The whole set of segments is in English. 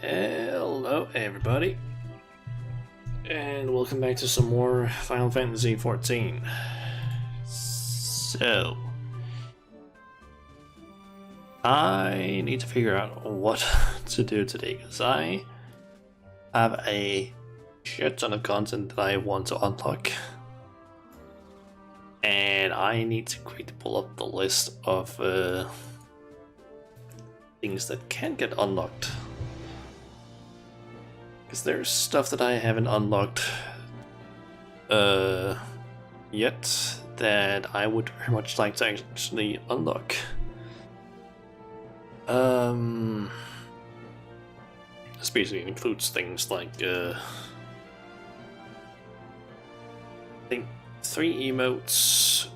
Hello everybody, and welcome back to some more Final Fantasy XIV. So, I need to figure out what to do today, because I have a shit ton of content that I want to unlock. And I need to quickly pull up the list of things that can get unlocked. Because there's stuff that I haven't unlocked yet that I would very much like to actually unlock. This basically includes things like I think 3 emotes,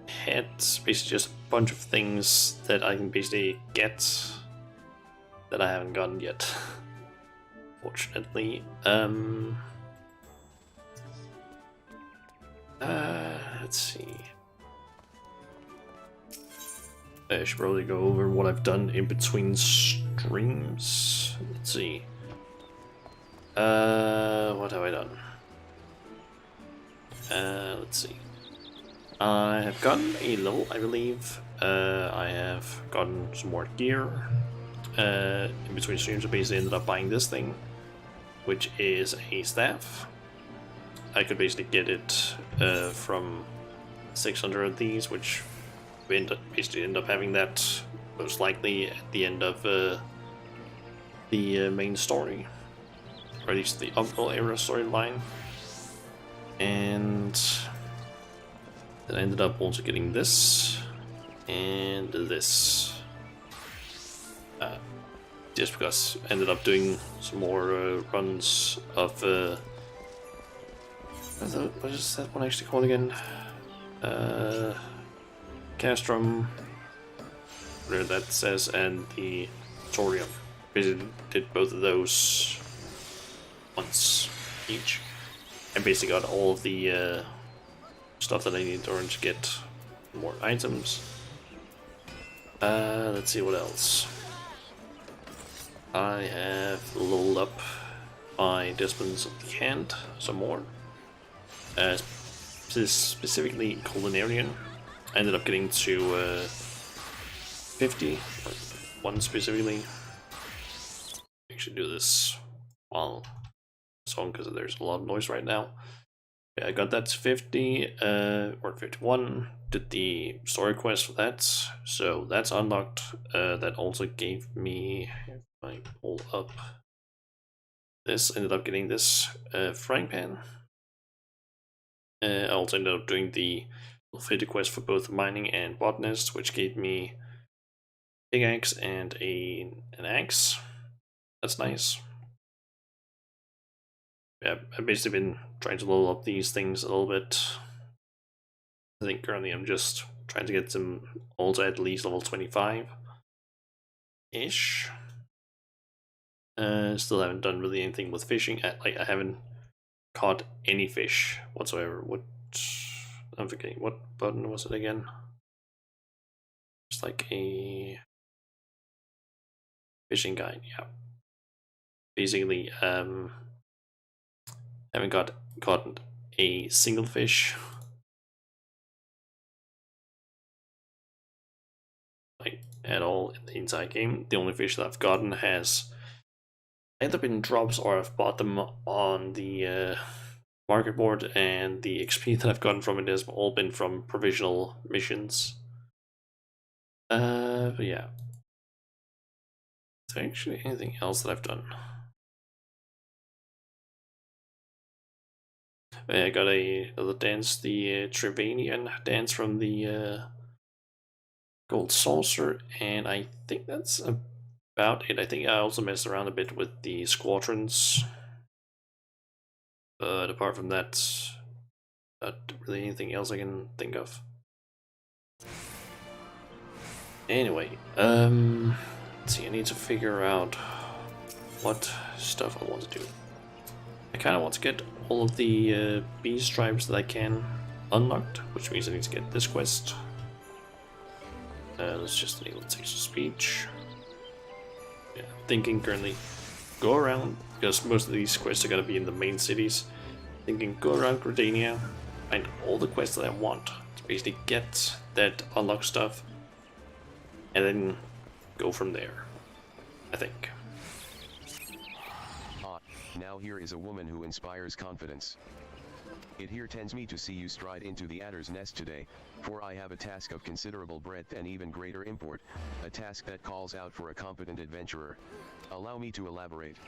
heads, basically just a bunch of things that I can basically get that I haven't gotten yet. Fortunately, let's see. I should probably go over what I've done in between streams. Let's see. What have I done? Let's see. I have gotten a level, I believe. I have gotten some more gear. In between streams, I basically ended up buying this thing, which is a staff. I could basically get it from 600 of these, which we basically end up having that most likely at the end of the main story, or at least the Uncle Era storyline. And then I ended up also getting this and this. Just because I ended up doing some more runs of what is that one actually called again? Castrum, whatever that says, and the Torium. Basically did both of those once each, and basically got all of the stuff that I need in order to get more items. Let's see what else. I have leveled up my Disciplines of the Hand some more. Specifically Culinarian. I ended up getting to 50, or one specifically. I should do this while it's on because there's a lot of noise right now. Yeah, I got that to 50, or 51. Did the story quest for that, so that's unlocked. That also gave me, if I pull up this, ended up getting this frying pan. I also ended up doing the 50 quest for both mining and botanist, which gave me pickaxe and an axe. That's nice. Yeah, I've basically been trying to level up these things a little bit. I think currently I'm just trying to get them all to at least level 25-ish. Still haven't done really anything with fishing. I haven't caught any fish whatsoever. I'm forgetting, what button was it again? It's like a fishing guide, yeah. Basically, haven't gotten a single fish. Like, at all in the entire game. The only fish that I've gotten has either been drops or I've bought them on the market board, and the XP that I've gotten from it has all been from provisional missions. But yeah. Is there actually anything else that I've done? I got another dance, the Trevanian dance from the Gold Saucer, and I think that's about it. I think I also messed around a bit with the squadrons, but apart from that, not really anything else I can think of. Anyway, let's see, I need to figure out what stuff I want to do. I kind of want to get all of the bee stripes that I can unlocked, which means I need to get this quest. Let's just enable text to speech. Yeah, thinking currently, go around, because most of these quests are going to be in the main cities. Thinking, go around Gridania, find all the quests that I want to basically get that unlock stuff, and then go from there, I think. Now here is a woman who inspires confidence. It here tends me to see you stride into the adder's nest today, for I have a task of considerable breadth and even greater import, a task that calls out for a competent adventurer. Allow me to elaborate.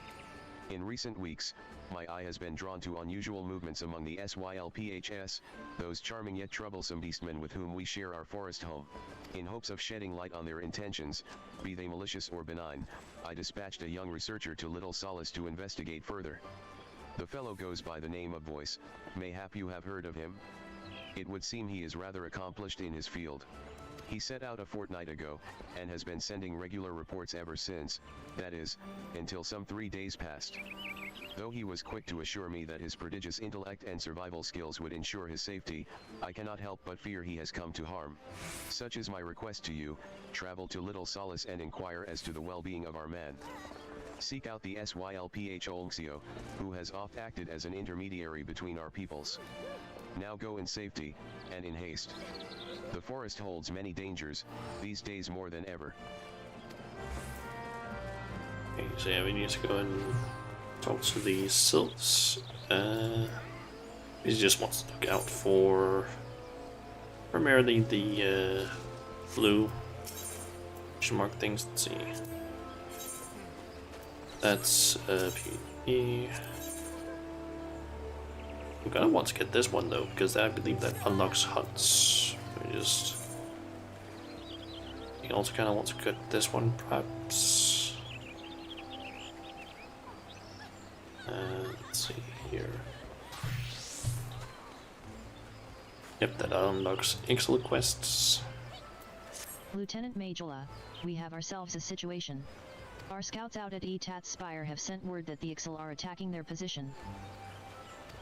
In recent weeks, my eye has been drawn to unusual movements among the SYLPHS, those charming yet troublesome beastmen with whom we share our forest home. In hopes of shedding light on their intentions, be they malicious or benign, I dispatched a young researcher to Little Solace to investigate further. The fellow goes by the name of Voice, mayhap you have heard of him? It would seem he is rather accomplished in his field. He set out a fortnight ago, and has been sending regular reports ever since, that is, until some 3 days past. Though he was quick to assure me that his prodigious intellect and survival skills would ensure his safety, I cannot help but fear he has come to harm. Such is my request to you, travel to Little Solace and inquire as to the well-being of our man. Seek out the SYLPH Olmsio, who has oft acted as an intermediary between our peoples. Now go in safety, and in haste. The forest holds many dangers, these days more than ever. Okay, so yeah, we need to go and talk to the Sylphs. He just wants to look out for primarily the blue question mark things. Let's see. That's PvP. I'm gonna want to get this one though, because I believe that unlocks hunts. Let me just. You also kind of want to get this one, perhaps. Let's see here. Yep, that unlocks XIV quests. Lieutenant Majula, we have ourselves a situation. Our scouts out at Etat's Spire have sent word that the XIV are attacking their position.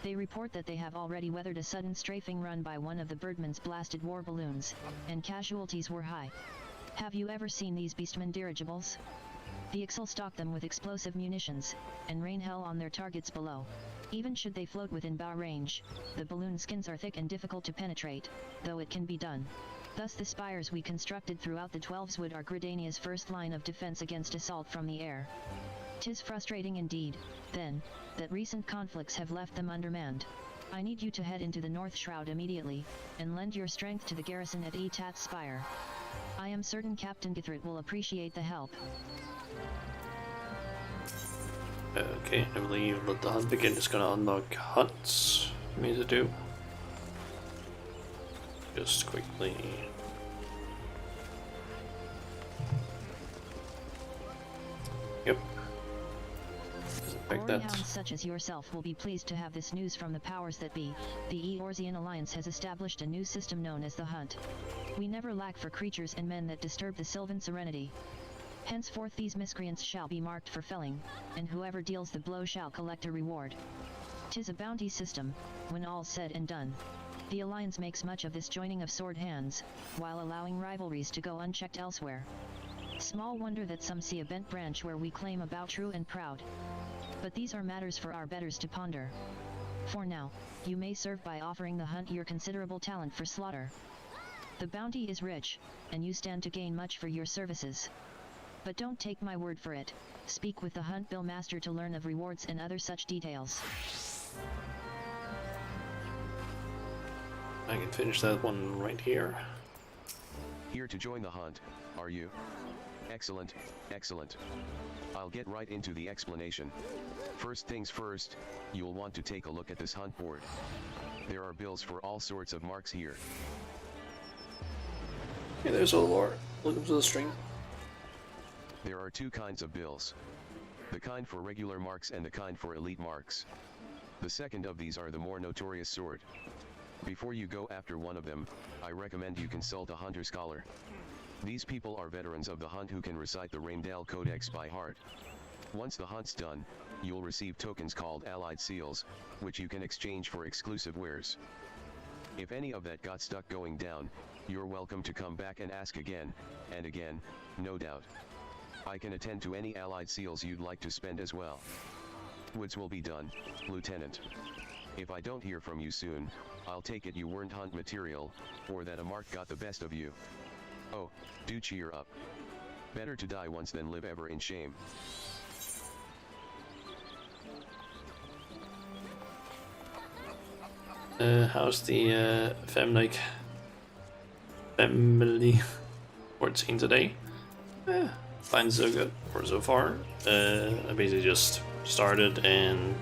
They report that they have already weathered a sudden strafing run by one of the Birdman's blasted war balloons, and casualties were high. Have you ever seen these beastmen dirigibles? The XIV stock them with explosive munitions, and rain hell on their targets below. Even should they float within bow range, the balloon skins are thick and difficult to penetrate, though it can be done. Thus the spires we constructed throughout the Twelveswood are Gridania's first line of defense against assault from the air. 'Tis frustrating indeed, then, that recent conflicts have left them undermanned. I need you to head into the North Shroud immediately, and lend your strength to the garrison at Etat's Spire. I am certain Captain Githrit will appreciate the help. Okay, I believe let the hunt begin is gonna unlock hunts for me to do. Just quickly. Yep. Like that. Hounds such as yourself will be pleased to have this news from the powers that be. The Eorzean Alliance has established a new system known as the Hunt. We never lack for creatures and men that disturb the Sylvan serenity. Henceforth these miscreants shall be marked for felling, and whoever deals the blow shall collect a reward. 'Tis a bounty system, when all's said and done. The Alliance makes much of this joining of sword hands, while allowing rivalries to go unchecked elsewhere. Small wonder that some see a bent branch where we claim a bow true and proud. But these are matters for our betters to ponder. For now, you may serve by offering the Hunt your considerable talent for slaughter. The bounty is rich, and you stand to gain much for your services. But don't take my word for it, speak with the Hunt Bill Master to learn of rewards and other such details. I can finish that one right here. Here to join the hunt, are you? Excellent, excellent. I'll get right into the explanation. First things first, you'll want to take a look at this hunt board. There are bills for all sorts of marks here. Hey, there's Olor. Welcome to the stream. There are two kinds of bills. The kind for regular marks and the kind for elite marks. The second of these are the more notorious sort. Before you go after one of them, I recommend you consult a hunter scholar. These people are veterans of the hunt who can recite the Raimdale Codex by heart. Once the hunt's done, you'll receive tokens called allied seals, which you can exchange for exclusive wares. If any of that got stuck going down, you're welcome to come back and ask again, and again, no doubt. I can attend to any allied seals you'd like to spend as well. Woods will be done, Lieutenant. If I don't hear from you soon, I'll take it you weren't hunt material, or that a mark got the best of you. Oh, do cheer up. Better to die once than live ever in shame. How's the family 14 today? Fine, so good, or so far. I basically just started, and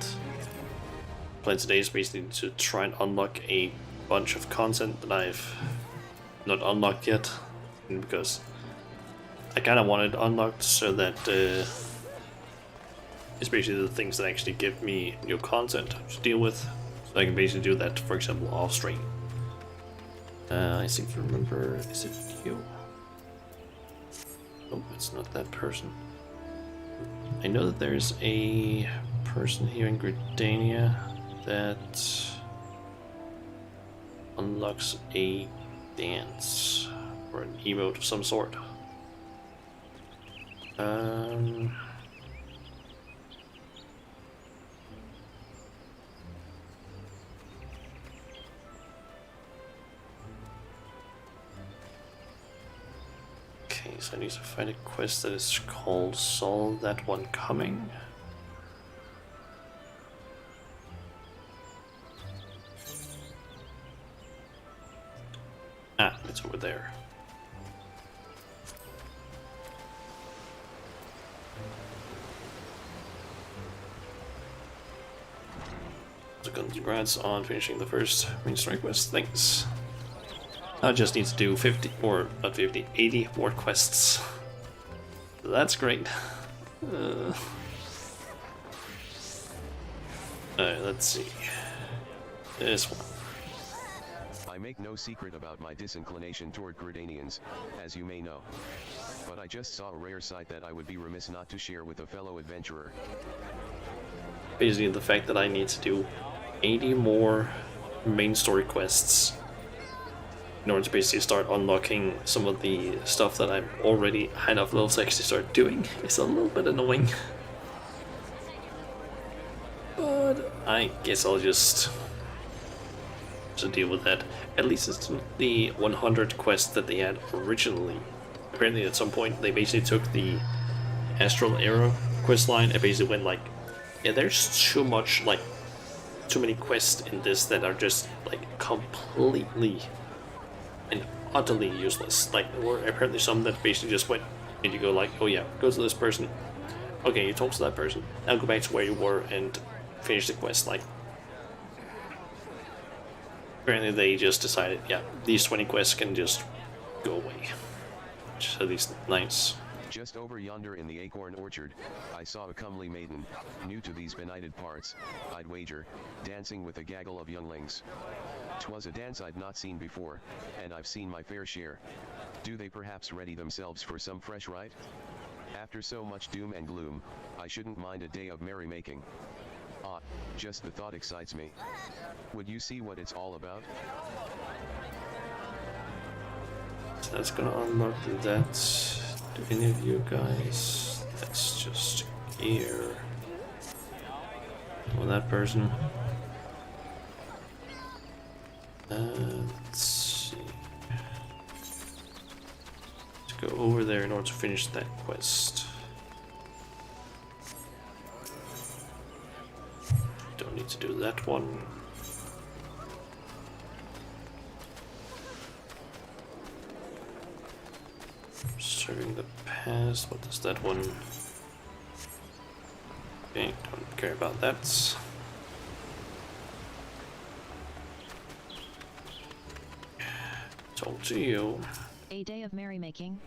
plan today is basically to try and unlock a bunch of content that I've not unlocked yet, because I kind of want it unlocked so that it's basically the things that actually give me new content to deal with. So I can basically do that, for example, off stream. I seem to remember, is it you? Oh, it's not that person. I know that there's a person here in Gridania that unlocks a dance or an emote of some sort. Okay, so I need to find a quest that is called Solve That One Coming. Ah, it's over there. So congrats on finishing the first main story quest. Thanks. I just need to do 50, or not 50, 80 more quests. That's great. Alright, let's see. This one. I make no secret about my disinclination toward Gridanians, as you may know. But I just saw a rare sight that I would be remiss not to share with a fellow adventurer. Basically the fact that I need to do 80 more main story quests in order to basically start unlocking some of the stuff that I'm already high enough level to actually start doing is a little bit annoying. But I guess I'll just deal with that. At least it's the 100 quest that they had originally. Apparently at some point they basically took the Astral Era quest line and basically went like, yeah, there's too much, like, too many quests in this that are just like completely and utterly useless. Like, there were apparently some that basically just went and you go like, oh yeah, go to this person. Okay, you talk to that person. Now go back to where you were and finish the quest. Like, apparently they just decided, yeah, these 20 quests can just go away. Which is at least nice. Just over yonder in the acorn orchard, I saw a comely maiden, new to these benighted parts, I'd wager, dancing with a gaggle of younglings. 'Twas a dance I'd not seen before, and I've seen my fair share. Do they perhaps ready themselves for some fresh rite? After so much doom and gloom, I shouldn't mind a day of merrymaking. Ah, just the thought excites me. Would you see what it's all about? So that's gonna unlock that. Do any of you guys? That's just here. Well, that person. Let's see. Let's go over there in order to finish that quest. Don't need to do that one. Serving the past. What does that one? Okay, don't care about that. Talk to you. A day of merrymaking?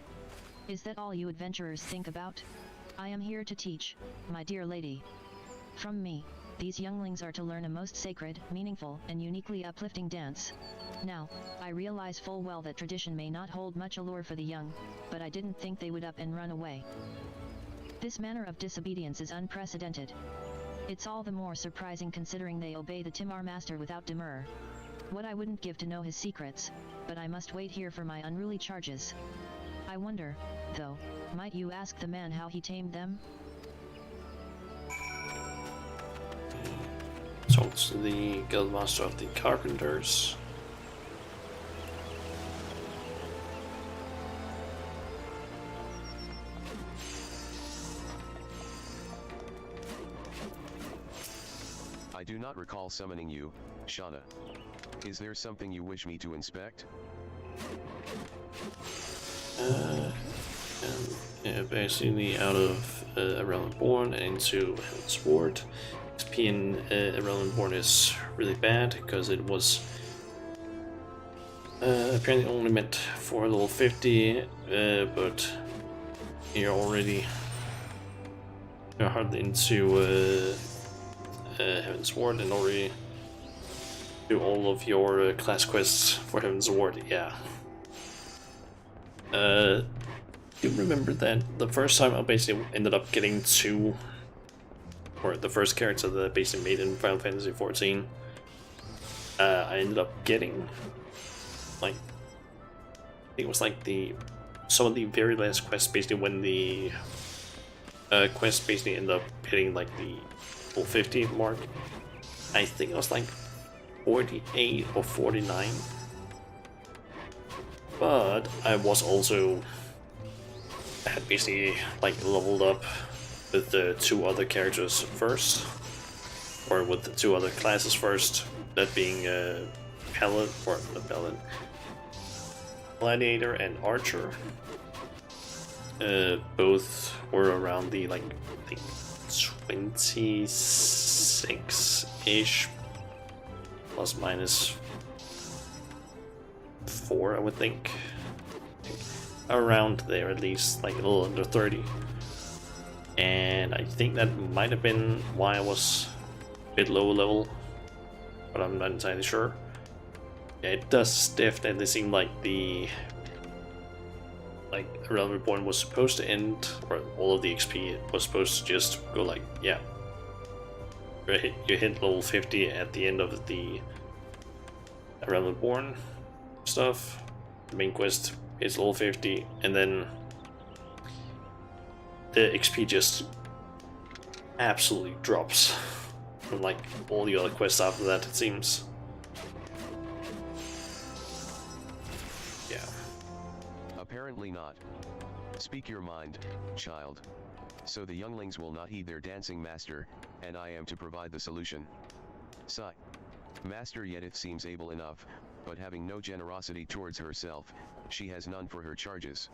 Is that all you adventurers think about? I am here to teach, my dear lady. From me, these younglings are to learn a most sacred, meaningful, and uniquely uplifting dance. Now, I realize full well that tradition may not hold much allure for the young, but I didn't think they would up and run away. This manner of disobedience is unprecedented. It's all the more surprising considering they obey the Timar master without demur. What I wouldn't give to know his secrets, but I must wait here for my unruly charges. I wonder, though, might you ask the man how he tamed them? Talk to the guildmaster of the carpenters. I do not recall summoning you, Shauna. Is there something you wish me to inspect? Yeah, basically out of Realm Born and into Heaven's Ward. XP in Realm Born is really bad because it was apparently only meant for level 50, but you're already hardly into Heaven's Ward and already do all of your class quests for Heaven's Ward. Yeah. You remember that the first time I basically ended up getting to, or the first character that I basically made in Final Fantasy XIV, I ended up getting, like, I think it was like some of the very last quests, basically when the quest basically ended up hitting like the full 50 mark. I think it was like 48 or 49. But I was also had basically like leveled up with the two other characters first, or with the two other classes first, that being Gladiator and Archer. Both were around the like I think 26-ish, plus minus 4, I would think. Around there at least, like a little under 30. And I think that might have been why I was a bit low level, but I'm not entirely sure. Yeah, it does definitely seem like the Realm Reborn was supposed to end, or all of the XP was supposed to just go like, yeah, you hit level 50 at the end of the Realm Reborn stuff. The main quest is level 50, and then the XP just absolutely drops from like all the other quests after that, it seems. Yeah. Apparently not. Speak your mind, child. So the younglings will not heed their dancing master, and I am to provide the solution. Sigh. Master Yedith seems able enough, but having no generosity towards herself, she has none for her charges.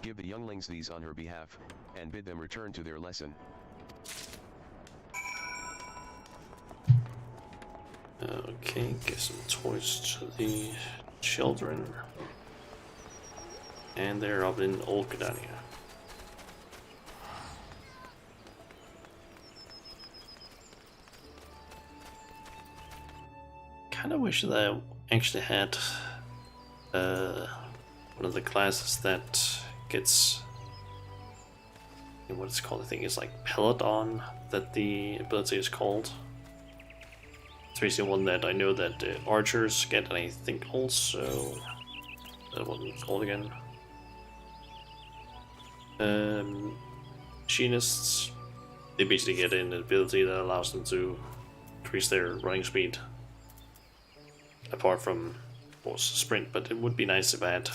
Give the younglings these on her behalf, and bid them return to their lesson. Okay, get some toys to the children. And they're up in Old Cadania. Kinda wish that I actually had one of the classes that gets, what it's called, I think it's like Peloton, that the ability is called. It's basically one that I know that archers get, and I think also, what it's called again? Machinists, they basically get an ability that allows them to increase their running speed. Apart from, of course, sprint, but it would be nice if I had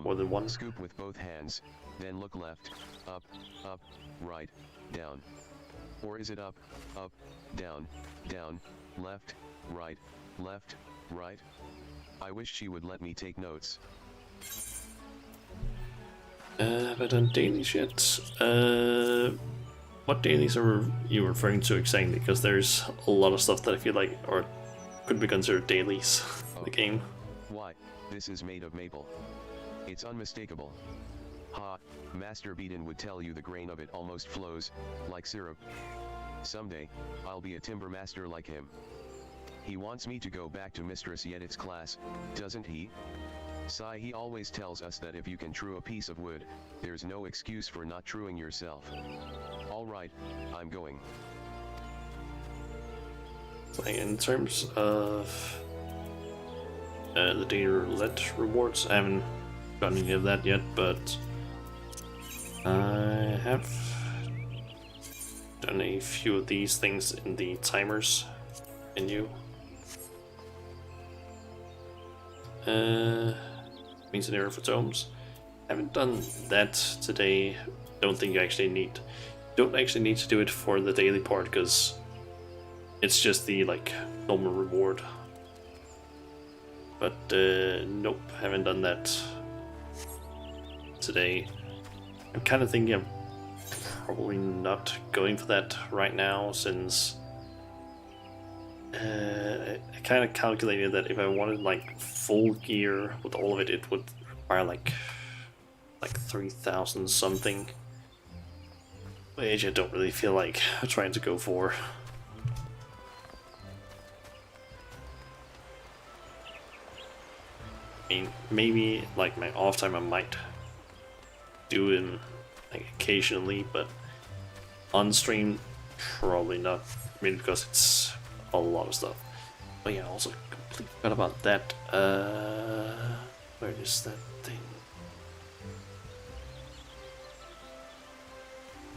more than one. Scoop with both hands, then look left, up, right, down. Or is it up, down, left, right? I wish she would let me take notes. But on daily shit, what dailies are you referring to exactly? Because there's a lot of stuff that I feel like or could be considered dailies in the game. Why, this is made of maple. It's unmistakable. Ha, Master Beaton would tell you the grain of it almost flows, like syrup. Someday, I'll be a timber master like him. He wants me to go back to Mistress Yedith's class, doesn't he? Sigh, he always tells us that if you can true a piece of wood, there's no excuse for not truing yourself. Alright, I'm going. Like in terms of the daily roulette rewards, I haven't gotten any of that yet, but I have done a few of these things in the timers menu. Means an error for tomes. Haven't done that today. Don't think you actually need. Don't actually need to do it for the daily part because it's just the like normal reward. But nope, haven't done that today. I'm kind of thinking of probably not going for that right now since I kind of calculated that if I wanted like full gear with all of it, it would require like 3,000 something, which I don't really feel like trying to go for. I mean, maybe like my off time I might do it like occasionally, but on stream probably not. I mean, because it's a lot of stuff. But yeah, also completely forgot about that. Where is that thing?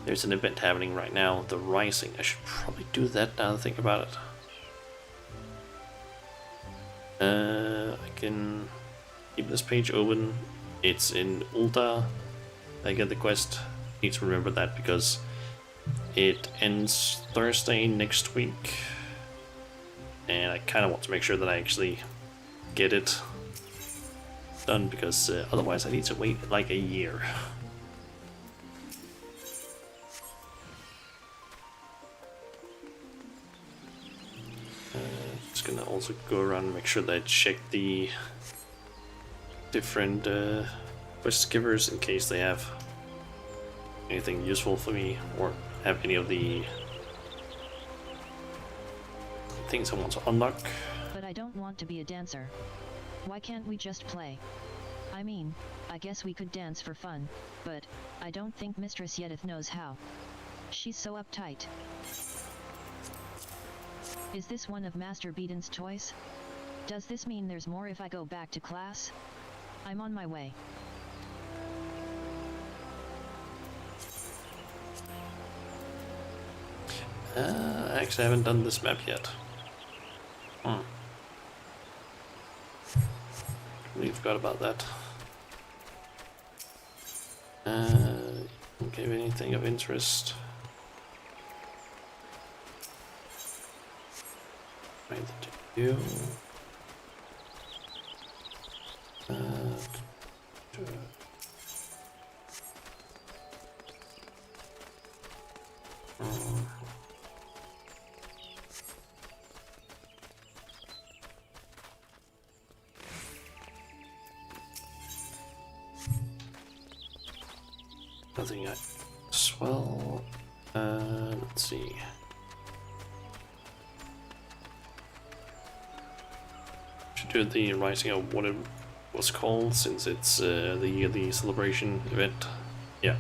There's an event happening right now, the Rising. I should probably do that now that I think about it. I can keep this page open. It's in Ulta. I get the quest. Need to remember that because it ends Thursday next week. And I kind of want to make sure that I actually get it done because otherwise I need to wait like a year. Just gonna also go around and make sure that I check the different quest givers in case they have anything useful for me or have any of the things I want to unlock. But I don't want to be a dancer. Why can't we just play? I mean, I guess we could dance for fun, but I don't think Mistress Yedith knows how. She's so uptight. Is this one of Master Beaton's toys? Does this mean there's more if I go back to class? I'm on my way. I actually haven't done this map yet. Completely forgot about that. Okay, anything of interest? Right, you. Nothing yet. Swell. Let's see. Should do the Rising of what it was called since it's the celebration event. Yeah.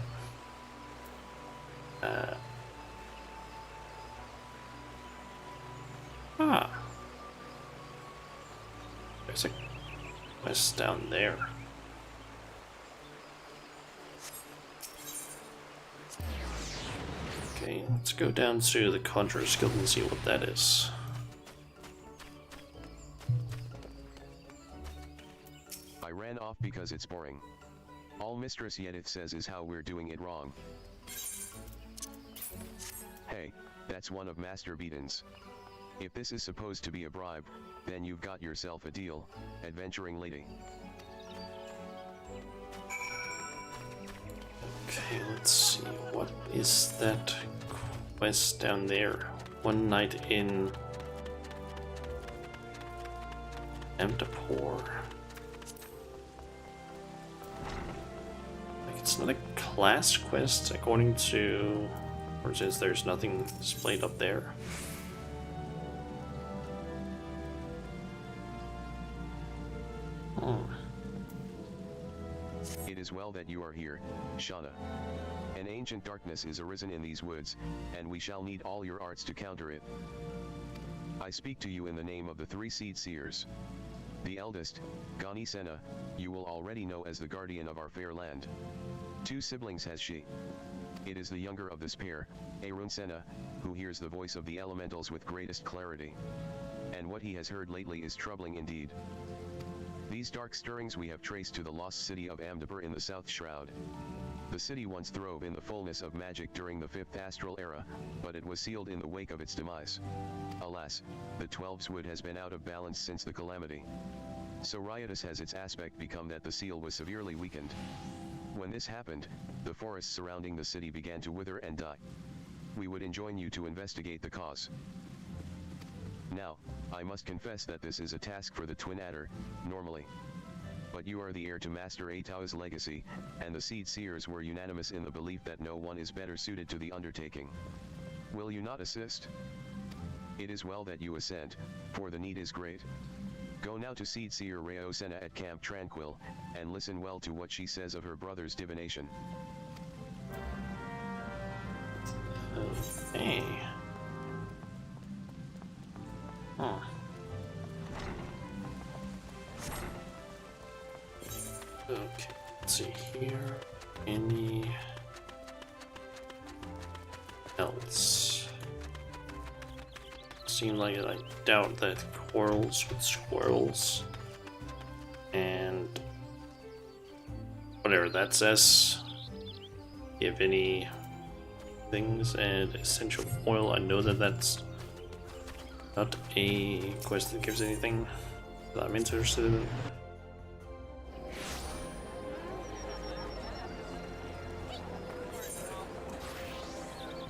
There's a quest down there. Okay, let's go down to the Conjurer's Guild and see what that is. I ran off because it's boring. All Mistress Yedith says is how we're doing it wrong. Hey, that's one of Master Beaton's. If this is supposed to be a bribe, then you've got yourself a deal, adventuring lady. Okay, let's see, what is that quest down there? One night in Amdapur. Like, it's not a class quest according to, or since there's nothing displayed up there. It is well that you are here, Shauna. An ancient darkness is arisen in these woods, and we shall need all your arts to counter it. I speak to you in the name of the three seed seers. The eldest, Gani Senna, you will already know as the guardian of our fair land. 2 siblings has she. It is the younger of this pair, Arun Senna, who hears the voice of the elementals with greatest clarity. And what he has heard lately is troubling indeed. These dark stirrings we have traced to the lost city of Amdapur in the South Shroud. The city once throve in the fullness of magic during the 5th astral era, but it was sealed in the wake of its demise. Alas, the 12's wood has been out of balance since the calamity. So riotous has its aspect become that the seal was severely weakened. When this happened, the forests surrounding the city began to wither and die. We would enjoin you to investigate the cause. Now, I must confess that this is a task for the Twin Adder, normally. But you are the heir to Master Atao's legacy, and the Seed Seers were unanimous in the belief that no one is better suited to the undertaking. Will you not assist? It is well that you assent, for the need is great. Go now to Seed Seer Rao Senna at Camp Tranquil, and listen well to what she says of her brother's divination. Okay. Huh. Okay, let's see here. Any else? Seems like I doubt that quarrels with squirrels. And whatever that says. Give any things and essential oil. I know that that's not a quest that gives anything that I'm interested in.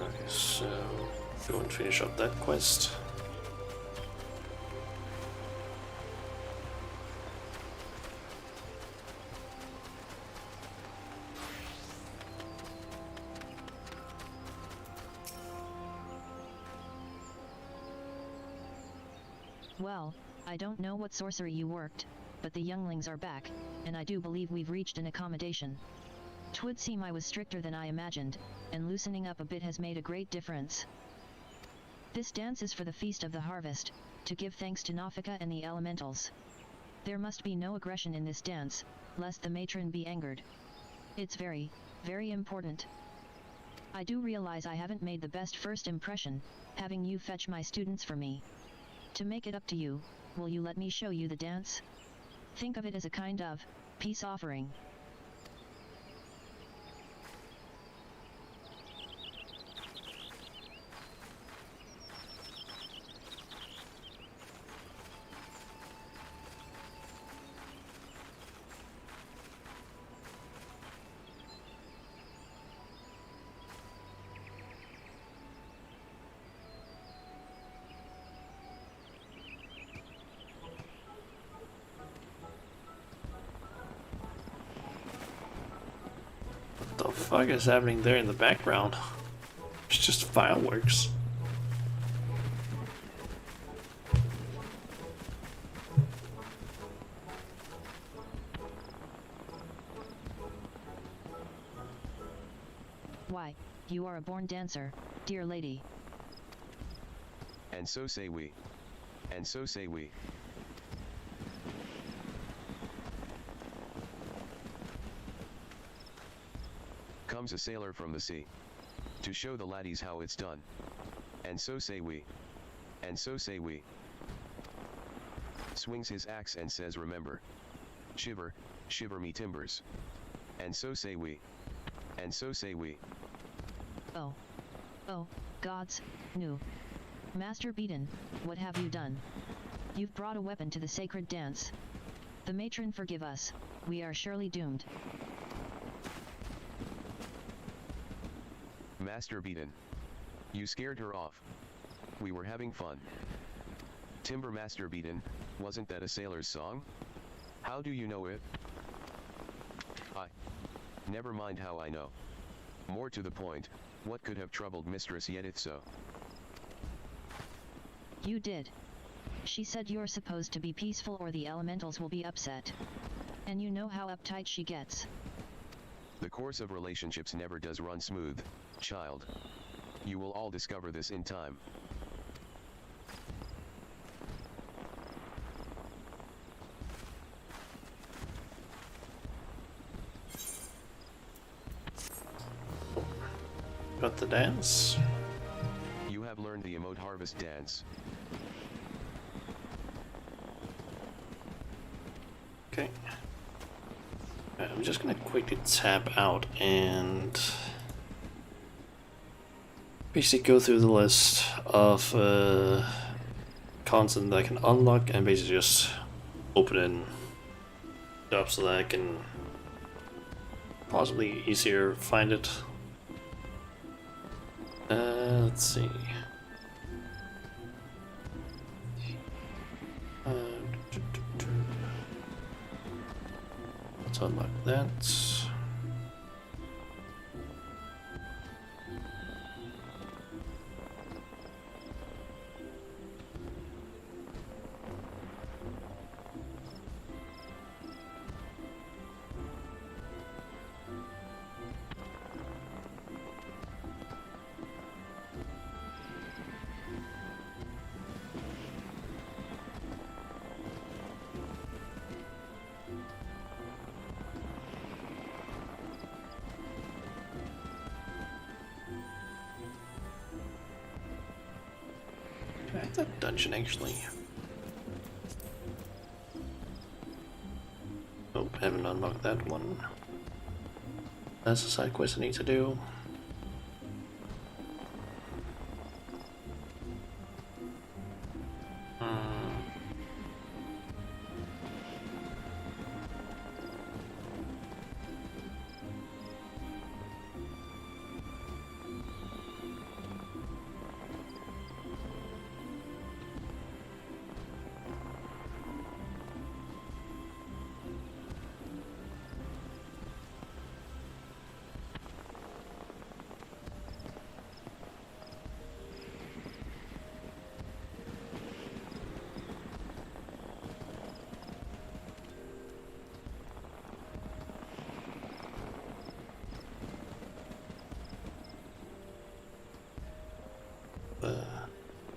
Okay, so go and finish up that quest. Well, I don't know what sorcery you worked, but the younglings are back, and I do believe we've reached an accommodation. 'Twould seem I was stricter than I imagined, and loosening up a bit has made a great difference. This dance is for the Feast of the Harvest, to give thanks to Nafika and the elementals. There must be no aggression in this dance, lest the matron be angered. It's very, very important. I do realize I haven't made the best first impression, having you fetch my students for me. To make it up to you, will you let me show you the dance? Think of it as a kind of peace offering. What the fuck is happening there in the background? It's just fireworks. Why, you are a born dancer, dear lady. And so say we. And so say we. Comes a sailor from the sea, to show the laddies how it's done. And so say we. And so say we. Swings his axe and says remember. Shiver, shiver me timbers. And so say we. And so say we. Oh. Oh, gods, no. Master Beaton, what have you done? You've brought a weapon to the sacred dance. The matron forgive us, we are surely doomed. Master Beaton. You scared her off. We were having fun. Timber Master Beaton, wasn't that a sailor's song? How do you know it? Never mind how I know. More to the point, what could have troubled Mistress Yeditso? You did. She said you're supposed to be peaceful or the elementals will be upset. And you know how uptight she gets. The course of relationships never does run smooth, child. You will all discover this in time. the dance. You have learned the emote harvest dance. Okay. I'm just gonna quickly tap out and basically go through the list of content that I can unlock and basically just open it up so that I can possibly easier find it. Let's see. Let's unlock that. That dungeon actually. Oh, haven't unlocked that one. That's a side quest I need to do.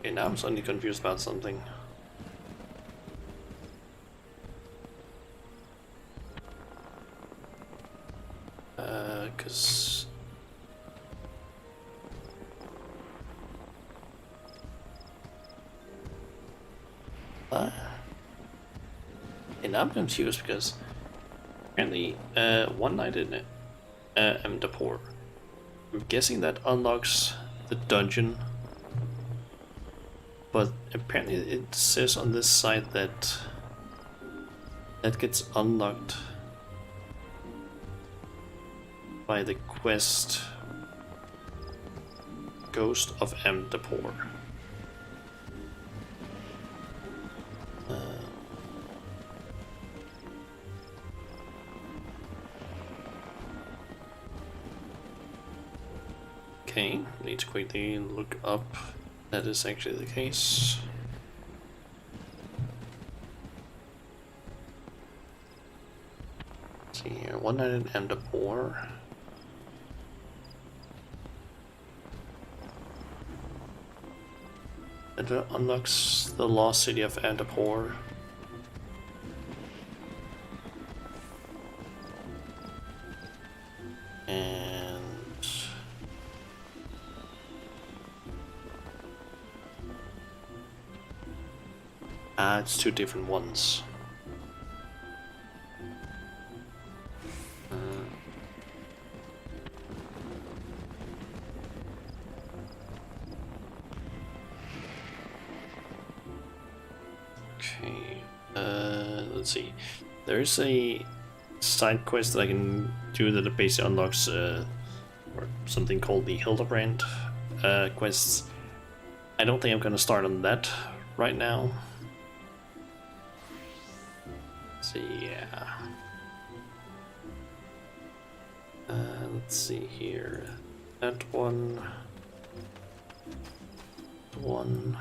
Okay, now I'm suddenly confused about something. Cause and I'm confused because apparently one night in Amdapur. I'm guessing that unlocks the dungeon. But apparently it says on this side that that gets unlocked by the quest Ghost of Amdapur. Okay, need to quickly look up. That is actually the case. Let's see here, one night in Amdapur. It unlocks the lost city of Amdapur. It's two different ones. Okay, let's see. There's a side quest that I can do that basically unlocks or something called the Hildebrand quests. I don't think I'm gonna start on that right now. So yeah. Let's see here. That one. One.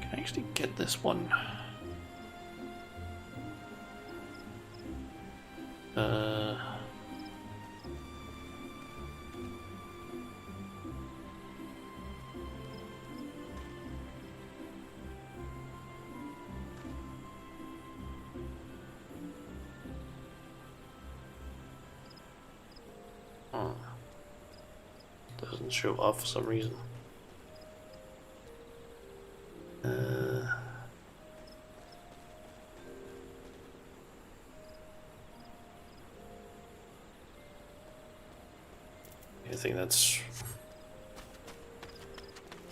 Can I actually get this one? doesn't show up for some reason. I think that's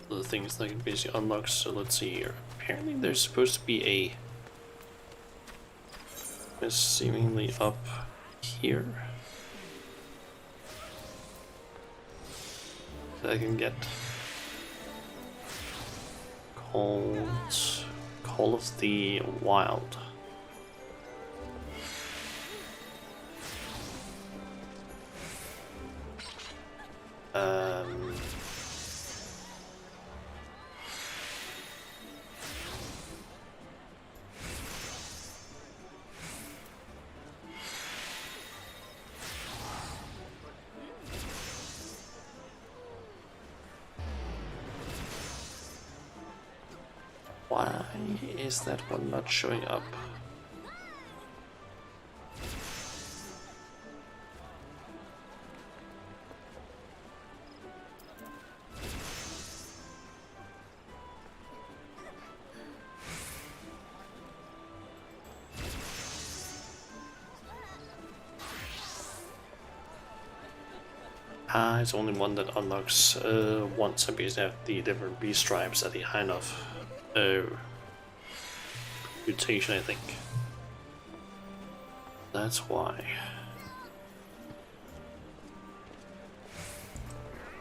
the things that can basically unlock. So let's see here. Apparently there's supposed to be a seemingly up here that I can get called Call of the Wild. Why is that one not showing up? It's only one that unlocks once. I basically have the different B stripes at the height of mutation, I think. That's why.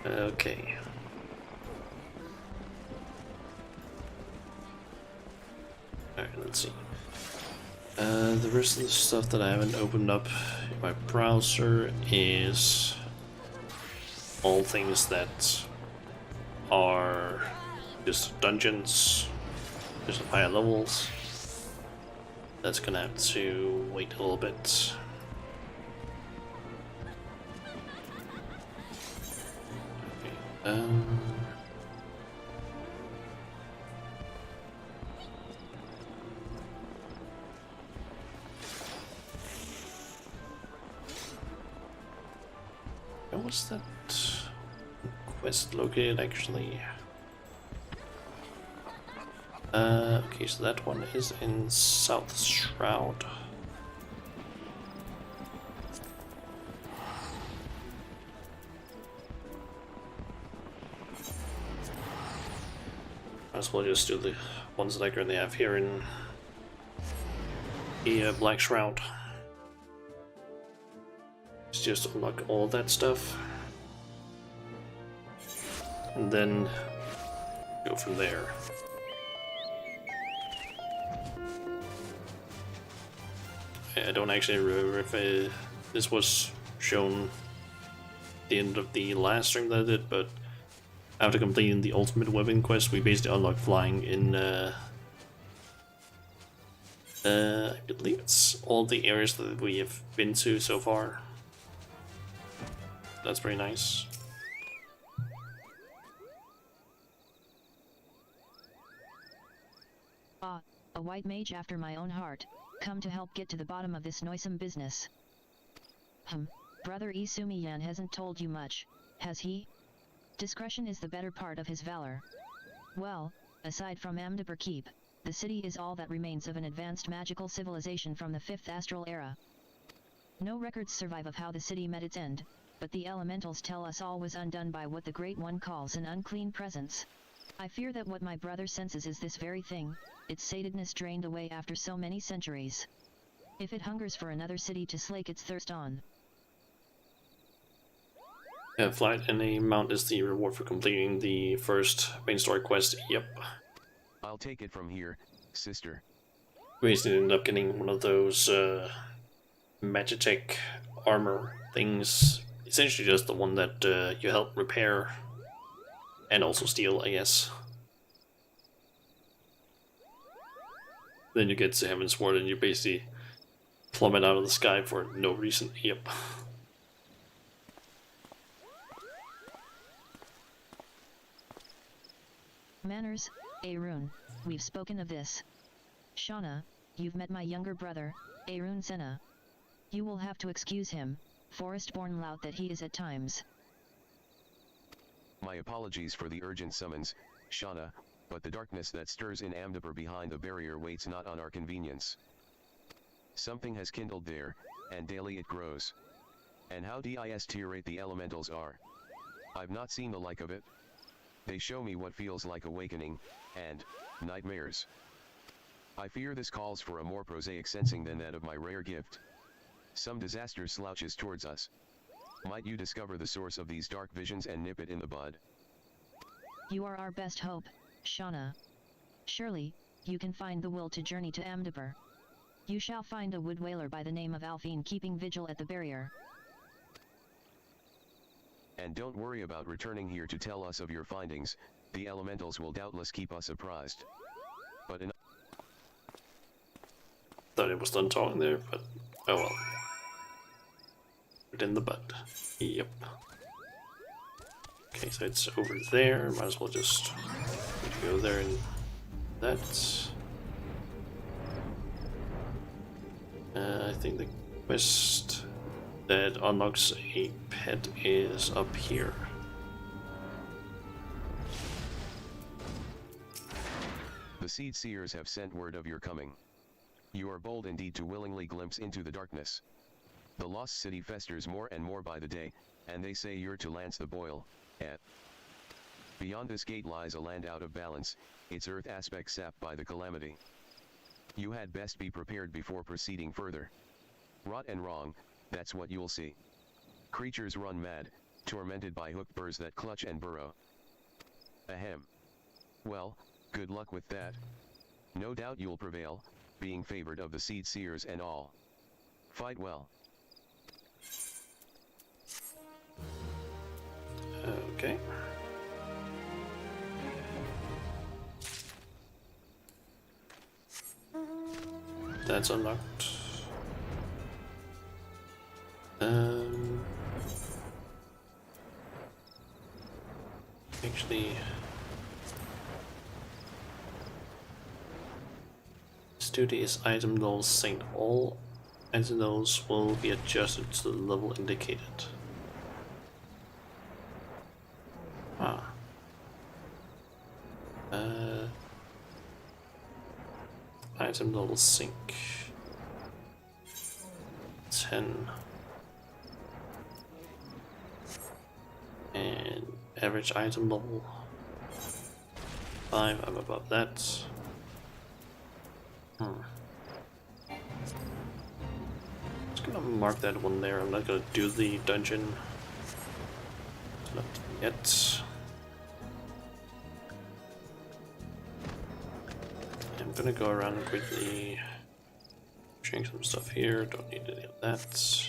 Okay. Alright, let's see. The rest of the stuff that I haven't opened up in my browser is all things that are just dungeons, just higher levels. That's gonna have to wait a little bit. Okay. Where was that quest located actually? Okay, so that one is in South Shroud. Might as well just do the ones that I currently have here in the Black Shroud. Let's just unlock all that stuff. And then go from there. I don't actually remember if this was shown at the end of the last stream that I did, but after completing the ultimate weapon quest, we basically unlock flying in I believe it's all the areas that we have been to so far. That's pretty nice. Ah, a white mage after my own heart. Come to help get to the bottom of this noisome business. Brother Isumiyan hasn't told you much, has he? Discretion is the better part of his valor. Well, aside from Amdapur Keep, the city is all that remains of an advanced magical civilization from the 5th Astral Era. No records survive of how the city met its end, but the elementals tell us all was undone by what the Great One calls an unclean presence. I fear that what my brother senses is this very thing, its satedness drained away after so many centuries. If it hungers for another city to slake its thirst on. Flight in a mount is the reward for completing the first main story quest. Yep. I'll take it from here, sister. We just ended up getting one of those Magitech armor things. Essentially just the one that you help repair and also steal, I guess. Then you get to Heaven's Sword and you basically plummet out of the sky for no reason. Yep. Manners, Arun, we've spoken of this. Shauna, you've met my younger brother, Arun Senna. You will have to excuse him, forest-born lout that he is at times. My apologies for the urgent summons, Shauna, but the darkness that stirs in Amdapur behind the barrier waits not on our convenience. Something has kindled there, and daily it grows. And how distirate the elementals are. I've not seen the like of it. They show me what feels like awakening, and nightmares. I fear this calls for a more prosaic sensing than that of my rare gift. Some disaster slouches towards us. Might you discover the source of these dark visions and nip it in the bud? You are our best hope, Shauna. Surely, you can find the will to journey to Amdapur. You shall find a wood whaler by the name of Alphine keeping vigil at the barrier. And don't worry about returning here to tell us of your findings, the elementals will doubtless keep us apprised. But in Thought it was done talking there, but oh well. Put in the bud. Yep. Okay, so it's over there. Might as well just go there and that. I think the quest that unlocks a pet is up here. the seed seers have sent word of your coming. You are bold indeed to willingly glimpse into the darkness. The lost city festers more and more by the day, and they say you're to lance the boil, Beyond this gate lies a land out of balance, its earth aspect sapped by the calamity. You had best be prepared before proceeding further. Rot and wrong, that's what you'll see. Creatures run mad, tormented by hooked burrs that clutch and burrow. Ahem. Well, good luck with that. No doubt you'll prevail, being favored of the seed seers and all. Fight well. Okay. That's unlocked. Actually, this duty is item null synced. All item nulls will be adjusted to the level indicated. Ah. Item level sync 10 and average item level 5. I'm above that. Just gonna mark that one there. I'm not gonna do the dungeon. Not yet. I'm gonna go around and quickly change some stuff here. Don't need any of that.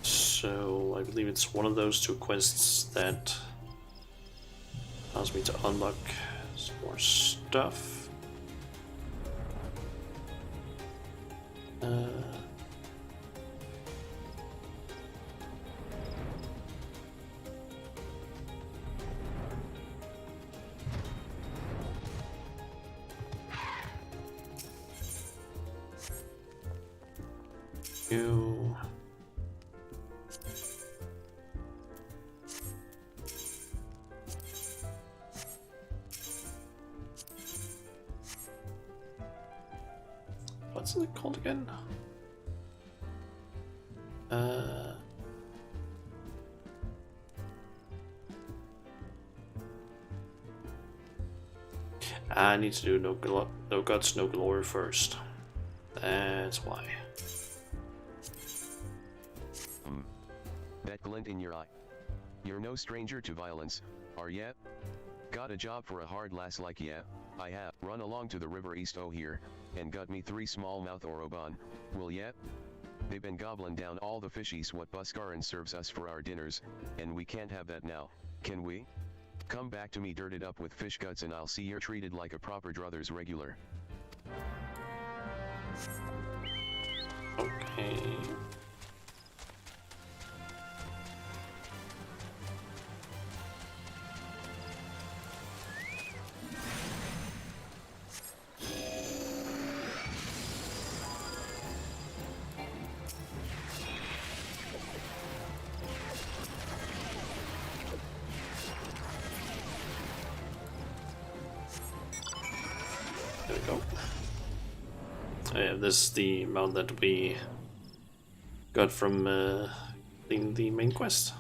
So I believe it's one of those two quests that allows me to unlock some more stuff. You. What's it called again? I need to do no guts, no glory first. That's why. That glint in your eye. You're no stranger to violence, are ya? Got a job for a hard lass like ya? I have. Run along to the river east o' here, and gut me 3 smallmouth oroban, will ya? They've been gobbling down all the fishies what Buscarin serves us for our dinners, and we can't have that now, can we? Come back to me dirted up with fish guts and I'll see you're treated like a proper druthers regular. Okay. This is the amount that we got from the main quest.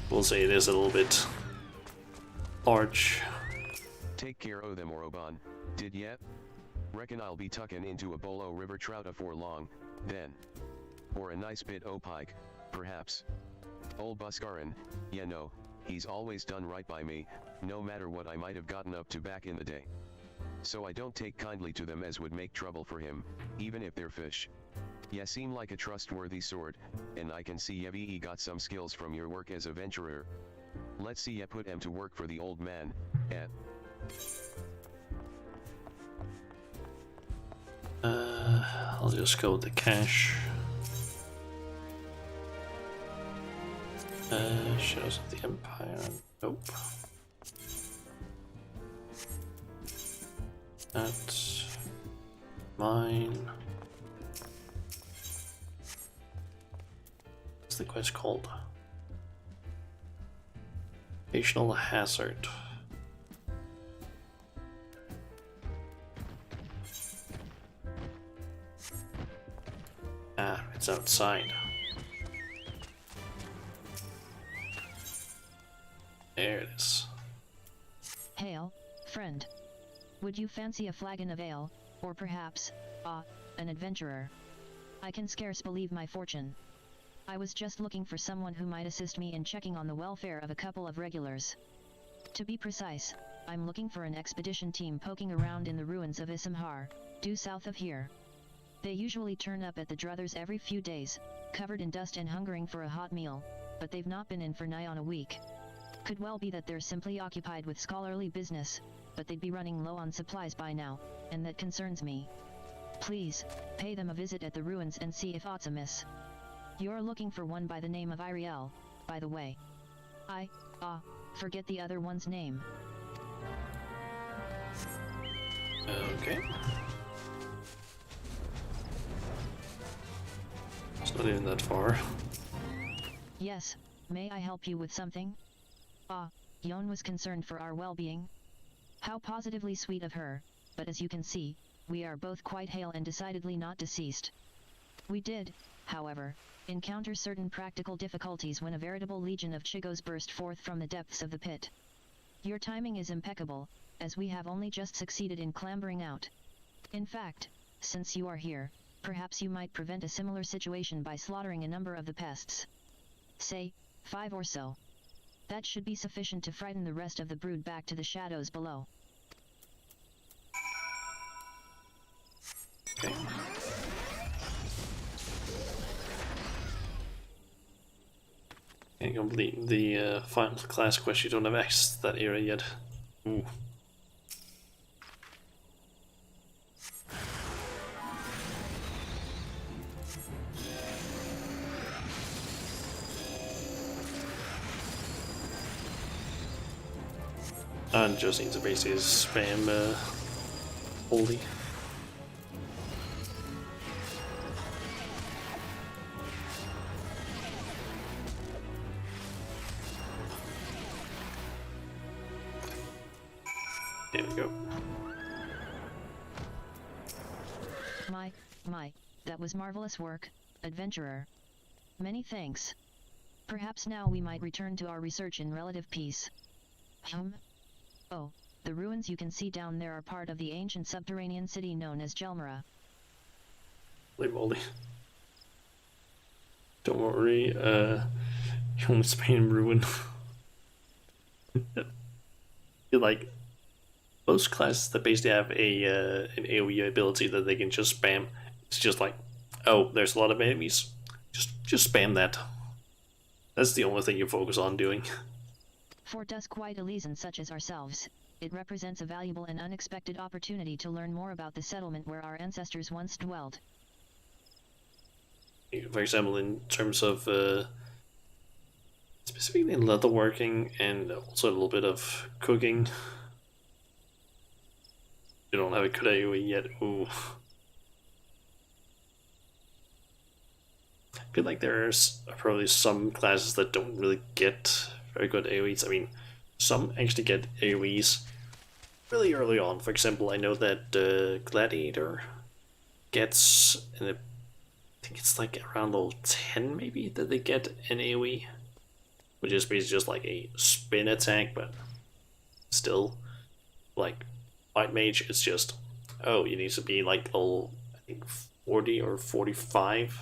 We'll say it is a little bit large. Take care o' them Oroban, did yet? Reckon I'll be tucking into a bolo river trout afore long, then. Or a nice bit o' pike, perhaps. Old Buscarin, yeah no, he's always done right by me, no matter what I might have gotten up to back in the day. So I don't take kindly to them as would make trouble for him, even if they're fish. Ya seem like a trustworthy sort, and I can see ye got some skills from your work as a venturer. Let's see ya put em to work for the old man, eh? I'll just go with the cash. Shadows of the Empire. Nope. That's mine. What's the quest called? Occasional hazard. Ah, it's outside. There it is. Hail, friend. Would you fancy a flagon of ale, or perhaps, an adventurer? I can scarce believe my fortune. I was just looking for someone who might assist me in checking on the welfare of a couple of regulars. To be precise, I'm looking for an expedition team poking around in the ruins of Issamhar, due south of here. They usually turn up at the Druthers every few days, covered in dust and hungering for a hot meal, but they've not been in for nigh on a week. Could well be that they're simply occupied with scholarly business, but they'd be running low on supplies by now, and that concerns me. Please, pay them a visit at the ruins and see if aught's amiss. You're looking for one by the name of Iriel, by the way. I forget the other one's name. Okay. It's not even that far. Yes, may I help you with something? Yon was concerned for our well-being. How positively sweet of her, but as you can see, we are both quite hale and decidedly not deceased. We did, however, encounter certain practical difficulties when a veritable legion of Chigos burst forth from the depths of the pit. Your timing is impeccable, as we have only just succeeded in clambering out. In fact, since you are here, perhaps you might prevent a similar situation by slaughtering a number of the pests. Say, 5 or so. That should be sufficient to frighten the rest of the brood back to the shadows below. Okay. Can't complete the final class quest. You don't have access to that area yet. Ooh. And just need to basically spam holy. There we go. My, that was marvelous work, adventurer. Many thanks. Perhaps now we might return to our research in relative peace. Oh, the ruins you can see down there are part of the ancient subterranean city known as Gelmera. Holy moly. Don't worry, home Spain ruin. You're like most classes that basically have a an AoE ability that they can just spam. It's just like, oh, there's a lot of enemies. Just spam that. That's the only thing you focus on doing. For Duskwight Elysian such as ourselves, it represents a valuable and unexpected opportunity to learn more about the settlement where our ancestors once dwelled. For example, in terms of specifically leatherworking and also a little bit of cooking. You don't have a good AoE yet. Ooh. I feel like there's probably some classes that don't really get very good AoEs. I mean, some actually get AoEs, really early on. For example, I know that Gladiator gets, I think it's like around level 10 maybe, that they get an AoE, which is basically just like a spin attack, but still, like White Mage, it's just, oh, you need to be like level, I think 40 or 45.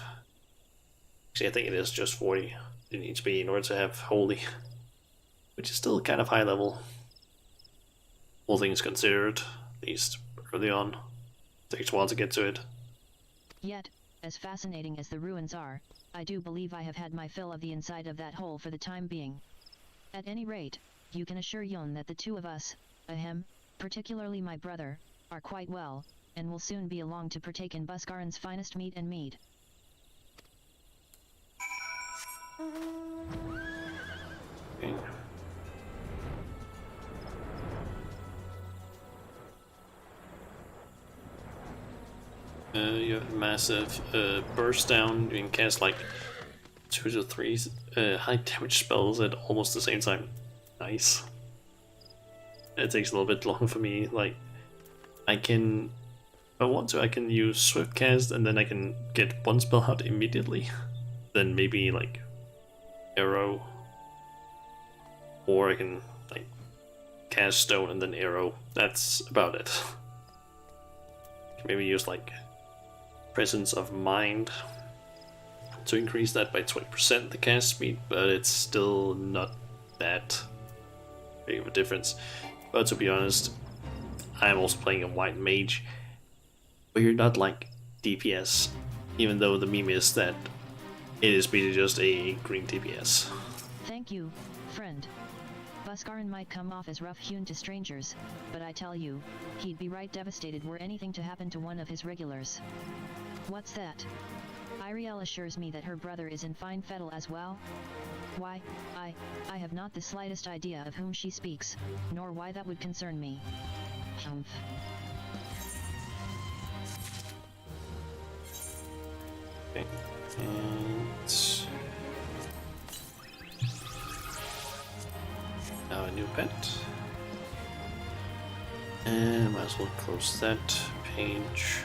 Actually, I think it is just 40 you need to be in order to have Holy, which is still kind of high level. All things considered, at least early on. Takes a while to get to it. Yet, as fascinating as the ruins are, I do believe I have had my fill of the inside of that hole for the time being. At any rate, you can assure Yon that the two of us, ahem, particularly my brother, are quite well, and will soon be along to partake in Buscaran's finest meat and mead. Okay. You have a massive burst down. You can cast like 2 to 3 high damage spells at almost the same time. Nice. It takes a little bit longer for me. Like, I can, if I want to, I can use Swift Cast and then I can get one spell out immediately. Then maybe like Arrow, or I can like cast Stone and then Arrow. That's about it. Maybe use like Presence of Mind to increase that by 20% the cast speed, but it's still not that big of a difference. But to be honest, I'm also playing a White Mage, but you're not like DPS, even though the meme is that it is basically just a green DPS. Thank you, friend. Buscaran might come off as rough-hewn to strangers, but I tell you, he'd be right devastated were anything to happen to one of his regulars. What's that? Iriel assures me that her brother is in fine fettle as well? Why, I have not the slightest idea of whom she speaks, nor why that would concern me. Humph. Okay, and now a new pet. And might as well close that page.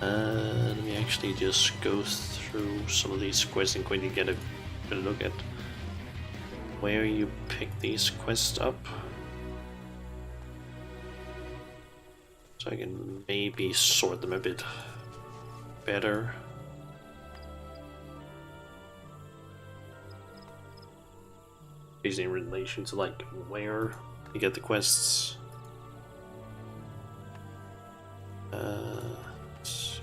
Let me actually just go through some of these quests and quickly get a look at where you pick these quests up. So I can maybe sort them a bit better. Basically in relation to like where you get the quests. Let's see.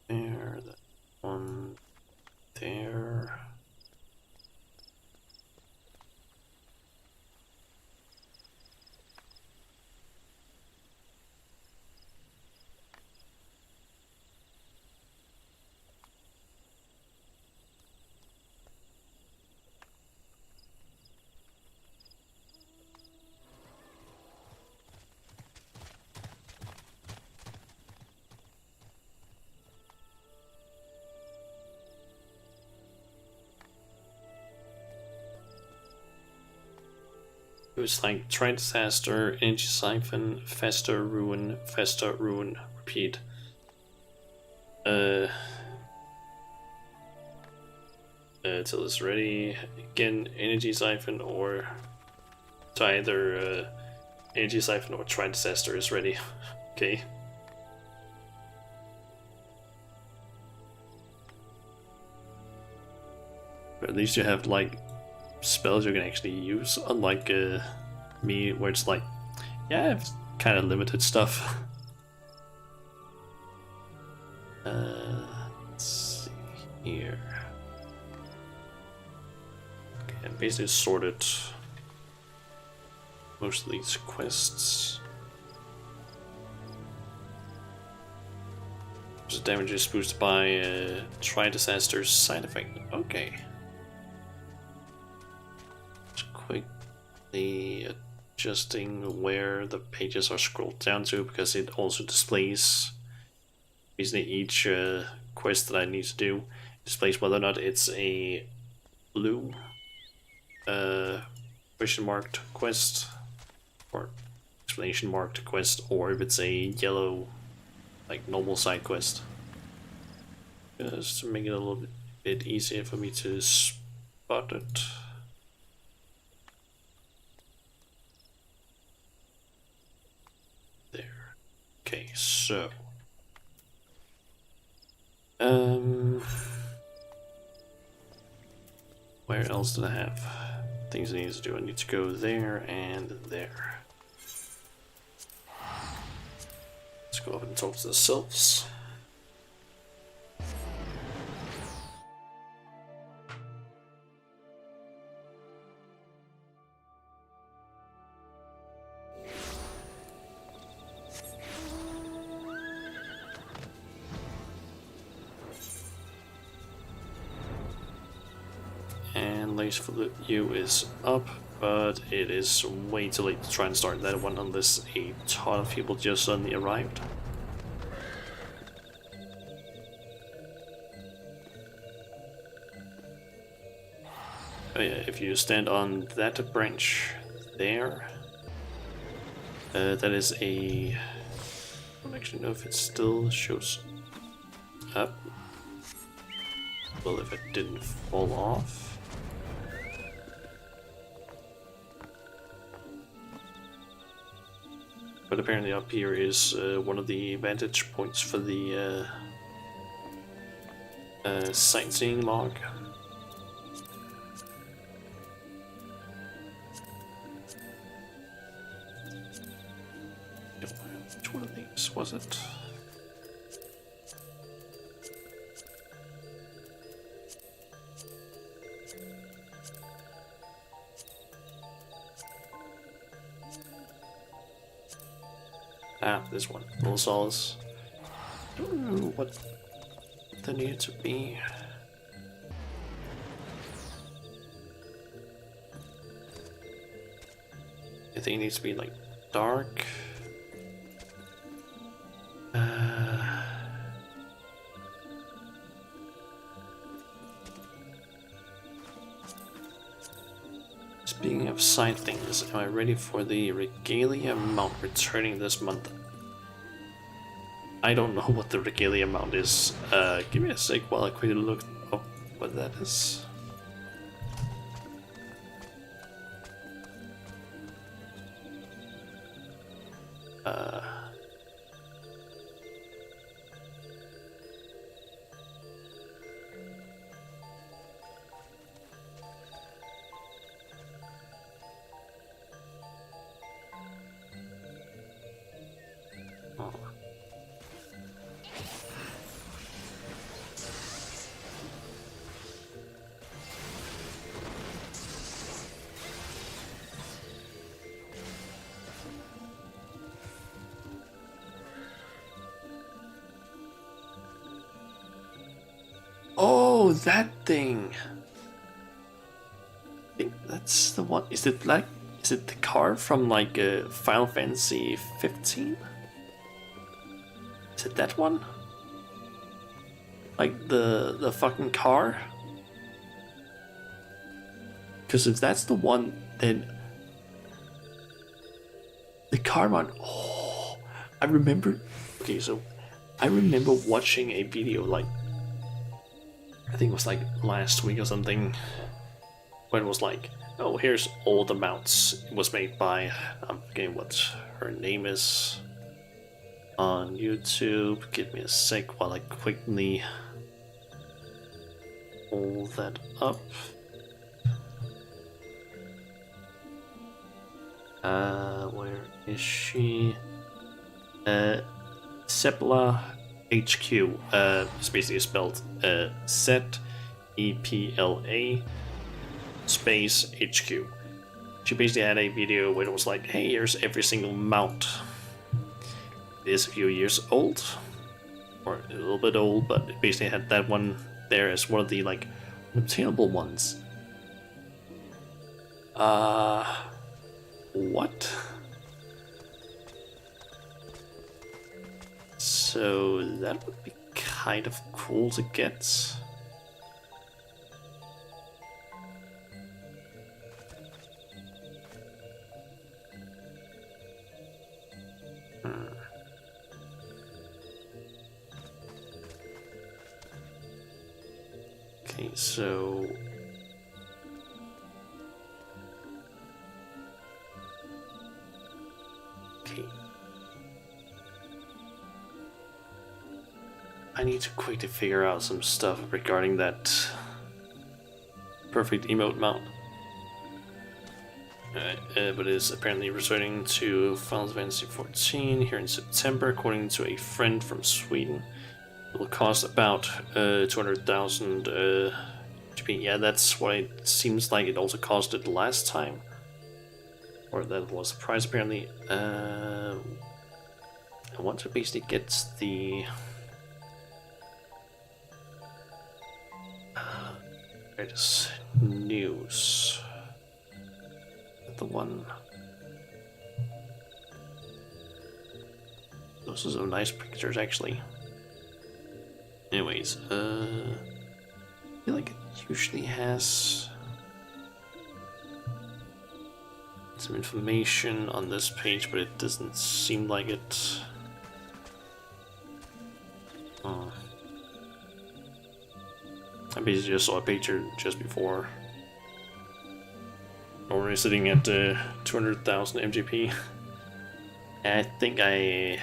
There, that one there. It was like try disaster, energy siphon, fester, ruin, repeat. Till it's ready. Again, energy siphon or to either energy siphon or try disaster is ready. Okay. But at least you have like spells you can actually use, unlike me, where it's like, yeah, I have kind of limited stuff. Let's see here. Okay, I basically sorted most of these quests. So damage is boosted by Try Disaster's side effect. Okay. Quickly adjusting where the pages are scrolled down to, because it also displays basically each quest that I need to do, displays whether or not it's a blue question marked quest or explanation marked quest, or if it's a yellow like normal side quest, just to make it a little bit easier for me to spot it. There. Okay, so where else did I have things I need to do? I need to go there and there. Let's go up and talk to the sylphs. And Lace for the U is up, but it is way too late to try and start that one unless a ton of people just suddenly arrived. Oh yeah, if you stand on that branch there, that is a... I don't actually know if it still shows up. Well, if it didn't fall off. But apparently up here is one of the vantage points for the sightseeing log. Which one of these was it? Ah, this one. Little solace. Don't know what they need to be. I think it needs to be like dark. Speaking of side things, am I ready for the Regalia mount returning this month? I don't know what the Regalia mount is. Give me a sec while I quickly look up what that is. Oh, that thing! I think that's the one. Is it like, is it the car from like Final Fantasy 15? Is it that one? Like the fucking car? Because if that's the one, then the car one. Oh, I remember. Okay, so I remember watching a video like, I think it was like last week or something, when it was like, oh, here's all the mounts. It was made by, I'm forgetting what her name is, on YouTube. Give me a sec while I quickly pull that up. Where is she? Sepla HQ. It's basically spelled ZEPLA space HQ. She basically had a video where it was like, hey, here's every single mount. It is a few years old, or a little bit old, but it basically had that one there as one of the like obtainable ones. What? So that would be kind of cool to get. Okay, so okay. I need to quickly figure out some stuff regarding that perfect emote mount. But it's apparently returning to Final Fantasy XIV here in September, according to a friend from Sweden. It will cost about 200,000 GP. Yeah, that's what it seems like it also costed last time. Or that was the price apparently. I want to basically get the... It is news. The one. Those are some nice pictures actually. Anyways, I feel like it usually has some information on this page, but it doesn't seem like it. I basically just saw a picture just before. Already sitting at 200,000 MGP. I think I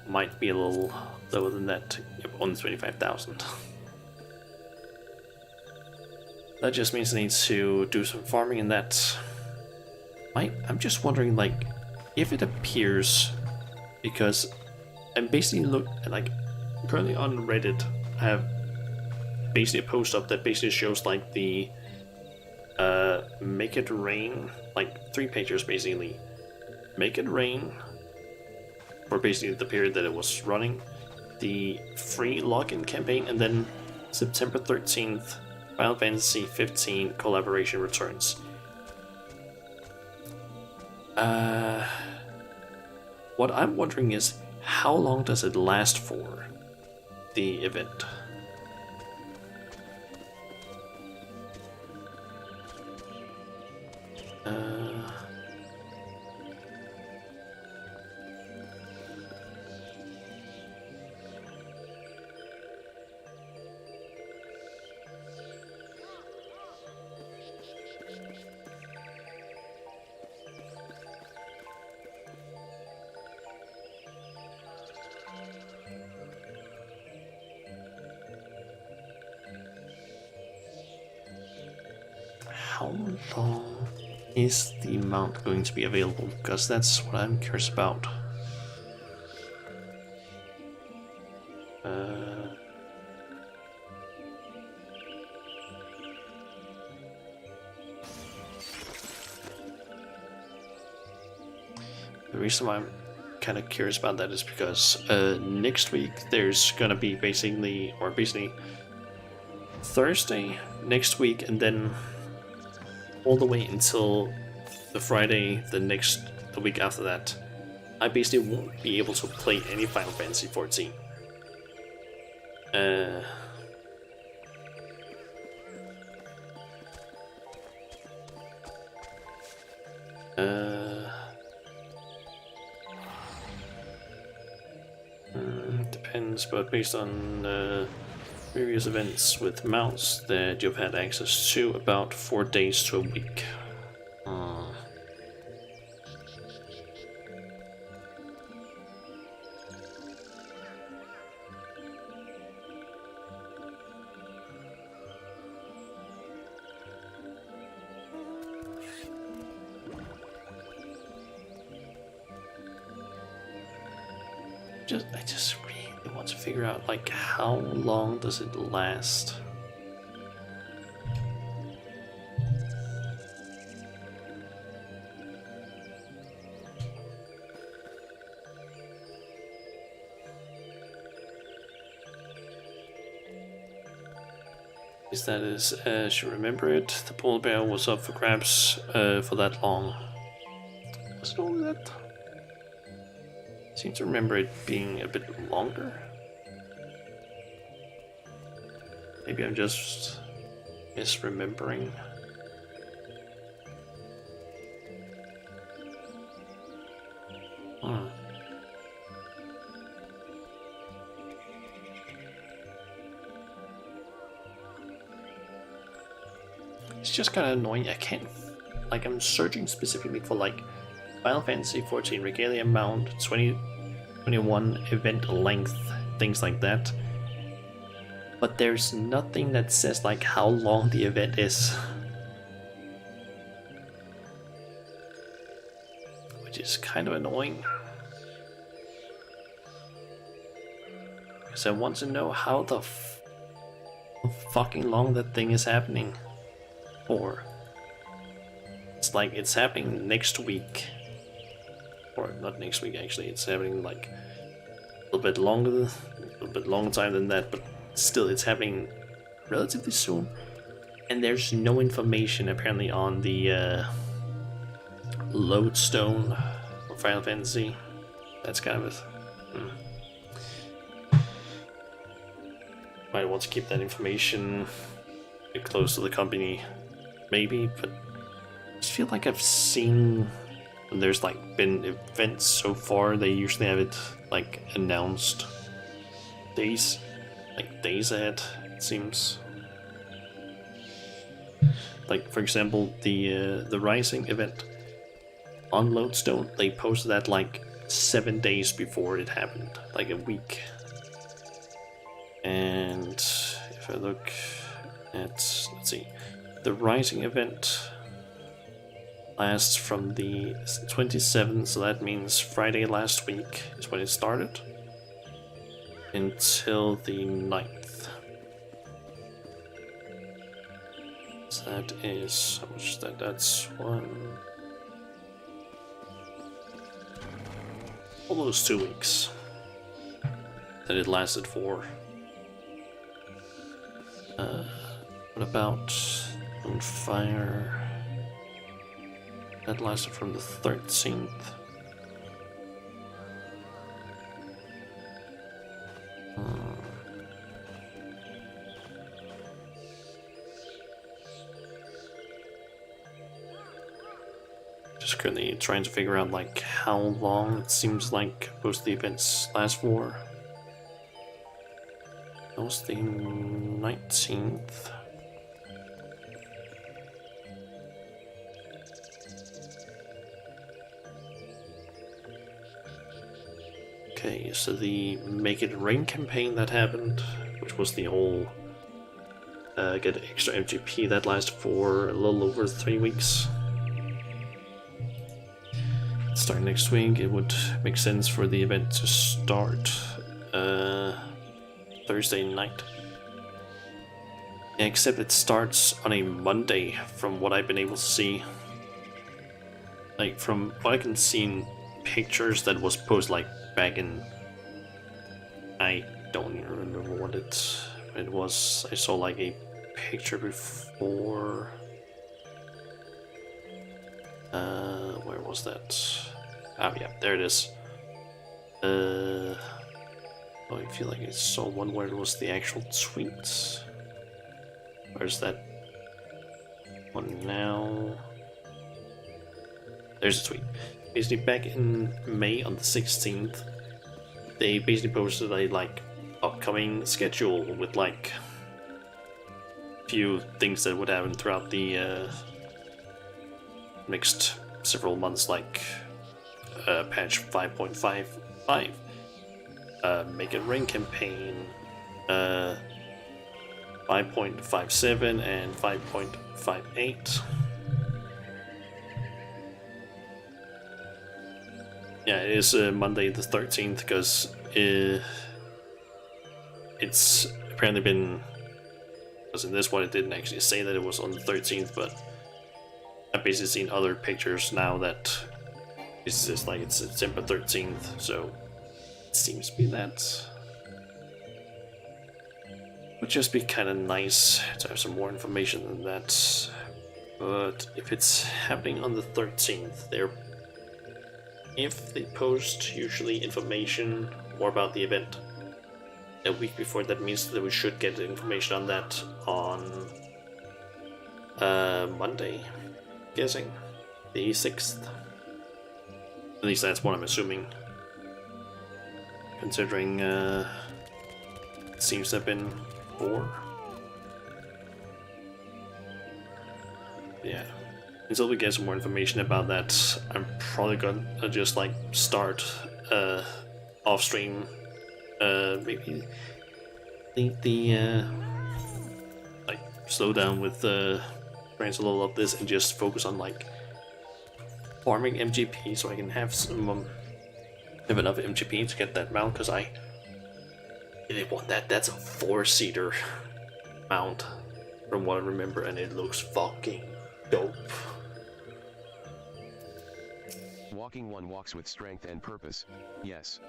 might be a little lower than that, on 25,000. That just means I need to do some farming, and that I'm just wondering, like, if it appears, because I'm basically currently on Reddit. I have basically a post up that basically shows like the make it rain, like 3 pages basically. Make it rain, for basically the period that it was running, the free login campaign, and then September 13th, Final Fantasy XV collaboration returns. What I'm wondering is, how long does it last for, the event? How long is the mount going to be available? Because that's what I'm curious about. The reason why I'm kind of curious about that is because next week there's gonna be basically Thursday next week, and then all the way until the Friday the week after that, I basically won't be able to play any Final Fantasy XIV. Depends, but based on previous events with mounts that you've had access to, about 4 days to a week. I just really want to figure out, like, how long does it last? Is that as you remember it, the polar bear was up for grabs for that long. Was it only that? I seem to remember it being a bit longer. Maybe I'm just misremembering. Hmm. It's just kind of annoying. I can't, like, I'm searching specifically for like Final Fantasy 14 Regalia Mount 2021 event length, things like that. But there's nothing that says like how long the event is. Which is kind of annoying. Because I want to know how the fucking long that thing is happening. Or it's like it's happening next week. Or not next week actually, it's happening like a little bit longer time than that, but still it's happening relatively soon. And there's no information apparently on the lodestone for Final Fantasy. That's kind of might want to keep that information close to the company, maybe, but I just feel like I've seen when there's like been events so far, they usually have it like announced days ahead, it seems. Like for example, the Rising event on Lodestone, they posted that like 7 days before it happened, like a week. And if I look at, let's see, the Rising event lasts from the 27th, so that means Friday last week is when it started, until the 9th. So that is, how much is that? That's almost 2 weeks that it lasted for. What about on fire? That lasted from the 13th. Just currently trying to figure out like how long it seems like most of the events last for. That was the 19th. Okay, so the Make It Rain campaign that happened, which was the whole get extra MGP, that lasted for a little over 3 weeks. Starting next week, it would make sense for the event to start Thursday night. Yeah, except it starts on a Monday from what I've been able to see. Like from what I can see in pictures that was posted like back in, I don't even remember what it was. I saw like a picture before. Where was that? Oh yeah, there it is. Oh, I feel like I saw one where it was the actual tweets. Where's that one now? There's a tweet. Basically, back in May on the 16th, they basically posted a like upcoming schedule with like few things that would happen throughout the next several months, like patch 5.55, Make It Rain campaign, 5.57 and 5.58. Yeah, it is Monday the 13th because it's apparently been, because in this one it didn't actually say that it was on the 13th, but I've basically seen other pictures now that it's just like it's September 13th, so it seems to be that. Would just be kind of nice to have some more information than that. But if it's happening on the 13th, they're if they post usually information more about the event a week before, that means that we should get information on that on Monday, guessing the 6th. At least that's what I'm assuming, considering it seems to have been 4. Yeah. Until we get some more information about that, I'm probably gonna just like start off stream. Maybe the like slow down with trying to level up this and just focus on like farming MGP, so I can have have enough MGP to get that mount, because I really want that. That's a 4-seater mount from what I remember, and it looks fucking dope. Walking one walks with strength and purpose, yes.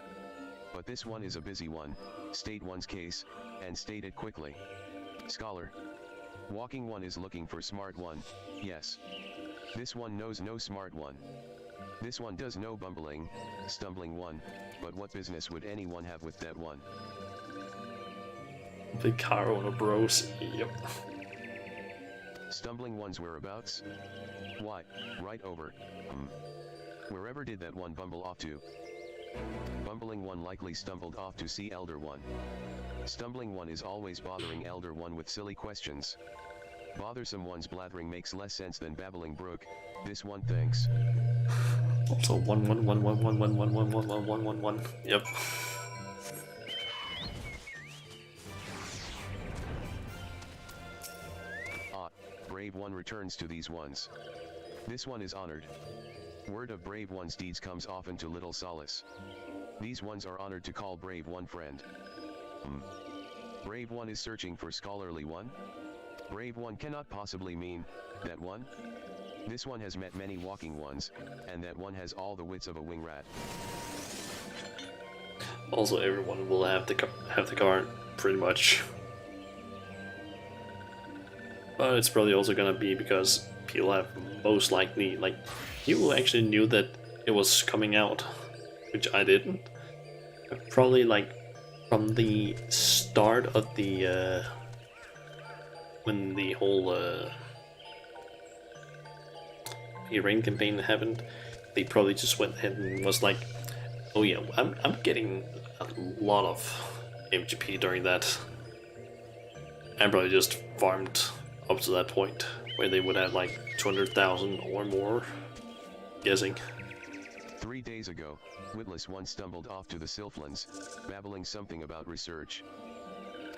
But this one is a busy one. State one's case, and state it quickly. Scholar. Walking one is looking for smart one, yes. This one knows no smart one. This one does no bumbling, stumbling one, but what business would anyone have with that one? Big car owner bros, yep. Stumbling one's whereabouts? Why, right over. Wherever did that one bumble off to? Bumbling one likely stumbled off to see Elder One. Stumbling one is always bothering Elder One with silly questions. Bothersome one's blathering makes less sense than babbling brook, this one thinks. Also 1. Yep. Brave one returns to these ones. This one is honored. Word of brave one's deeds comes often to little solace. These ones are honored to call brave one friend. Brave one is searching for scholarly one? Brave one cannot possibly mean that one. This one has met many walking ones, and that one has all the wits of a wing rat. Also, everyone will have the card pretty much, but it's probably also gonna be because people have most likely, like, people actually knew that it was coming out, which I didn't. Probably like from the start of the when the whole rain campaign happened, they probably just went ahead and was like, oh yeah, I'm getting a lot of MGP during that, and probably just farmed up to that point where they would have like 200,000 or more, guessing. 3 days ago, Witless one stumbled off to the Sylphlands, babbling something about research.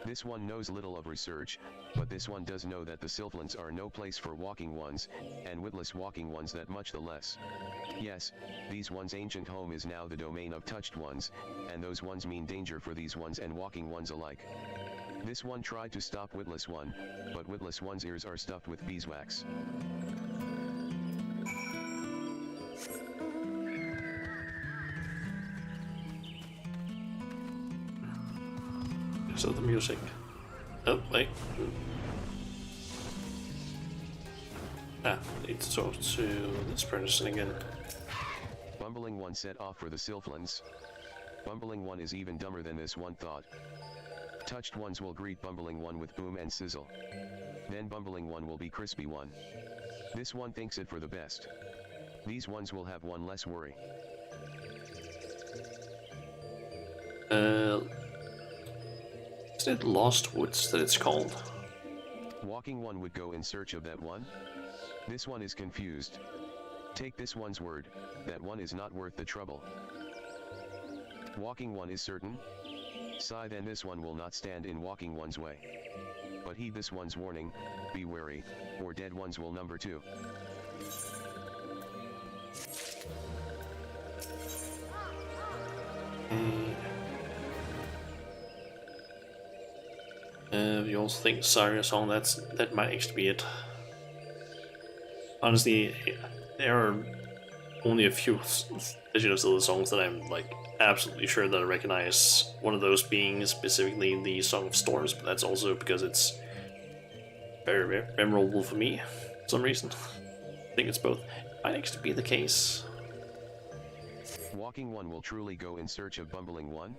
This one knows little of research, but this one does know that the Sylphlands are no place for walking ones, and witless walking ones that much the less. Yes, these ones' ancient home is now the domain of touched ones, and those ones mean danger for these ones and walking ones alike. This one tried to stop Witless one, but Witless one's ears are stuffed with beeswax. So the music. Oh, wait. Need to talk to this person again. Bumbling one set off for the Sylphlands. Bumbling one is even dumber than this one thought. Touched ones will greet Bumbling one with boom and sizzle. Then Bumbling one will be crispy one. This one thinks it for the best. These ones will have one less worry. Is it Lost Woods that it's called? Walking one would go in search of that one? This one is confused. Take this one's word, that one is not worth the trouble. Walking one is certain? Sigh, then this one will not stand in walking one's way. But heed this one's warning, be wary, or dead ones will number 2. You also think Saria song, that might actually be it. Honestly, there are only a few Legend of Zelda songs that I'm like absolutely sure that I recognize. One of those being specifically the Song of Storms, but that's also because it's very memorable for me for some reason. I think it's both. Might actually be the case. Walking One will truly go in search of Bumbling One?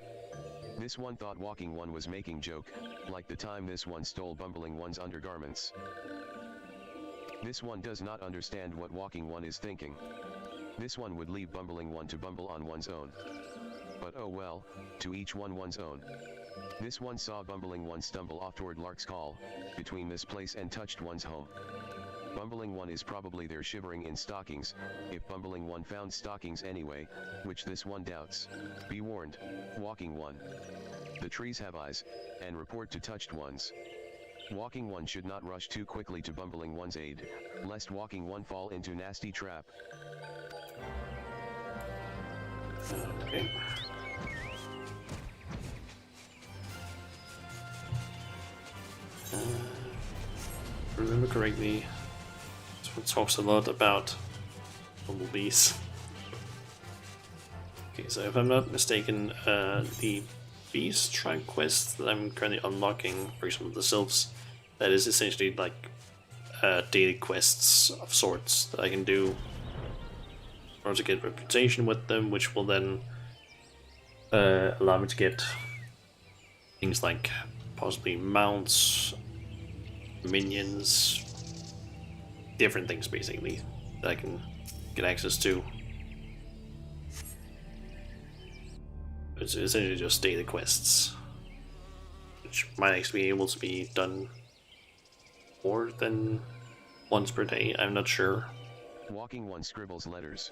This one thought Walking One was making joke, like the time this one stole Bumbling One's undergarments. This one does not understand what Walking One is thinking. This one would leave Bumbling One to bumble on one's own. But oh well, to each one one's own. This one saw Bumbling One stumble off toward Lark's Call, between this place and touched one's home. Bumbling One is probably there shivering in stockings, if Bumbling One found stockings anyway, which this one doubts. Be warned, Walking One. The trees have eyes, and report to touched ones. Walking One should not rush too quickly to Bumbling One's aid, lest Walking One fall into nasty trap. Okay. Remember correctly, this one talks a lot about bumblebees. Okay, so if I'm not mistaken, the bees tribe quest that I'm currently unlocking, for example the sylphs, that is essentially like daily quests of sorts that I can do in order to get reputation with them, which will then allow me to get things like possibly mounts, minions, different things basically that I can get access to. It's essentially just daily quests, which might actually be able to be done more than once per day, I'm not sure. Walking One scribbles letters.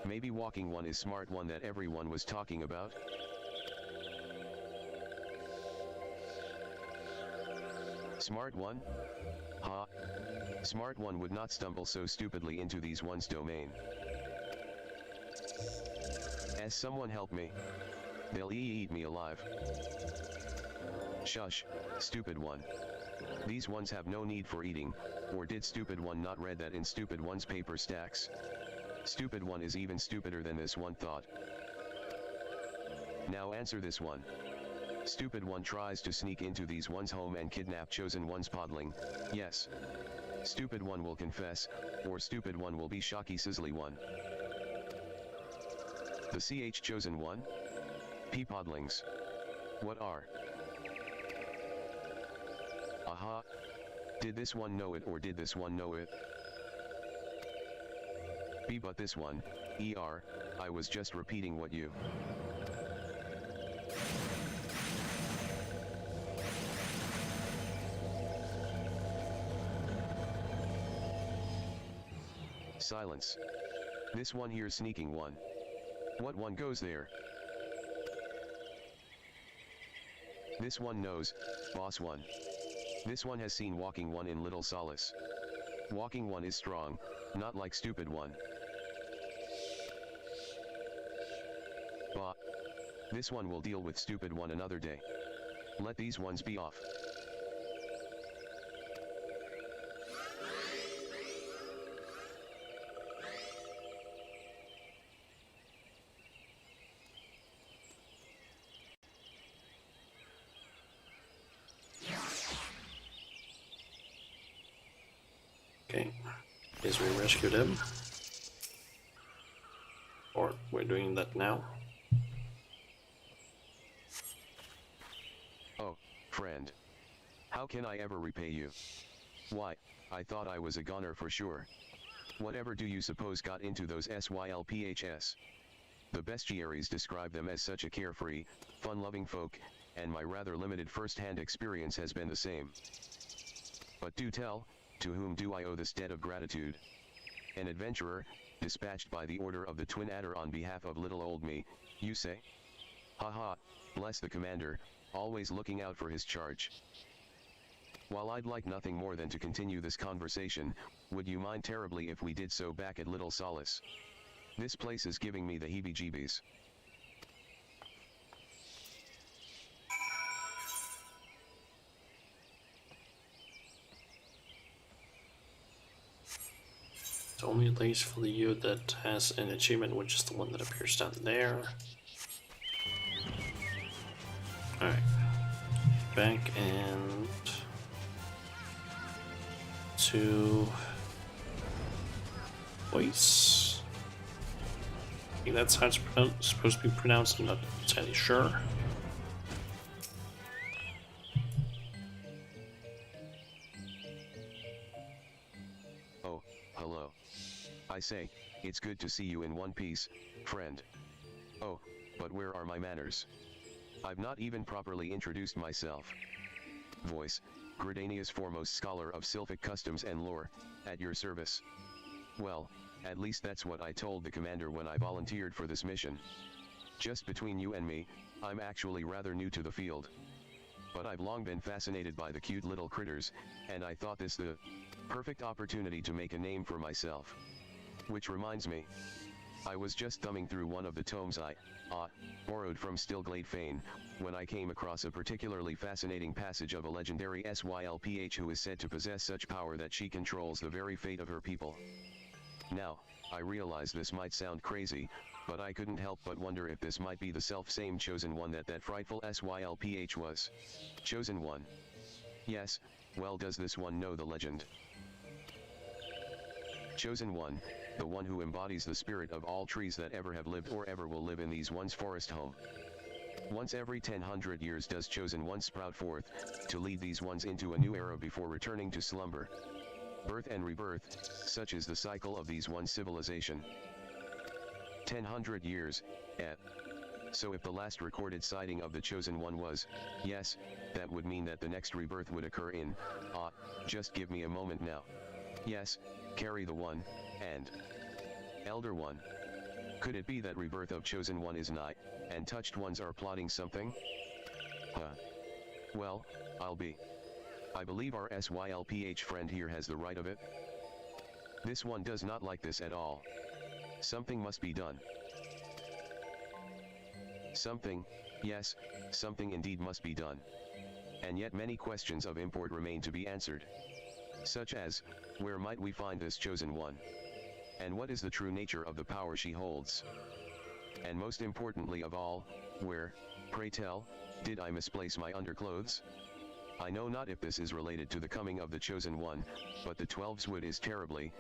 Maybe Walking One is Smart One that everyone was talking about? Smart One? Ha! Smart One would not stumble so stupidly into these one's domain. As someone help me. They'll eat me alive. Shush, Stupid One. These ones have no need for eating, or did Stupid One not read that in Stupid One's paper stacks? Stupid One is even stupider than this one thought. Now answer this one. Stupid One tries to sneak into these one's home and kidnap Chosen One's podling, yes. Stupid One will confess, or Stupid One will be Shocky Sizzly One. The CH Chosen One? P-podlings. What are? Aha! Did this one know it or did this one know it? B but this one, ER, I was just repeating what you. Silence. This one here sneaking one. What one goes there? This one knows, Boss One. This one has seen Walking One in Little Solace. Walking One is strong, not like Stupid One. Bah. This one will deal with Stupid One another day. Let these ones be off. Okay, guess we rescue them. Or we're doing that now. Oh, friend. How can I ever repay you? Why, I thought I was a goner for sure. Whatever do you suppose got into those SYLPHS? The bestiaries describe them as such a carefree, fun-loving folk, and my rather limited first-hand experience has been the same. But do tell, to whom do I owe this debt of gratitude? An adventurer, dispatched by the order of the Twin Adder on behalf of little old me, you say? Haha, bless the commander, always looking out for his charge. While I'd like nothing more than to continue this conversation, would you mind terribly if we did so back at Little Solace? This place is giving me the heebie-jeebies. It's only a place for the youth that has an achievement, which is the one that appears down there. Alright. Back and to voice. I think that's how it's supposed to be pronounced, I'm not entirely sure. Oh, hello. I say, it's good to see you in one piece, friend. Oh, but where are my manners? I've not even properly introduced myself. Voice, Gridania's foremost scholar of Sylphic customs and lore, at your service. Well, at least that's what I told the commander when I volunteered for this mission. Just between you and me, I'm actually rather new to the field. But I've long been fascinated by the cute little critters, and I thought this the perfect opportunity to make a name for myself. Which reminds me, I was just thumbing through one of the tomes I borrowed from Stillglade Fane, when I came across a particularly fascinating passage of a legendary Sylph who is said to possess such power that she controls the very fate of her people. Now, I realize this might sound crazy, but I couldn't help but wonder if this might be the self-same Chosen One that frightful Sylph was. Chosen One. Yes, well, does this one know the legend? Chosen One, the one who embodies the spirit of all trees that ever have lived or ever will live in these one's forest home. Once every 100 years does Chosen One sprout forth, to lead these ones into a new era before returning to slumber. Birth and rebirth, such is the cycle of these one civilization. 100 years, So if the last recorded sighting of the Chosen One was, yes, that would mean that the next rebirth would occur in, just give me a moment now. Yes, carry the one, and Elder One. Could it be that rebirth of Chosen One is nigh, and touched ones are plotting something? Well, I believe our Sylph friend here has the right of it. This one does not like this at all. Something must be done. Something, yes, something indeed must be done. And yet many questions of import remain to be answered. Such as, where might we find this Chosen One? And what is the true nature of the power she holds? And most importantly of all, where, pray tell, did I misplace my underclothes? I know not if this is related to the coming of the Chosen One, but the 12's wood is terribly,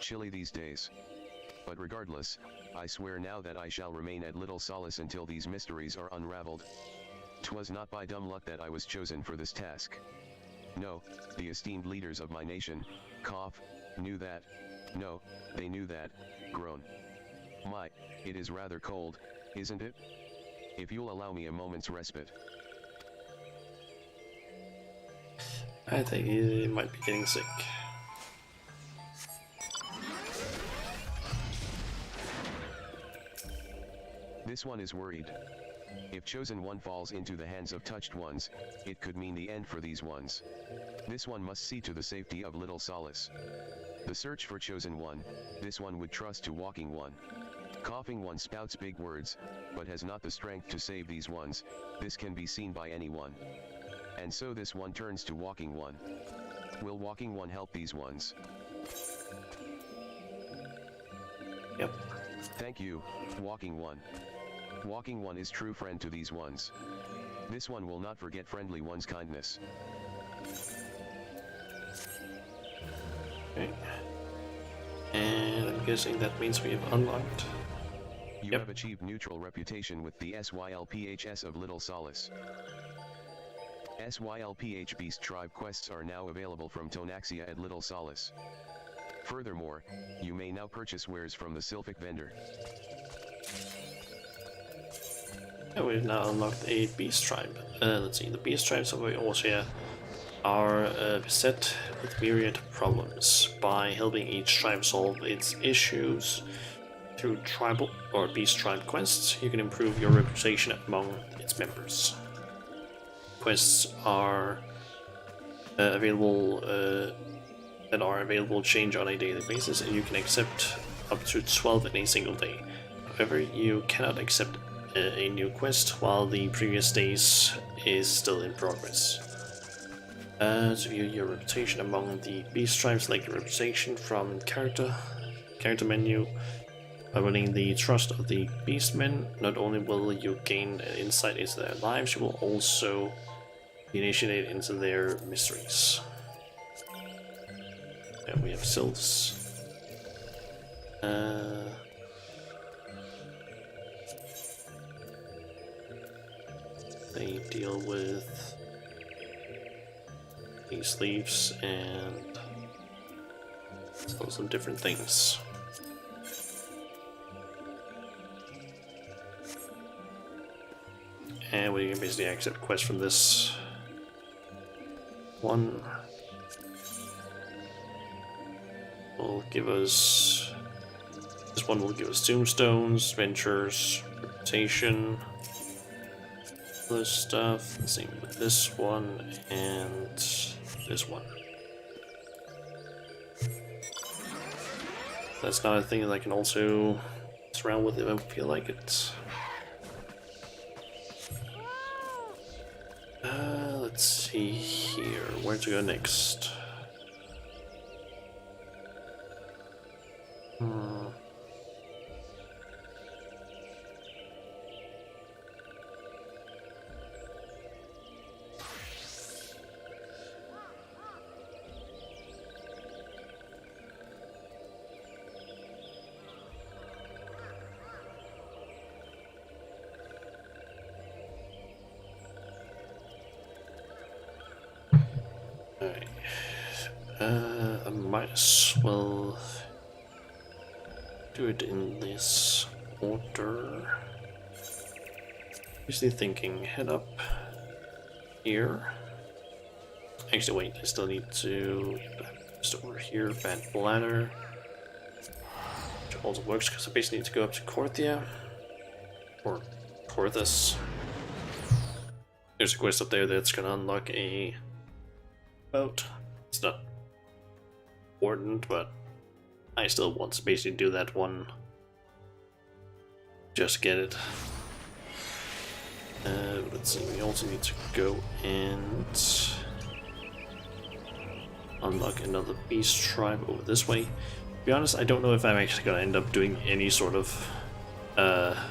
chilly these days. But regardless, I swear now that I shall remain at little solace until these mysteries are unraveled. 'Twas not by dumb luck that I was chosen for this task. No, the esteemed leaders of my nation, knew that. No, they knew that, groan. My, it is rather cold, isn't it? If you'll allow me a moment's respite. I think he might be getting sick. This one is worried. If Chosen One falls into the hands of touched ones, it could mean the end for these ones. This one must see to the safety of Little Solace. The search for Chosen One, this one would trust to Walking One. Coughing One spouts big words, but has not the strength to save these ones, this can be seen by anyone. And so this one turns to Walking One. Will Walking One help these ones? Yep. Thank you, Walking One. Walking One is true friend to these ones. This one will not forget Friendly One's kindness. Okay. And I'm guessing that means we have unlocked. You Yep. have achieved neutral reputation with the Sylphs of Little Solace. Sylph Beast Tribe quests are now available from Tonaxia at Little Solace. Furthermore, you may now purchase wares from the Sylphic vendor. And we've now unlocked a beast tribe. Let's see, the beast tribes of Eorzea are beset with myriad problems. By helping each tribe solve its issues through tribal or beast tribe quests, you can improve your reputation among its members. Quests are available change on a daily basis, and you can accept up to 12 in a single day. However, you cannot accept a new quest while the previous days is still in progress. To view your reputation among the beast tribes, select your reputation from character menu. By winning the trust of the beastmen, not only will you gain insight into their lives, you will also be initiated into their mysteries. And we have sylphs. they deal with these leaves and some different things. And we can basically accept quests from this one. Will give us, this one will give us tombstones, ventures, reputation, other stuff. The same with this one and this one. That's not a thing that I can also mess around with if I feel like it. Let's see here, where to go next? Alright. I might as well do it in this order. Usually thinking, head up here. Actually, wait, I still need to just over here, bad bladder. Which also works because I basically need to go up to Corthia. Or Corthus. There's a quest up there that's gonna unlock a boat. It's not important, but I still want to basically do that one. Just get it. Let's see, we also need to go and unlock another beast tribe over this way. To be honest, I don't know if I'm actually gonna end up doing any sort of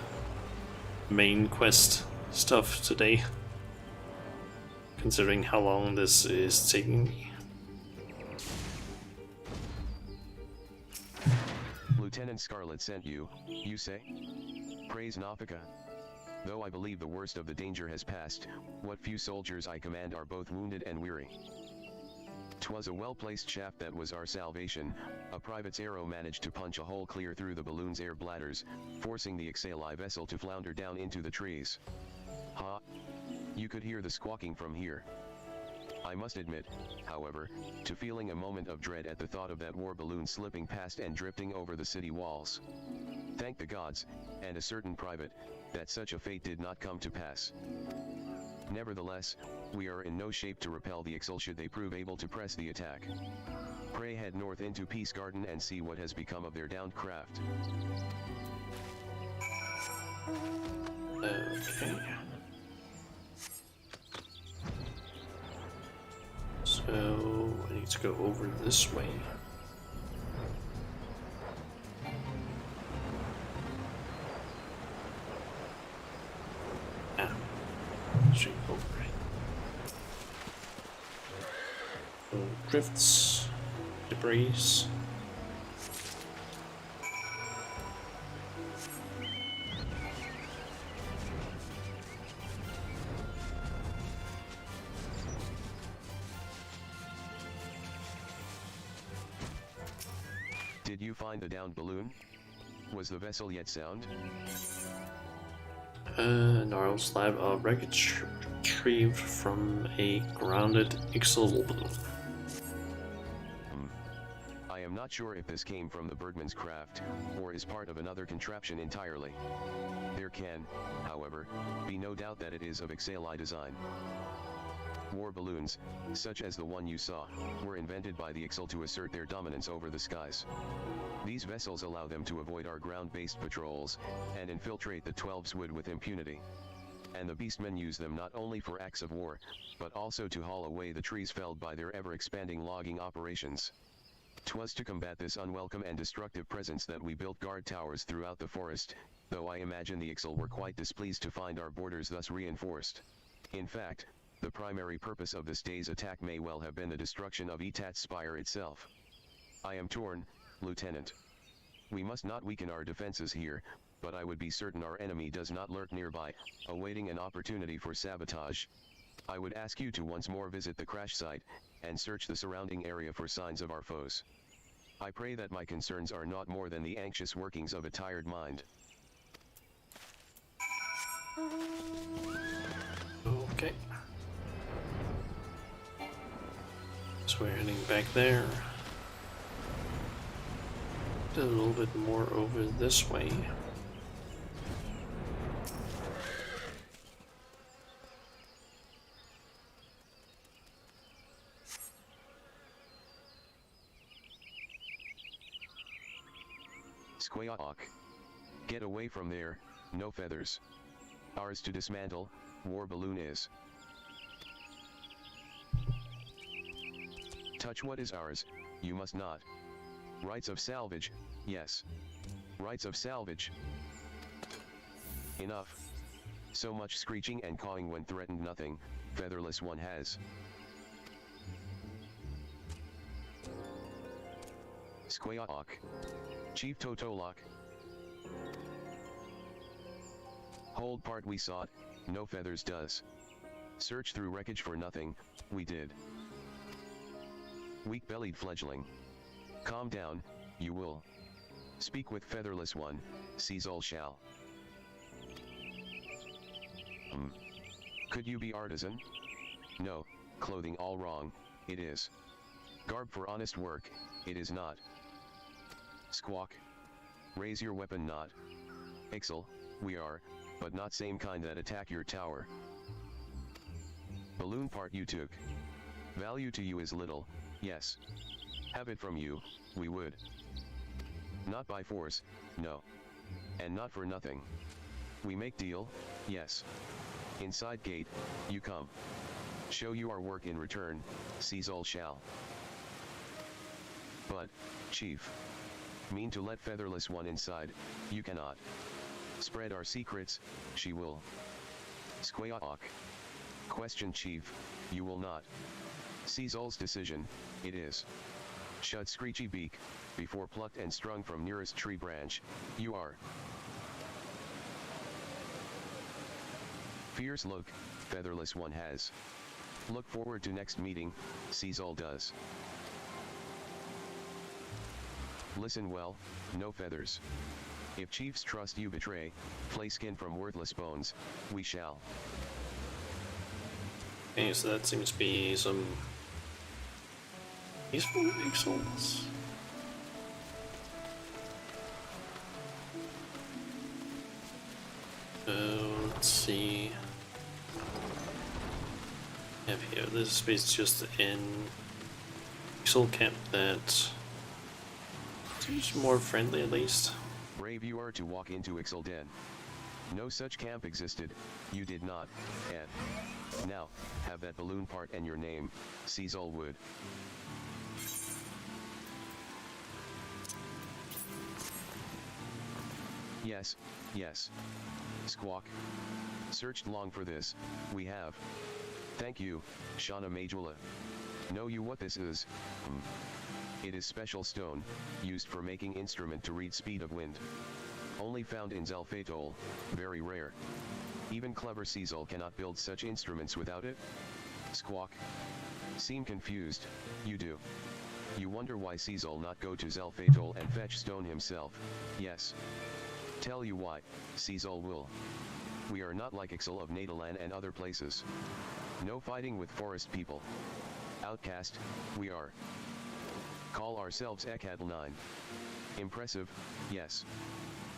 main quest stuff today, considering how long this is taking me. Lieutenant Scarlet sent you, you say? Praise Nafika. Though I believe the worst of the danger has passed, what few soldiers I command are both wounded and weary. 'Twas a well-placed shaft that was our salvation. A private's arrow managed to punch a hole clear through the balloon's air bladders, forcing the XIV vessel to flounder down into the trees. Ha! You could hear the squawking from here. I must admit, however, to feeling a moment of dread at the thought of that war balloon slipping past and drifting over the city walls. Thank the gods, and a certain private, that such a fate did not come to pass. Nevertheless, we are in no shape to repel the XIV should they prove able to press the attack. Pray head north into Peace Garden and see what has become of their downed craft. Okay. So I need to go over this way. Straight over. So drifts, debris. Did you find the downed balloon? Was the vessel yet sound? Gnarled slab of wreckage retrieved from a grounded XIV balloon. I am not sure if this came from the Bergman's craft, or is part of another contraption entirely. There can, however, be no doubt that it is of XIV design. War balloons, such as the one you saw, were invented by the XIV to assert their dominance over the skies. These vessels allow them to avoid our ground-based patrols, and infiltrate the 12's wood with impunity. And the beastmen use them not only for acts of war, but also to haul away the trees felled by their ever-expanding logging operations. 'Twas to combat this unwelcome and destructive presence that we built guard towers throughout the forest, though I imagine the XIV were quite displeased to find our borders thus reinforced. In fact, the primary purpose of this day's attack may well have been the destruction of Etat's spire itself. I am torn, Lieutenant. We must not weaken our defenses here, but I would be certain our enemy does not lurk nearby, awaiting an opportunity for sabotage. I would ask you to once more visit the crash site, and search the surrounding area for signs of our foes. I pray that my concerns are not more than the anxious workings of a tired mind. Okay. So we're heading back there. A little bit more over this way. Squawk. Get away from there, no feathers. Ours to dismantle, war balloon is. Touch what is ours, you must not. Rights of salvage, yes. Rights of salvage. Enough. So much screeching and cawing when threatened nothing, featherless one has. Squawk. Chief Totolok. Hold part we sought, no feathers does. Search through wreckage for nothing, we did. Weak-bellied fledgling. Calm down, you will. Speak with featherless one, seize all shall. Could you be artisan? No, clothing all wrong, it is. Garb for honest work, it is not. Squawk. Raise your weapon not. Ixel, we are, but not same kind that attack your tower. Balloon part you took. Value to you is little, yes. Have it from you, we would. Not by force, no. And not for nothing. We make deal, yes. Inside gate, you come. Show you our work in return, seize all shall. But, chief. Mean to let featherless one inside, you cannot. Spread our secrets, she will. Squawk. Question chief, you will not. Seize all's decision, it is. Shut screechy beak, before plucked and strung from nearest tree branch, you are. Fierce look, featherless one has. Look forward to next meeting, seize all does. Listen well, no feathers. If chiefs trust you betray, flay skin from worthless bones, we shall. Okay, so that seems to be some peaceful pixels. Let's see. Have here, this space is just in pixel camp that seems more friendly at least. Brave you are to walk into Ixel Den. No such camp existed, you did not, and now, have that balloon part and your name, seize all wood. Yes, yes. Squawk. Searched long for this, we have. Thank you, Shauna Majula. Know you what this is? It is special stone, used for making instrument to read speed of wind. Only found in Zelfatol, very rare. Even clever Cecil cannot build such instruments without it? Squawk. Seem confused, you do. You wonder why Cecil not go to Zelfatol and fetch stone himself, yes. Tell you why, Cecil will. We are not like Ixel of Nadalan and other places. No fighting with forest people. Outcast, we are. Call ourselves Ekatl 9. Impressive, yes.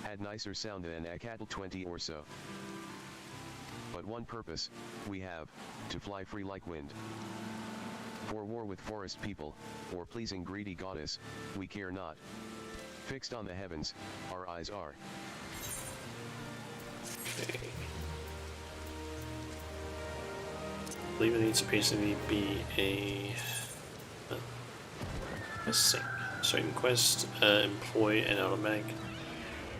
Had nicer sound than Ekatl 20 or so. But one purpose, we have, to fly free like wind. For war with forest people, or pleasing greedy goddess, we care not. Fixed on the heavens, our eyes are. Okay. I believe it needs to basically be a sync. Certain quest employ an automatic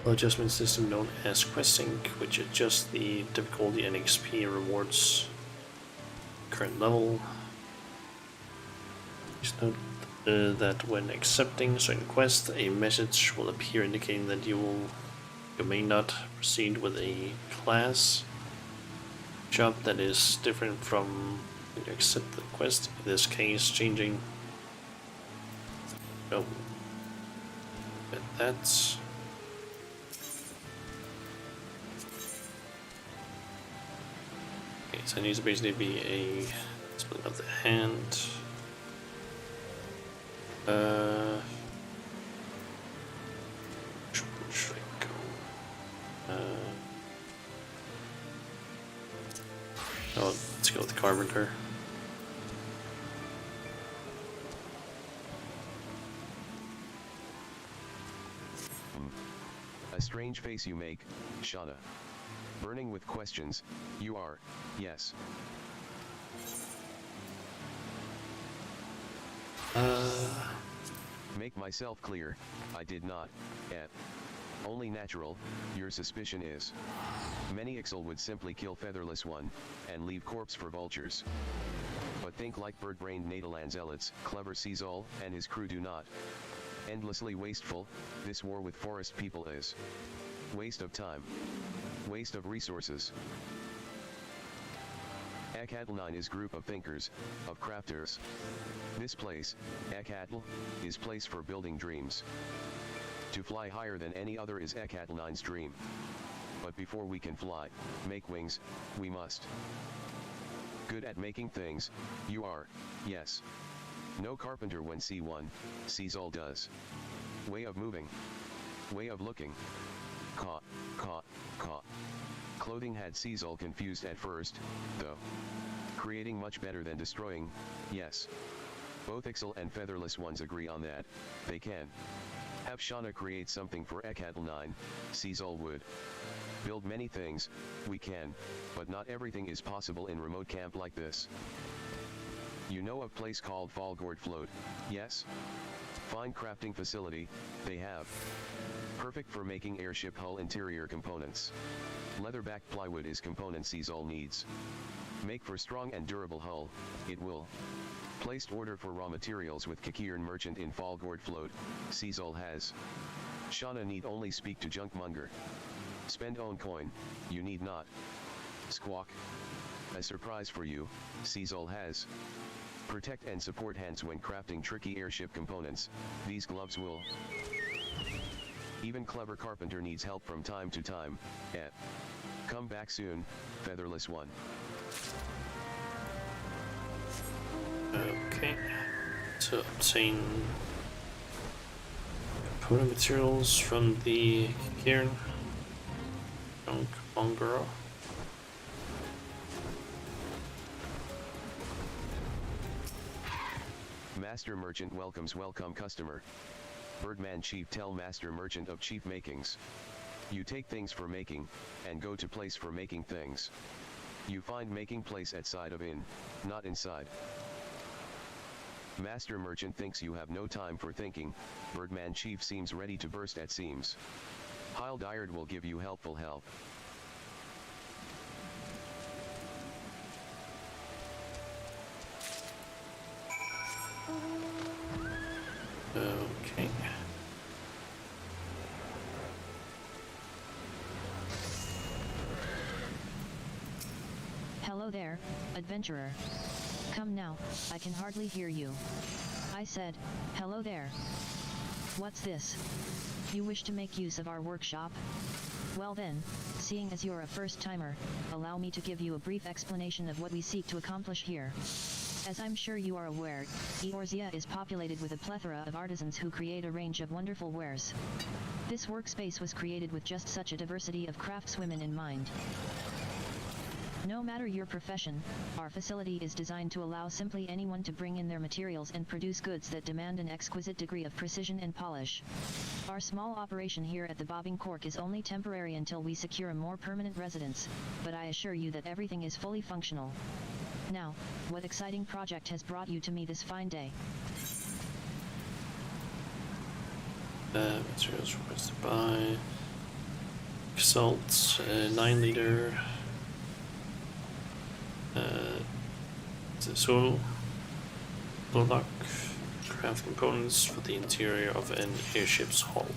adjustment system known as Quest Sync, which adjusts the difficulty and XP rewards current level. Please note that when accepting certain quests, a message will appear indicating that you may not proceed with a class job that is different from when you accept the quest. In this case, changing. Oh, but that's. Okay, so it needs to basically be a split of the hand. Which one should I go? Oh, let's go with the carpenter. A strange face you make, Shauna. Burning with questions, you are, yes. Make myself clear, I did not, yet. Only natural, your suspicion is. Many Ixal would simply kill Featherless One, and leave corpse for vultures. But think like bird-brained Nadaland zealots, clever Caesol, and his crew do not. Endlessly wasteful, this war with forest people is. Waste of time. Waste of resources. XIV is group of thinkers, of crafters. This place, XIV, is place for building dreams. To fly higher than any other is XIV's dream. But before we can fly, make wings, we must. Good at making things, you are, yes. No carpenter when C1, sees all does. Way of moving. Way of looking. Caught. Clothing had sees all confused at first, though. Creating much better than destroying, yes. Both Ixal and Featherless Ones agree on that, they can. Have Shauna create something for XIV, sees all would. Build many things, we can, but not everything is possible in remote camp like this. You know of place called Fallgord Float, yes? Fine crafting facility, they have. Perfect for making airship hull interior components. Leatherback plywood is component Caesol needs. Make for strong and durable hull, it will. Placed order for raw materials with Kikiern merchant in Fallgord Float, Caesol has. Shauna need only speak to Junkmonger. Spend own coin, you need not. Squawk. A surprise for you, Caesol has. Protect and support hands when crafting tricky airship components, these gloves will. Even clever carpenter needs help from time to time, Come back soon, Featherless One. Okay, to obtain component materials from the Kikiern Junkmonger. Master Merchant welcome customer. Birdman Chief tell Master Merchant of Chief Makings. You take things for making, and go to place for making things. You find making place at side of inn, not inside. Master Merchant thinks you have no time for thinking, Birdman Chief seems ready to burst at seams. Heil Dyard will give you helpful help. Okay. Hello there, adventurer. Come now, I can hardly hear you. I said, hello there. What's this? You wish to make use of our workshop? Well then, seeing as you're a first-timer, allow me to give you a brief explanation of what we seek to accomplish here. As I'm sure you are aware, Eorzea is populated with a plethora of artisans who create a range of wonderful wares. This workspace was created with just such a diversity of craftswomen in mind. No matter your profession, our facility is designed to allow simply anyone to bring in their materials and produce goods that demand an exquisite degree of precision and polish. Our small operation here at the Bobbing Cork is only temporary until we secure a more permanent residence, but I assure you that everything is fully functional. Now, what exciting project has brought you to me this fine day? Materials requested by Salt, 9 liter. Soil, Bullock, Craft components for the interior of an airship's hull.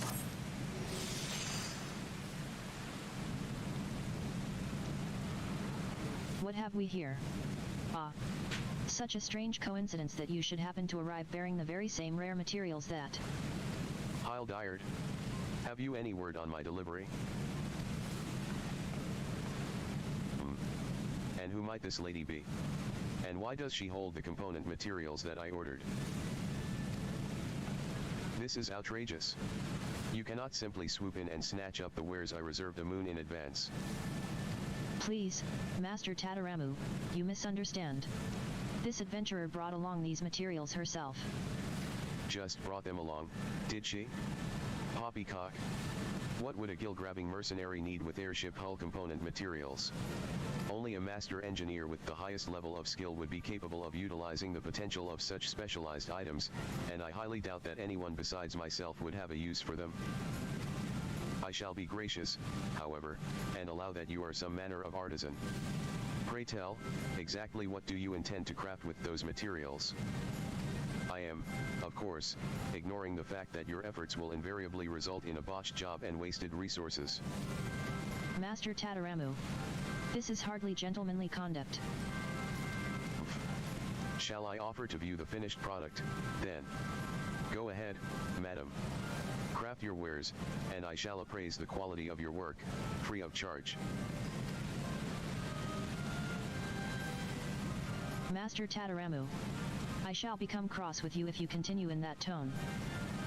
What have we here? Ah. Such a strange coincidence that you should happen to arrive bearing the very same rare materials that... Heil Dyard. Have you any word on my delivery? And who might this lady be? And why does she hold the component materials that I ordered? This is outrageous. You cannot simply swoop in and snatch up the wares I reserved a moon in advance. Please, Master Tataramu, you misunderstand. This adventurer brought along these materials herself. Just brought them along, did she? Poppycock. What would a gill-grabbing mercenary need with airship hull component materials? Only a master engineer with the highest level of skill would be capable of utilizing the potential of such specialized items, and I highly doubt that anyone besides myself would have a use for them. I shall be gracious, however, and allow that you are some manner of artisan. Pray tell, exactly what do you intend to craft with those materials? I am, of course, ignoring the fact that your efforts will invariably result in a botched job and wasted resources. Master Tataramu, this is hardly gentlemanly conduct. Shall I offer to view the finished product, then? Go ahead, madam. Craft your wares, and I shall appraise the quality of your work, free of charge. Master Tataramu, I shall become cross with you if you continue in that tone.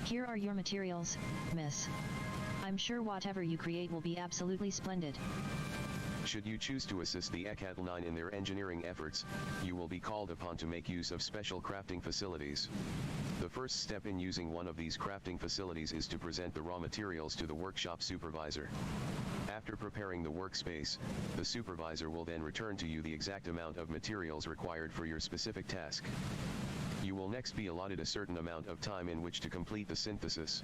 Here are your materials, miss. I'm sure whatever you create will be absolutely splendid. Should you choose to assist the XIV in their engineering efforts, you will be called upon to make use of special crafting facilities. The first step in using one of these crafting facilities is to present the raw materials to the workshop supervisor. After preparing the workspace, the supervisor will then return to you the exact amount of materials required for your specific task. You will next be allotted a certain amount of time in which to complete the synthesis.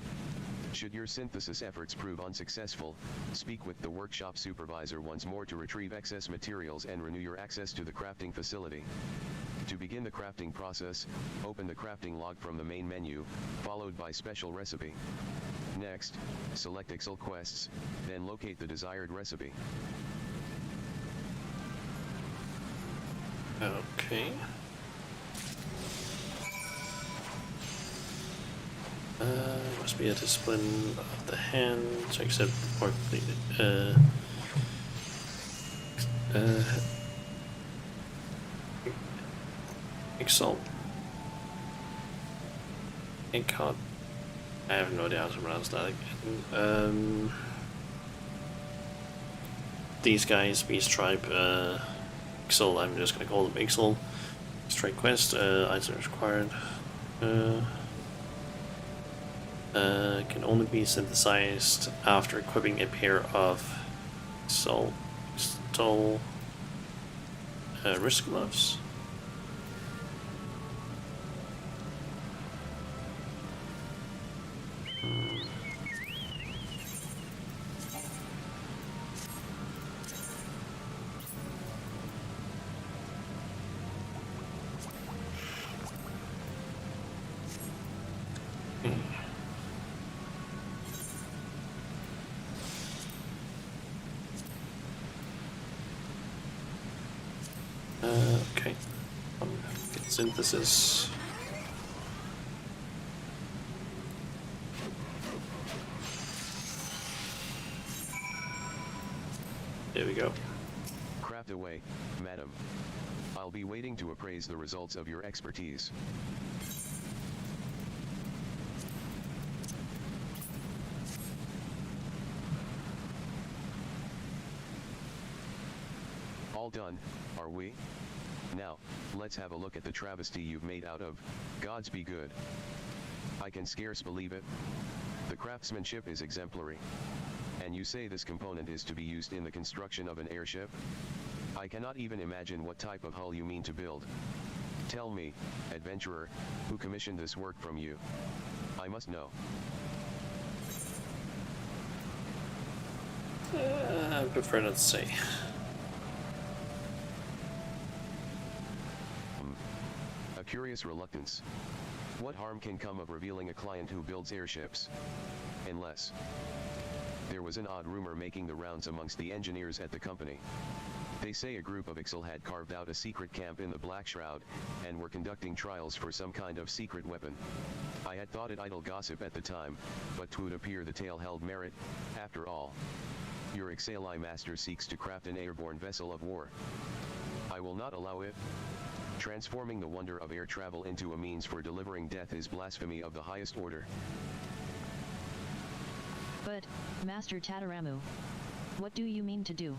Should your synthesis efforts prove unsuccessful, speak with the workshop supervisor once more to retrieve excess materials and renew your access to the crafting facility. To begin the crafting process, open the crafting log from the main menu, followed by special recipe. Next, select XIV quests, then locate the desired recipe. Okay. Must be a discipline of the hand to accept or completed. Exalt. Incot. I have no idea how to pronounce that again. These guys, Beast Tribe, Ixel, I'm just gonna call them Ixel. Straight quest, items required. Can only be synthesized after equipping a pair of wrist gloves. Okay. Get synthesis. There we go. Craft away, madam. I'll be waiting to appraise the results of your expertise. All done, are we? Now, let's have a look at the travesty you've made out of Gods Be Good. I can scarce believe it. The craftsmanship is exemplary. And you say this component is to be used in the construction of an airship? I cannot even imagine what type of hull you mean to build. Tell me, adventurer, who commissioned this work from you? I must know. I prefer not to say. A curious reluctance. What harm can come of revealing a client who builds airships? Unless there was an odd rumor making the rounds amongst the engineers at the company. They say a group of XIV had carved out a secret camp in the Black Shroud, and were conducting trials for some kind of secret weapon. I had thought it idle gossip at the time, but 'twould appear the tale held merit, after all. Your XIV master seeks to craft an airborne vessel of war. I will not allow it. Transforming the wonder of air travel into a means for delivering death is blasphemy of the highest order. But, Master Tataramu, what do you mean to do?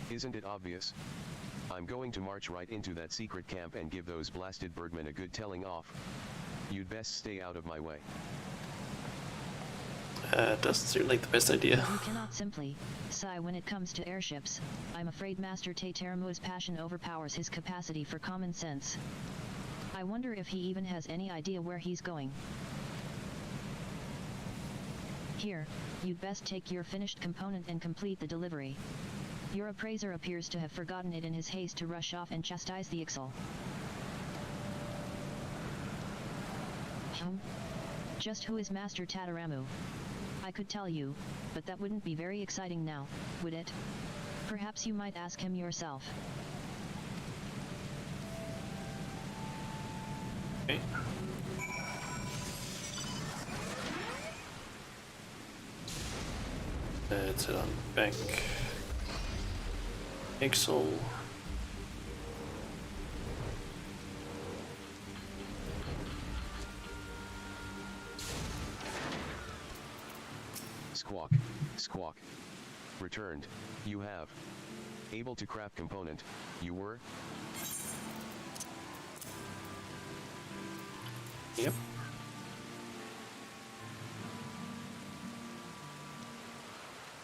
Isn't it obvious? I'm going to march right into that secret camp and give those blasted birdmen a good telling off. You'd best stay out of my way. Doesn't seem like the best idea. You cannot simply sigh when it comes to airships. I'm afraid Master Tataramu's passion overpowers his capacity for common sense. I wonder if he even has any idea where he's going. Here, you'd best take your finished component and complete the delivery. Your appraiser appears to have forgotten it in his haste to rush off and chastise the XIV. Just who is Master Tataramu? I could tell you, but that wouldn't be very exciting now, would it? Perhaps you might ask him yourself. Okay. Let's head on back. XIV. Squawk, squawk. Returned, you have. Able to craft component, you were? Yep.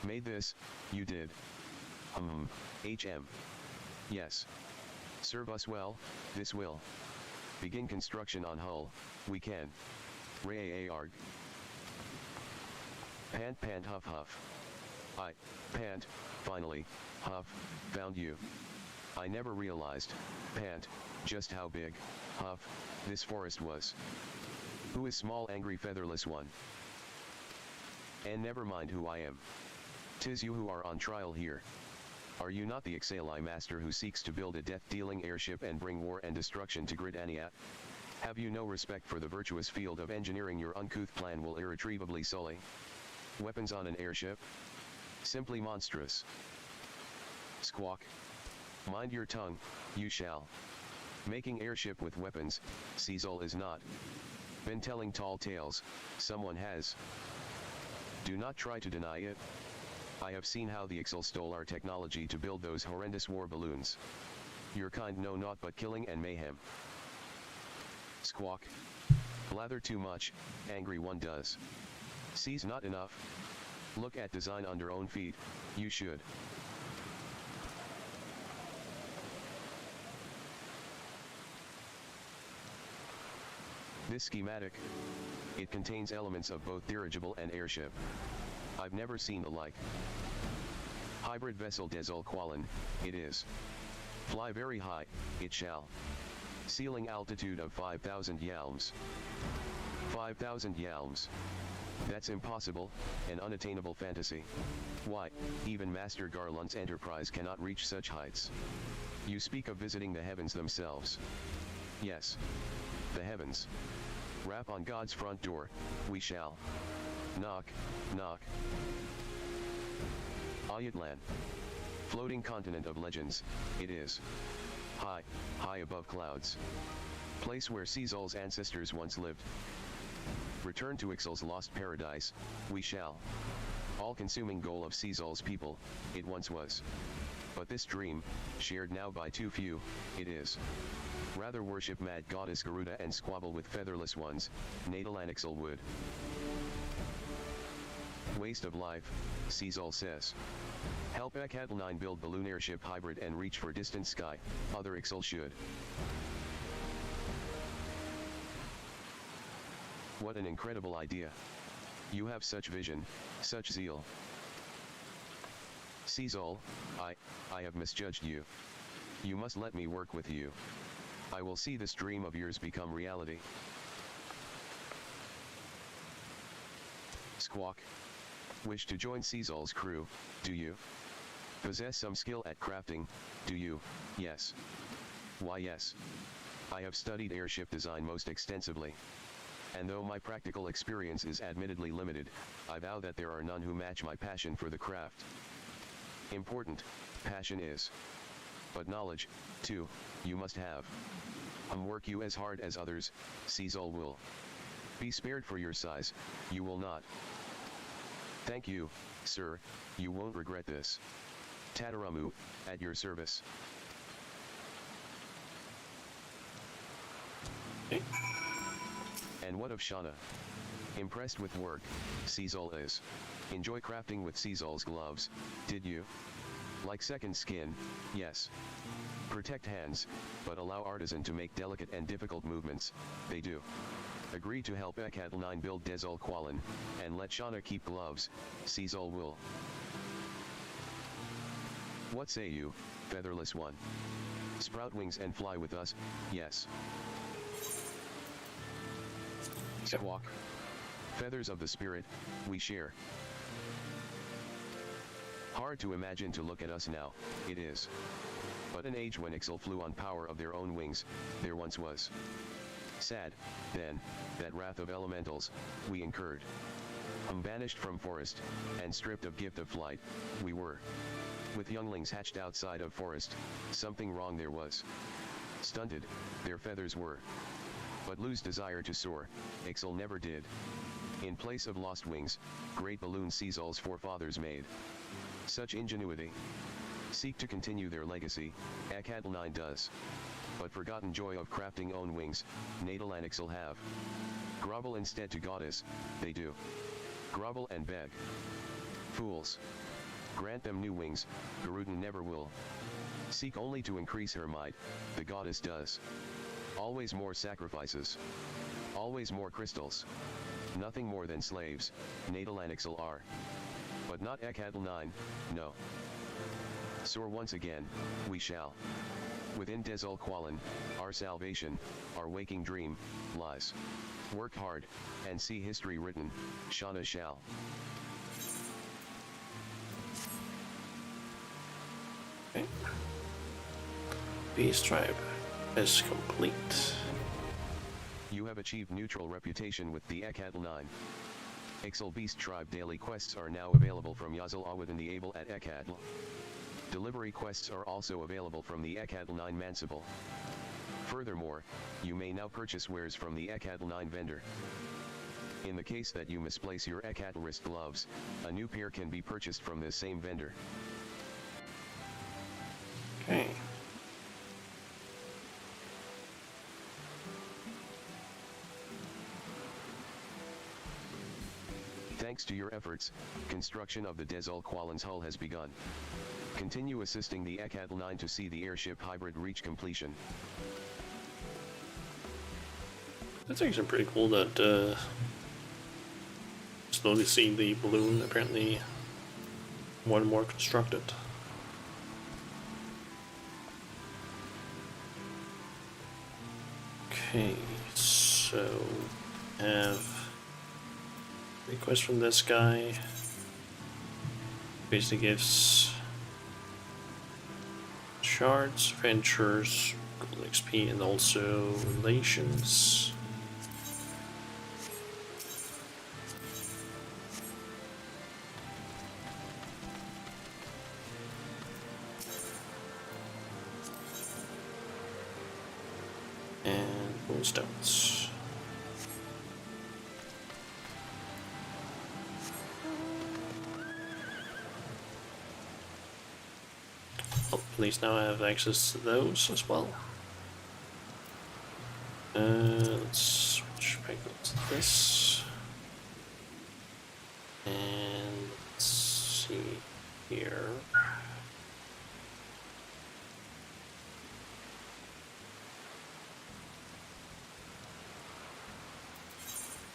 Made this, you did. HM. Yes. Serve us well, this will. Begin construction on hull, we can. Ray arg. Pant pant huff huff. I, pant, finally, huff, found you. I never realized, pant, just how big, huff, this forest was. Who is small angry featherless one? And never mind who I am. 'Tis you who are on trial here. Are you not the XIV master who seeks to build a death-dealing airship and bring war and destruction to Gridania? Have you no respect for the virtuous field of engineering your uncouth plan will irretrievably sully? Weapons on an airship? Simply monstrous. Squawk. Mind your tongue, you shall. Making airship with weapons, Cecil is not. Been telling tall tales, someone has. Do not try to deny it. I have seen how the XIV stole our technology to build those horrendous war balloons. Your kind know naught but killing and mayhem. Squawk. Blather too much, angry one does. Sees not enough. Look at design under own feet, you should. This schematic, it contains elements of both dirigible and airship. I've never seen the like. Hybrid vessel Desul Qualan, it is. Fly very high, it shall. Ceiling altitude of 5,000 yalms. 5,000 yalms. That's impossible, an unattainable fantasy. Why, even Master Garland's enterprise cannot reach such heights. You speak of visiting the heavens themselves. Yes. The heavens. Rap on God's front door, we shall. Knock, knock. Ayatlan. Floating continent of legends, it is. High, high above clouds. Place where Cecil's ancestors once lived. Return to Ixal's lost paradise, we shall. All-consuming goal of Cecil's people, it once was. But this dream, shared now by too few, it is. Rather worship mad goddess Garuda and squabble with featherless ones, natal Ixal would. Waste of life, Cecil says. Help Ekatel-9 build balloon airship hybrid and reach for distant sky, other Ixal should. What an incredible idea. You have such vision, such zeal. Cecil, I have misjudged you. You must let me work with you. I will see this dream of yours become reality. Squawk. Wish to join Caesar's crew, do you? Possess some skill at crafting, do you? Yes. Why yes. I have studied airship design most extensively. And though my practical experience is admittedly limited, I vow that there are none who match my passion for the craft. Important, passion is. But knowledge, too, you must have. Work you as hard as others, Caesar will. Be spared for your size, you will not. Thank you, sir, you won't regret this. Tataramu, at your service. Okay. And what of Shauna? Impressed with work, Caesar is. Enjoy crafting with Caesar's gloves, did you? Like second skin, yes. Protect hands, but allow artisan to make delicate and difficult movements, they do. Agree to help XIV build Desol Qualin, and let Shauna keep gloves, Caesar will. What say you, featherless one? Sprout wings and fly with us, yes. Squawk. Feathers of the spirit, we share. Hard to imagine to look at us now, it is. But an age when Ixal flew on power of their own wings, there once was. Sad, then, that wrath of elementals, we incurred. Banished from forest, and stripped of gift of flight, we were. With younglings hatched outside of forest, something wrong there was. Stunted, their feathers were. But lose desire to soar, Ixal never did. In place of lost wings, great balloon Caesar's forefathers made. Such ingenuity. Seek to continue their legacy, XIV does. But forgotten joy of crafting own wings, natal and Ixal have. Grovel instead to goddess, they do. Grovel and beg. Fools. Grant them new wings, Garudin never will. Seek only to increase her might, the goddess does. Always more sacrifices. Always more crystals. Nothing more than slaves, natal and Ixal are. But not XIV, no. Soar once again, we shall. Within Desol Qualin, our salvation, our waking dream, lies. Work hard, and see history written, Shauna shall. Okay. Beast tribe is complete. You have achieved neutral reputation with the XIV. Ixal Beast Tribe daily quests are now available from Yazal within the Able at XIV. Delivery quests are also available from the XIV Manciple. Furthermore, you may now purchase wares from the XIV vendor. In the case that you misplace your XIV wrist gloves, a new pair can be purchased from this same vendor. Okay. Thanks to your efforts, construction of the Desol Qualin's hull has begun. Continue assisting the XIV to see the airship hybrid reach completion. That's actually pretty cool that slowly see the balloon apparently more and more constructed. Okay, so have request from this guy. Basically gives shards, ventures, gold XP, and also relations. And moonstones. Well, at least now I have access to those as well. Let's switch back to this. And let's see here.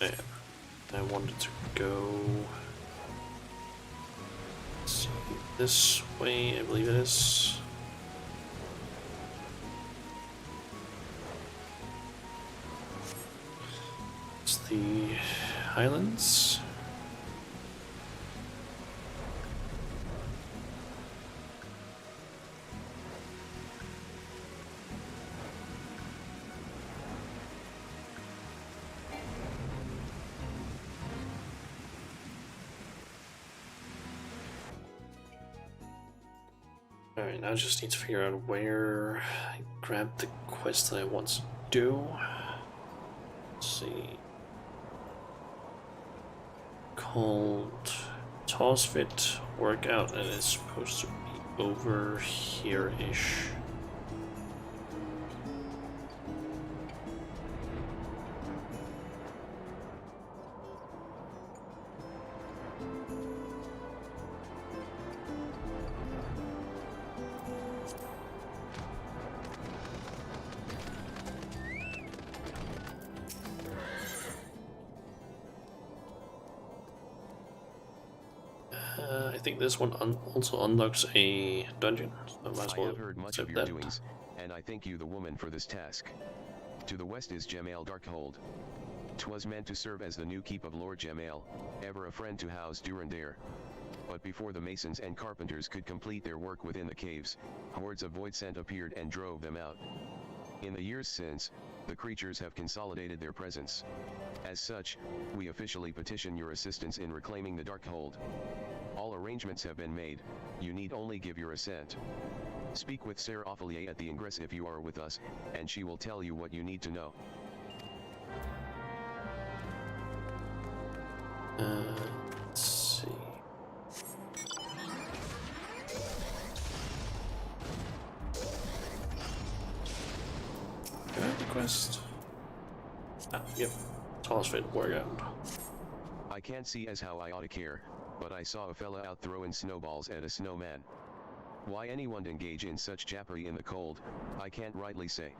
Yeah, I wanted to go this way, I believe it is. Highlands. Alright, now I just need to figure out where I grab the quest that I want to do. Let's see. Called Toss Fit Workout, and it's supposed to be over here-ish. I think this one also unlocks a dungeon, so I might as I well have heard much accept of your that. doings, and I thank you the woman for this task. To the west is Jemail Darkhold. 'Twas meant to serve as the new keep of Lord Jemail, ever a friend to House Durandare. But before the masons and carpenters could complete their work within the caves, hordes of Voidsent appeared and drove them out. In the years since, the creatures have consolidated their presence. As such, we officially petition your assistance in reclaiming the Darkhold. All arrangements have been made, you need only give your assent. Speak with Sarah Ophelia at the ingress if you are with us, and she will tell you what you need to know. Let's see. Do I have the quest? Ah, yep. Toss Fit Workout. I can't see as how I ought to care, but I saw a fella out throwing snowballs at a snowman. Why anyone'd engage in such jappery in the cold, I can't rightly say.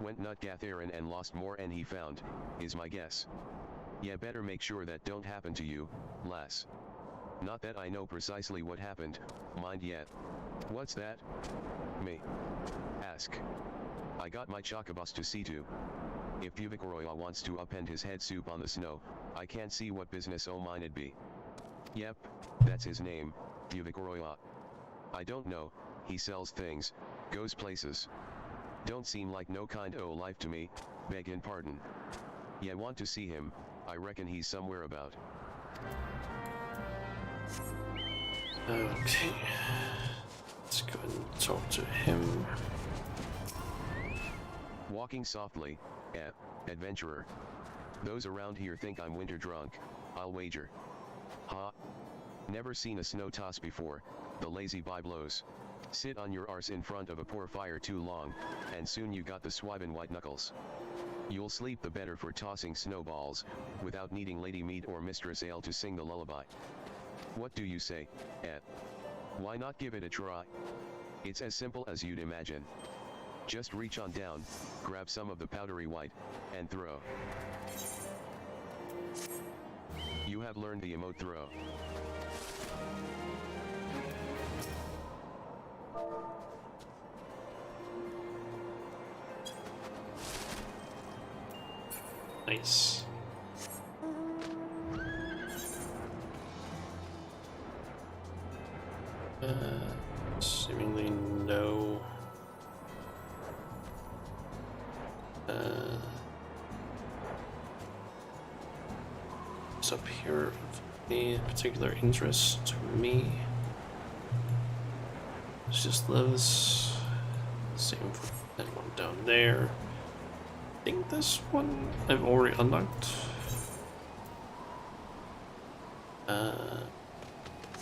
Went nut gathering and lost more and he found, is my guess. Yeah, better make sure that don't happen to you, lass. Not that I know precisely what happened, mind yet. What's that? Me. Ask. I got my chocobus to see to. If Uvicoroya wants to upend his head soup on the snow, I can't see what business o' mine it'd be. Yep, that's his name, Uvicoroya. I don't know, he sells things, goes places. Don't seem like no kind o' life to me, beggin' pardon. Yeah, want to see him, I reckon he's somewhere about. Okay. Let's go and talk to him. Walking softly, adventurer. Those around here think I'm winter drunk, I'll wager. Ha! Never seen a snow toss before, the lazy byblos. Sit on your arse in front of a poor fire too long, and soon you got the swivin' white knuckles. You'll sleep the better for tossing snowballs, without needing Lady Mead or Mistress Ale to sing the lullaby. What do you say, Why not give it a try? It's as simple as you'd imagine. Just reach on down, grab some of the powdery white, and throw. You have learned the emote throw. Nice. Seemingly no. It's up here of any particular interest to me. It's just those. Same for that one down there. I think this one I've already unlocked.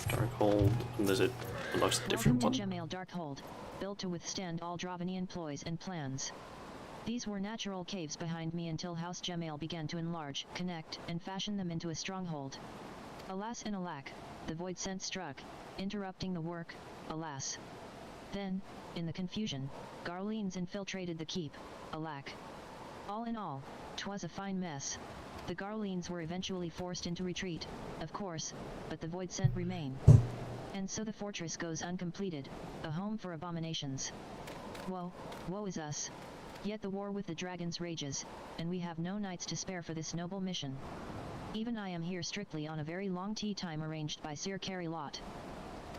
Darkhold, unless it unlocks a different one. Welcome to Jemail Darkhold, built to withstand all Dravanian ploys and plans. These were natural caves behind me until House Jemail began to enlarge, connect, and fashion them into a stronghold. Alas and alack, the Voidsent struck, interrupting the work, alas. Then, in the confusion, Garleans infiltrated the keep, alack. All in all, 'twas a fine mess. The Garleans were eventually forced into retreat, of course, but the Voidsent remain. And so the fortress goes uncompleted, a home for abominations. Woe is us. Yet the war with the dragons rages, and we have no knights to spare for this noble mission. Even I am here strictly on a very long tea time arranged by Sir Carry Lot.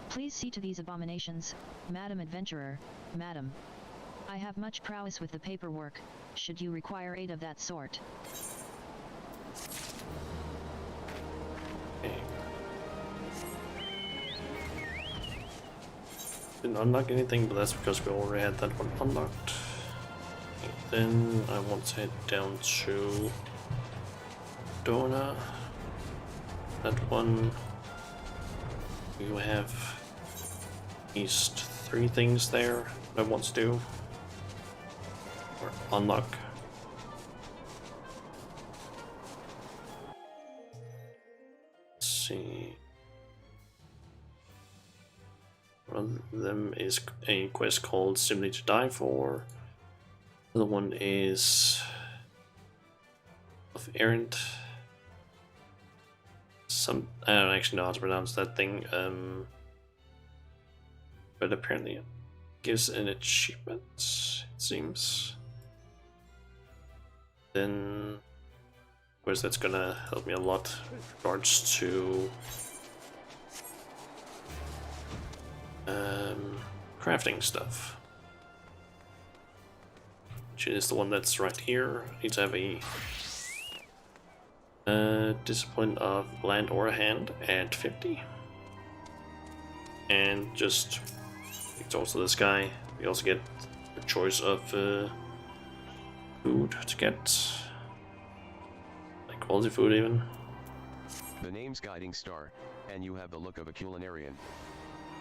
Please see to these abominations, Madam Adventurer, Madam. I have much prowess with the paperwork, should you require aid of that sort. Okay. Didn't unlock anything, but that's because we already had that one unlocked. Okay, then I want to head down to Dona. That one. You have at least 3 things there that I want to do. Or unlock. Let's see. One of them is a quest called Simply to Die For. The other one is of Errant. I don't actually know how to pronounce that thing, but apparently it gives an achievement, it seems. Then, of course, that's gonna help me a lot in regards to crafting stuff. Which is the one that's right here. I need to have a discipline of land or hand at 50. And just, it's also this guy. We also get a choice of food to get. Like quality food even. The name's Guiding Star, and you have the look of a culinarian.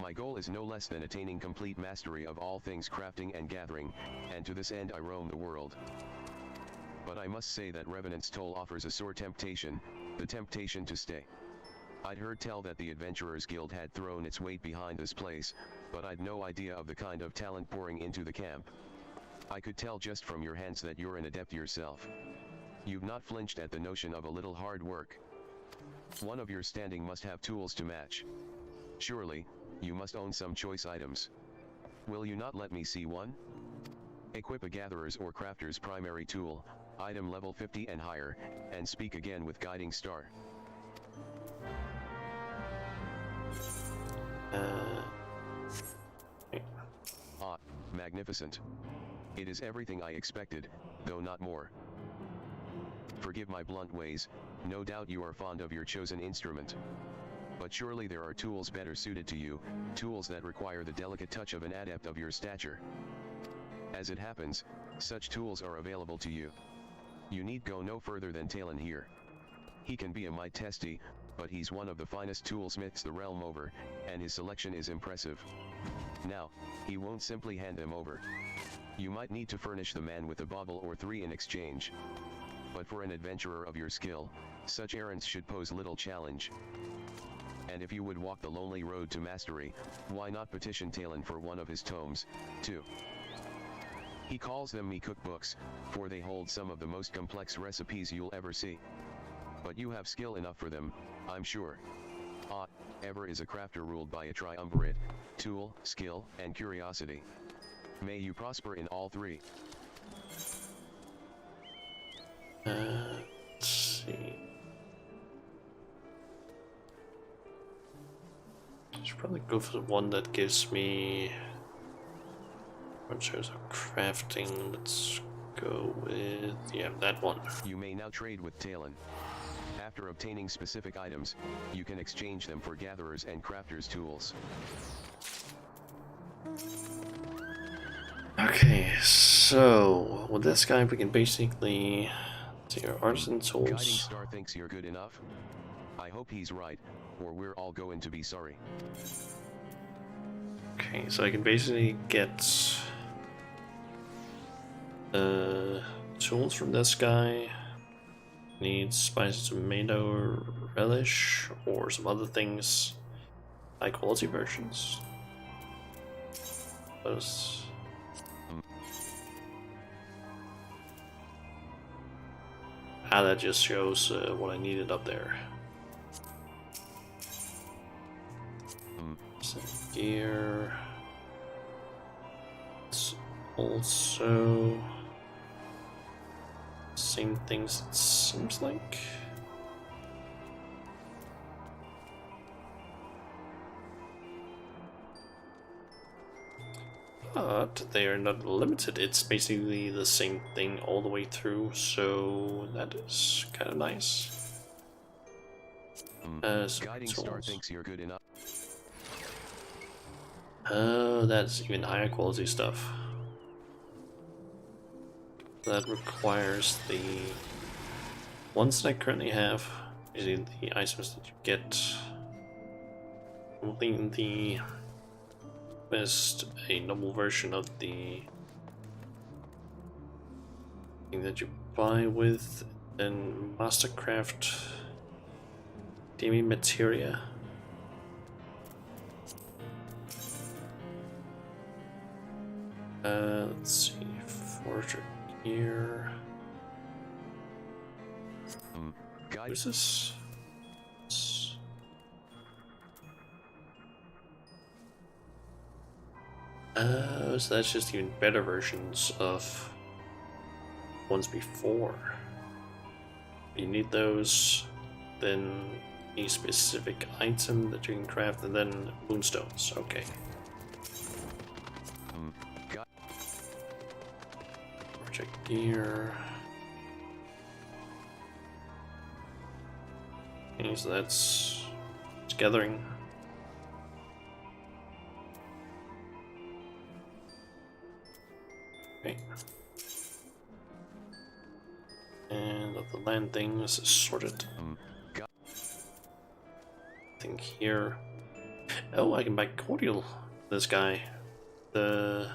My goal is no less than attaining complete mastery of all things crafting and gathering, and to this end I roam the world. But I must say that Revenant's Toll offers a sore temptation, the temptation to stay. I'd heard tell that the Adventurers Guild had thrown its weight behind this place, but I'd no idea of the kind of talent pouring into the camp. I could tell just from your hands that you're an adept yourself. You've not flinched at the notion of a little hard work. One of your standing must have tools to match. Surely, you must own some choice items. Will you not let me see one? Equip a gatherer's or crafter's primary tool, item level 50 and higher, and speak again with Guiding Star. Ah, magnificent. It is everything I expected, though not more. Forgive my blunt ways, no doubt you are fond of your chosen instrument. But surely there are tools better suited to you, tools that require the delicate touch of an adept of your stature. As it happens, such tools are available to you. You need go no further than Talon here. He can be a mite testy, but he's one of the finest toolsmiths the realm over, and his selection is impressive. Now, he won't simply hand them over. You might need to furnish the man with a bauble or 3 in exchange. But for an adventurer of your skill, such errands should pose little challenge. And if you would walk the lonely road to mastery, why not petition Talon for one of his tomes, too? He calls them me cookbooks, for they hold some of the most complex recipes you'll ever see. But you have skill enough for them, I'm sure. Ah, ever is a crafter ruled by a triumvirate: tool, skill, and curiosity. May you prosper in all 3. Let's see. I should probably go for the one that gives me bunches of crafting. Let's go with, yeah, that one. You may now trade with Talon. After obtaining specific items, you can exchange them for gatherers and crafters' tools. Okay, so with this guy we can basically see our artisan tools. Guiding Star thinks you're good enough? I hope he's right, or we're all going to be sorry. Okay, so I can basically get tools from this guy. Needs spicy tomato relish or some other things, high quality versions. Those. That just shows what I needed up there. Some gear. It's also same things, it seems like. but they are not limited. It's basically the same thing all the way through, so that is kind of nice. Guiding Star thinks you're good enough. Oh, that's even higher quality stuff. That requires the ones that I currently have, basically the items that you get. Only in the best a normal version of the thing that you buy with, and Mastercraft Demi Materia. Let's see, Forger Gear. What is this? So that's just even better versions of ones before. You need those, then a specific item that you can craft, and then moonstones. Okay. Project gear. Okay, so that's it's gathering. Okay. And of the land things is sorted. I think here. Oh, I can buy cordial. This guy. The.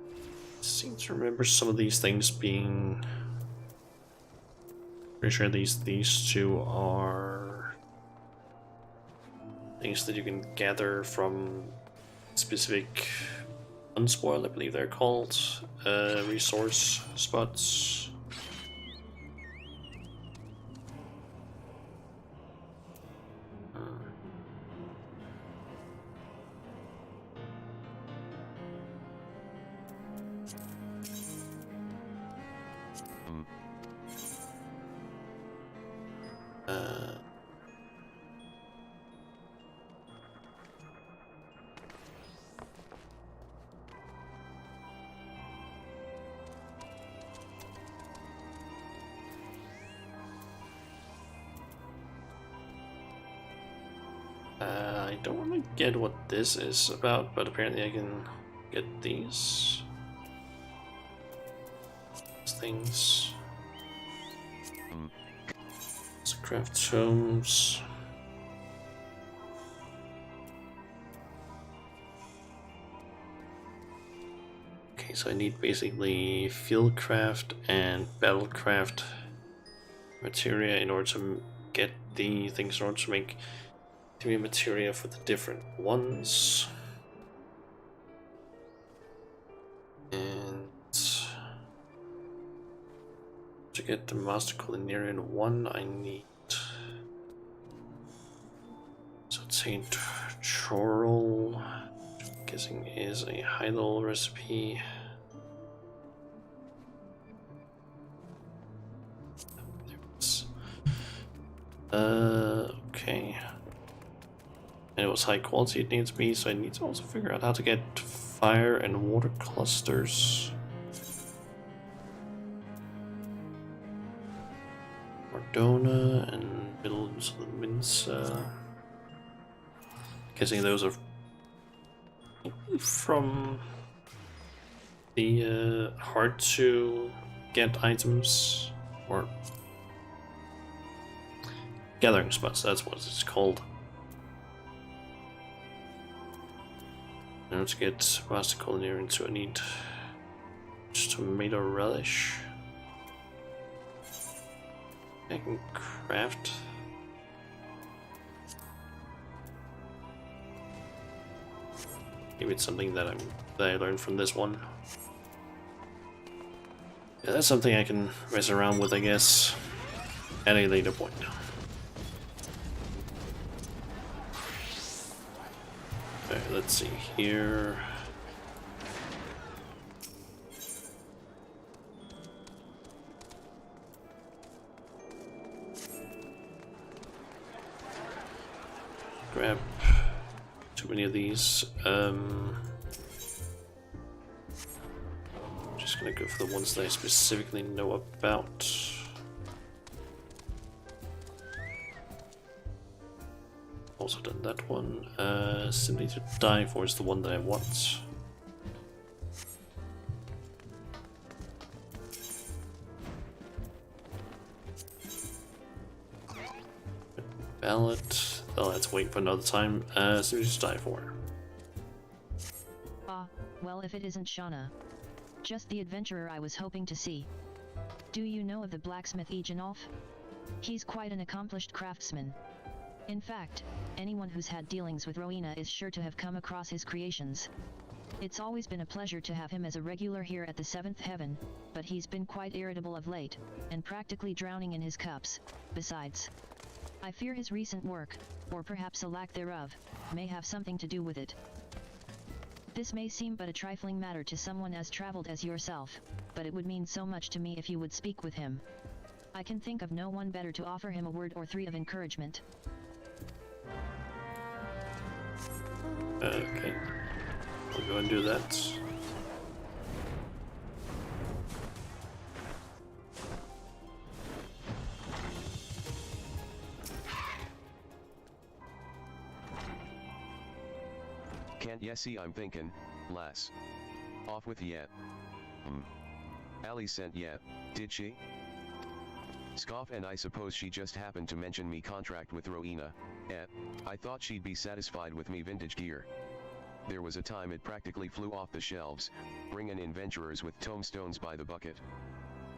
I seem to remember some of these things being. Pretty sure these two are things that you can gather from specific unspoiled, I believe they're called, resource spots. I don't really get what this is about, but apparently I can get these things. Let's craft tomes. Okay, so I need basically fieldcraft and battlecraft materia in order to get the things in order to make the materia for the different ones. And to get the Master Culinarian 1, I need so Saint Chorrel, which I'm guessing is a high level recipe. Okay. And it was high quality it needs to be, so I need to also figure out how to get fire and water clusters. Mardona and Bills of the Minsa. Guessing those are from the hard to get items, or gathering spots, that's what it's called. Now to get Master Culinarian, so I need just tomato relish. I can craft. Maybe it's something that I learned from this one. Yeah, that's something I can mess around with, I guess, at a later point. Okay, let's see here. Grab too many of these. just gonna go for the ones that I specifically know about. Also done that one. Simply to Die For is the one that I want. Ballot. I'll have to wait for another time. Simply to Die For. Ah, well, if it isn't Shauna. Just the adventurer I was hoping to see. Do you know of the blacksmith Egenolf? He's quite an accomplished craftsman. In fact, anyone who's had dealings with Rowena is sure to have come across his creations. It's always been a pleasure to have him as a regular here at the Seventh Heaven, but he's been quite irritable of late, and practically drowning in his cups. Besides, I fear his recent work, or perhaps a lack thereof, may have something to do with it. This may seem but a trifling matter to someone as traveled as yourself, but it would mean so much to me if you would speak with him. I can think of no one better to offer him a word or three of encouragement. Okay. I'll go and do that. Can't ya see I'm thinking, lass? Off with ya. Ali sent ya, did she? Scoff, and I suppose she just happened to mention me contract with Rowena. I thought she'd be satisfied with me vintage gear. There was a time it practically flew off the shelves, bringing in venturers with tombstones by the bucket.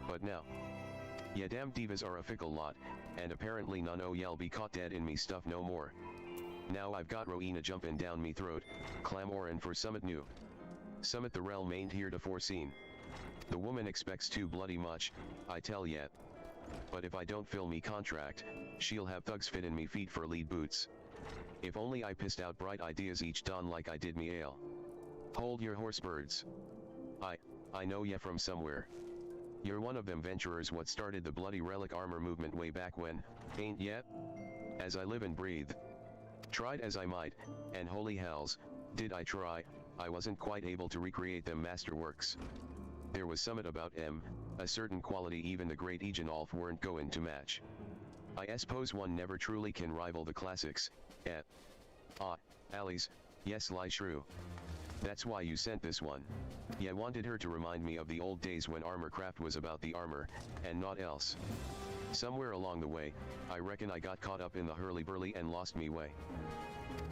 But now, ya damn divas are a fickle lot, and apparently none o' y'all be caught dead in me stuff no more. Now I've got Rowena jumping down me throat, clamoring for summit new. Summit the realm ain't here to foreseen. The woman expects too bloody much, I tell ya. But if I don't fill me contract, she'll have thugs fit in me feet for lead boots. If only I pissed out bright ideas each dawn like I did me ale. Hold your horse, birds. I know ya from somewhere. You're one of them venturers what started the bloody relic armor movement way back when, ain't ya? As I live and breathe. Tried as I might, and holy hells, did I try, I wasn't quite able to recreate them masterworks. There was something about a certain quality even the great Egenolf weren't going to match. I suppose one never truly can rival the classics. Ali's, yes, lie shrew. That's why you sent this one. Ya wanted her to remind me of the old days when armor craft was about the armor, and not else. Somewhere along the way, I reckon I got caught up in the hurly-burly and lost me way.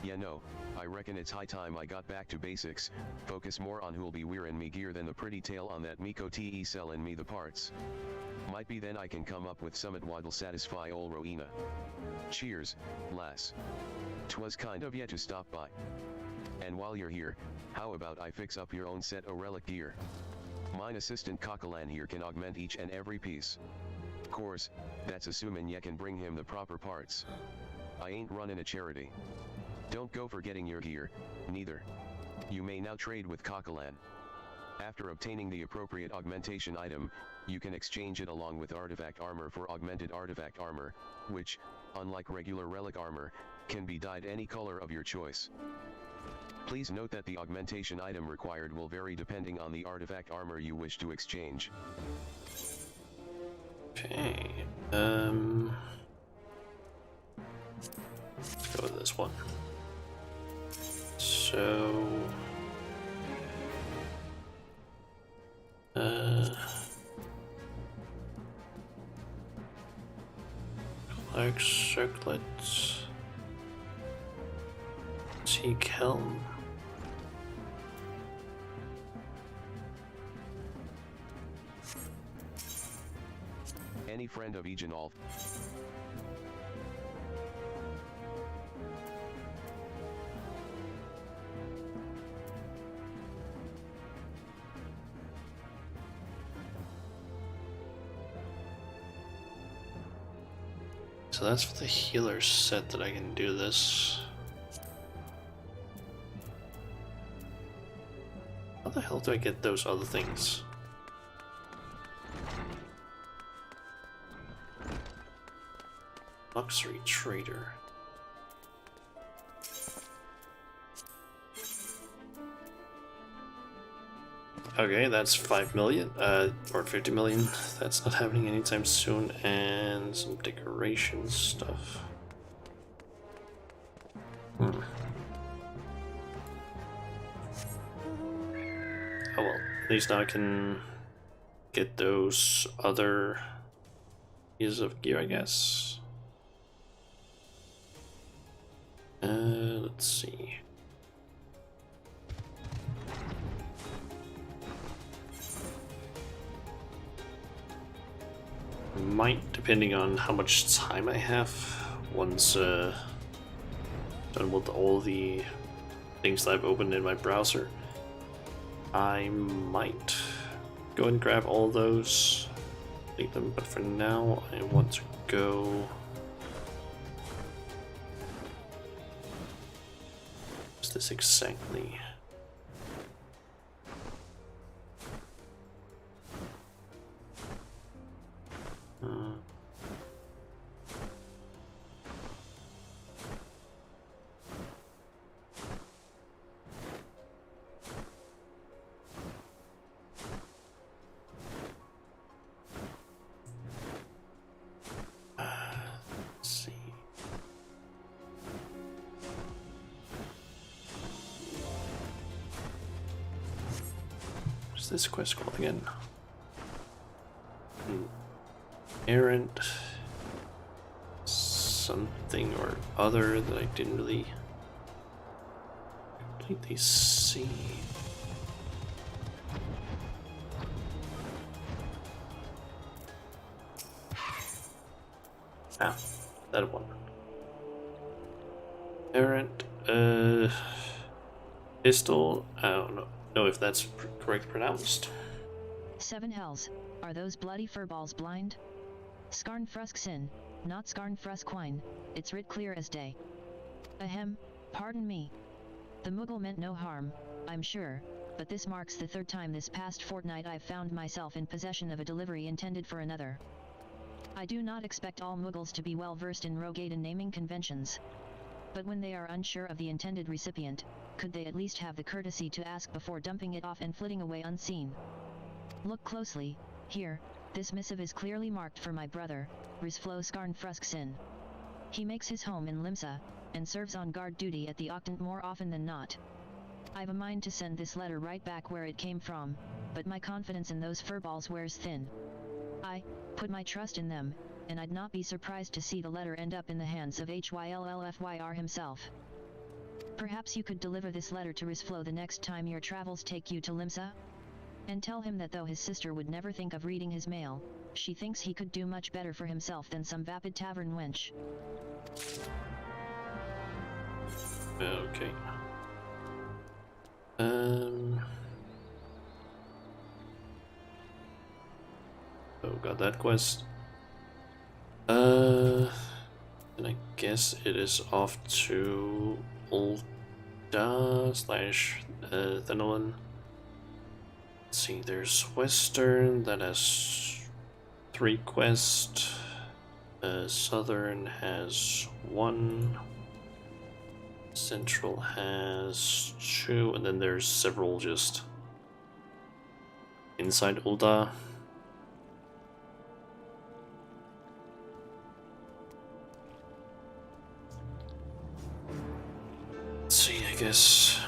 Yeah, no, I reckon it's high time I got back to basics, focus more on who'll be wearing me gear than the pretty tail on that Miko TE selling me the parts. Might be then I can come up with summit what'll satisfy ol' Rowena. Cheers, lass. 'Twas kind of ya to stop by. And while you're here, how about I fix up your own set o' relic gear? Mine assistant Coquelan here can augment each and every piece. Course, that's assuming ya can bring him the proper parts. I ain't running a charity. Don't go for getting your gear, neither. You may now trade with Coquelan. After obtaining the appropriate augmentation item, you can exchange it along with artifact armor for augmented artifact armor, which, unlike regular relic armor, can be dyed any color of your choice. Please note that the augmentation item required will vary depending on the artifact armor you wish to exchange. Okay, let's go with this one. So, Clark Circlet, Teak Helm. Any friend of Egenolf. So that's for the healer set that I can do this. How the hell do I get those other things? Luxury Trader. Okay, that's 5 million, or 50 million. That's not happening anytime soon, and some decoration stuff. Oh well, at least now I can get those other pieces of gear, I guess. Let's see. Might, depending on how much time I have, once done with all the things that I've opened in my browser, I might go and grab all those, take them, but for now I want to go. What's this exactly? This quest called again? Errant something or other that I didn't really completely see. Ah, that one. Errant pistol. I don't know if that's correct pronounced. 7 hells, are those bloody furballs blind? Skarnfrusk sin, not Skarnfrusquine, it's writ clear as day. Ahem, pardon me. The Moogle meant no harm, I'm sure, but this marks the 3rd time this past fortnight I've found myself in possession of a delivery intended for another. I do not expect all Moogles to be well versed in Rogadan naming conventions. But when they are unsure of the intended recipient, could they at least have the courtesy to ask before dumping it off and flitting away unseen? Look closely, here, this missive is clearly marked for my brother, Risflo Skarnfrusksin. He makes his home in Limsa, and serves on guard duty at the Octant more often than not. I've a mind to send this letter right back where it came from, but my confidence in those furballs wears thin. I put my trust in them, and I'd not be surprised to see the letter end up in the hands of Hyllfyr himself. Perhaps you could deliver this letter to Risflo the next time your travels take you to Limsa? And tell him that though his sister would never think of reading his mail, she thinks he could do much better for himself than some vapid tavern wench. Okay. Oh, got that quest. And I guess it is off to Ulda slash Thenolin. Let's see, there's Western that has 3 quests. Southern has 1. Central has 2, and then there's several just inside Ulda. Let's see, I guess.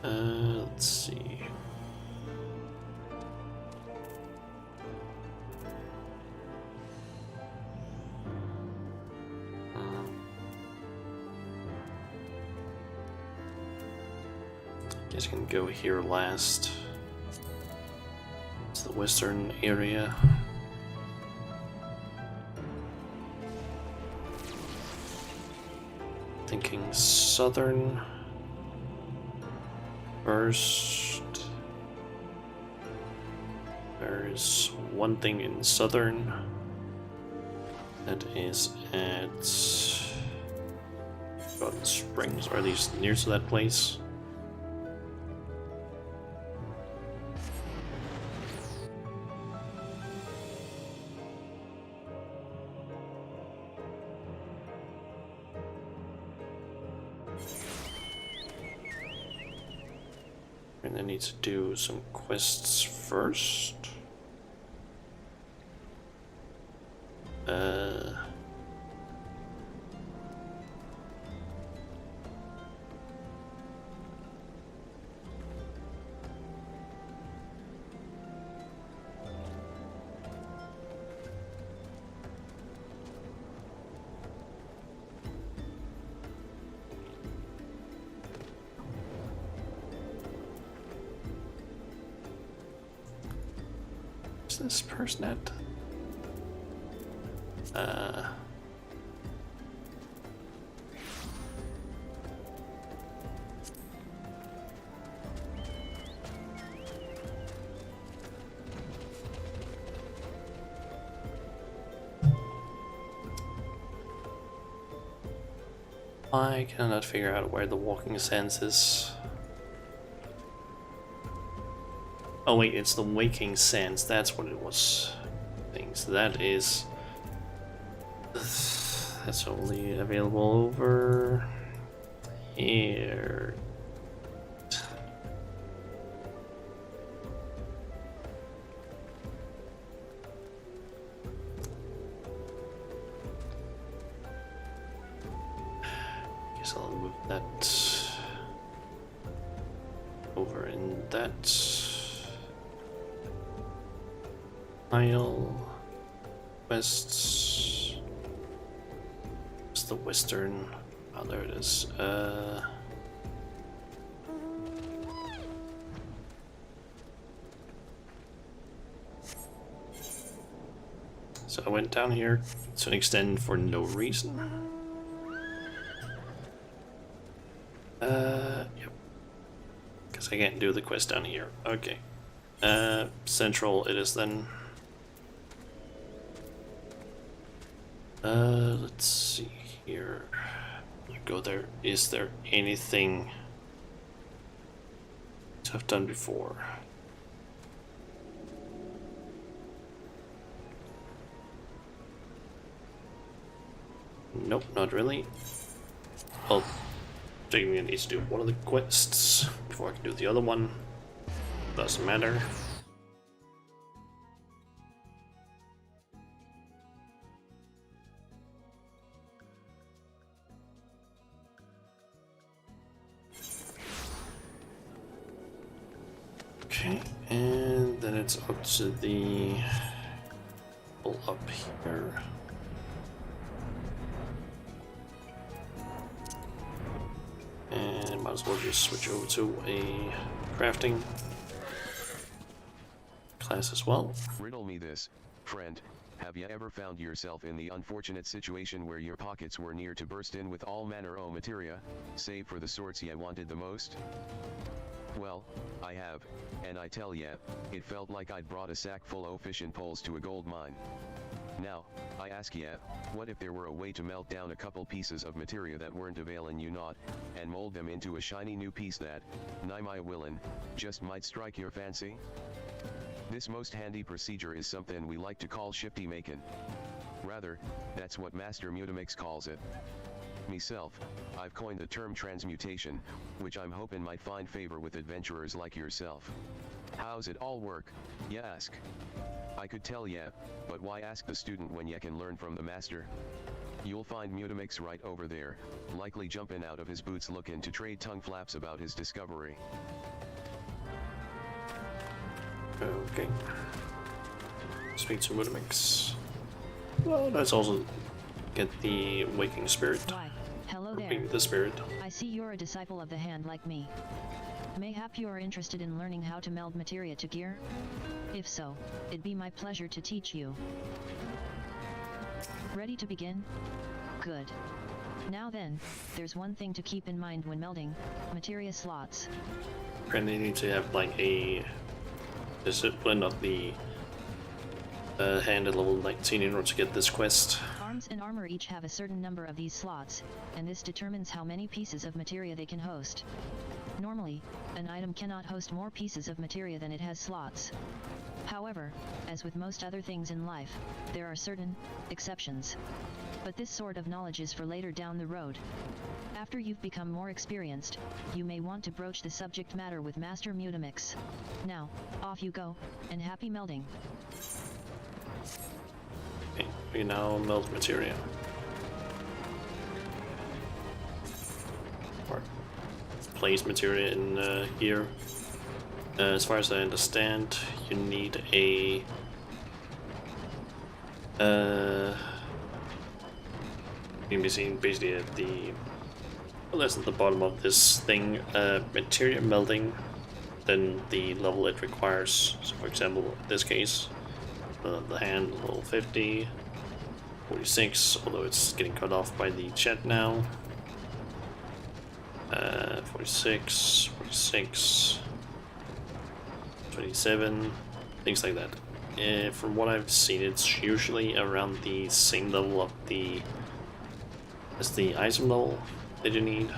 Let's see. Guess I can go here last. It's the western area. Thinking southern first. There's one thing in southern that is at Garden Springs, or at least near to that place. And I need to do some quests first. Is this person at? I cannot figure out where the walking sands is. Oh wait, it's the waking sands, that's what it was. Things that is... That's only available over here. Guess I'll move that over in that Isle West. It's the western. Oh, there it is. So I went down here to an extent for no reason. Yep. Because I can't do the quest down here. Okay. Central it is then. Let's see here. Go there. Is there anything I've done before? Nope, not really. Well, I think I need to do one of the quests before I can do the other one. Doesn't matter. Okay, and then it's up to the pull up here. And might as well just switch over to a crafting class as well. Riddle me this, friend. Have you ever found yourself in the unfortunate situation where your pockets were near to burst in with all manner o' materia, save for the sorts ye wanted the most? Well, I have, and I tell ya, it felt like I'd brought a sack full o' fishing poles to a gold mine. Now, I ask ya, what if there were a way to melt down a couple pieces of materia that weren't availing you not, and mold them into a shiny new piece that, nigh my willin', just might strike your fancy? This most handy procedure is something we like to call shifty makin'. Rather, that's what Master Mutamix calls it. Meself, I've coined the term transmutation, which I'm hoping might find favor with adventurers like yourself. How's it all work, ya ask? I could tell ya, but why ask the student when ya can learn from the master? You'll find Mutamix right over there, likely jumping out of his boots looking to trade tongue flaps about his discovery. Okay. Speak to Mutamix. Well, let's also get the waking spirit. Why, hello there. Maybe the spirit. I see you're a disciple of the hand like me. Mayhap you are interested in learning how to meld materia to gear? If so, it'd be my pleasure to teach you. Ready to begin? Good. Now then, there's one thing to keep in mind when melding materia slots. And they need to have like a discipline of the hand at level 19 in order to get this quest. Arms and armor each have a certain number of these slots, and this determines how many pieces of materia they can host. Normally, an item cannot host more pieces of materia than it has slots. However, as with most other things in life, there are certain exceptions. But this sort of knowledge is for later down the road. After you've become more experienced, you may want to broach the subject matter with Master Mutamix. Now, off you go, and happy melding. Okay, we now melt materia. Or place materia in here. As far as I understand, you need a you can be seen basically at the, well, that's at the bottom of this thing, materia melting, then the level it requires. So for example, in this case, the hand level 50, 46, although it's getting cut off by the chat now. 46, 46, 27, things like that. From what I've seen, it's usually around the same level of the as the item level that you need.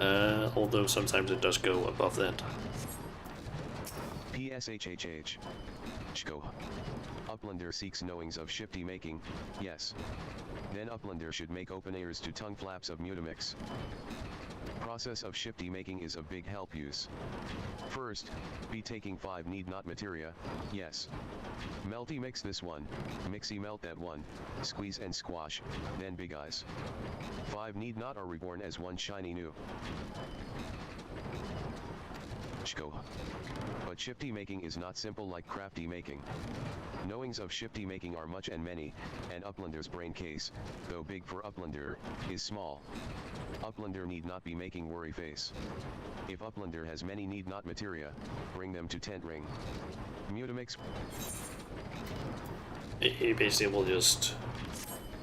Although sometimes it does go above that. PSHHH. Chko. Uplander seeks knowings of shifty making, yes. Then Uplander should make open ears to tongue flaps of Mutamix. Process of shifty making is of big help use. First, be taking 5 need not materia, yes. Melty mix this one, mixy melt that one, squeeze and squash, then big eyes. 5 need not are reborn as one shiny new. Chko. But shifty making is not simple like crafty making. Knowings of shifty making are much and many, and Uplander's brain case, though big for Uplander, is small. Uplander need not be making worry face. If Uplander has many need not materia, bring them to tent ring. Mutamix. He basically will just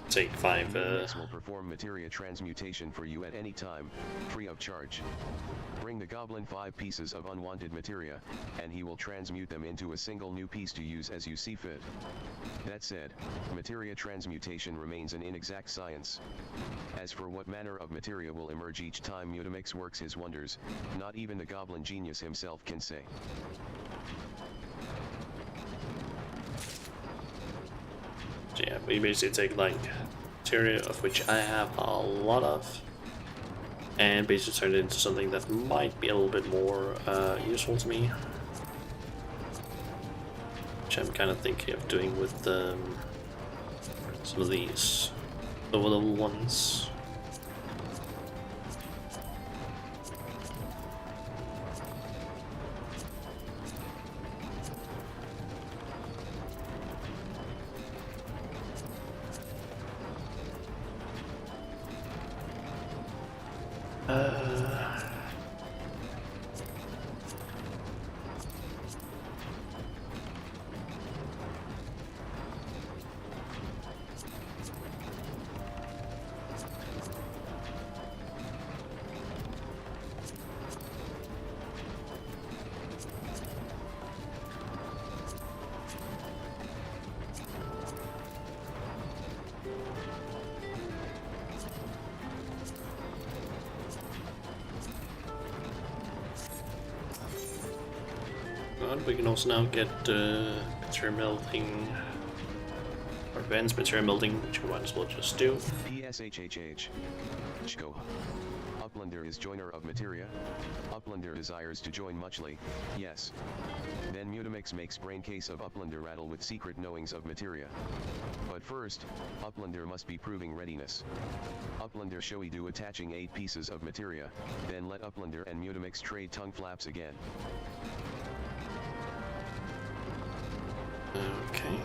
take 5. Mutamix will perform materia transmutation for you at any time, free of charge. Bring the goblin 5 pieces of unwanted materia, and he will transmute them into a single new piece to use as you see fit. That said, materia transmutation remains an inexact science. As for what manner of materia will emerge each time Mutamix works his wonders, not even the goblin genius himself can say. So yeah, we basically take like materia, of which I have a lot of, and basically turn it into something that might be a little bit more useful to me. Which I'm kind of thinking of doing with some of these lower level ones. But we can also now get material melting, or advanced material melting, which we might as well just do. PSHHH. Chko. Uplander is joiner of materia. Uplander desires to join muchly, yes. Then Mutamix makes brain case of Uplander rattle with secret knowings of materia. But first, Uplander must be proving readiness. Uplander showy do attaching 8 pieces of materia, then let Uplander and Mutamix trade tongue flaps again. Okay.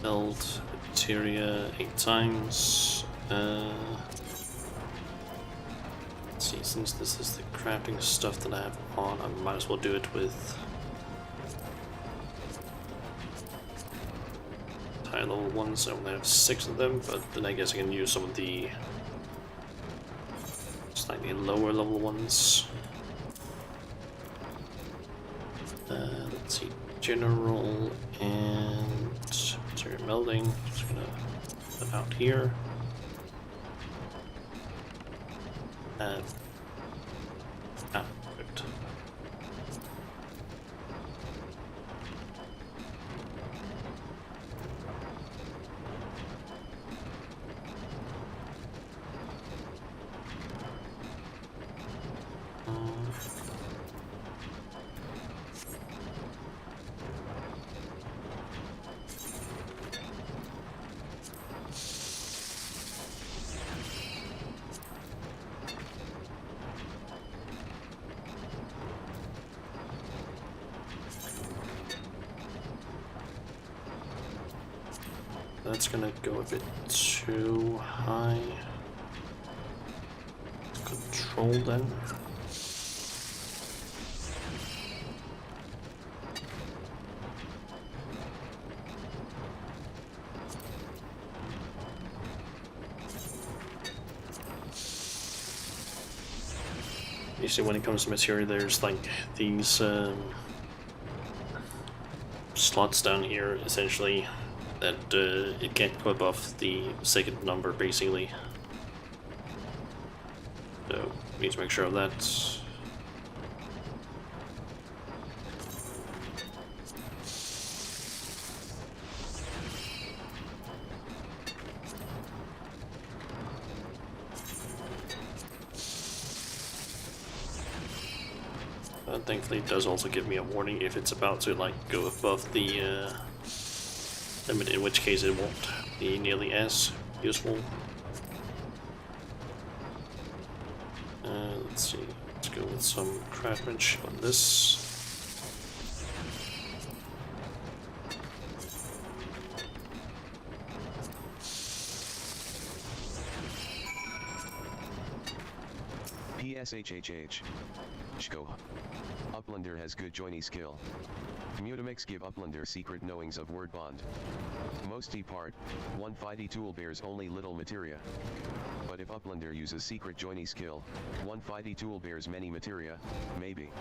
Melt materia 8 times. Let's see, since this is the crafting stuff that I have on, I might as well do it with high level ones. I only have 6 of them, but then I guess I can use some of the slightly lower level ones. Let's see, general and material melding. Just gonna put out here. Good. That's gonna go a bit too high. Control then. Usually when it comes to material, there's like these slots down here, essentially, that it can't go above the second number, basically. So, we need to make sure of that. Thankfully it does also give me a warning if it's about to like go above the limit, in which case it won't be nearly as useful. Let's see, let's go with some craftsmanship on this. PSHHH. Shko. Uplander has good joiny skill. Mutamix give Uplander secret knowings of word bond. Mosty part, 150 tool bears only little materia. But if Uplander uses secret joiny skill, 150 tool bears many materia, maybe.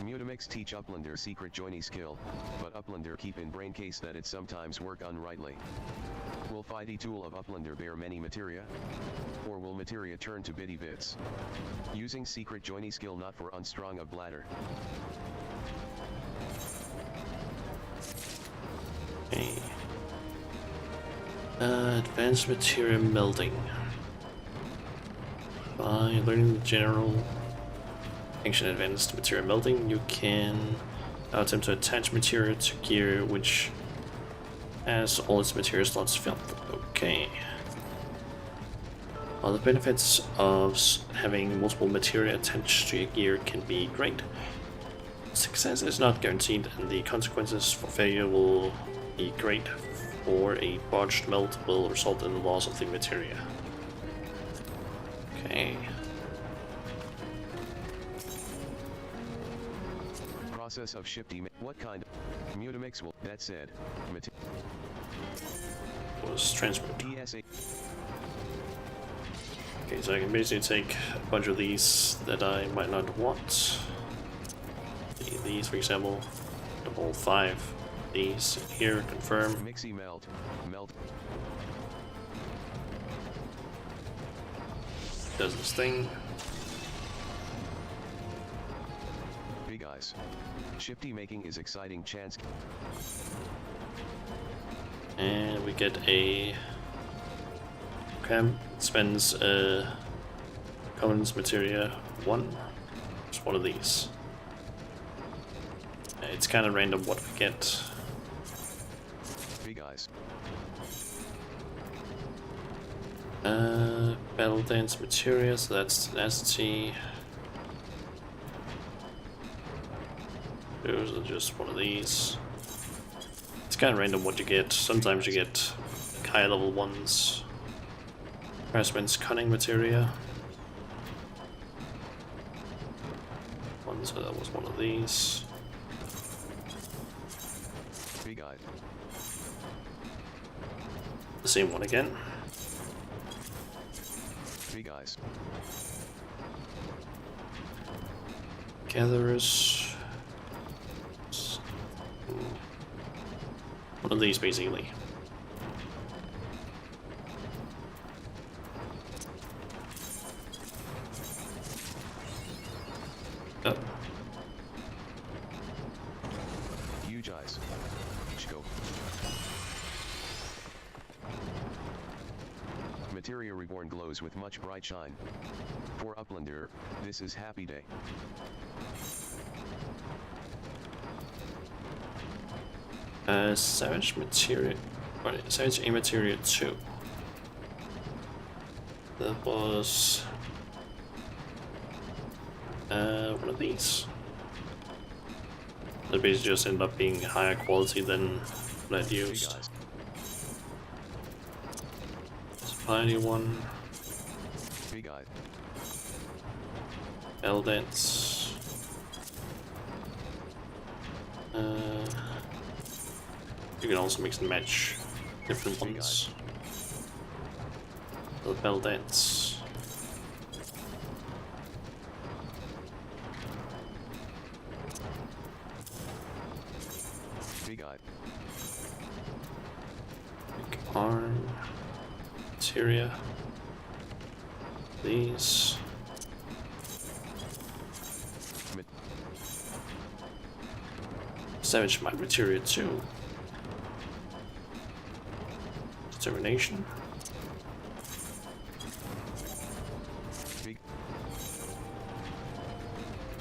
Mutamix teach Uplander secret joiny skill, but Uplander keep in brain case that it sometimes work unrightly. Will 50 tool of Uplander bear many materia? Or will materia turn to bitty bits? Using secret joiny skill not for unstrong of bladder. Okay. Advanced material melding. By learning the general function advanced material melding, you can attempt to attach material to gear which has all its material slots filled. Okay. While the benefits of having multiple material attached to a gear can be great, success is not guaranteed, and the consequences for failure will be great, for a botched melt will result in the loss of the materia. Okay. Process of shifting. What kind of Mutamix will that said? Was transferred. PSA. Okay, so I can basically take a bunch of these that I might not want. These, for example, double 5. These here, confirm. Mixy melt. Does this thing. Big eyes. Shifty making is exciting chance. And we get a cam spends Commons Materia 1. Just one of these. It's kind of random what we get. Big eyes. Battle Dance Materia, so that's tenacity. Those are just one of these. It's kind of random what you get. Sometimes you get like, high level ones. Craftsman's Cunning Materia. So that was one of these. Big eyed. The same one again. Big eyes. Gatherers. One of these basically. Oh. Huge eyes. Go. Materia reborn glows with much bright shine. For Uplander, this is happy day. Savage Materia. Right, Savage A Materia 2. That was one of these. That basically just ended up being higher quality than what I'd used. Society one. Big Eye. Eldance. You can also mix and match different ones. The Eldance. Big Eye. Big arm. Materia. These. Savage my materia too. Determination. Big.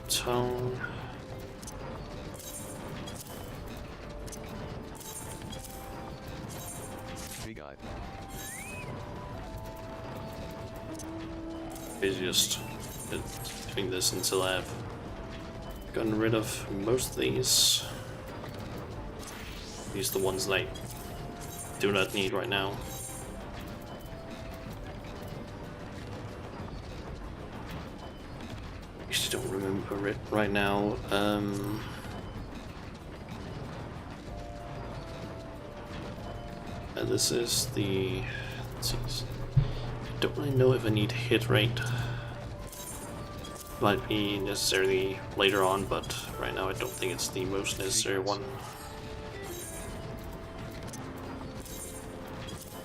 Tone. Big Eye. Basically just doing this until I've gotten rid of most of these. These are the ones that I do not need right now. Actually don't remember it right now. This is the... let's see. I don't really know if I need hit rate. Might be necessarily later on, but right now I don't think it's the most necessary one.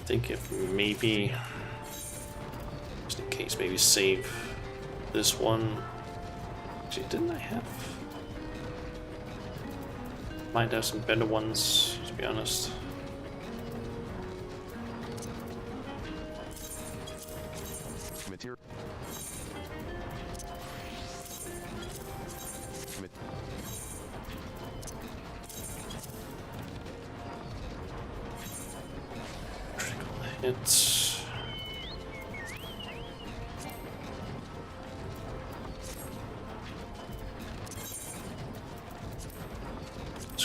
I think if maybe, just in case, maybe save this one. Actually, didn't I have? Might have some better ones, to be honest. Material. It's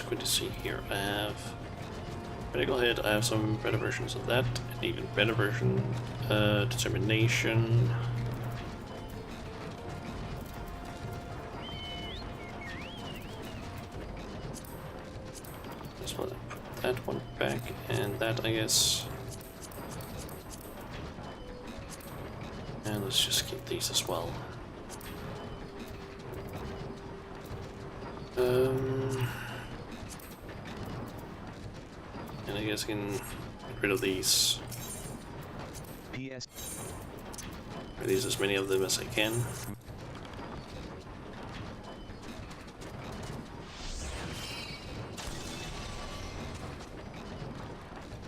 good to see here. I have Medical Hit, I have some better versions of that, an even better version. Determination. Just want to put that one back, and that, I guess. And let's just keep these as well. And I guess I can get rid of these. PS. Release as many of them as I can.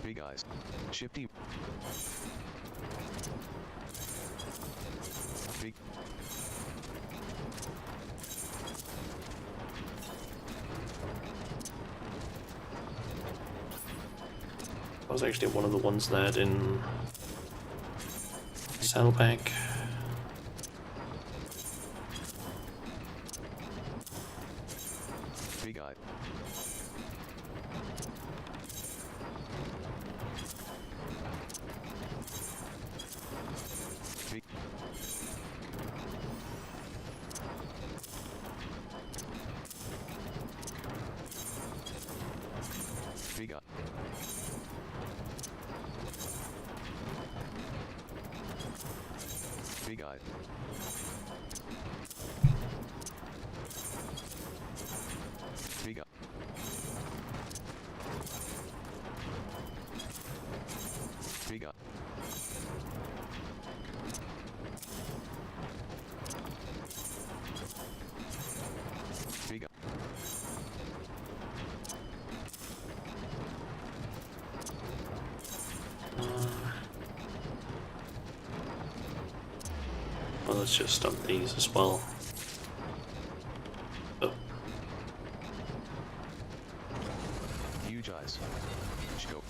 Big Eyes. Shifty. Big. I was actually one of the ones that in Saddleback. Big Eye. Big. Big Eye. Big Eye. Big Eye. Big Eye. Big Eye. Well, let's just dump these as well. Oh, Huge eyes. Scope.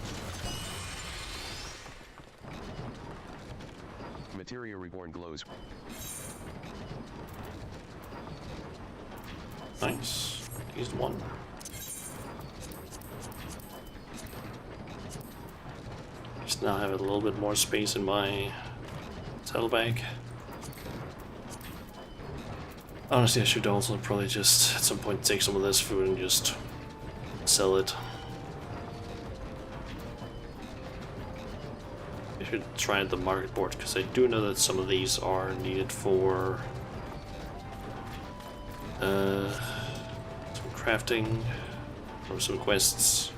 Materia reborn glows. nice. Used one. Just So now I have a little bit more space in my saddlebag. Honestly, I should also probably just at some point take some of this food and just sell it. I should try the market board because I do know that some of these are needed for some crafting or some quests.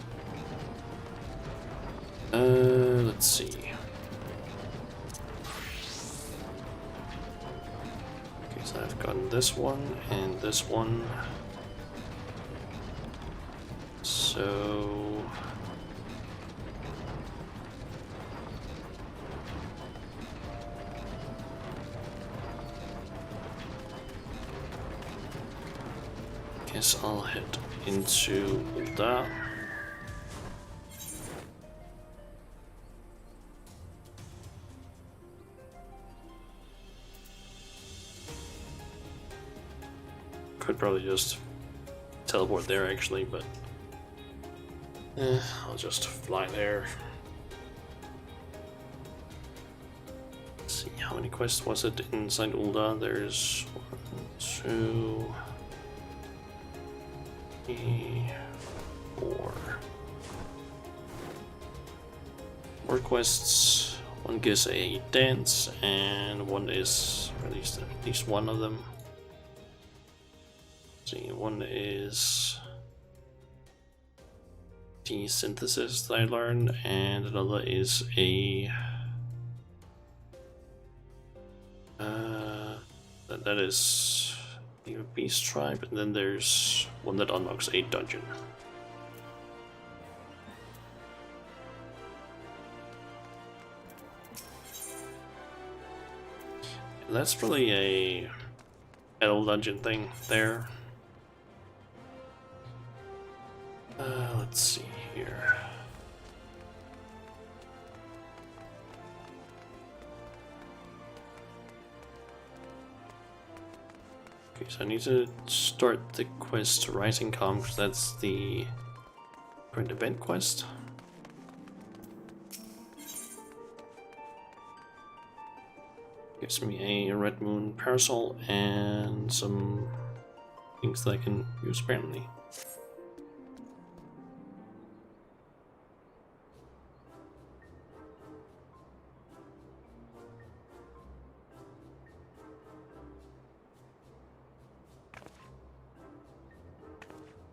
Let's see. Okay, so I've gotten this one and this one. So guess I'll head into that. Could probably just teleport there actually, but I'll just fly there. Let's see, how many quests was it inside Ulda? There's 1, 2, 3, 4. 4 quests. One gives a dance, and one is at least one of them. See, one is the synthesis that I learned, and another is a that is a beast tribe, and then there's one that unlocks a dungeon. And that's probably a metal dungeon thing there. Let's see here. Okay, so I need to start the quest Rising Calm, because that's the current event quest. Gives me a Red Moon Parasol and some things that I can use apparently.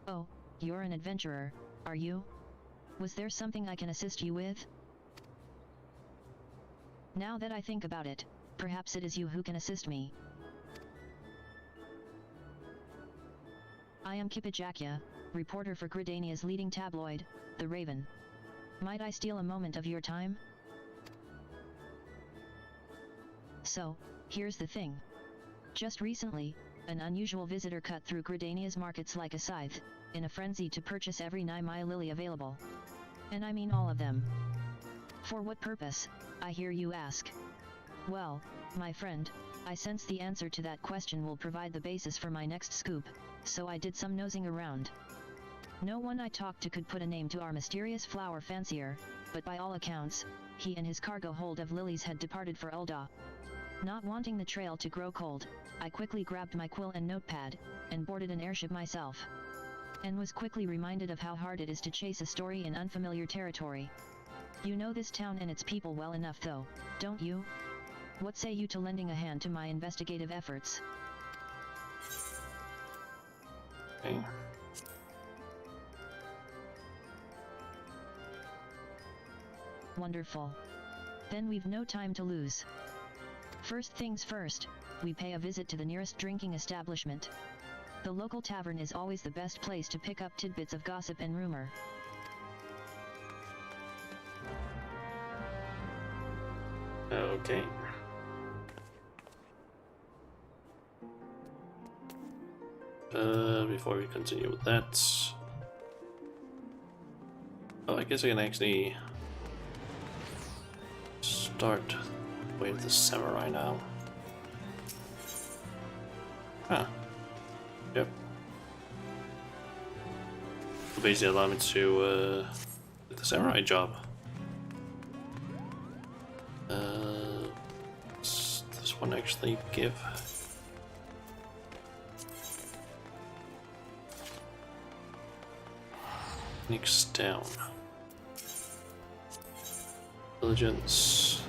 Oh, you're an adventurer, are you? Was there something I can assist you with? Now that I think about it, perhaps it is you who can assist me. I am Kipajakya, reporter for Gridania's leading tabloid, The Raven. Might I steal a moment of your time? So, here's the thing. Just recently, an unusual visitor cut through Gridania's markets like a scythe, in a frenzy to purchase every Naimai lily available. And I mean all of them. For what purpose, I hear you ask? Well, my friend, I sense the answer to that question will provide the basis for my next scoop, so I did some nosing around. No one I talked to could put a name to our mysterious flower fancier, but by all accounts, he and his cargo hold of lilies had departed for Ulda. Not wanting the trail to grow cold, I quickly grabbed my quill and notepad, and boarded an airship myself. And was quickly reminded of how hard it is to chase a story in unfamiliar territory. You know this town and its people well enough though, don't you? What say you to lending a hand to my investigative efforts? Okay. Wonderful. Then we've no time to lose. First things first, we pay a visit to the nearest drinking establishment. The local tavern is always the best place to pick up tidbits of gossip and rumor. Okay. Before we continue with that, oh, I guess I can actually start with the samurai now. Huh. Yep. Basically allow me to get the samurai job. this one actually give? Phoenix down. Diligence.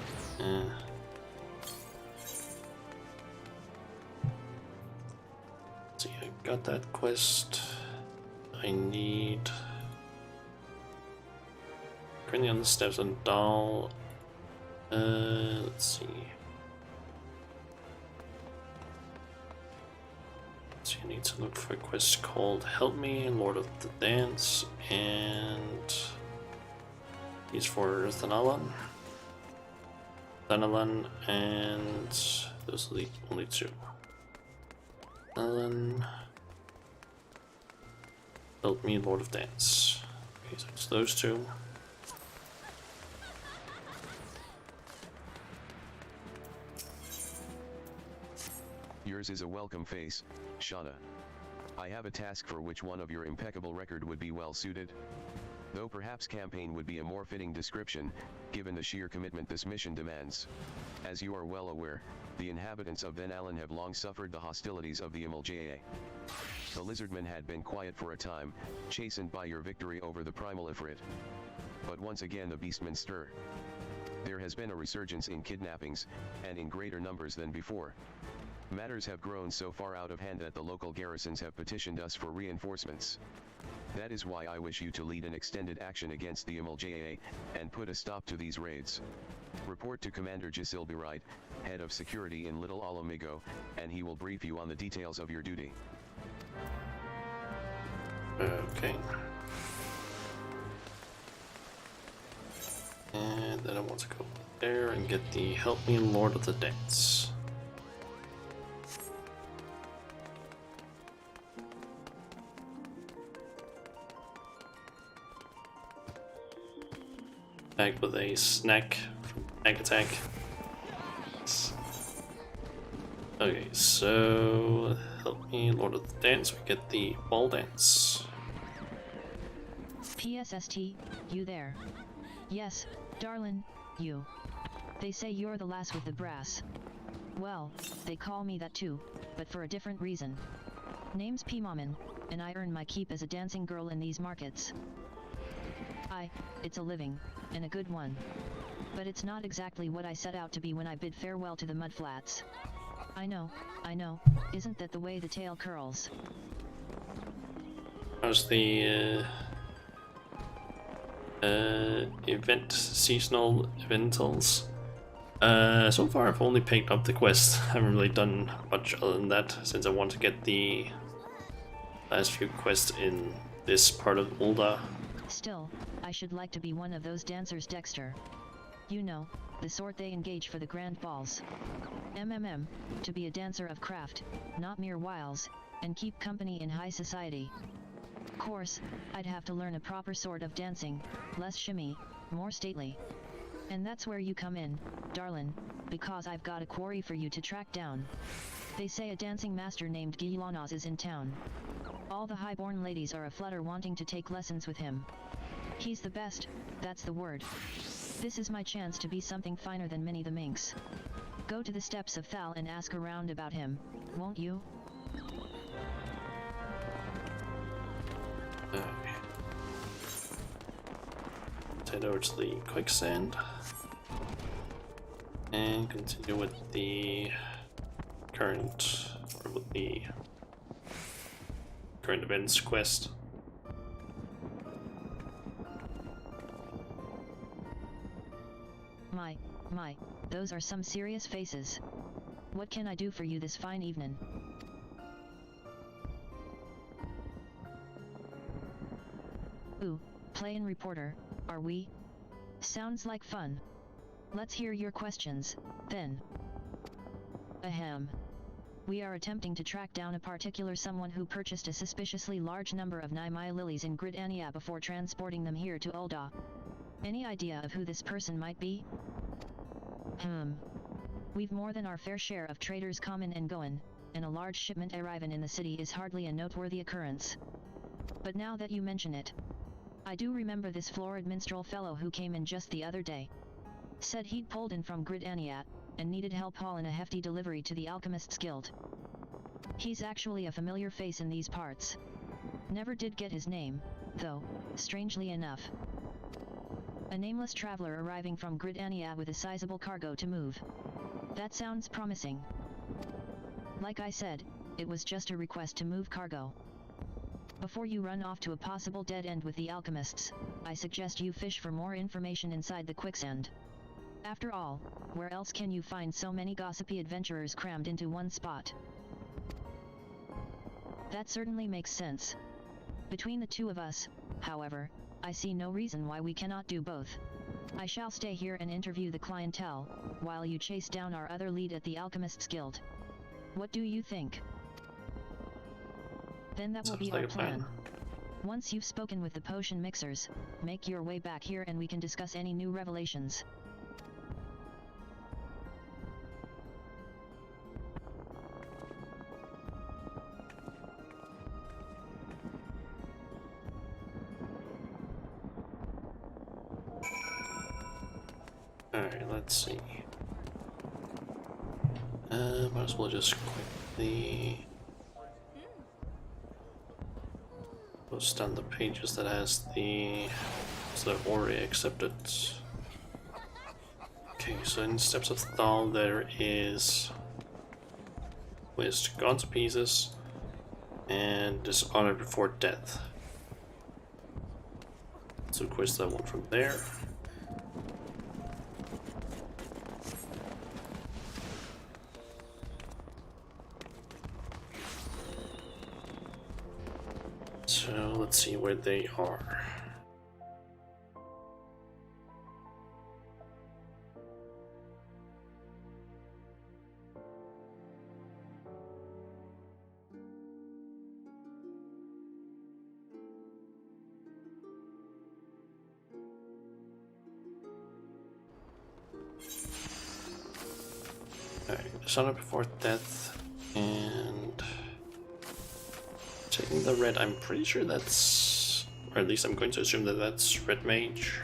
See, I got that quest. I need. Currently on the steps on Dal. Let's see. So you need to look for a quest called Help Me, Lord of the Dance, and these for Thanalan. And those are the only two. Thanalan, Help Me, Lord of Dance. Okay, so it's those two. Yours is a welcome face, Shauna. I have a task for which one of your impeccable record would be well suited. Though perhaps campaign would be a more fitting description, given the sheer commitment this mission demands. As you are well aware, the inhabitants of Ven Allen have long suffered the hostilities of the Imulja. The Lizardmen had been quiet for a time, chastened by your victory over the Primal Ifrit. But once again the Beastmen stir. There has been a resurgence in kidnappings, and in greater numbers than before. Matters have grown so far out of hand that the local garrisons have petitioned us for reinforcements. That is why I wish you to lead an extended action against the Imulja, and put a stop to these raids. Report to Commander Gisilbirite, head of security in Little Alamigo, and he will brief you on the details of your duty. Okay. And then I want to go there and get the Help Me, Lord of the Dance. Back with a snack from Snack Attack. Okay, so Help Me, Lord of the Dance. We get the ball dance. PSST, you there? Yes, darlin', you. They say you're the lass with the brass. Well, they call me that too, but for a different reason. Name's P-Mommin, and I earn my keep as a dancing girl in these markets. It's a living, and a good one. But it's not exactly what I set out to be when I bid farewell to the mudflats. I know, isn't that the way the tale curls? How's the seasonal eventals? So far I've only picked up the quest. I haven't really done much other than that, since I want to get the last few quests in this part of Ulda. Still, I should like to be one of those dancers, Dexter. You know, the sort they engage for the grand balls. To be a dancer of craft, not mere wiles, and keep company in high society. Course, I'd have to learn a proper sort of dancing, less shimmy, more stately. And that's where you come in, darlin', because I've got a quarry for you to track down. They say a dancing master named Gilanos is in town. All the highborn ladies are aflutter wanting to take lessons with him. He's the best, that's the word. This is my chance to be something finer than Minnie the Minx. Go to the steps of Thal and ask around about him, won't you? Head over to the quicksand and continue with the current events quest. My, those are some serious faces. What can I do for you this fine evening? Ooh, playin' reporter, are we? Sounds like fun. Let's hear your questions, then. Ahem. We are attempting to track down a particular someone who purchased a suspiciously large number of Naimai lilies in Gridania before transporting them here to Ulda. Any idea of who this person might be? We've more than our fair share of traders comin' and goin', and a large shipment arrivin' in the city is hardly a noteworthy occurrence. But now that you mention it, I do remember this florid minstrel fellow who came in just the other day. Said he'd pulled in from Gridania, and needed help hauling a hefty delivery to the Alchemist's Guild. He's actually a familiar face in these parts. Never did get his name, though, strangely enough. A nameless traveler arriving from Gridania with a sizable cargo to move. That sounds promising. Like I said, it was just a request to move cargo. Before you run off to a possible dead end with the alchemists, I suggest you fish for more information inside the quicksand. After all, where else can you find so many gossipy adventurers crammed into one spot? That certainly makes sense. Between the two of us, however, I see no reason why we cannot do both. I shall stay here and interview the clientele, while you chase down our other lead at the Alchemist's Guild. What do you think? Then that will be our plan. Once you've spoken with the potion mixers, make your way back here and we can discuss any new revelations. Alright, let's see. Might as well just quickly post down the pages that has the already accepted. Okay, so in Steps of Thal there is List Gone to Pieces and Dishonor Before Death. So quiz that one from there. So let's see where they are. Alright, Dishonor Before Death and taking the red. I'm pretty sure that's, or at least I'm going to assume that that's Red Mage.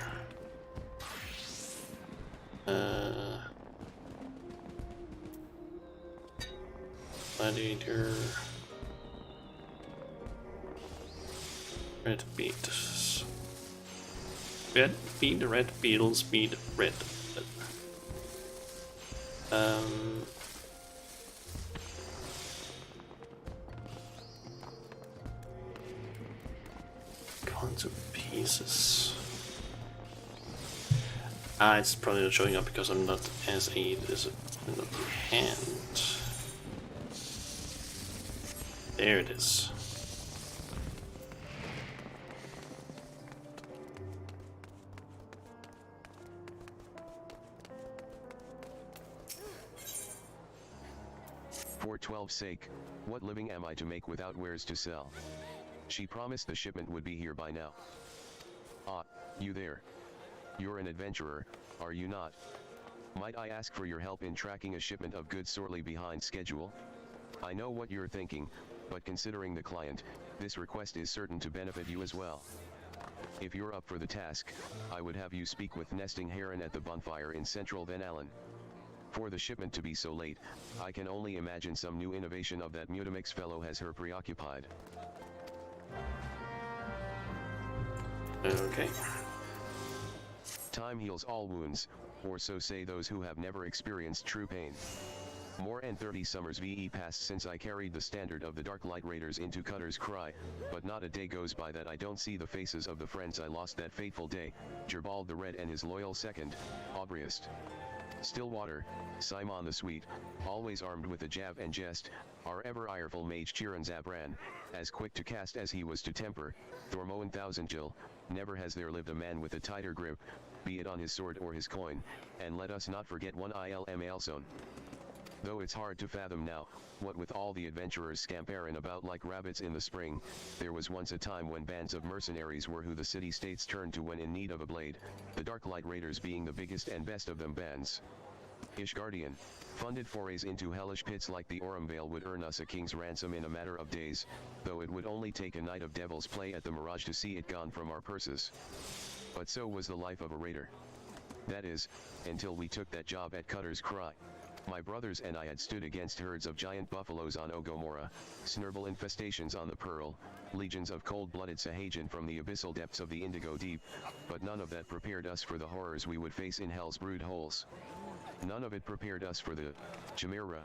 Gladiator. Red Beat. Red Beat, Red Beetles beat Red. Gone to Pieces. It's probably not showing up because I'm not as aid as in the hand. There it is. For 12's sake, what living am I to make without wares to sell? She promised the shipment would be here by now. Ah, you there. You're an adventurer, are you not? Might I ask for your help in tracking a shipment of goods sorely behind schedule? I know what you're thinking, but considering the client, this request is certain to benefit you as well. If you're up for the task, I would have you speak with Nesting Heron at the bonfire in central Van Allen. For the shipment to be so late, I can only imagine some new innovation of that Mutamix fellow has her preoccupied. Okay. Time heals all wounds, or so say those who have never experienced true pain. More than 30 summers VE passed since I carried the standard of the Dark Light Raiders into Cutter's Cry, but not a day goes by that I don't see the faces of the friends I lost that fateful day, Gerbald the Red and his loyal second, Aubriest. Stillwater, Simon the Sweet, always armed with a jab and jest, our ever-ireful mage Chiron Zabran, as quick to cast as he was to temper, Thormoan Thousandgill, never has there lived a man with a tighter grip, be it on his sword or his coin, and let us not forget one Ilm Ailson. Though it's hard to fathom now, what with all the adventurers scampering about like rabbits in the spring, there was once a time when bands of mercenaries were who the city-states turned to when in need of a blade, the Dark Light Raiders being the biggest and best of them bands. Ishgardian, funded forays into hellish pits like the Orumvale would earn us a king's ransom in a matter of days, though it would only take a night of devil's play at the Mirage to see it gone from our purses. But so was the life of a raider. That is, until we took that job at Cutter's Cry. My brothers and I had stood against herds of giant buffaloes on Ogomora, snurble infestations on the Pearl, legions of cold-blooded Sahagin from the abyssal depths of the Indigo Deep, but none of that prepared us for the horrors we would face in Hell's brood holes. None of it prepared us for the Chimera.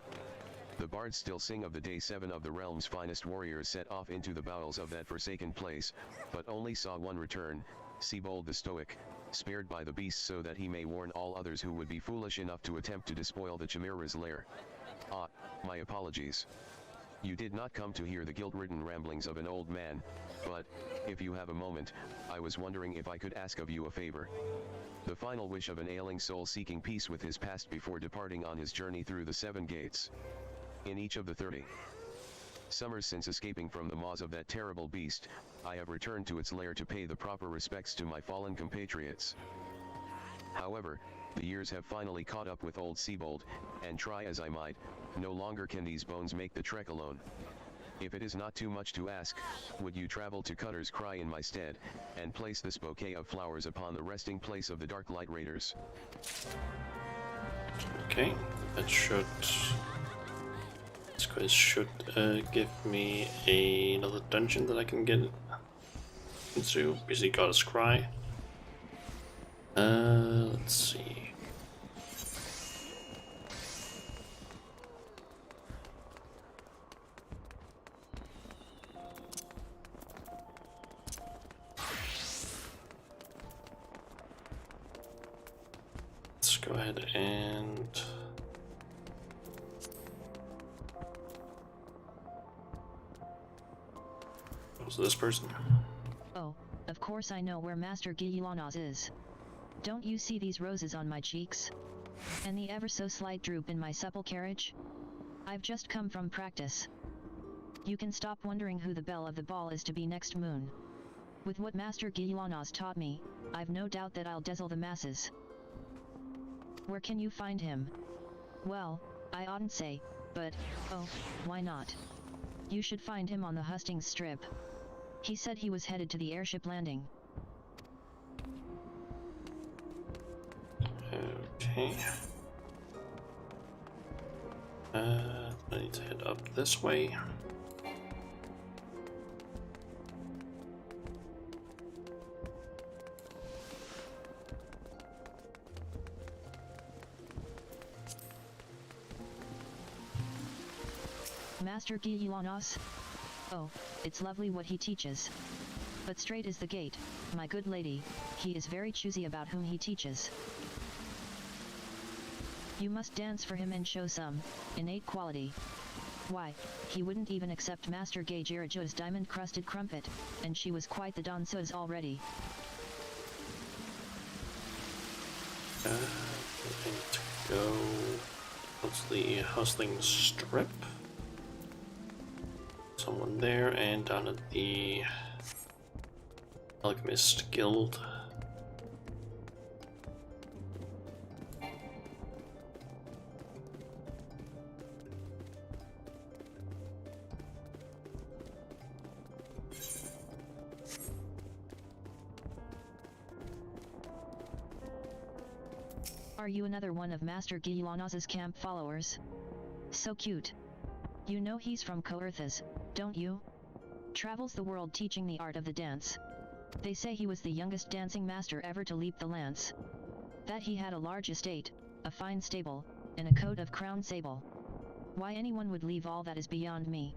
The bards still sing of the day 7 of the realm's finest warriors set off into the bowels of that forsaken place, but only saw one return, Seabold the Stoic, spared by the beast so that he may warn all others who would be foolish enough to attempt to despoil the Chimera's lair. Ah, my apologies. You did not come to hear the guilt-ridden ramblings of an old man, but, if you have a moment, I was wondering if I could ask of you a favor. The final wish of an ailing soul seeking peace with his past before departing on his journey through the 7 gates. In each of the 30 summers since escaping from the maws of that terrible beast, I have returned to its lair to pay the proper respects to my fallen compatriots. However, the years have finally caught up with old Seabold, and try as I might, no longer can these bones make the trek alone. If it is not too much to ask, would you travel to Cutter's Cry in my stead, and place this bouquet of flowers upon the resting place of the Dark Light Raiders? Okay, that should... This quest should give me another dungeon that I can get into. Busy Goddess Cry. Let's see. Let's go ahead and this person. Oh, of course I know where Master Gilanos is. Don't you see these roses on my cheeks? And the ever so slight droop in my supple carriage? I've just come from practice. You can stop wondering who the belle of the ball is to be next moon. With what Master Gilanos taught me, I've no doubt that I'll dazzle the masses. Where can you find him? Well, I oughtn't say, but, oh, why not? You should find him on the hustings strip. He said he was headed to the airship landing. Okay. I need to head up this way. Master Gilanos? Oh, it's lovely what he teaches. But straight is the gate, my good lady, he is very choosy about whom he teaches. You must dance for him and show some innate quality. Why, he wouldn't even accept Master Gage Iraju's diamond-crusted crumpet, and she was quite the danseuse already. I need to go... What's the hustling strip? Someone there, and down at the Alchemist Guild. Are you another one of Master Gilanos's camp followers? So cute. You know he's from Coerthas, don't you? Travels the world teaching the art of the dance. They say he was the youngest dancing master ever to leap the lance. That he had a large estate, a fine stable, and a coat of crown sable. Why anyone would leave all that is beyond me.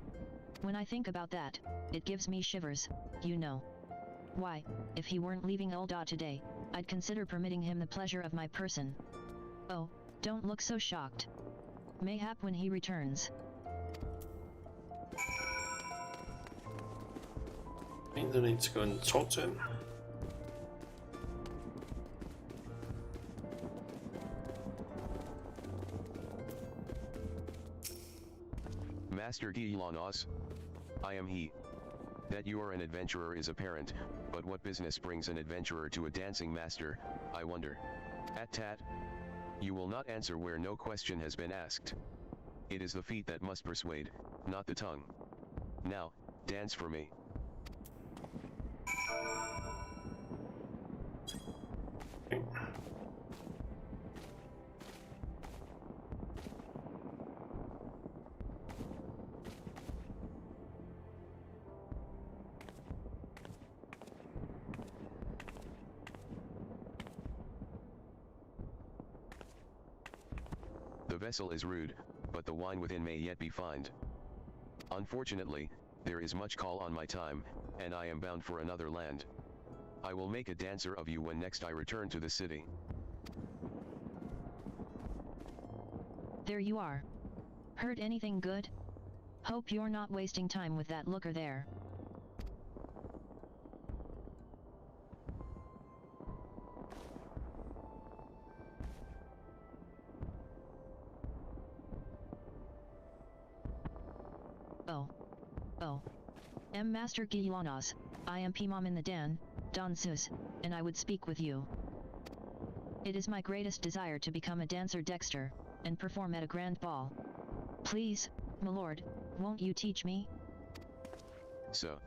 When I think about that, it gives me shivers, you know. Why, if he weren't leaving Ul'dah today, I'd consider permitting him the pleasure of my person. Oh, don't look so shocked. Mayhap when he returns. I think I need to go and talk to him. Master Gilanos? I am he. That you are an adventurer is apparent, but what business brings an adventurer to a dancing master, I wonder? At-tat. You will not answer where no question has been asked. It is the feet that must persuade, not the tongue. Now, dance for me. The vessel is rude, but the wine within may yet be fined. Unfortunately, there is much call on my time, and I am bound for another land. I will make a dancer of you when next I return to the city. There you are. Heard anything good? Hope you're not wasting time with that looker there. Oh. Master Gilanos, I am Pimam in the Dan, Don Sus, and I would speak with you. It is my greatest desire to become a dancer Dexter, and perform at a grand ball. Please, my lord, won't you teach me? So,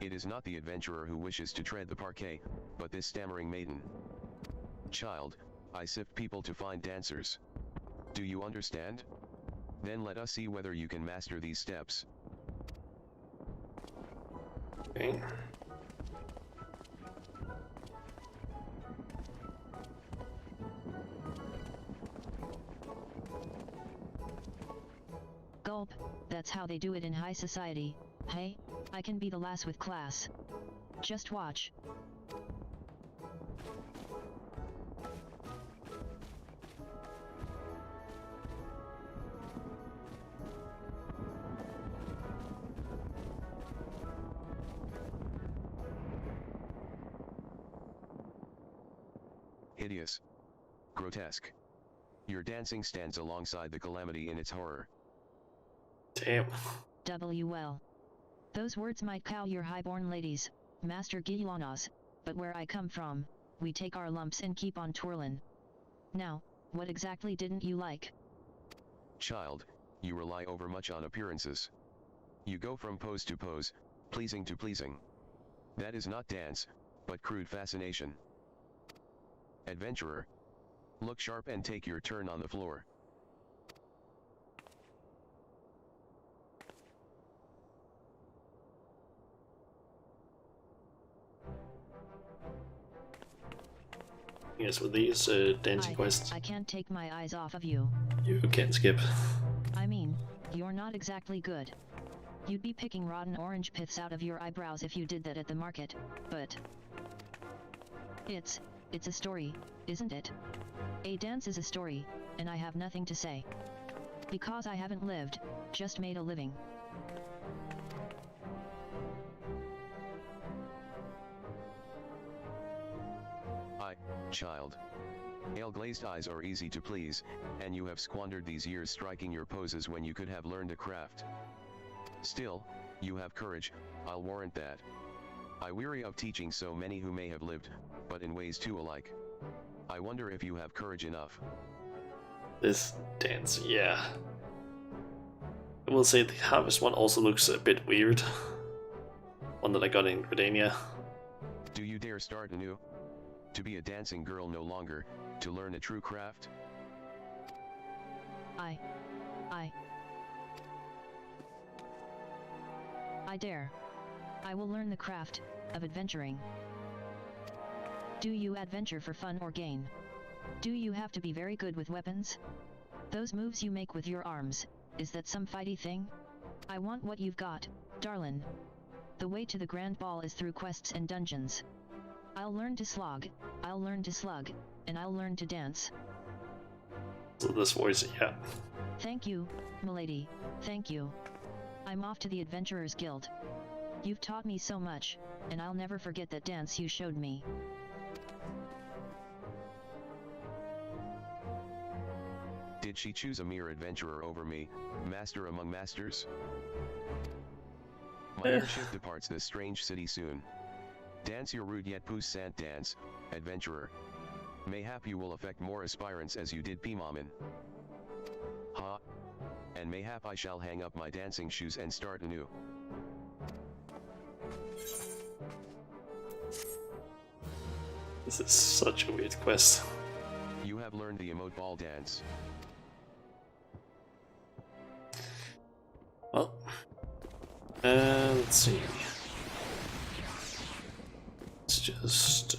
it is not the adventurer who wishes to tread the parquet, but this stammering maiden. Child, I sift people to find dancers. Do you understand? Then let us see whether you can master these steps. Okay. Gulp, that's how they do it in high society. Hey, I can be the lass with class. Just watch. Hideous. Grotesque. Your dancing stands alongside the calamity in its horror. Damn. WL. Those words might cow your highborn ladies, Master Gilanos, but where I come from, we take our lumps and keep on twirlin'. Now, what exactly didn't you like? Child, you rely overmuch on appearances. You go from pose to pose, pleasing to pleasing. That is not dance, but crude fascination. Adventurer, look sharp and take your turn on the floor. Yes, with these dancing quests, I can't take my eyes off of you. you can skip. I mean, you're not exactly good. You'd be picking rotten orange piths out of your eyebrows if you did that at the market, but... It's a story, isn't it? A dance is a story, and I have nothing to say. Because I haven't lived, just made a living. Child. Ale-glazed eyes are easy to please, and you have squandered these years striking your poses when you could have learned a craft. Still, you have courage, I'll warrant that. I weary of teaching so many who may have lived, but in ways too alike. I wonder if you have courage enough. This dance, yeah. I will say the harvest one also looks a bit weird. One that I got in Gridania. Do you dare start anew? To be a dancing girl no longer, to learn a true craft? I dare. I will learn the craft of adventuring. Do you adventure for fun or gain? Do you have to be very good with weapons? Those moves you make with your arms, is that some fighty thing? I want what you've got, darlin'. The way to the grand ball is through quests and dungeons. I'll learn to slog, I'll learn to slug, and I'll learn to dance. So this voice, yeah. Thank you, milady, thank you. I'm off to the Adventurers Guild. You've taught me so much, and I'll never forget that dance you showed me. Did she choose a mere adventurer over me, master among masters? My airship departs this strange city soon. Dance your rude yet puissant dance, adventurer. Mayhap you will affect more aspirants as you did Pimamin. Ha! And mayhap I shall hang up my dancing shoes and start anew. This is such a weird quest. You have learned the emote ball dance. Well, let's see. Let's just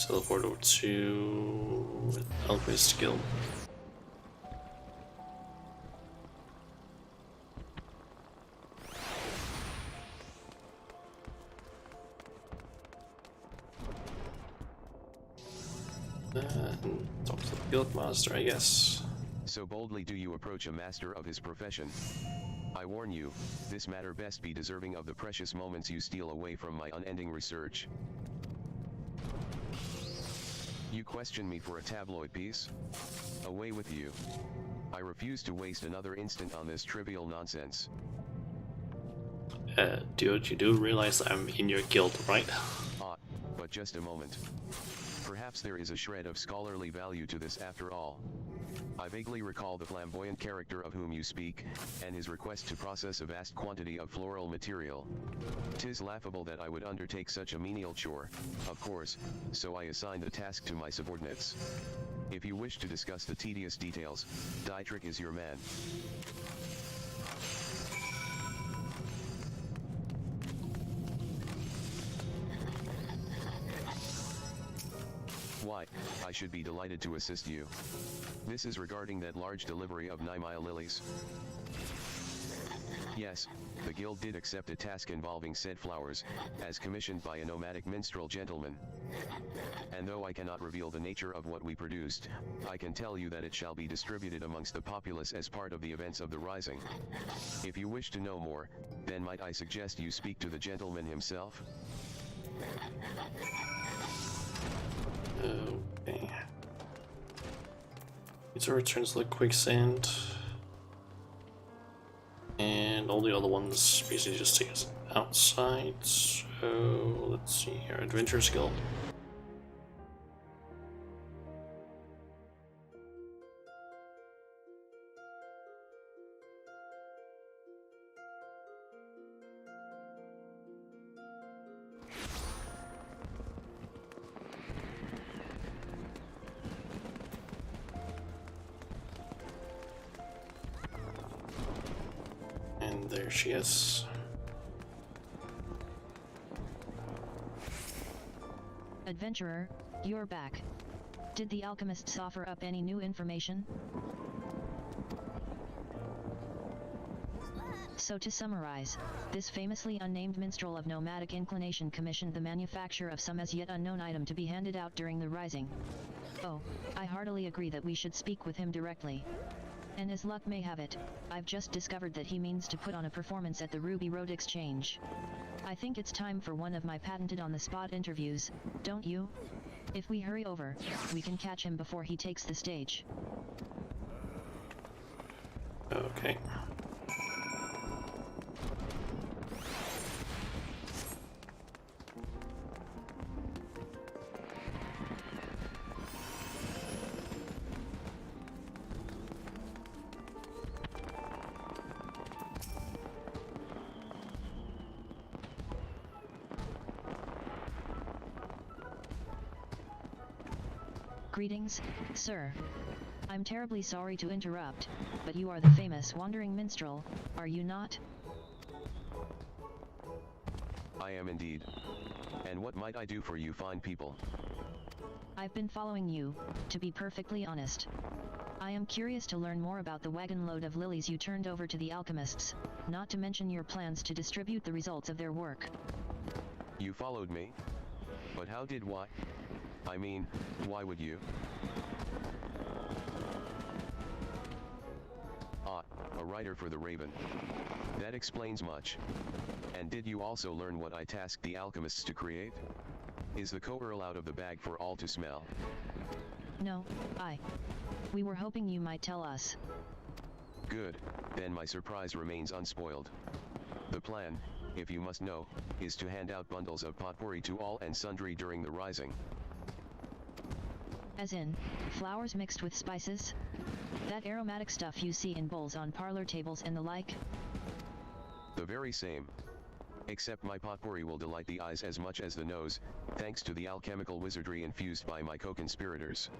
teleport over to Alchemist Guild. Guildmaster, I guess. So boldly do you approach a master of his profession. I warn you, this matter best be deserving of the precious moments you steal away from my unending research. You question me for a tabloid piece? Away with you. I refuse to waste another instant on this trivial nonsense. Dude, you do realize I'm in your guild, right? But just a moment. Perhaps there is a shred of scholarly value to this after all. I vaguely recall the flamboyant character of whom you speak, and his request to process a vast quantity of floral material. 'Tis laughable that I would undertake such a menial chore, of course, so I assigned the task to my subordinates. If you wish to discuss the tedious details, Dietrich is your man. Why, I should be delighted to assist you. This is regarding that large delivery of 9 mile lilies. Yes, the guild did accept a task involving said flowers, as commissioned by a nomadic minstrel gentleman. And though I cannot reveal the nature of what we produced, I can tell you that it shall be distributed amongst the populace as part of the events of the rising. If you wish to know more, then might I suggest you speak to the gentleman himself? Okay. It returns to the quicksand. And all the other ones basically just take us outside. So let's see here. Adventure skill. And there she is. Adventurer, you're back. Did the alchemists offer up any new information? So to summarize, this famously unnamed minstrel of nomadic inclination commissioned the manufacture of some as yet unknown item to be handed out during the rising. Oh, I heartily agree that we should speak with him directly. And as luck may have it, I've just discovered that he means to put on a performance at the Ruby Road Exchange. I think it's time for one of my patented on-the-spot interviews, don't you? If we hurry over, we can catch him before he takes the stage. Okay. Greetings, sir. I'm terribly sorry to interrupt, but you are the famous wandering minstrel, are you not? I am indeed. And what might I do for you fine people? I've been following you, to be perfectly honest. I am curious to learn more about the wagon load of lilies you turned over to the alchemists, not to mention your plans to distribute the results of their work. You followed me? But how did why? I mean, why would you? A writer for the Raven. That explains much. And did you also learn what I tasked the alchemists to create? Is the co-earl out of the bag for all to smell? No, we were hoping you might tell us. Good, then my surprise remains unspoiled. The plan, if you must know, is to hand out bundles of potpourri to all and sundry during the rising. As in, flowers mixed with spices? That aromatic stuff you see in bowls on parlor tables and the like? The very same. Except my potpourri will delight the eyes as much as the nose, thanks to the alchemical wizardry infused by my co-conspirators.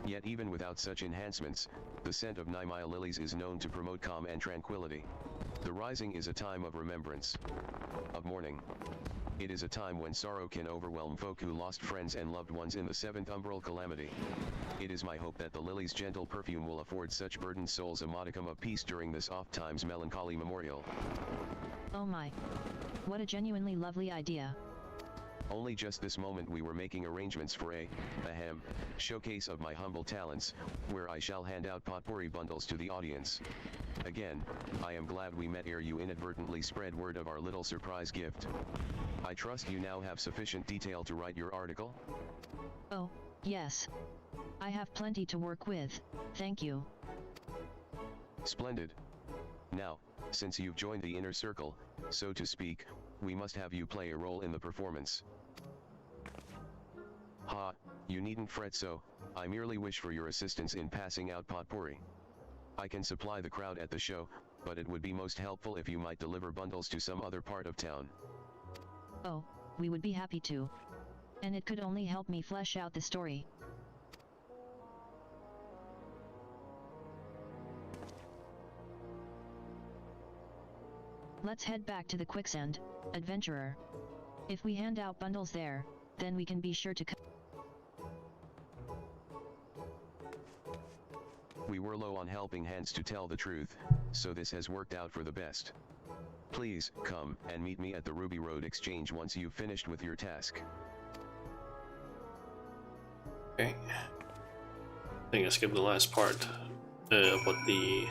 Yet even without such enhancements, the scent of 9 mile lilies is known to promote calm and tranquility. The rising is a time of remembrance, of mourning. It is a time when sorrow can overwhelm folk who lost friends and loved ones in the 7th umbral calamity. It is my hope that the lily's gentle perfume will afford such burdened souls a modicum of peace during this oft-times melancholy memorial. Oh my. What a genuinely lovely idea. Only just this moment we were making arrangements for a showcase of my humble talents, where I shall hand out potpourri bundles to the audience. Again, I am glad we met ere you inadvertently spread word of our little surprise gift. I trust you now have sufficient detail to write your article? Oh, yes. I have plenty to work with, thank you. Splendid. Now, since you've joined the inner circle, so to speak, we must have you play a role in the performance. Ha, you needn't fret so, I merely wish for your assistance in passing out potpourri. I can supply the crowd at the show, but it would be most helpful if you might deliver bundles to some other part of town. Oh, we would be happy to. And it could only help me flesh out the story. Let's head back to the quicksand, adventurer. If we hand out bundles there, then we can be sure to We were low on helping hands to tell the truth, so this has worked out for the best. Please, come and meet me at the Ruby Road Exchange once you've finished with your task. Okay. I think I skipped the last part. What the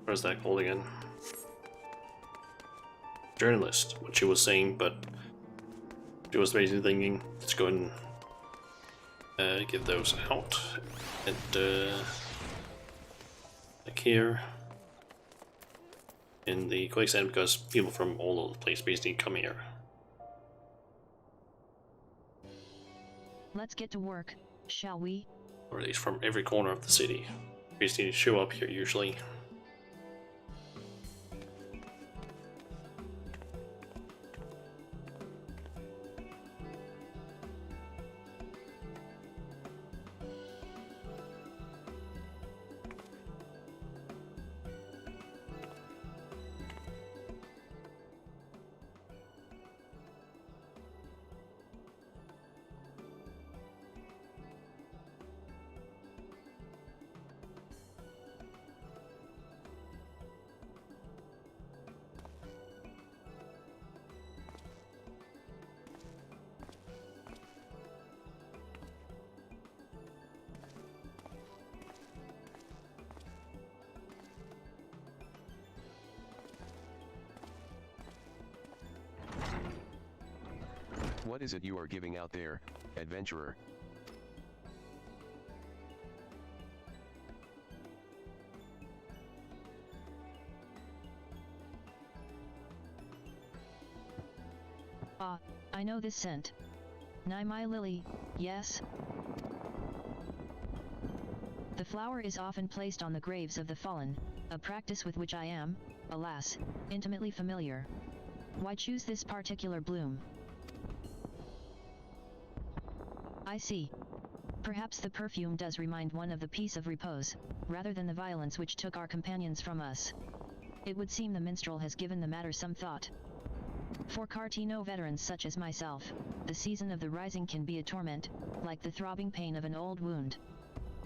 what is that called again? Journalist, what she was saying, but she was basically thinking, let's go and give those out. And like here in the quicksand, because people from all over the place basically come here. Let's get to work, shall we? Or at least from every corner of the city. Basically show up here usually. What is it you are giving out there, adventurer? Ah, I know this scent. Naimai lily, yes? The flower is often placed on the graves of the fallen, a practice with which I am, alas, intimately familiar. Why choose this particular bloom? I see. Perhaps the perfume does remind one of the peace of repose, rather than the violence which took our companions from us. It would seem the minstrel has given the matter some thought. For Cartino veterans such as myself, the season of the rising can be a torment, like the throbbing pain of an old wound.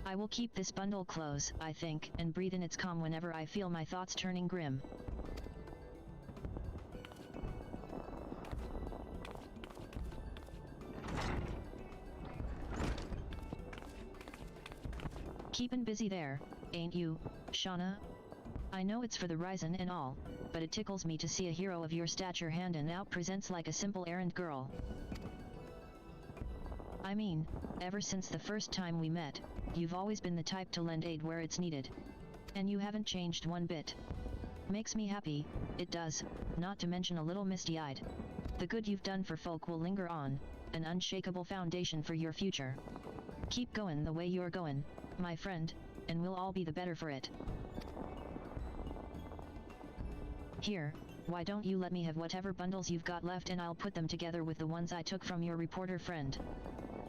I will keep this bundle close, I think, and breathe in its calm whenever I feel my thoughts turning grim. Keepin' busy there, ain't you, Shauna? I know it's for the Ryzen and all, but it tickles me to see a hero of your stature handin' out presents like a simple errand girl. I mean, ever since the first time we met, you've always been the type to lend aid where it's needed. And you haven't changed one bit. Makes me happy, it does, not to mention a little misty-eyed. The good you've done for folk will linger on, an unshakable foundation for your future. Keep goin' the way you're goin', my friend, and we'll all be the better for it. Here, why don't you let me have whatever bundles you've got left and I'll put them together with the ones I took from your reporter friend.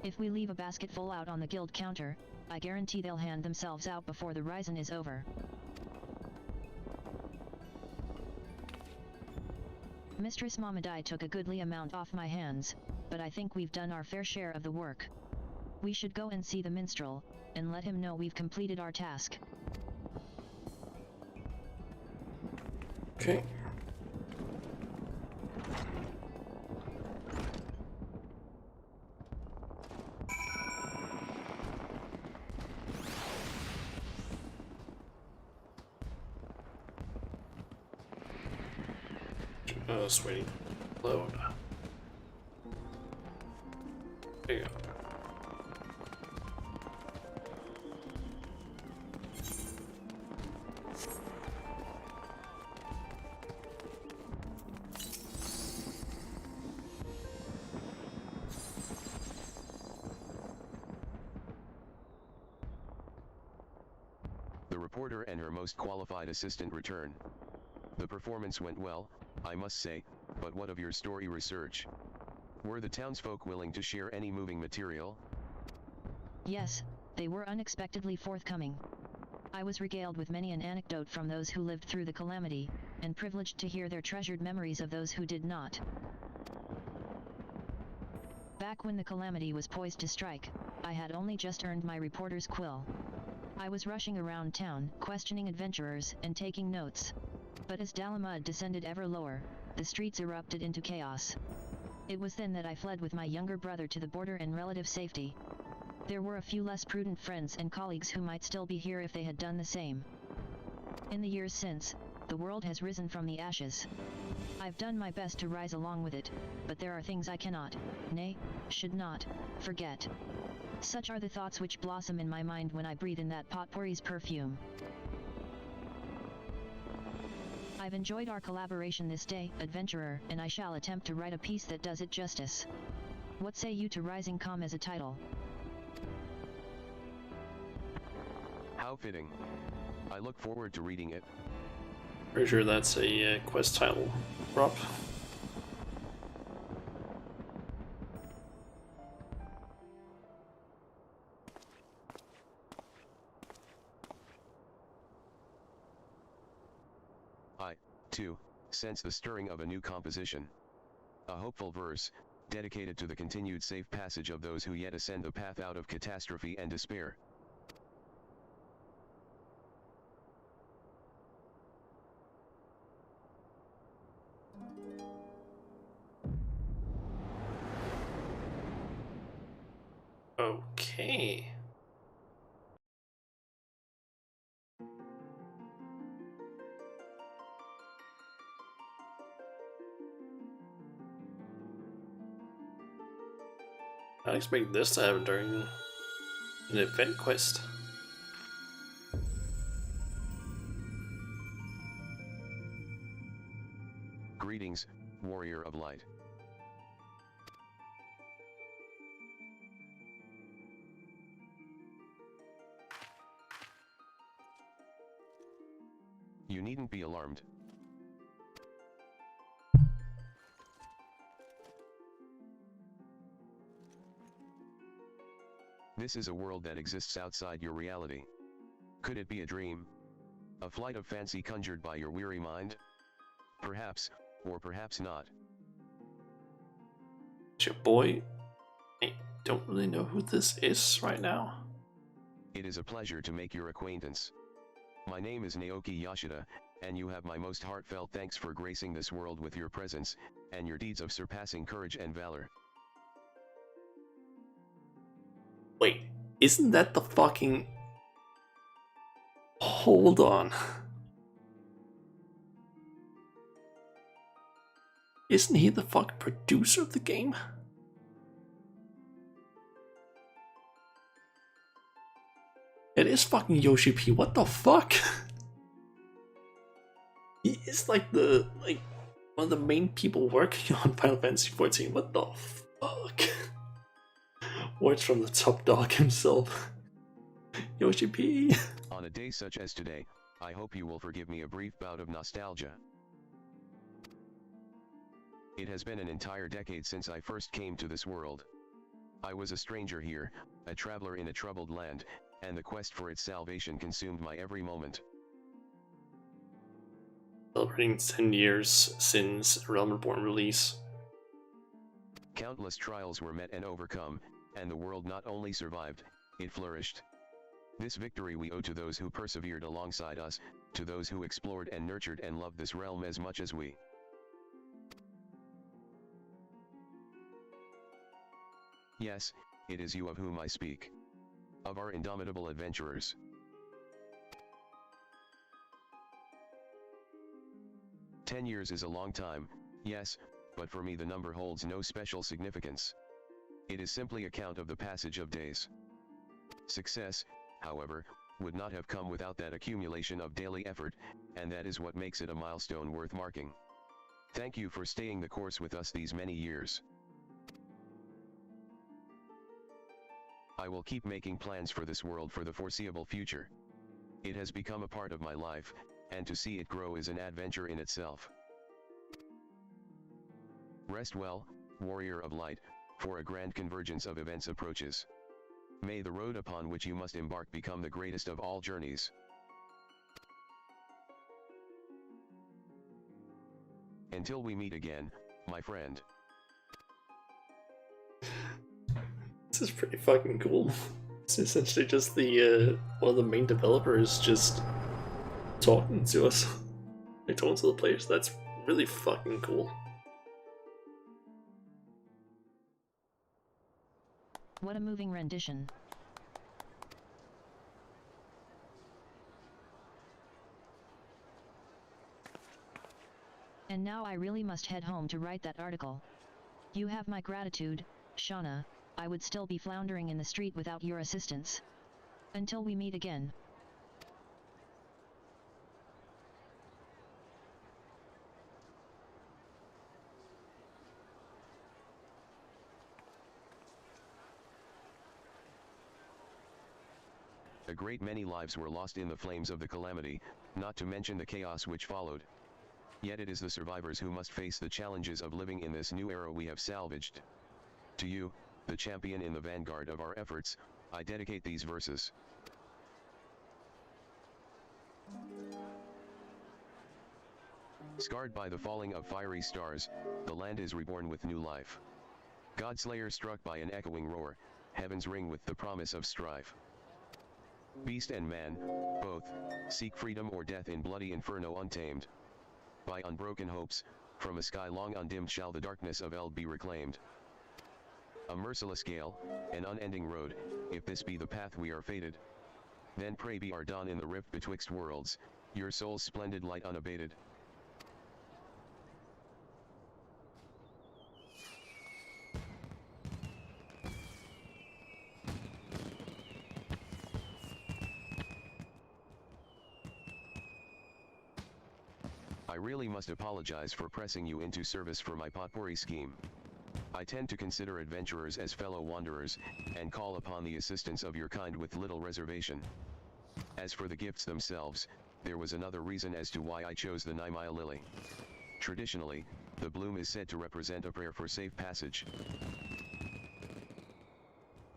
If we leave a basket full out on the guild counter, I guarantee they'll hand themselves out before the Ryzen is over. Mistress Mamadai took a goodly amount off my hands, but I think we've done our fair share of the work. We should go and see the minstrel, and let him know we've completed our task. Okay, Sweaty. Load. There you go. The reporter and her most qualified assistant return. The performance went well, I must say, but what of your story research? Were the townsfolk willing to share any moving material? Yes, they were unexpectedly forthcoming. I was regaled with many an anecdote from those who lived through the calamity, and privileged to hear their treasured memories of those who did not. Back when the calamity was poised to strike, I had only just earned my reporter's quill. I was rushing around town, questioning adventurers and taking notes. But as Dalamud descended ever lower, the streets erupted into chaos. It was then that I fled with my younger brother to the border and relative safety. There were a few less prudent friends and colleagues who might still be here if they had done the same. In the years since, the world has risen from the ashes. I've done my best to rise along with it, but there are things I cannot, nay, should not, forget. Such are the thoughts which blossom in my mind when I breathe in that potpourri's perfume. I've enjoyed our collaboration this day, adventurer, and I shall attempt to write a piece that does it justice. What say you to Rising Calm as a title? How fitting. I look forward to reading it. Pretty sure that's a quest title, Rob. I, too, sense the stirring of a new composition. A hopeful verse, dedicated to the continued safe passage of those who yet ascend the path out of catastrophe and despair. Okay. I expect this to happen during an event quest. Greetings, warrior of light. You needn't be alarmed. This is a world that exists outside your reality. Could it be a dream? A flight of fancy conjured by your weary mind? Perhaps, or perhaps not. It's your boy. I don't really know who this is right now. It is a pleasure to make your acquaintance. My name is Naoki Yashida, and you have my most heartfelt thanks for gracing this world with your presence, and your deeds of surpassing courage and valor. Wait, isn't that the fucking... Hold on. Isn't he the fucking producer of the game? It is fucking Yoshi P, what the fuck? He is like one of the main people working on Final Fantasy XIV, what the fuck? Words from the top dog himself. Yoshi P. On a day such as today, I hope you will forgive me a brief bout of nostalgia. It has been an entire decade since I first came to this world. I was a stranger here, a traveler in a troubled land, and the quest for its salvation consumed my every moment. Celebrating 10 years since Realm Reborn release. Countless trials were met and overcome, and the world not only survived, it flourished. This victory we owe to those who persevered alongside us, to those who explored and nurtured and loved this realm as much as we. Yes, it is you of whom I speak. Of our indomitable adventurers. "10 years is a long time," Yes, but for me the number holds no special significance. It is simply a count of the passage of days. Success, however, would not have come without that accumulation of daily effort, and that is what makes it a milestone worth marking. Thank you for staying the course with us these many years. I will keep making plans for this world for the foreseeable future. It has become a part of my life, and to see it grow is an adventure in itself. Rest well, warrior of light, for a grand convergence of events approaches. May the road upon which you must embark become the greatest of all journeys. Until we meet again, my friend. This is pretty fucking cool. It's essentially just the one of the main developers just talking to us, like talking to the players. That's really fucking cool. What a moving rendition. And now I really must head home to write that article. You have my gratitude, Shauna. I would still be floundering in the street without your assistance. Until we meet again. A great many lives were lost in the flames of the calamity, not to mention the chaos which followed. Yet it is the survivors who must face the challenges of living in this new era we have salvaged. To you, the champion in the vanguard of our efforts, I dedicate these verses. Scarred by the falling of fiery stars, the land is reborn with new life. Godslayer struck by an echoing roar, heavens ring with the promise of strife. Beast and man, both, seek freedom or death in bloody inferno untamed. By unbroken hopes, from a sky long undimmed shall the darkness of Eld be reclaimed. A merciless gale, an unending road, if this be the path we are fated. Then pray be our dawn in the rift betwixt worlds, your soul's splendid light unabated. I really must apologize for pressing you into service for my potpourri scheme. I tend to consider adventurers as fellow wanderers, and call upon the assistance of your kind with little reservation. As for the gifts themselves, there was another reason as to why I chose the 9-mile lily. Traditionally, the bloom is said to represent a prayer for safe passage.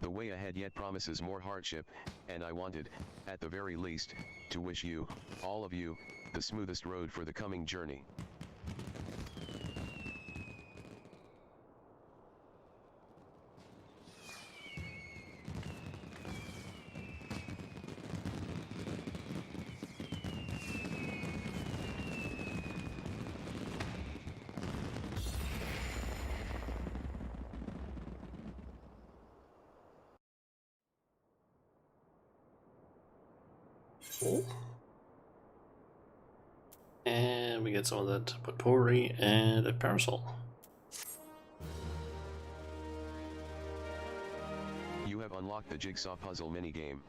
The way ahead yet promises more hardship, and I wanted, at the very least, to wish you, all of you, the smoothest road for the coming journey. Cool. And we get some of that potpourri and a parasol. You have unlocked the jigsaw puzzle minigame.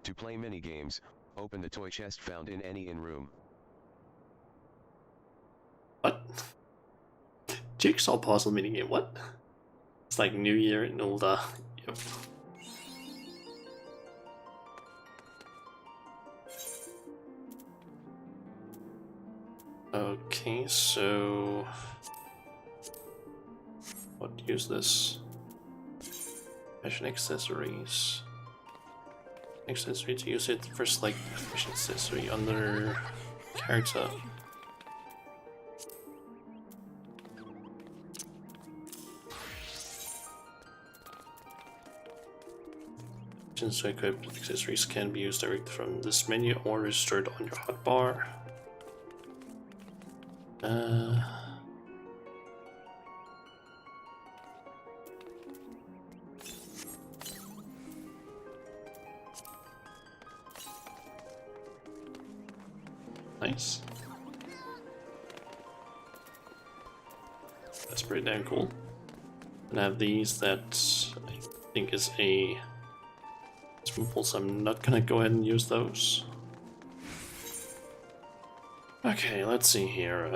To play minigames, open the toy chest found in any inn-room. What? Jigsaw puzzle minigame, what? It's like New Year and old, yep. Okay, so what use this? Fashion accessories. Accessory to use it first, like fashion accessory under character. Options to equip accessories can be used directly from this menu or registered on your hotbar. Nice. pretty damn cool. And I have these that I think is a small, so I'm not gonna go ahead and use those. Okay, let's see here.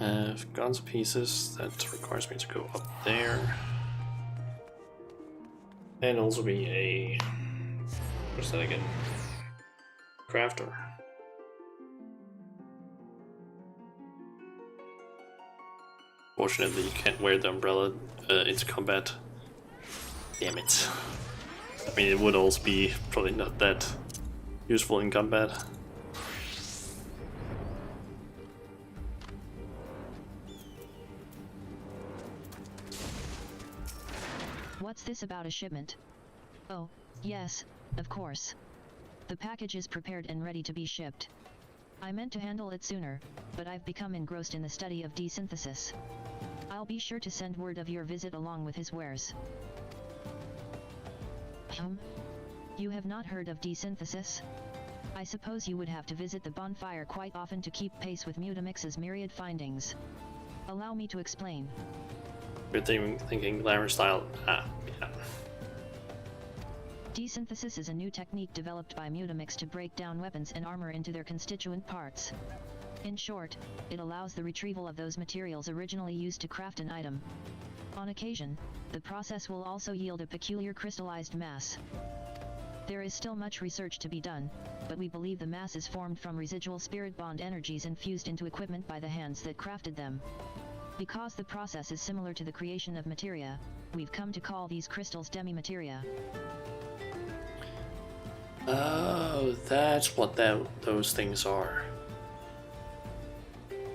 I've got some pieces that requires me to go up there. And also be a... what's that again? Crafter. Fortunately, you can't wear the umbrella into combat. Damn it. I mean, it would also be probably not that useful in combat. What's this about a shipment? Oh, yes, of course. The package is prepared and ready to be shipped. I meant to handle it sooner, but I've become engrossed in the study of desynthesis. I'll be sure to send word of your visit along with his wares. You have not heard of desynthesis? I suppose you would have to visit the bonfire quite often to keep pace with Mutamix's myriad findings. Allow me to explain. You're thinking glamour style. Ah, yeah. Desynthesis is a new technique developed by Mutamix to break down weapons and armor into their constituent parts. In short, it allows the retrieval of those materials originally used to craft an item. On occasion, the process will also yield a peculiar crystallized mass. There is still much research to be done, but we believe the mass is formed from residual spirit bond energies infused into equipment by the hands that crafted them. Because the process is similar to the creation of materia, we've come to call these crystals demi-materia. Oh, that's what those things are.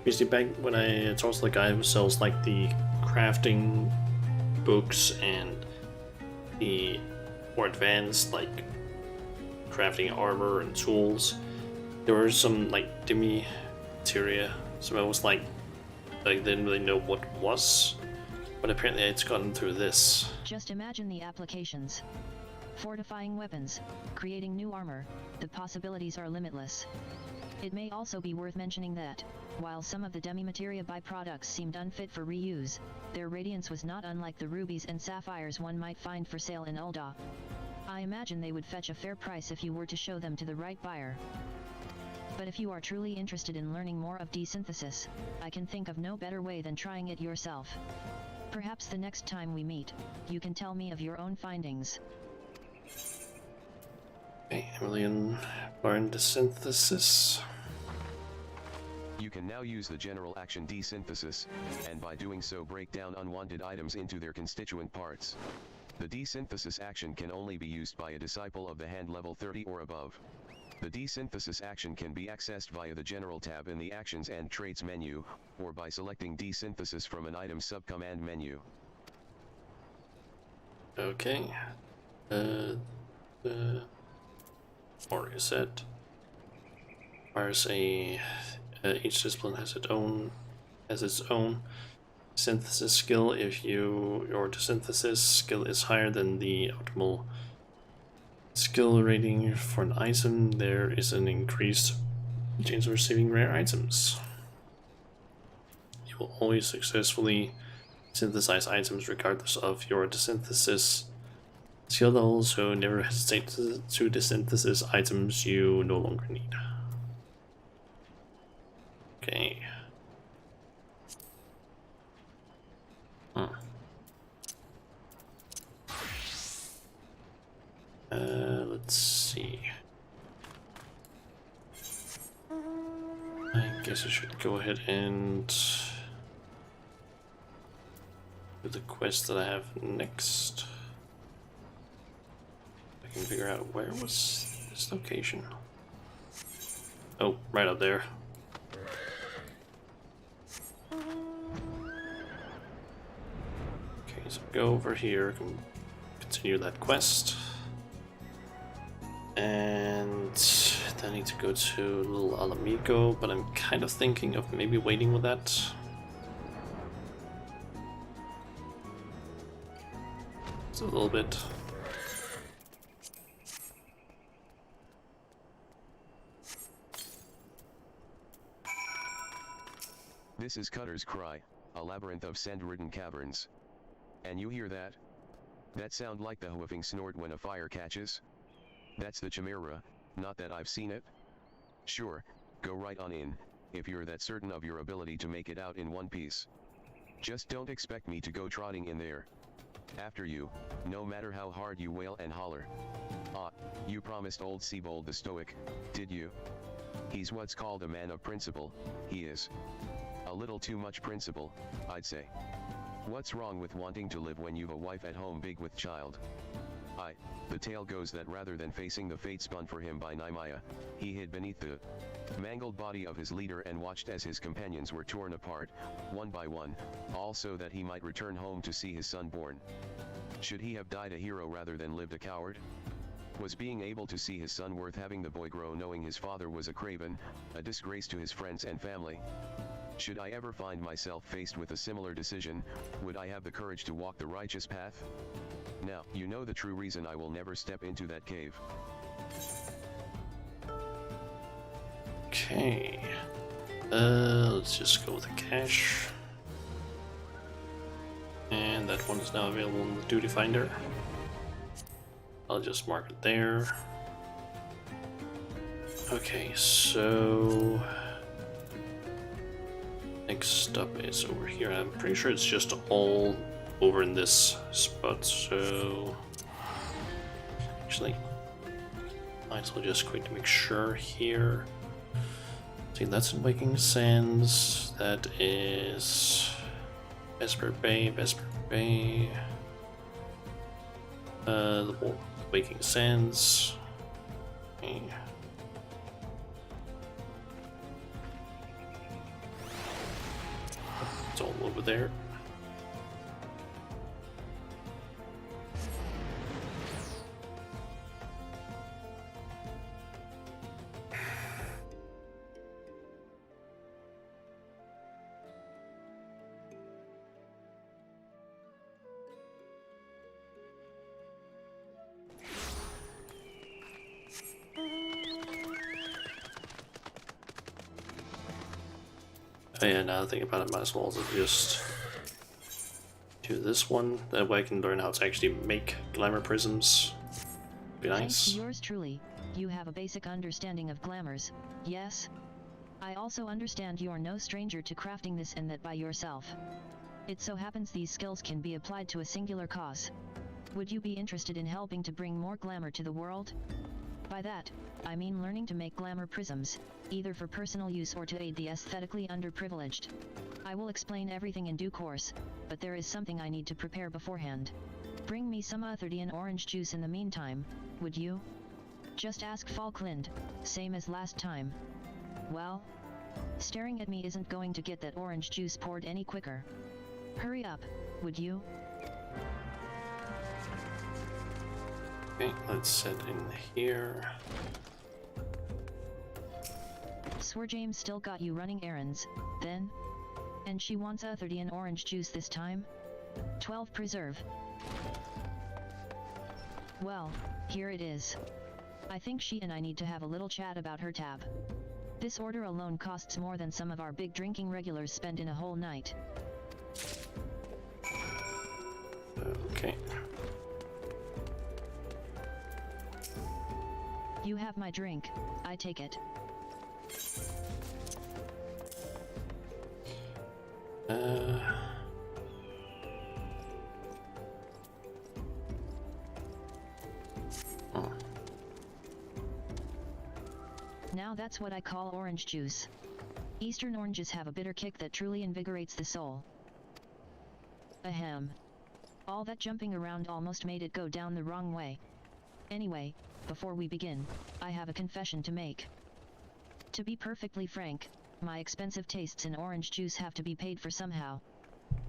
You see, back when I talked to the guy who sells like the crafting books and the more advanced like crafting armor and tools, there were some like demi-materia. So I was like didn't really know what it was, but apparently it's gotten through this. Just imagine the applications. Fortifying weapons, creating new armor, the possibilities are limitless. It may also be worth mentioning that, while some of the demi-materia byproducts seemed unfit for reuse, their radiance was not unlike the rubies and sapphires one might find for sale in Ul'dah. I imagine they would fetch a fair price if you were to show them to the right buyer. But if you are truly interested in learning more of desynthesis, I can think of no better way than trying it yourself. Perhaps the next time we meet, you can tell me of your own findings. Okay, Emilian learned desynthesis. You can now use the general action desynthesis, and by doing so break down unwanted items into their constituent parts. The desynthesis action can only be used by a disciple of the hand level 30 or above. The desynthesis action can be accessed via the General tab in the Actions and Traits menu, or by selecting desynthesis from an item subcommand menu. Okay. Or is it? Requires a each discipline has its own synthesis skill. If your synthesis skill is higher than the optimal skill rating for an item, there is an increased chance of receiving rare items. You will always successfully synthesize items regardless of your desynthesis skill level, so never hesitate to desynthesis items you no longer need. Okay. Let's see. I guess I should go ahead and do the quest that I have next. I can figure out where was this location. Oh, right up there. Okay, so go over here, continue that quest. And then I need to go to Little Alamigo, but I'm kind of thinking of maybe waiting with that. It's a little bit. This is Cutter's Cry, a labyrinth of sand-ridden caverns. And you hear that? That sound like the hoofing snort when a fire catches? That's the Chimera, not that I've seen it. Sure, go right on in, if you're that certain of your ability to make it out in one piece. Just don't expect me to go trotting in there after you, no matter how hard you wail and holler. Ah, you promised old Seabold the Stoic, did you? He's what's called a man of principle, he is. A little too much principle, I'd say. What's wrong with wanting to live when you've a wife at home big with child? The tale goes that rather than facing the fate spun for him by Nehemiah, he hid beneath the mangled body of his leader and watched as his companions were torn apart, one by one, all so that he might return home to see his son born. Should he have died a hero rather than lived a coward? Was being able to see his son worth having the boy grow knowing his father was a craven, a disgrace to his friends and family? Should I ever find myself faced with a similar decision, would I have the courage to walk the righteous path? Now, you know the true reason I will never step into that cave. Okay. Let's just go with the cache. And that one is now available in the duty finder. I'll just mark it there. Okay, so next up is over here. I'm pretty sure it's just all over in this spot, so actually might as well just quickly make sure here. See, that's in Waking Sands. That is Vesper Bay, Vesper Bay. The Waking Sands. Okay. It's all over there. Oh yeah, now I think about it, might as well just do this one. That way I can learn how to actually make glamour prisms. Be Thanks nice. to yours truly, you have a basic understanding of glamours, yes? I also understand you're no stranger to crafting this and that by yourself. It so happens these skills can be applied to a singular cause. Would you be interested in helping to bring more glamour to the world? By that, I mean learning to make glamour prisms, either for personal use or to aid the aesthetically underprivileged. I will explain everything in due course, but there is something I need to prepare beforehand. Bring me some Utherdian orange juice in the meantime, would you? Just ask Falkland, same as last time. Well? Staring at me isn't going to get that orange juice poured any quicker. Hurry up, would you? Okay, let's set in here. Swear James still got you running errands, then? And she wants Utherdian orange juice this time? 12 preserve. Well, here it is. I think she and I need to have a little chat about her tab. This order alone costs more than some of our big drinking regulars spend in a whole night. Okay. You have my drink, I take it. Now that's what I call orange juice. Eastern oranges have a bitter kick that truly invigorates the soul. Ahem. All that jumping around almost made it go down the wrong way. Anyway, before we begin, I have a confession to make. To be perfectly frank, my expensive tastes in orange juice have to be paid for somehow.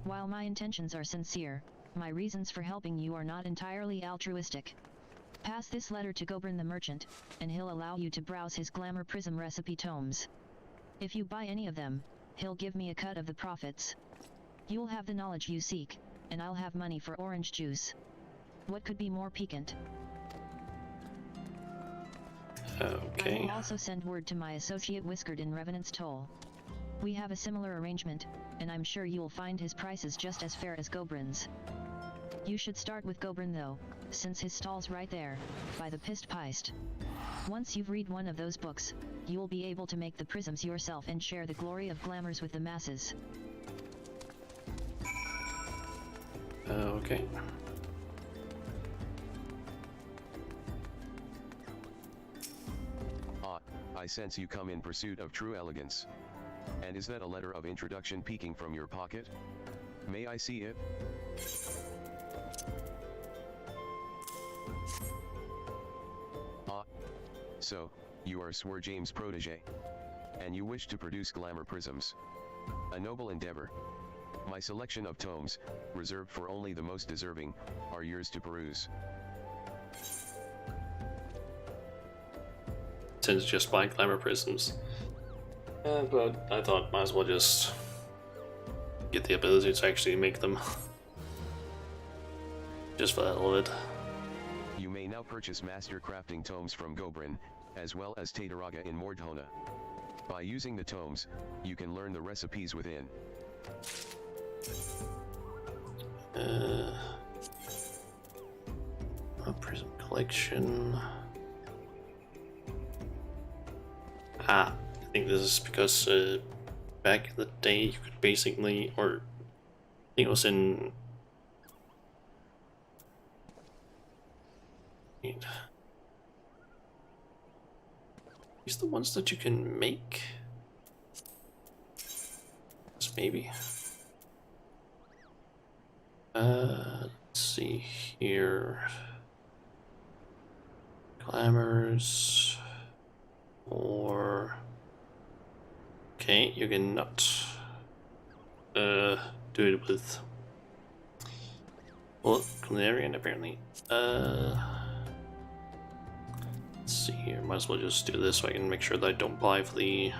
While my intentions are sincere, my reasons for helping you are not entirely altruistic. Pass this letter to Gobrin the merchant, and he'll allow you to browse his glamour prism recipe tomes. If you buy any of them, he'll give me a cut of the profits. You'll have the knowledge you seek, and I'll have money for orange juice. What could be more piquant? I Okay. will also send word to my associate Whiskered in Revenant's Toll. We have a similar arrangement, and I'm sure you'll find his prices just as fair as Gobrin's. You should start with Gobrin though, since his stall's right there, by the Pist Pist. Once you've read one of those books, you'll be able to make the prisms yourself and share the glory of glamours with the masses. Okay. Ah, I sense you come in pursuit of true elegance. And is that a letter of introduction peeking from your pocket? May I see it? Ah. So, you are Sir James' protege. And you wish to produce glamour prisms. A noble endeavor. My selection of tomes, reserved for only the most deserving, are yours to peruse. Since just buy glamour prisms. But I thought might as well just get the ability to actually make them. Just for that little bit. You may now purchase master crafting tomes from Gobrin, as well as Tataraga in Mordhona. By using the tomes, you can learn the recipes within. A prism collection. I think this is because back in the day you could basically, or I think it was in these the ones that you can make? Just maybe. Let's see here. Glamours. Or okay, you cannot do it with Canarian apparently. Let's see here. Might as well just do this so I can make sure that I don't buy for the.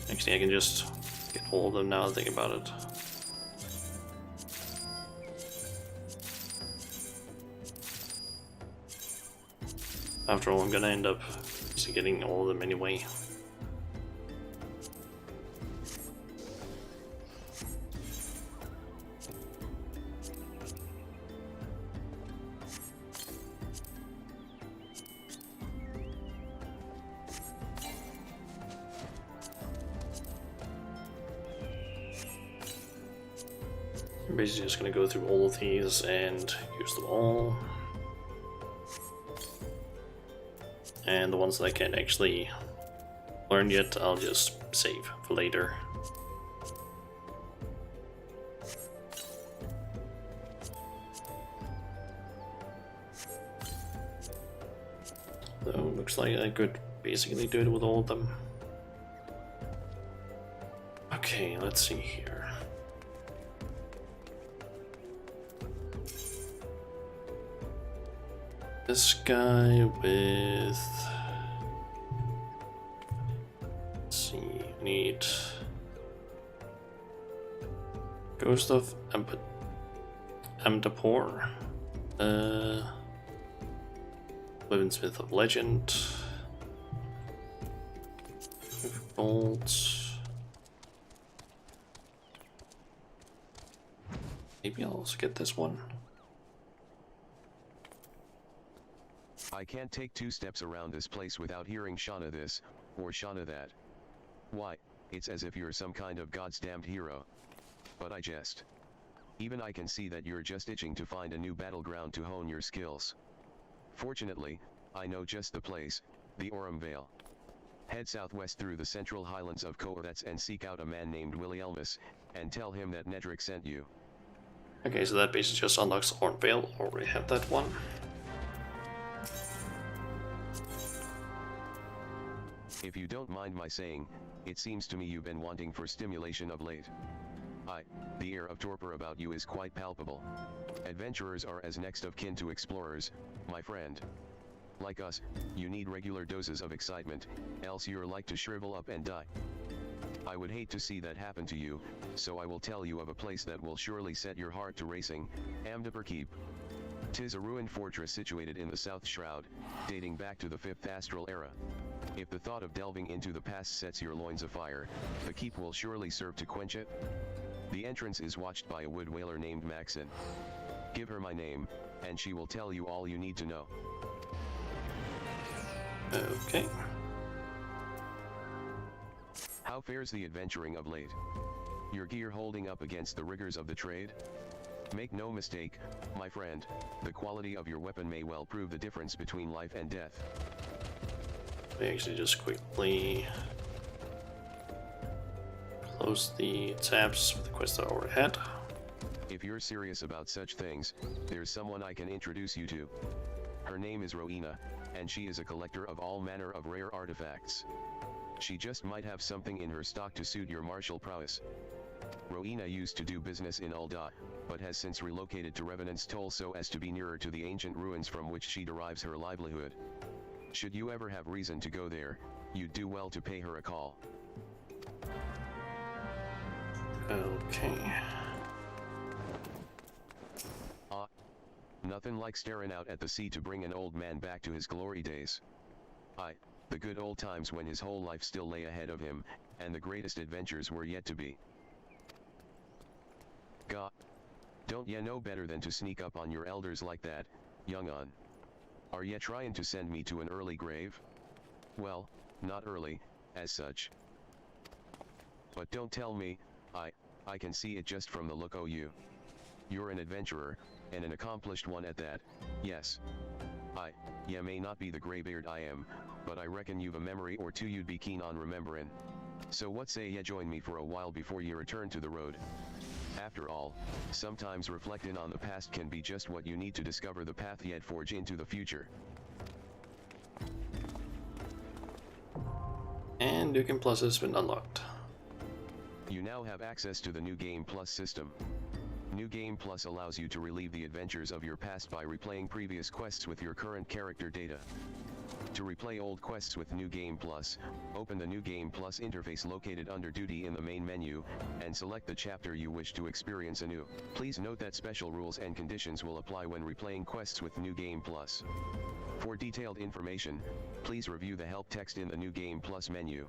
Actually, I can just get all of them now and think about it. After all, I'm gonna end up getting all of them anyway. I'm basically just gonna go through all of these and use them all. And the ones that I can't actually learn yet, I'll just save for later. So looks like I could basically do it with all of them. Okay, let's see here. This guy with, let's see, I need Ghost of Amdapor, Weaponsmith of Legend, Bolts. Maybe I'll also get this one. I can't take two steps around this place without hearing Shauna this, or Shauna that. Why, it's as if you're some kind of God's damned hero. But I jest. Even I can see that you're just itching to find a new battleground to hone your skills. Fortunately, I know just the place, the Aurum Vale. Head southwest through the central highlands of Koorats and seek out a man named Willielmus, and tell him that Nedrick sent you. Okay, so that basically just unlocks Aurum Vale. Already have that one. If you don't mind my saying, it seems to me you've been wanting for stimulation of late. The air of torpor about you is quite palpable. Adventurers are as next of kin to explorers, my friend. Like us, you need regular doses of excitement, else you're like to shrivel up and die. I would hate to see that happen to you, so I will tell you of a place that will surely set your heart to racing, Amdapur Keep. 'Tis a ruined fortress situated in the South Shroud, dating back to the 5th Astral Era. If the thought of delving into the past sets your loins afire, the keep will surely serve to quench it. The entrance is watched by a wood whaler named Maxine. Give her my name, and she will tell you all you need to know. Okay. How fares the adventuring of late? Your gear holding up against the rigors of the trade? Make no mistake, my friend, the quality of your weapon may well prove the difference between life and death. Let me actually just quickly close the tabs with the quest that I already had. If you're serious about such things, there's someone I can introduce you to. Her name is Rowena, and she is a collector of all manner of rare artifacts. She just might have something in her stock to suit your martial prowess. Rowena used to do business in Ul'dah, but has since relocated to Revenant's Toll so as to be nearer to the ancient ruins from which she derives her livelihood. Should you ever have reason to go there, you'd do well to pay her a call. Okay. Nothing like staring out at the sea to bring an old man back to his glory days. The good old times when his whole life still lay ahead of him, and the greatest adventures were yet to be. God, don't ya know better than to sneak up on your elders like that, young un? Are ya trying to send me to an early grave? Well, not early, as such. But don't tell me, I can see it just from the look o' you. You're an adventurer, and an accomplished one at that, yes. Ya may not be the graybeard I am, but I reckon you've a memory or two you'd be keen on rememberin'. So what say ya join me for a while before ye return to the road? After all, sometimes reflecting on the past can be just what you need to discover the path yet forge into the future. And New Game Plus has been unlocked. You now have access to the New Game Plus system. New Game Plus allows you to relive the adventures of your past by replaying previous quests with your current character data. To replay old quests with New Game Plus, open the New Game Plus interface located under Duty in the main menu, and select the chapter you wish to experience anew. Please note that special rules and conditions will apply when replaying quests with New Game Plus. For detailed information, please review the help text in the New Game Plus menu.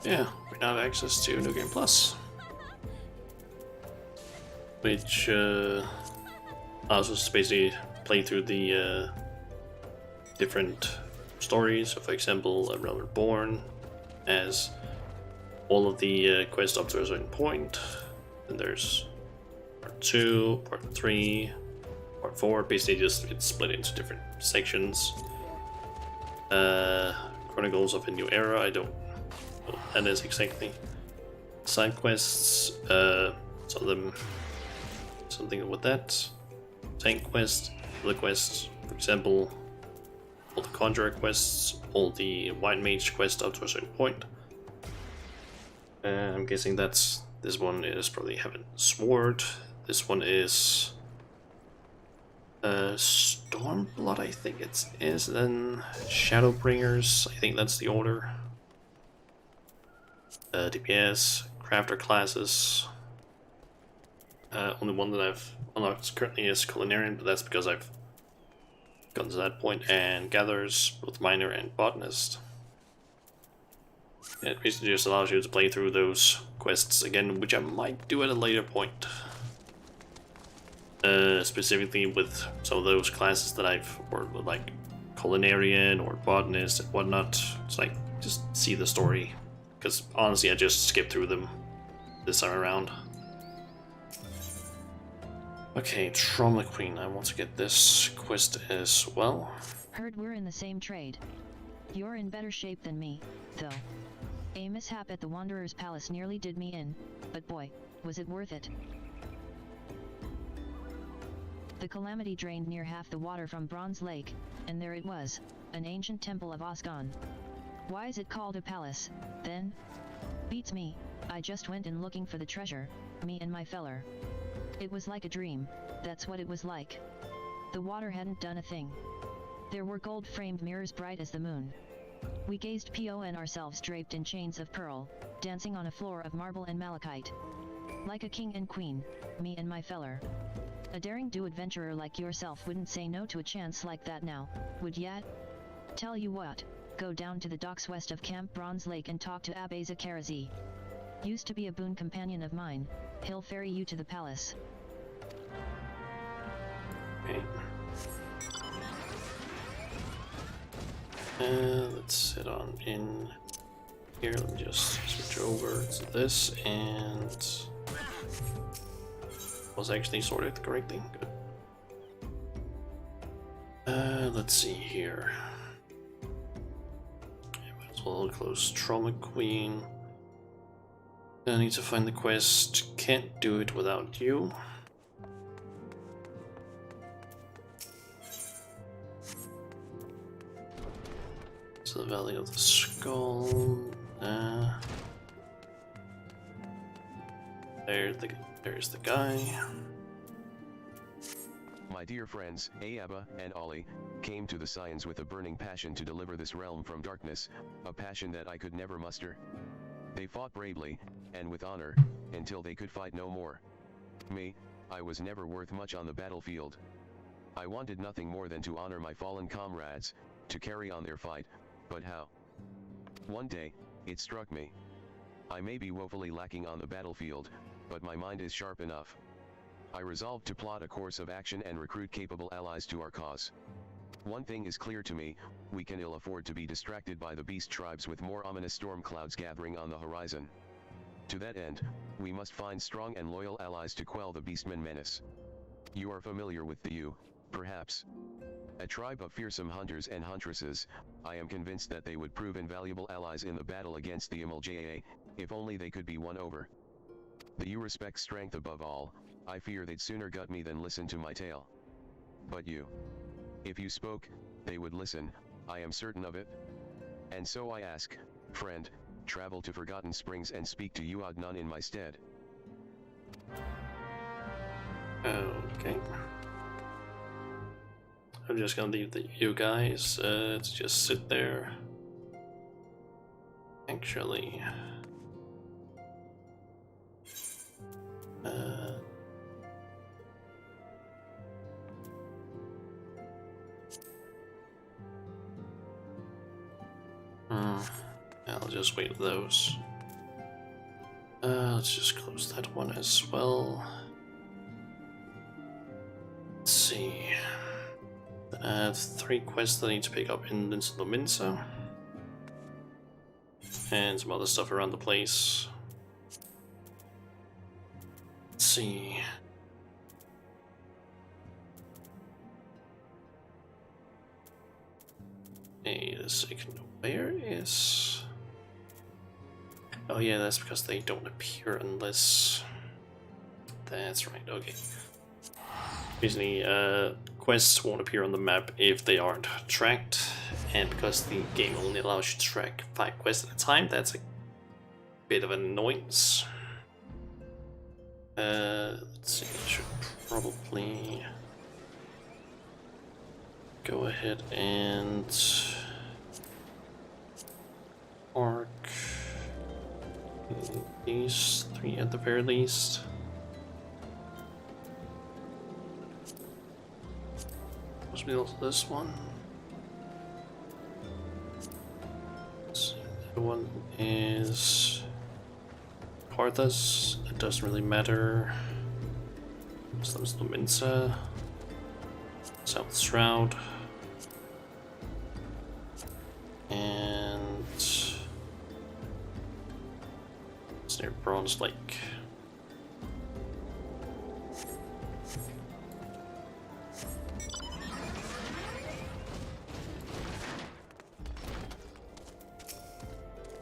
Yeah, we now have access to New Game Plus, which allows us to basically play through the different stories. So for example, A Realm Reborn as all of the quests up to a certain point. Then there's part 2, part 3, part 4. Basically just it's split into different sections. Chronicles of a New Era, I don't know what that is exactly. Side quests, some of them something with that. Tank quest, other quests, for example, all the Conjurer quests, all the White Mage quests up to a certain point. I'm guessing that's this one is probably Heaven Sword. This one is Stormblood, I think it is. Then Shadowbringers, I think that's the order. DPS, Crafter classes. Only one that I've unlocked currently is Culinarian, but that's because I've gotten to that point, and Gatherers, both Miner and Botanist. And it basically just allows you to play through those quests again, which I might do at a later point. Specifically with some of those classes that I've, or like Culinarian or Botanist and whatnot. It's like, just see the story. Because honestly, I just skipped through them this time around. Okay, Trauma Queen, I want to get this quest as well. Heard we're in the same trade. You're in better shape than me, though. A mishap at the Wanderer's Palace nearly did me in, but boy, was it worth it. The calamity drained near half the water from Bronze Lake, and there it was, an ancient temple of Osgon. Why is it called a palace, then? Beats me, I just went in looking for the treasure, me and my feller. It was like a dream, that's what it was like. The water hadn't done a thing. There were gold-framed mirrors bright as the moon. We gazed upon ourselves draped in chains of pearl, dancing on a floor of marble and malachite. Like a king and queen, me and my feller. A daring-do adventurer like yourself wouldn't say no to a chance like that now, would ya? Tell you what, go down to the docks west of Camp Bronze Lake and talk to Abbe Zakarazi. Used to be a boon companion of mine, he'll ferry you to the palace. Okay. Let's head on in here. Let me just switch over to this, and was actually sorted correctly. Good. Let's see here. Might as well close Trauma Queen. I need to find the quest. Can't do it without you. So the Valley of the Skull. There's the guy. My dear friends, Ayaba and Ollie, came to the Scions with a burning passion to deliver this realm from darkness, a passion that I could never muster. They fought bravely, and with honor, until they could fight no more. Me, I was never worth much on the battlefield. I wanted nothing more than to honor my fallen comrades, to carry on their fight, but how? One day, it struck me. I may be woefully lacking on the battlefield, but my mind is sharp enough. I resolved to plot a course of action and recruit capable allies to our cause. One thing is clear to me, we can ill afford to be distracted by the beast tribes with more ominous storm clouds gathering on the horizon. To that end, we must find strong and loyal allies to quell the beastmen menace. You are familiar with the U, perhaps. A tribe of fearsome hunters and huntresses, I am convinced that they would prove invaluable allies in the battle against the MLJA, if only they could be won over. The U respect strength above all, I fear they'd sooner gut me than listen to my tale. But you. If you spoke, they would listen, I am certain of it. And so I ask, friend, travel to Forgotten Springs and speak to Uog Nun in my stead. Okay. I'm just gonna leave you guys to just sit there. Actually, I'll just wait for those. Let's just close that one as well. Let's see. I have 3 quests that I need to pick up in Lominsa. And some other stuff around the place. Let's see. Wait a second, where is... Oh yeah, that's because they don't appear unless... That's right, okay. Basically, quests won't appear on the map if they aren't tracked, and because the game only allows you to track 5 quests at a time, that's a bit of an annoyance. Let's see, I should probably go ahead and mark these 3 at the very least. Must be also this one. So the one is Parthas. It doesn't really matter. So there's Luminsa, South Shroud, and it's near Bronze Lake.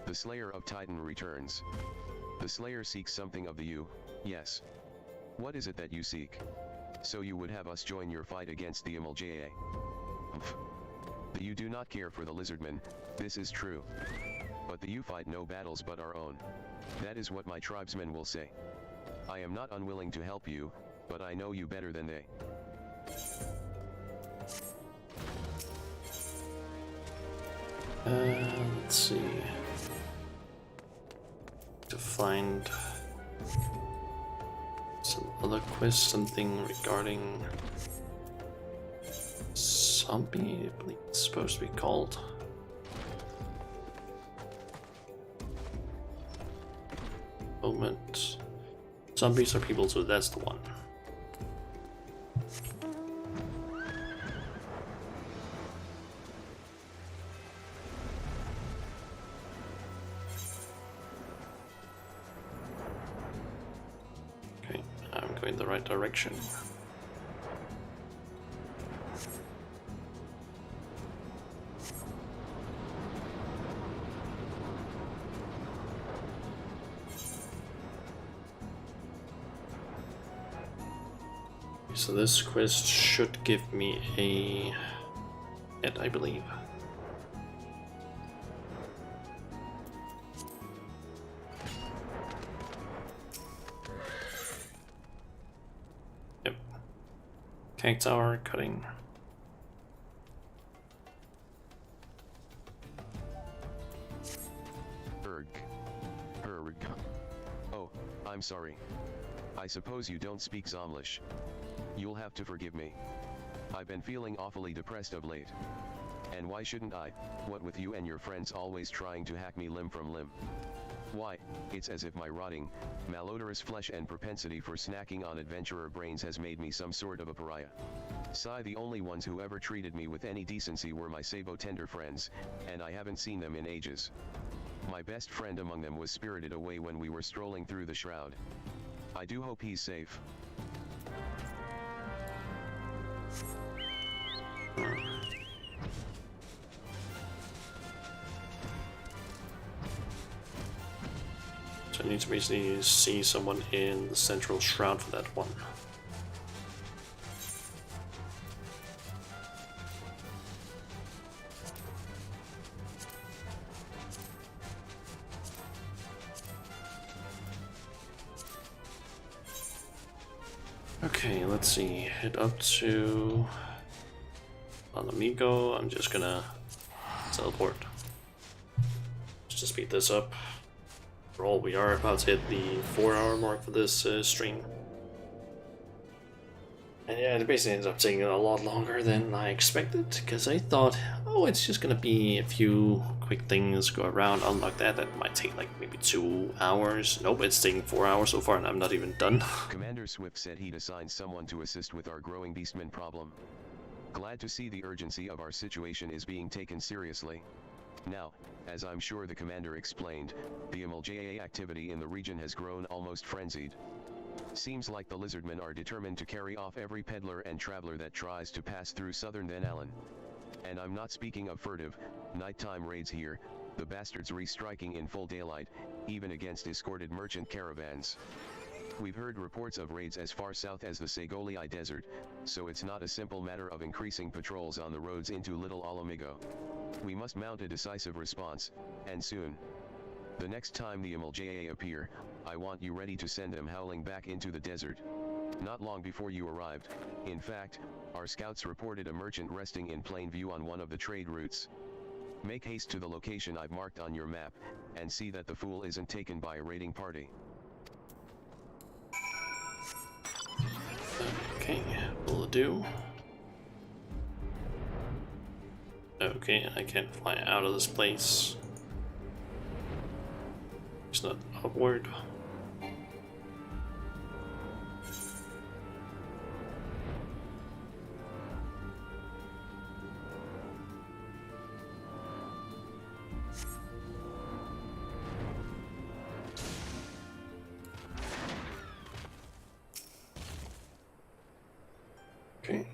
The Slayer of Titan returns. The Slayer seeks something of the U, yes. What is it that you seek? So you would have us join your fight against the MLJA. The U do not care for the Lizardmen, this is true. But the U fight no battles but our own. That is what my tribesmen will say. I am not unwilling to help you, but I know you better than they. Let's see. To find some Other quest, something regarding zombie, I believe it's supposed to be called. Moment. Zombies are people, so that's the one. Okay, I'm going the right direction. So this quest should give me a head, I believe. Yep. Tank tower cutting. Erg. Oh, I'm sorry. I suppose you don't speak Zomlish. You'll have to forgive me. I've been feeling awfully depressed of late. And why shouldn't I, what with you and your friends always trying to hack me limb from limb? Why, it's as if my rotting, malodorous flesh and propensity for snacking on adventurer brains has made me some sort of a pariah. Sigh, the only ones who ever treated me with any decency were my sabo-tender friends, and I haven't seen them in ages. My best friend among them was spirited away when we were strolling through the shroud. I do hope he's safe. So I need to basically see someone in the central shroud for that one. Okay, let's see. Head up to Amigo. I'm just gonna teleport just to speed this up. For all, we are about to hit the 4-hour mark for this stream. And yeah, it basically ends up taking a lot longer than I expected, because I thought, oh, it's just gonna be a few quick things, go around, unlock that might take like maybe 2 hours. Nope, it's taking 4 hours so far and I'm not even done. Commander Swift said he'd assign someone to assist with our growing beastman problem. Glad to see the urgency of our situation is being taken seriously. Now, as I'm sure the commander explained, the MLJA activity in the region has grown almost frenzied. Seems like the lizardmen are determined to carry off every peddler and traveler that tries to pass through southern Van Allen. And I'm not speaking of furtive, nighttime raids here, the bastards restriking in full daylight, even against escorted merchant caravans. We've heard reports of raids as far south as the Segolii Desert, so it's not a simple matter of increasing patrols on the roads into Little Alamigo. We must mount a decisive response, and soon. The next time the MLJA appear, I want you ready to send them howling back into the desert. Not long before you arrived, in fact, our scouts reported a merchant resting in plain view on one of the trade routes. Make haste to the location I've marked on your map, and see that the fool isn't taken by a raiding party. Okay, will do. Okay, I can't fly out of this place. It's not upward. Okay.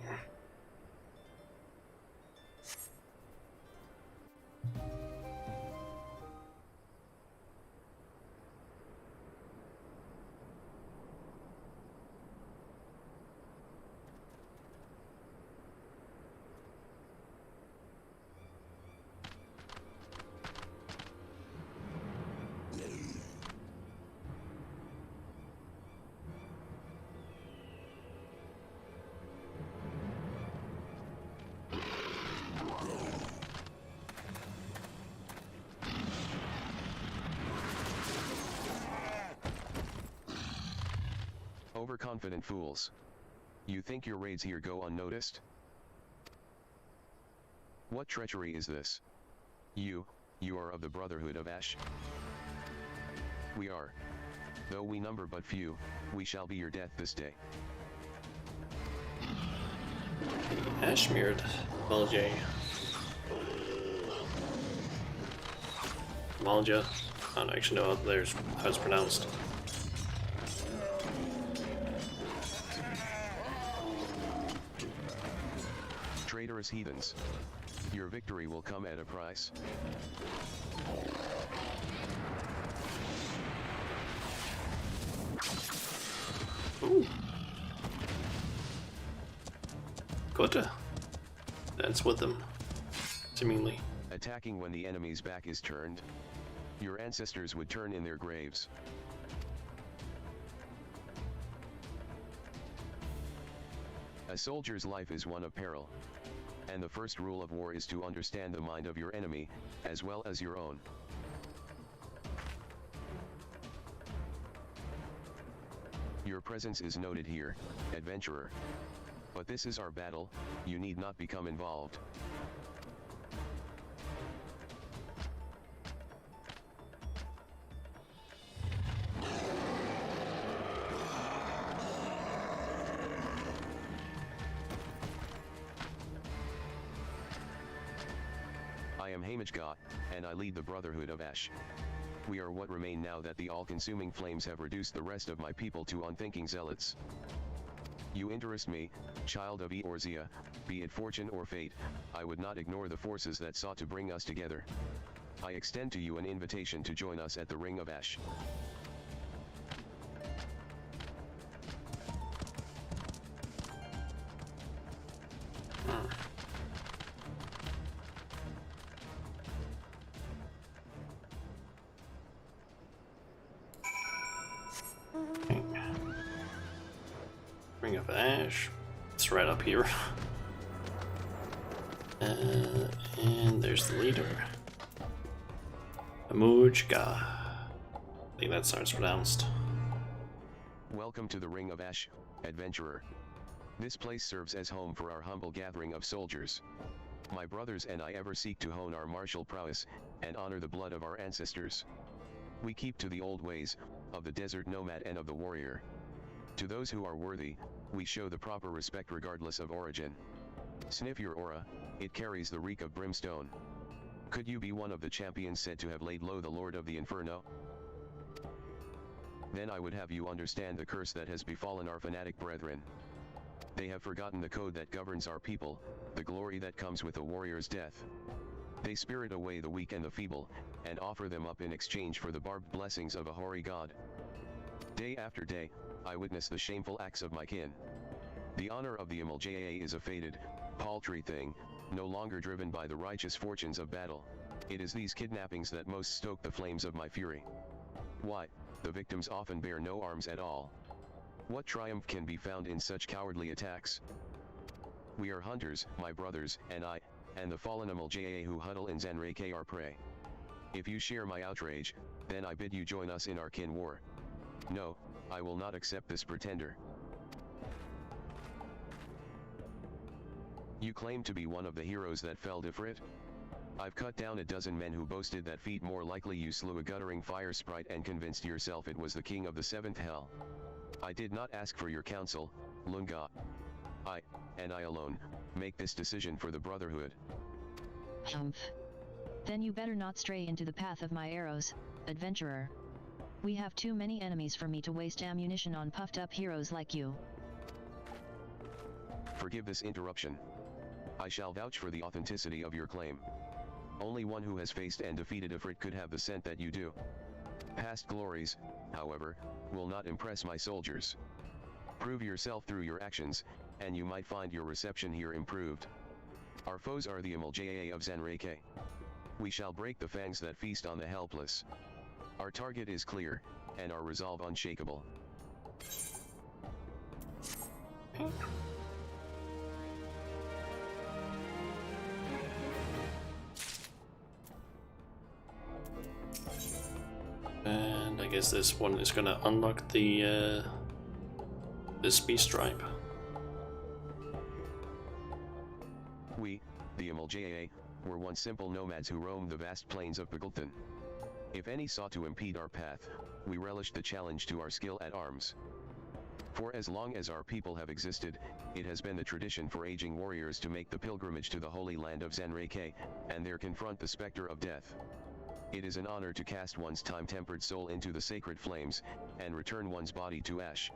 Overconfident fools. You think your raids here go unnoticed? What treachery is this? You are of the Brotherhood of Ash? We are. Though we number but few, we shall be your death this day. Ashmird, Malja. Malja. I don't actually know how it's pronounced. Traitorous heathens. Your victory will come at a price. Ooh. Good. That's with them, seemingly. Attacking when the enemy's back is turned. Your ancestors would turn in their graves. A soldier's life is one of peril. And the first rule of war is to understand the mind of your enemy, as well as your own. Your presence is noted here, adventurer. But this is our battle, you need not become involved. I am Hamajgot, and I lead the Brotherhood of Ash. We are what remain now that the all-consuming flames have reduced the rest of my people to unthinking zealots. You interest me, child of Eorzea, be it fortune or fate, I would not ignore the forces that sought to bring us together. I extend to you an invitation to join us at the Ring of Ash. Ring of Ash. It's right up here. And there's the leader. Amujga. I think that's how it's pronounced. Welcome to the Ring of Ash, adventurer. This place serves as home for our humble gathering of soldiers. My brothers and I ever seek to hone our martial prowess, and honor the blood of our ancestors. We keep to the old ways, of the desert nomad and of the warrior. To those who are worthy, we show the proper respect regardless of origin. Sniff your aura, it carries the reek of brimstone. Could you be one of the champions said to have laid low the Lord of the Inferno? Then I would have you understand the curse that has befallen our fanatic brethren. They have forgotten the code that governs our people, the glory that comes with a warrior's death. They spirit away the weak and the feeble, and offer them up in exchange for the barbed blessings of a hoary god. Day after day, I witness the shameful acts of my kin. The honor of the MLJA is a faded, paltry thing, no longer driven by the righteous fortunes of battle. It is these kidnappings that most stoke the flames of my fury. Why, the victims often bear no arms at all. What triumph can be found in such cowardly attacks? We are hunters, my brothers, and I, and the fallen MLJA who huddle in Zanreke our prey. If you share my outrage, then I bid you join us in our kin war. No, I will not accept this pretender. You claim to be one of the heroes that felled Ifrit? I've cut down a dozen men who boasted that feat. More likely you slew a guttering fire sprite and convinced yourself it was the king of the seventh hell. I did not ask for your counsel, Lunga. I, and I alone, make this decision for the Brotherhood. Humph. Then you better not stray into the path of my arrows, adventurer. We have too many enemies for me to waste ammunition on puffed-up heroes like you. Forgive this interruption. I shall vouch for the authenticity of your claim. Only one who has faced and defeated Ifrit could have the scent that you do. Past glories, however, will not impress my soldiers. Prove yourself through your actions, and you might find your reception here improved. Our foes are the MLJA of Zanreke. We shall break the fangs that feast on the helpless. Our target is clear, and our resolve unshakable. And I guess this one is gonna unlock the this beast tribe. We, the MLJA, were once simple nomads who roamed the vast plains of Pagultan. If any sought to impede our path, we relished the challenge to our skill at arms. For as long as our people have existed, it has been the tradition for aging warriors to make the pilgrimage to the holy land of Zanreke, and there confront the specter of death. It is an honor to cast one's time-tempered soul into the sacred flames, and return one's body to ash.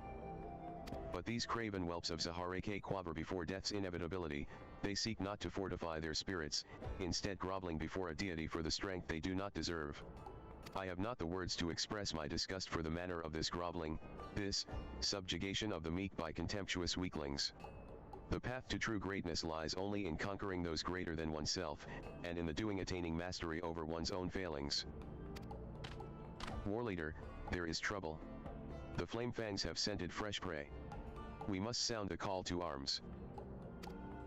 But these craven whelps of Zahareke quaver before death's inevitability. They seek not to fortify their spirits, instead groveling before a deity for the strength they do not deserve. I have not the words to express my disgust for the manner of this groveling, this subjugation of the meek by contemptuous weaklings. The path to true greatness lies only in conquering those greater than oneself, and in the doing attaining mastery over one's own failings. War leader, there is trouble. The flame fangs have scented fresh prey. We must sound the call to arms.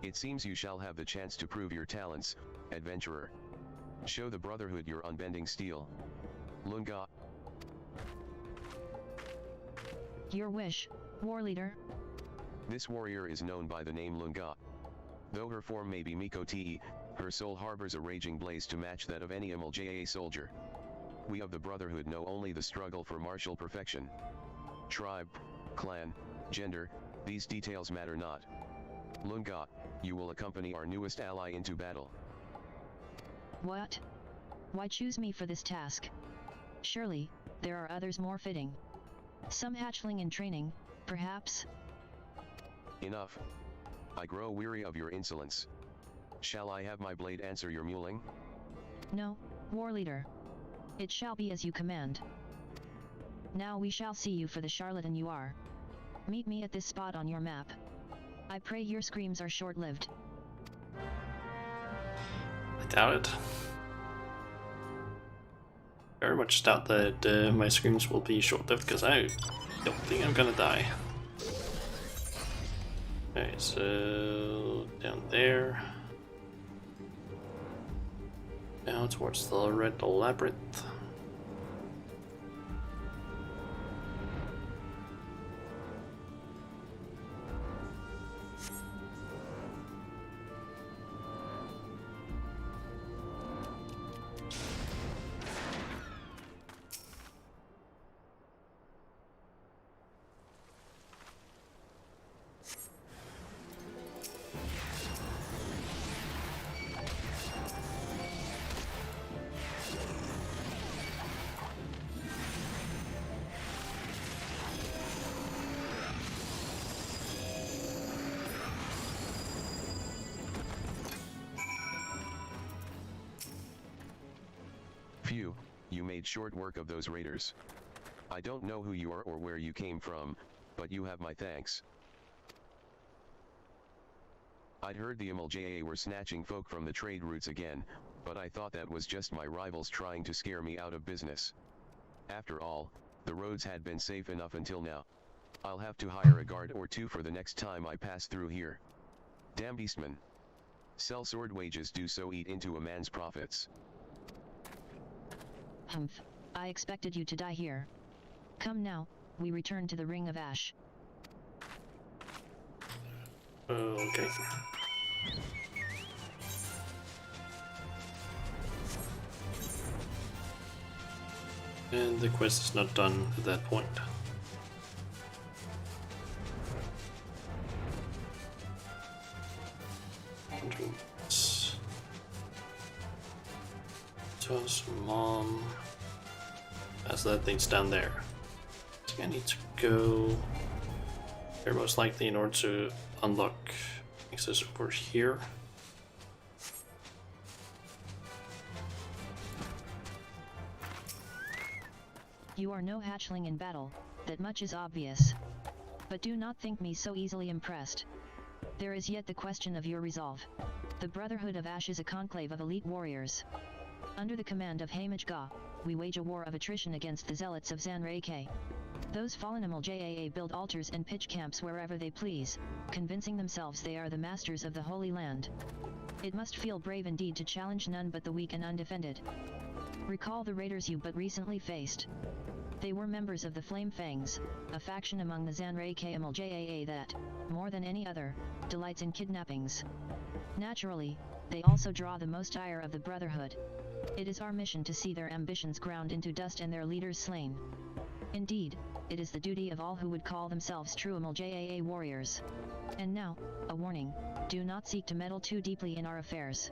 It seems you shall have the chance to prove your talents, adventurer. Show the Brotherhood your unbending steel. Lunga. Your wish, war leader. This warrior is known by the name Lunga. Though her form may be Miko-Te, her soul harbors a raging blaze to match that of any MLJA soldier. We of the Brotherhood know only the struggle for martial perfection. Tribe, clan, gender, these details matter not. Lunga, you will accompany our newest ally into battle. What? Why choose me for this task? Surely, there are others more fitting. Some hatchling in training, perhaps? Enough. I grow weary of your insolence. Shall I have my blade answer your mewling? No, war leader. It shall be as you command. Now we shall see you for the charlatan you are. Meet me at this spot on your map. I pray your screams are short-lived. I doubt it. Very much doubt that my screams will be short-lived, because I don't think I'm gonna die. Okay, so down there. Down towards the red labyrinth. Phew, you made short work of those raiders. I don't know who you are or where you came from, but you have my thanks. I'd heard the MLJA were snatching folk from the trade routes again, but I thought that was just my rivals trying to scare me out of business. After all, the roads had been safe enough until now. I'll have to hire a guard or two for the next time I pass through here. Damn beastman. Sell sword wages do so eat into a man's profits. Humph, I expected you to die here. Come now, we return to the Ring of Ash. Okay. And the quest is not done at that point. Toss mom. As that thing's down there. I think I need to go there most likely in order to unlock access over here. You are no hatchling in battle, that much is obvious. But do not think me so easily impressed. There is yet the question of your resolve. The Brotherhood of Ash is a conclave of elite warriors. Under the command of Hamaj Ga, we wage a war of attrition against the zealots of Zanreke. Those fallen MLJAA build altars and pitch camps wherever they please, convincing themselves they are the masters of the Holy Land. It must feel brave indeed to challenge none but the weak and undefended. Recall the raiders you but recently faced. They were members of the Flame Fangs, a faction among the Zanrei KMLJAA that, more than any other, delights in kidnappings. Naturally, they also draw the most ire of the Brotherhood. It is our mission to see their ambitions ground into dust and their leaders slain. Indeed, it is the duty of all who would call themselves true MLJAA warriors. And now, a warning, do not seek to meddle too deeply in our affairs.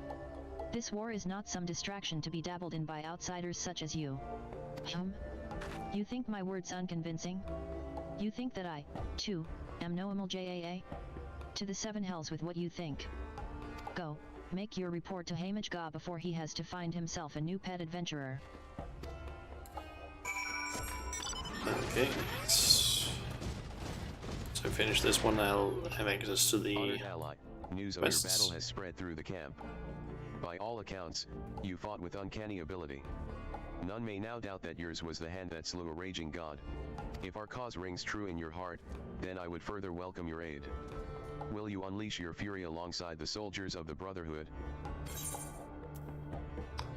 This war is not some distraction to be dabbled in by outsiders such as you. You think my words unconvincing? You think that I, too, am no MLJAA? To the seven hells with what you think. Go, make your report to Hamaj Ga before he has to find himself a new pet adventurer. Okay, so finish this one, I'll have access to the Honored ally, news of quests. your battle has spread through the camp. By all accounts, you fought with uncanny ability. None may now doubt that yours was the hand that slew a raging god. If our cause rings true in your heart, then I would further welcome your aid. Will you unleash your fury alongside the soldiers of the Brotherhood?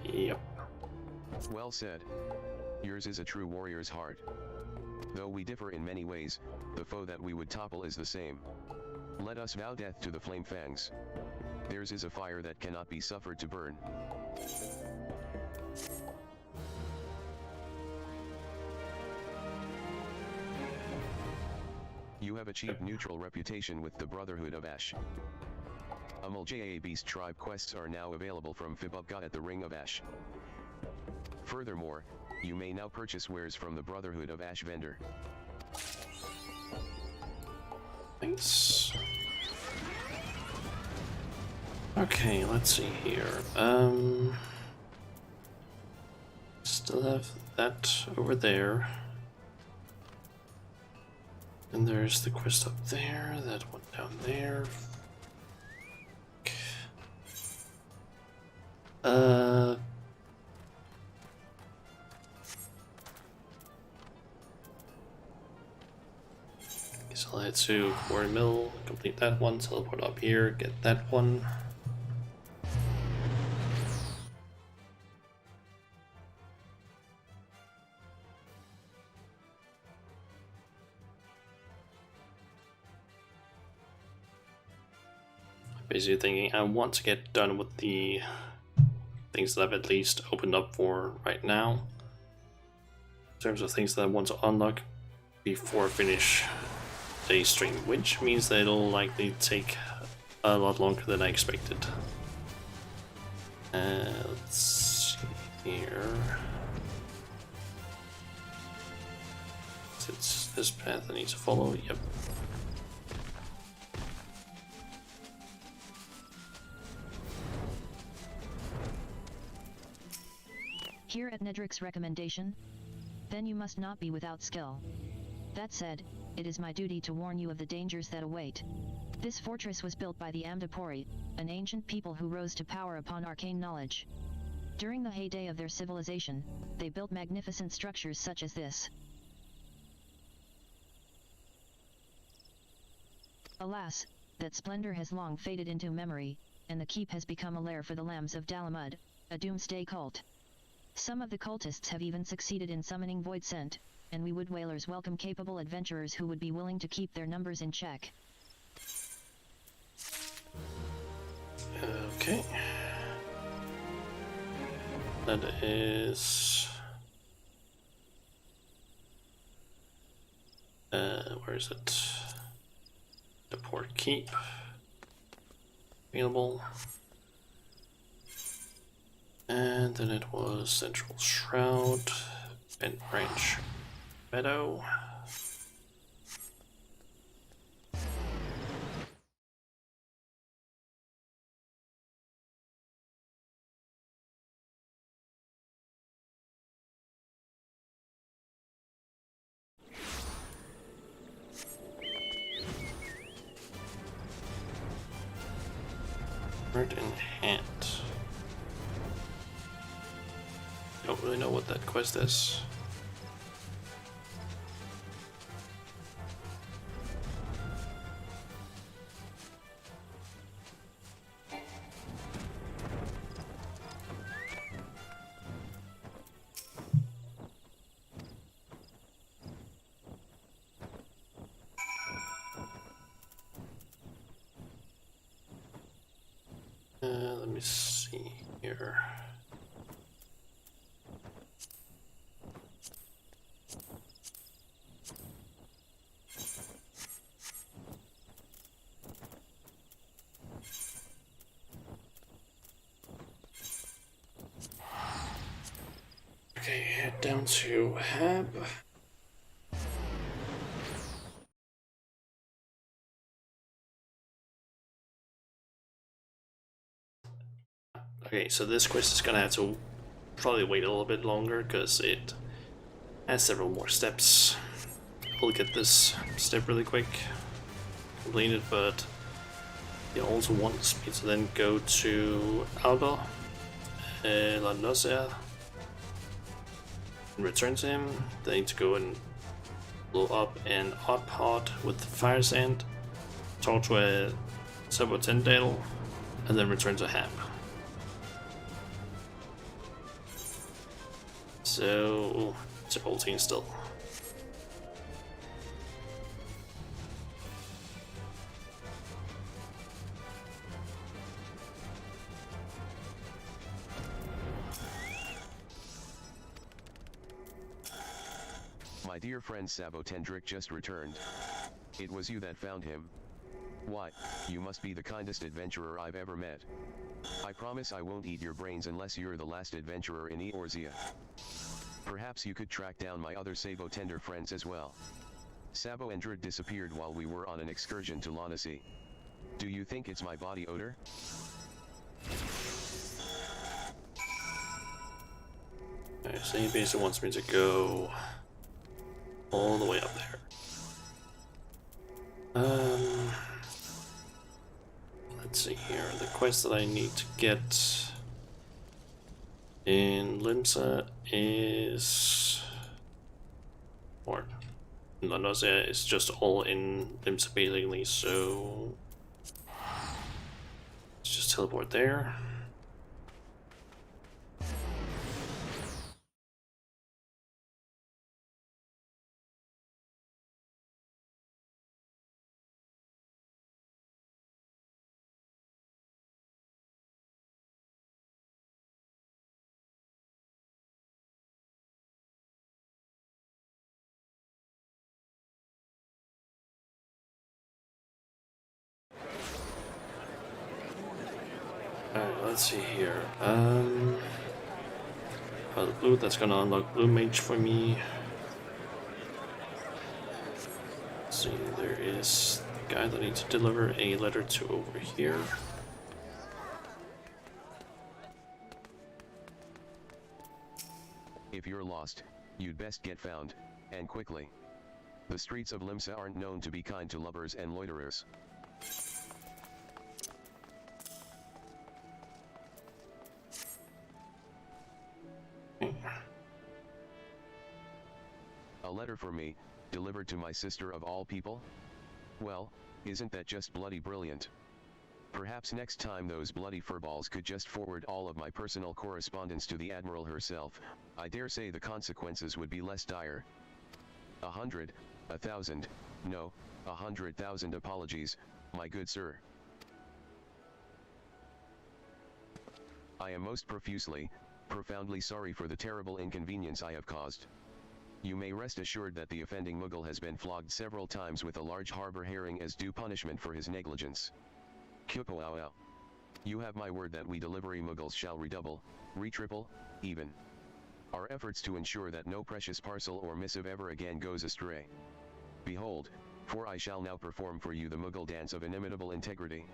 Yep. Well said. Yours is a true warrior's heart. Though we differ in many ways, the foe that we would topple is the same. Let us vow death to the Flame Fangs. Theirs is a fire that cannot be suffered to burn. You have achieved neutral reputation with the Brotherhood of Ash. MLJAA Beast Tribe quests are now available from Fibubga at the Ring of Ash. Furthermore, you may now purchase wares from the Brotherhood of Ash vendor. Thanks. Okay, let's see here. Still have that over there. And there's the quest up there, that one down there. Guess I'll head to Quarry Mill, complete that one, teleport up here, get that one. Basically thinking I want to get done with the things that I've at least opened up for right now. In terms of things that I want to unlock before I finish the stream, which means that it'll likely take a lot longer than I expected. Let's see here. It's this path I need to follow, yep. Here at Nedric's recommendation? Then you must not be without skill. That said, it is my duty to warn you of the dangers that await. This fortress was built by the Amdapori, an ancient people who rose to power upon arcane knowledge. During the heyday of their civilization, they built magnificent structures such as this. Alas, that splendor has long faded into memory, and the keep has become a lair for the Lambs of Dalamud, a doomsday cult. Some of the cultists have even succeeded in summoning Void Scent, and we wood whalers welcome capable adventurers who would be willing to keep their numbers in check. Okay. That is... where is it? The Port Keep. Available. And then it was Central Shroud, Bent Branch Meadow. Bird in Hand. Don't really know what that quest is. me see here. Okay, head down to Hab. Okay, so this quest is gonna have to probably wait a little bit longer because it has several more steps. We'll get this step really quick completed, but he also wants me to then go to Alba, La Nosea, and return to him. Then I need to go and blow up an odd pod with fire sand, talk to a Sabo Tendale, and then return to Ham. So, it's bolting still. My dear friend Sabo Tendrick just returned. It was you that found him. Why, you must be the kindest adventurer I've ever met. I promise I won't eat your brains unless you're the last adventurer in Eorzea. Perhaps you could track down my other Sabo Tender friends as well. Sabo and Drid disappeared while we were on an excursion to Lonacy. Do you think it's my body odor? Okay, so he basically wants me to go all the way up there. Let's see here. The quest that I need to get in Limsa is, or La Nosea is just all in Limsa basically, so let's just teleport there. Alright, let's see here. The blue, that's gonna unlock Blue Mage for me. Let's see, there is the guy that needs to deliver a letter to over here. If you're lost, you'd best get found, and quickly. The streets of Limsa aren't known to be kind to lubbers and loiterers. A letter for me, delivered to my sister of all people? Well, isn't that just bloody brilliant? Perhaps next time those bloody furballs could just forward all of my personal correspondence to the Admiral herself. I dare say the consequences would be less dire. 100, 1,000, no, 100,000 apologies, my good sir. I am most profusely, profoundly sorry for the terrible inconvenience I have caused. You may rest assured that the offending Muggle has been flogged several times with a large harbor herring as due punishment for his negligence. Kyopoao. You have my word that we delivery Muggles shall redouble, retriple, even our efforts to ensure that no precious parcel or missive ever again goes astray. Behold, for I shall now perform for you the Muggle dance of inimitable integrity.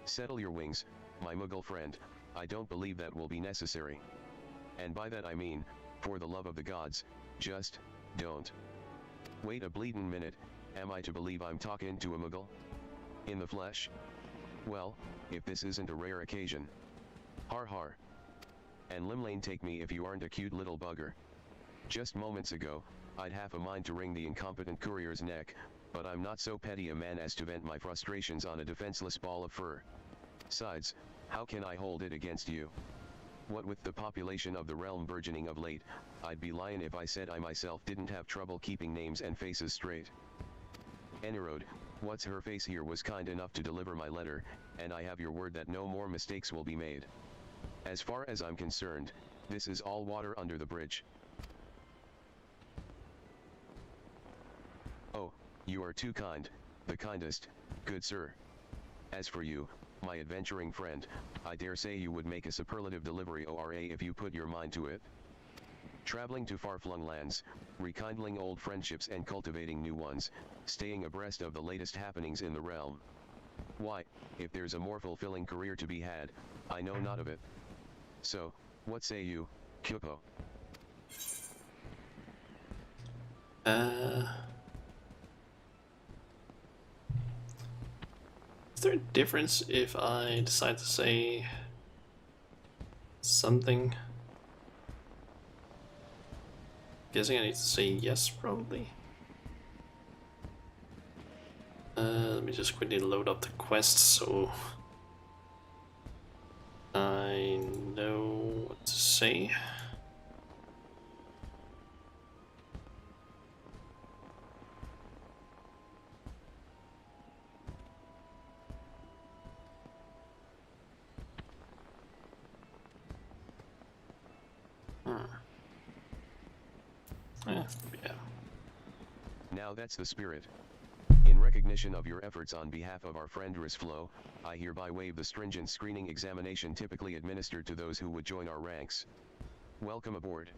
Settle your wings, my Muggle friend, I don't believe that will be necessary. And by that I mean, for the love of the gods, just don't. Wait a bleedin' minute, am I to believe I'm talking to a Muggle? In the flesh? Well, if this isn't a rare occasion. Har har. And Limlane take me if you aren't a cute little bugger. Just moments ago, I'd half a mind to wring the incompetent courier's neck, but I'm not so petty a man as to vent my frustrations on a defenseless ball of fur. Sides, how can I hold it against you? What with the population of the realm burgeoning of late, I'd be lying if I said I myself didn't have trouble keeping names and faces straight. Enerode, What's her face here was kind enough to deliver my letter, and I have your word that no more mistakes will be made. As far as I'm concerned, this is all water under the bridge. Oh, you are too kind, the kindest, good sir. As for you, my adventuring friend, I dare say you would make a superlative delivery ORA if you put your mind to it. Traveling to far-flung lands, rekindling old friendships and cultivating new ones, staying abreast of the latest happenings in the realm. Why, if there's a more fulfilling career to be had, I know not of it. So, what say you, Kyoko? Is there a difference if I decide to say something? Guessing I need to say yes, probably. Let me just quickly load up the quest so I know what to say. Yeah. Now that's the spirit. In recognition of your efforts on behalf of our friend Risflo, I hereby waive the stringent screening examination typically administered to those who would join our ranks. Welcome aboard.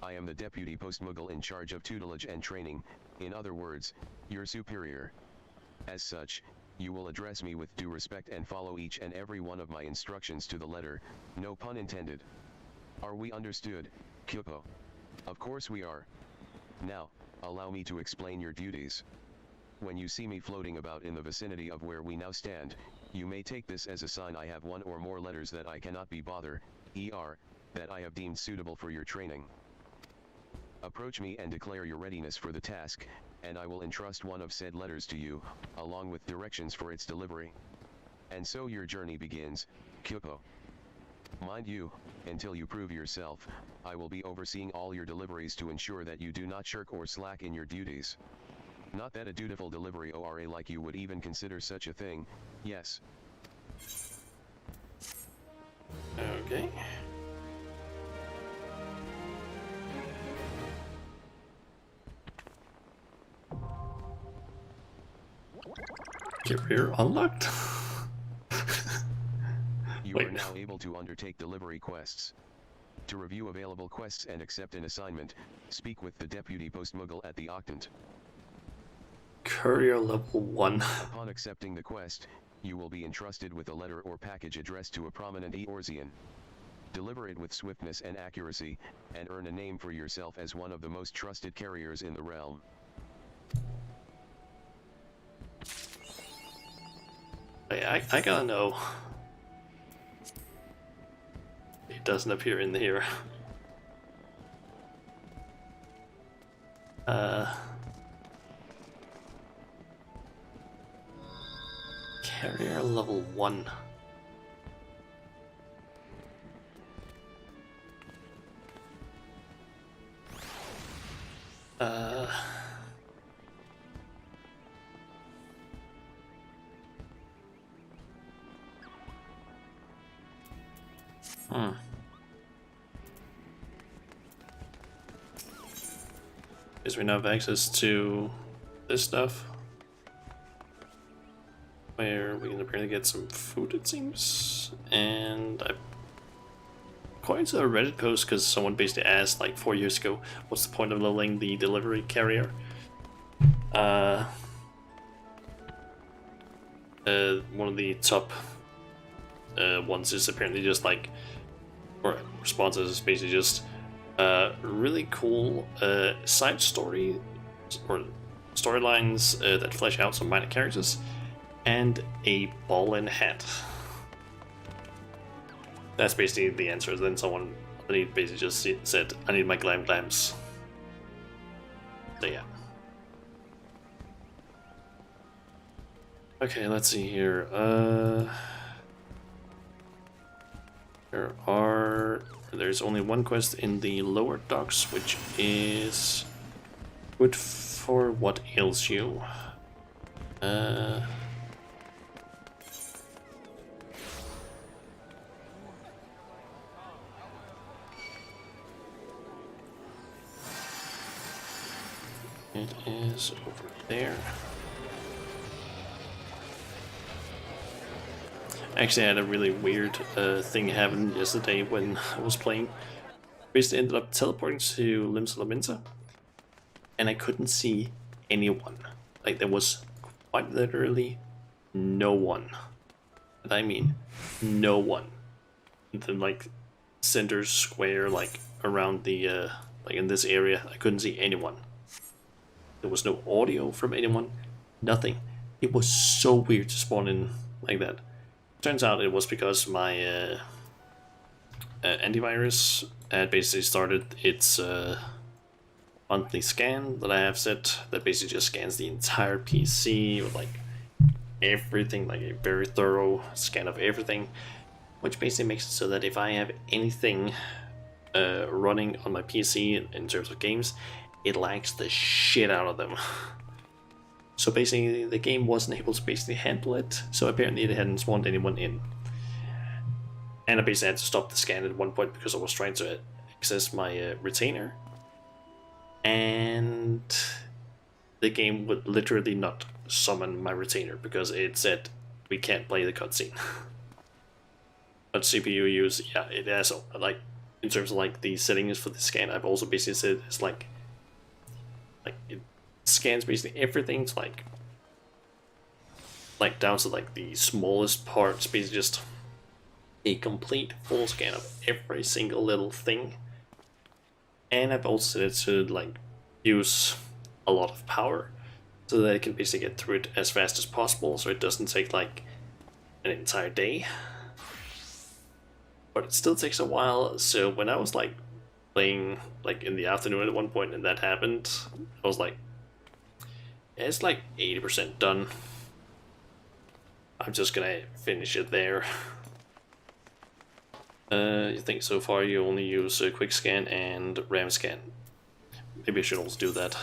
I am the Deputy Postmuggle in charge of tutelage and training, in other words, your superior. As such, you will address me with due respect and follow each and every one of my instructions to the letter, no pun intended. Are we understood, Kyoko? Of course we are. Now, allow me to explain your duties. When you see me floating about in the vicinity of where we now stand, you may take this as a sign I have one or more letters that I cannot be bothered, that I have deemed suitable for your training. Approach me and declare your readiness for the task, and I will entrust one of said letters to you, along with directions for its delivery. And so your journey begins, Kyoko. Mind you, until you prove yourself, I will be overseeing all your deliveries to ensure that you do not shirk or slack in your duties. Not that a dutiful delivery ORA like you would even consider such a thing, yes. Okay. Career unlocked? You are now able to undertake delivery quests. To review available quests and accept an assignment, speak with the Deputy Postmuggle at the Octant. Courier level 1. Upon accepting the quest, you will be entrusted with a letter or package addressed to a prominent Eorzean. Deliver it with swiftness and accuracy, and earn a name for yourself as one of the most trusted carriers in the realm. I gotta know. It doesn't appear in here. Carrier level 1. Guess we now have access to this stuff, where we can apparently get some food, it seems. And I according to a Reddit post, because someone basically asked like 4 years ago, what's the point of leveling the delivery carrier? One of the top ones is apparently just like, or responses is basically just really cool side story or storylines that flesh out some minor characters, and a ball and hat. That's basically the answer. Then someone basically just said, I need my glam glams. So yeah. Okay, let's see here. There's only one quest in the lower docks, which is good for what ails you. It is over there. Actually, I had a really weird thing happen yesterday when I was playing. Basically ended up teleporting to Limsa Laminsa, and I couldn't see anyone. Like, there was quite literally no one. And I mean, no one. In the, like, center square, like, around the, like, in this area, I couldn't see anyone. There was no audio from anyone, nothing. It was so weird to spawn in like that. Turns out it was because my antivirus had basically started its monthly scan that I have set, that basically just scans the entire PC with like everything, like a very thorough scan of everything, which basically makes it so that if I have anything running on my PC in terms of games, it lags the shit out of them. So basically the game wasn't able to basically handle it, so apparently it hadn't spawned anyone in. And I basically had to stop the scan at one point because I was trying to access my retainer. And the game would literally not summon my retainer because it said we can't play the cutscene. But CPU use, yeah, it has, like, in terms of like the settings for the scan, I've also basically said it's like it scans basically everything to like down to like the smallest parts, basically just a complete full scan of every single little thing. And I've also said it to like use a lot of power so that it can basically get through it as fast as possible, so it doesn't take like an entire day. But it still takes a while, so when I was like playing like in the afternoon at one point and that happened, I was like, yeah, it's like 80% done. I'm just gonna finish it there. You think so far you only use a quick scan and RAM scan. Maybe I should also do that.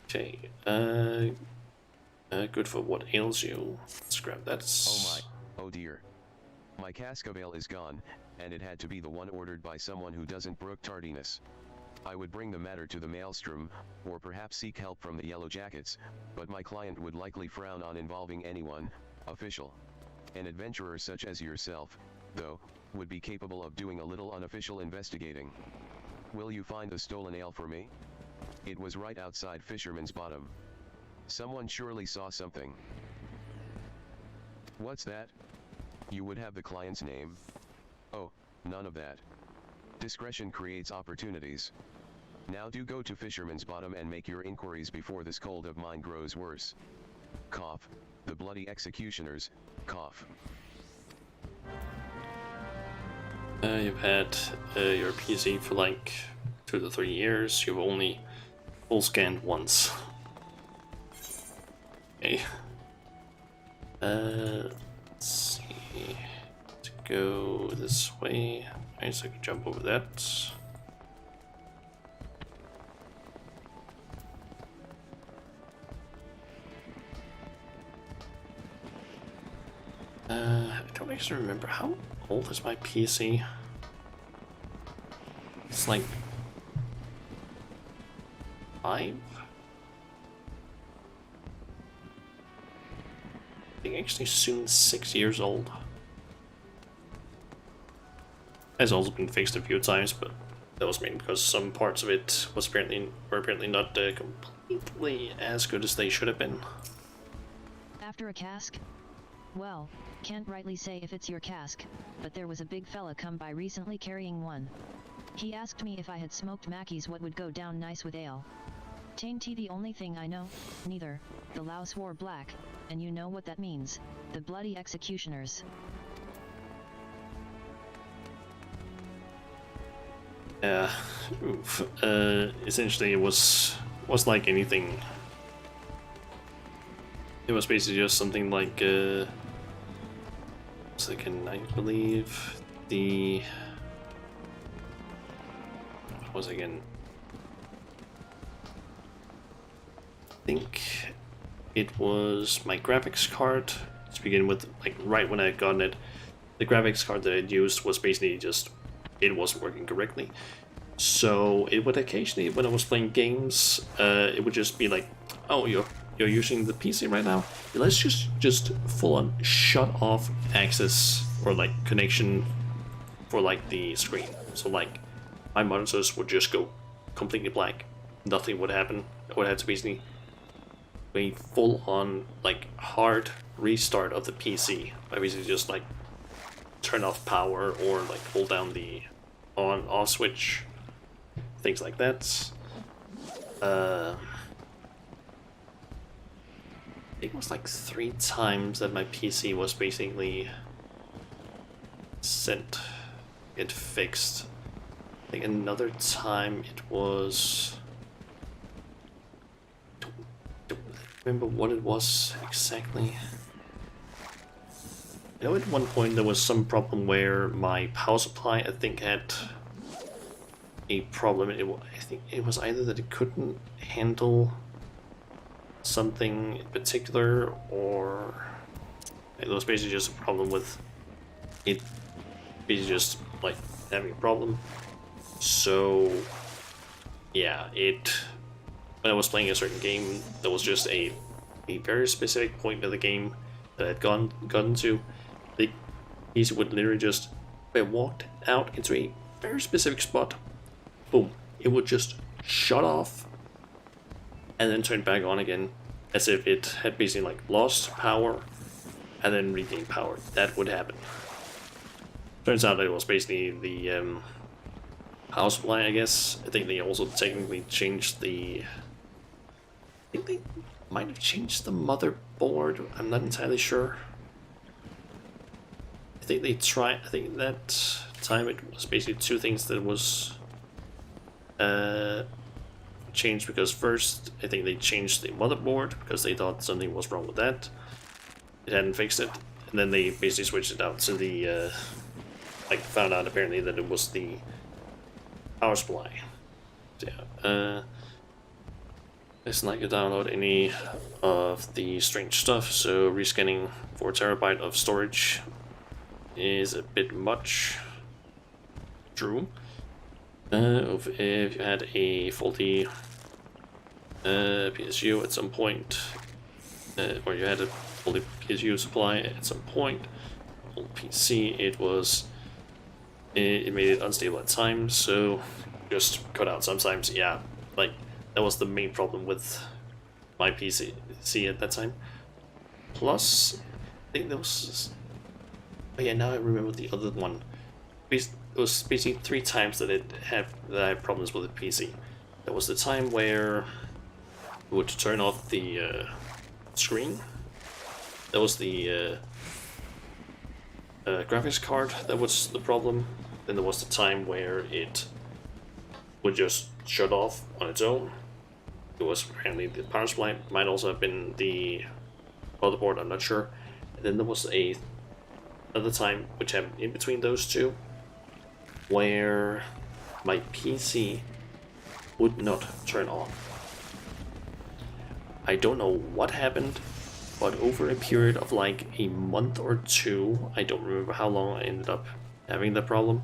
Okay, good for what ails you. Let's grab that. Oh my, oh dear. My cascabel is gone, and it had to be the one ordered by someone who doesn't brook tardiness. I would bring the matter to the maelstrom, or perhaps seek help from the Yellow Jackets, but my client would likely frown on involving anyone, official. An adventurer such as yourself, though, would be capable of doing a little unofficial investigating. Will you find the stolen ale for me? It was right outside Fisherman's Bottom. Someone surely saw something. What's that? You would have the client's name? Oh, none of that. Discretion creates opportunities. Now do go to Fisherman's Bottom and make your inquiries before this cold of mine grows worse. Cough. The bloody executioners. Cough. You've had your PC for like 2 to 3 years. You've only full scanned once. Okay. Let's see. To go this way. Alright, so I can jump over that. I don't actually remember how old is my PC. It's like 5. I think actually soon 6 years old. Has also been fixed a few times, but that was mainly because some parts of it were apparently not completely as good as they should have been. After a cask? Well, can't rightly say if it's your cask, but there was a big fella come by recently carrying one. He asked me if I had smoked Mackies what would go down nice with ale. Tainty the only thing I know, neither. The louse wore black, and you know what that means, the bloody executioners. Yeah, oof. Essentially it was like anything. It was basically just something like second, I believe the... What was it again? I think it was my graphics card to begin with, like right when I had gotten it. The graphics card that I'd used was basically just, it wasn't working correctly. So it would occasionally, when I was playing games, it would just be like, oh, you're using the PC right now? Let's just full on shut off access or like connection for like the screen. So like my monitors would just go completely black. Nothing would happen. I would have to basically a full on like hard restart of the PC. I basically just like turn off power or like hold down the on off switch, things like that. It was like 3 times that my PC was basically sent it fixed. I think another time it was, don't remember what it was exactly. I know at one point there was some problem where my power supply, I think, had a problem. I think it was either that it couldn't handle something in particular, or it was basically just a problem with it basically just like having a problem. So yeah, when I was playing a certain game, there was just a very specific point of the game that I'd gotten to. The PC would literally just, if I walked out into a very specific spot, boom, it would just shut off and then turn back on again, as if it had basically like lost power and then regained power. That would happen. Turns out that it was basically the power supply, I guess. I think they also technically changed the... I think they might have changed the motherboard. I'm not entirely sure. I think they tried... I think that time it was basically 2 things that was changed, because first I think they changed the motherboard because they thought something was wrong with that. It hadn't fixed it. And then they basically switched it out to the... like found out apparently that it was the power supply. So, yeah, it's not gonna download any of the strange stuff, so rescanning 4 terabyte of storage is a bit much. True. If you had a faulty PSU at some point, or you had a faulty PSU supply at some point, old PC, it made it unstable at times, so just cut out sometimes. Yeah, like that was the main problem with my PC at that time. Plus, I think there was... Oh yeah, now I remember the other one. It was basically 3 times that I had problems with the PC. There was the time where it would turn off the screen. That was the graphics card that was the problem. Then there was the time where it would just shut off on its own. It was apparently the power supply, might also have been the motherboard, I'm not sure. And then there was another time, which happened in between those 2, where my PC would not turn on. I don't know what happened, but over a period of like a month or 2, I don't remember how long I ended up having that problem,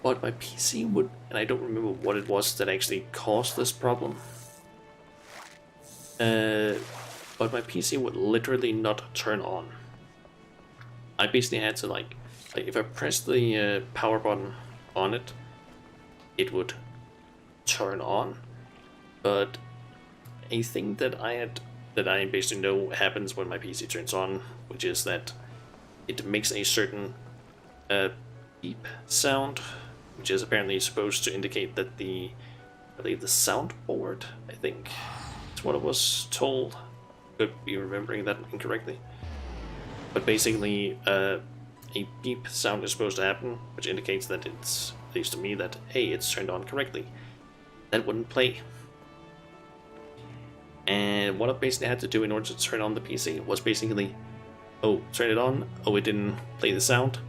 but my PC would, and I don't remember what it was that actually caused this problem, but my PC would literally not turn on. I basically had to like if I pressed the power button on it, it would turn on, but a thing that I basically know happens when my PC turns on, which is that it makes a certain beep sound, which is apparently supposed to indicate that I believe the soundboard, I think is what I was told. Could be remembering that incorrectly. But basically, a beep sound is supposed to happen, which indicates that it's, at least to me, that, hey, it's turned on correctly. That wouldn't play. And what I basically had to do in order to turn on the PC was basically Oh, turn it on. Oh, it didn't play the sound.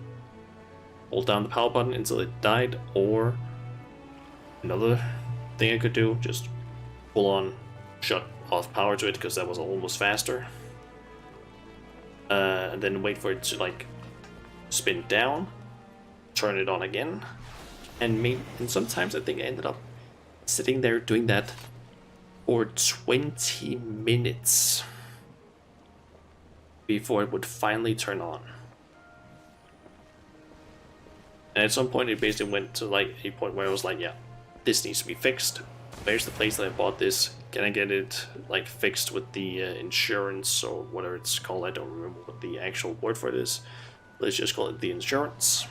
Hold down the power button until it died, or another thing I could do, just full on shut off power to it, because that was almost faster. And then wait for it to like spin down, turn it on again, and sometimes I think I ended up sitting there doing that for 20 minutes before it would finally turn on. And at some point it basically went to like a point where I was like, yeah, this needs to be fixed. Where's the place that I bought this? Can I get it like fixed with the insurance or whatever it's called? I don't remember what the actual word for it is. Let's just call it the insurance.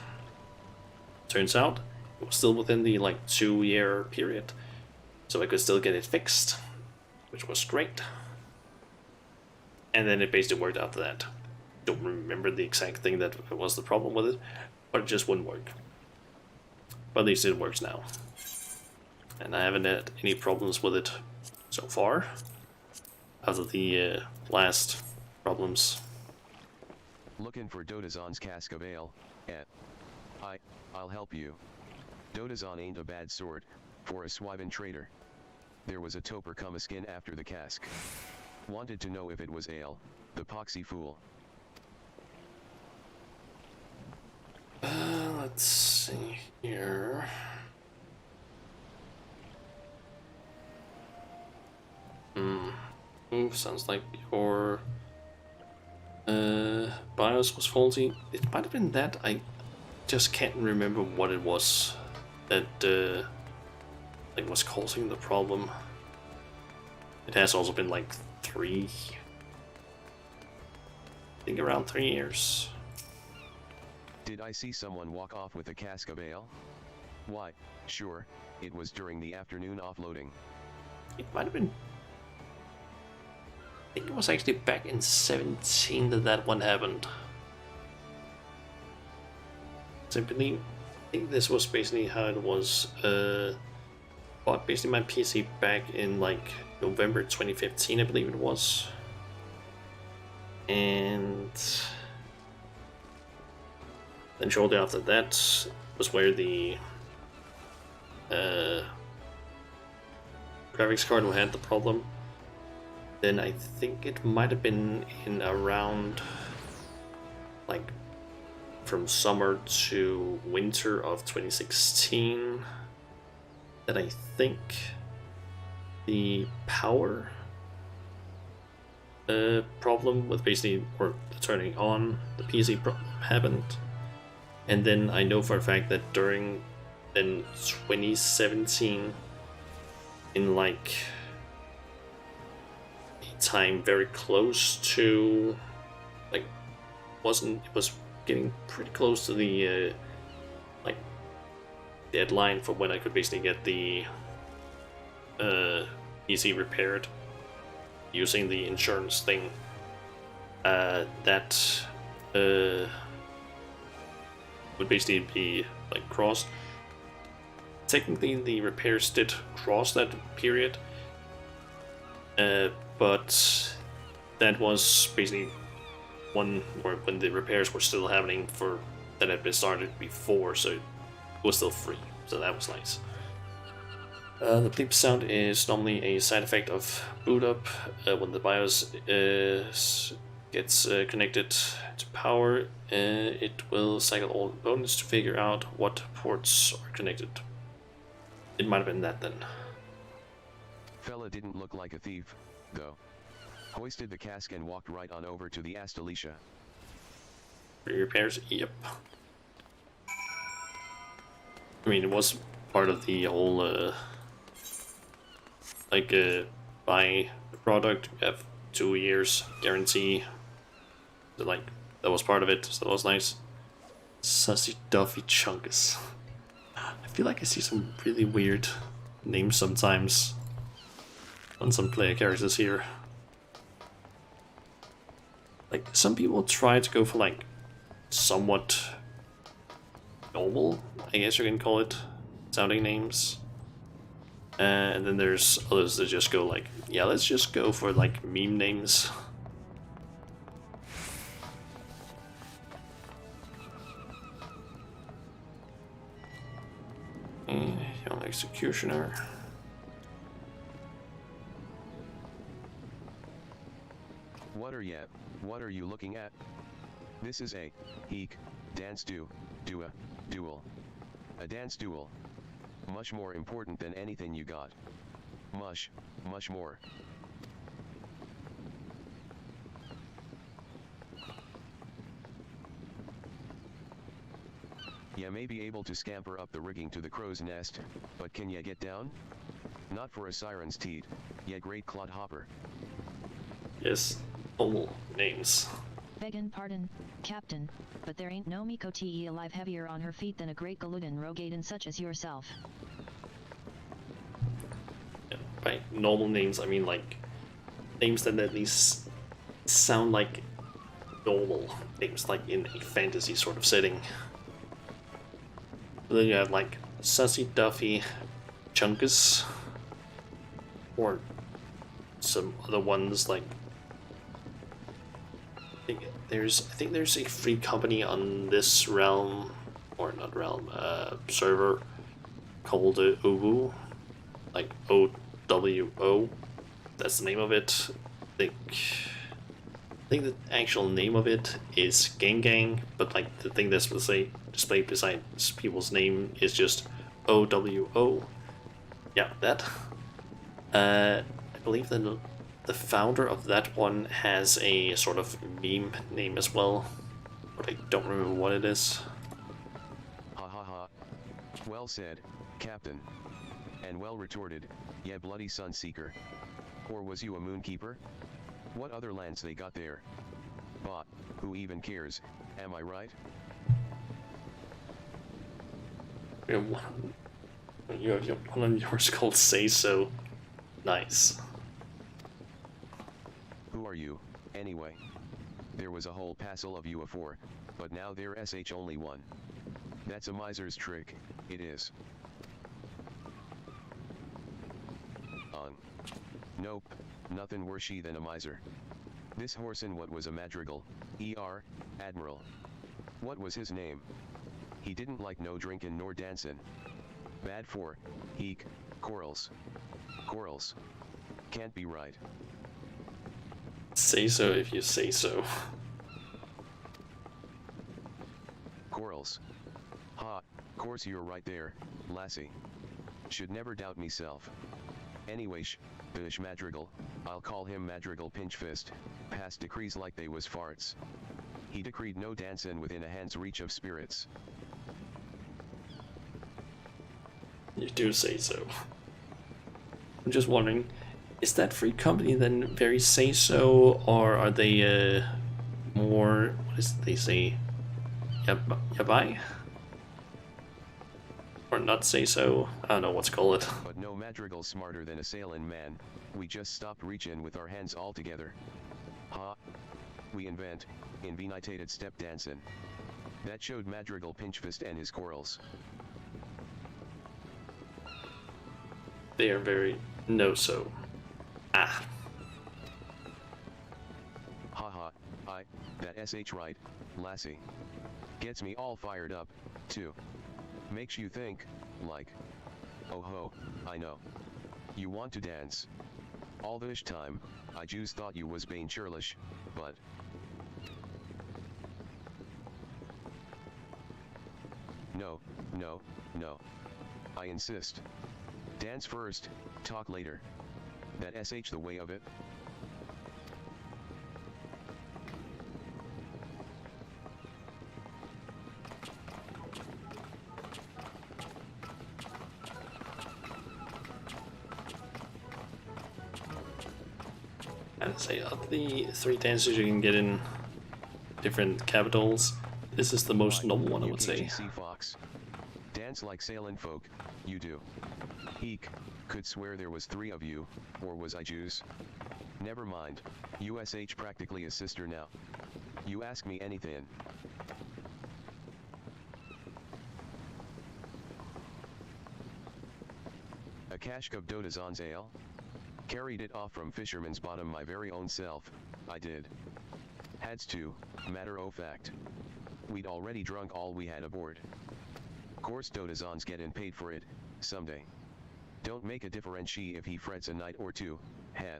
Turns out it was still within the like 2-year period, so I could still get it fixed, which was great. And then it basically worked after that. Don't remember the exact thing that was the problem with it, but it just wouldn't work. But at least it works now. And I haven't had any problems with it so far, after the last problems. Looking for Dotazon's cask of ale? I'll help you. Dotazon ain't a bad sort, for a Swiven trader. There was a toper come a skin after the cask. Wanted to know if it was ale, the poxy fool. Let's see here. Sounds like your BIOS was faulty. It might have been that. I just can't remember what it was that like was causing the problem. It has also been like I think around 3 years. Did I see someone walk off with a cask of ale? Why, sure, it was during the afternoon offloading. It might have been. I think it was actually back in 17 that one happened. So I think this was basically how it was. Bought basically my PC back in like November 2015, I believe it was. And then shortly after that was where the graphics card had the problem. Then I think it might have been in around like from summer to winter of 2016 that I think the power problem with basically or turning on the PC happened. And then I know for a fact that during in 2017 in like time very close to like it was getting pretty close to the like deadline for when I could basically get the PC repaired using the insurance thing that would basically be like crossed. Technically the repairs did cross that period, but that was basically when the repairs were still happening that had been started before, so it was still free, so that was nice. The bleep sound is normally a side effect of boot up. When the BIOS gets connected to power, it will cycle all components to figure out what ports are connected. It might have been that then. Fella didn't look like a thief, though. Hoisted the cask and walked right on over to the Astalicia. Repairs? Yep. I mean, it was part of the whole, buy the product, you have 2 years guarantee. So, like, that was part of it, so that was nice. Sussy Duffy Chunkus. I feel like I see some really weird names sometimes on some player characters here. Like, some people try to go for, like, somewhat normal, I guess you can call it, sounding names. And then there's others that just go like, yeah, let's just go for, like, meme names. Young executioner. What are you looking at? This is a dance duel. A dance duel. Much more important than anything you got. Much more. Ya may be able to scamper up the rigging to the crow's nest, but can ya get down? Not for a siren's teat, ya great clodhopper. Yes, all names. Beggin' pardon, Captain, but there ain't no Miko Te alive heavier on her feet than a great Galudan Rogadan such as yourself. Yeah, by normal names, I mean like names that at least sound like normal names, like in a fantasy sort of setting. Then you have like Sussy, Duffy, Chunkus, or some other ones like I think there's a free company on this realm, or not realm, server called OWO, like OWO. That's the name of it. I think the actual name of it is Gang, but like the thing that's displayed beside people's name is just OWO. Yeah, that. I believe that the founder of that one has a sort of meme name as well, but I don't remember what it is. Ha ha ha. Well said, Captain. And well retorted, yeah bloody Sunseeker. Or was you a moonkeeper? What other lands they got there? But, who even cares, am I right? You have one of yours called Say So. Nice. Who are you, anyway? There was a whole passel of you afore, but now there sh only one. That's a miser's trick, it is. Nope, nothing worse than a miser. This horsin' what was a madrigal, Admiral. What was his name? He didn't like no drinkin' nor dancin'. Bad for, corals. Corals. Can't be right. Say so if you say so. Corals. Ha, course you're right there, lassie. Should never doubt meself. Anyway bish Madrigal, I'll call him Madrigal Pinchfist, passed decrees like they was farts. He decreed no dancin' within a hand's reach of spirits. You do say so. I'm just wondering, is that free company then very say so, or are they more, what is it they say, yabai? Or not say so? I don't know what's called it. But no Madrigal smarter than a sailin' man, we just stopped reachin' with our hands all together. Ha! We inventated step dancin'. That showed Madrigal Pinchfist and his corals. They are very no-so. Ah. Haha, that sh right, lassie. Gets me all fired up, too. Makes you think, like, oh ho, I know. You want to dance. All this time, I just thought you was bane churlish, but... No. I insist. Dance first, talk later. That sh the way of it? I'd say of the three dances you can get in different capitals, this is the most normal one, I would say. Fox. Dance like sailin' folk, you do. Eek, could swear there was three of you, or was I Jews? Never mind, USH practically a sister now. You ask me anything. A cask of Dodazon's ale? Carried it off from Fisherman's Bottom my very own self, I did. Hads to, matter o' fact. We'd already drunk all we had aboard. Course Dodazon's gettin' paid for it, someday. Don't make a differentiate if he frets a night or two, heh.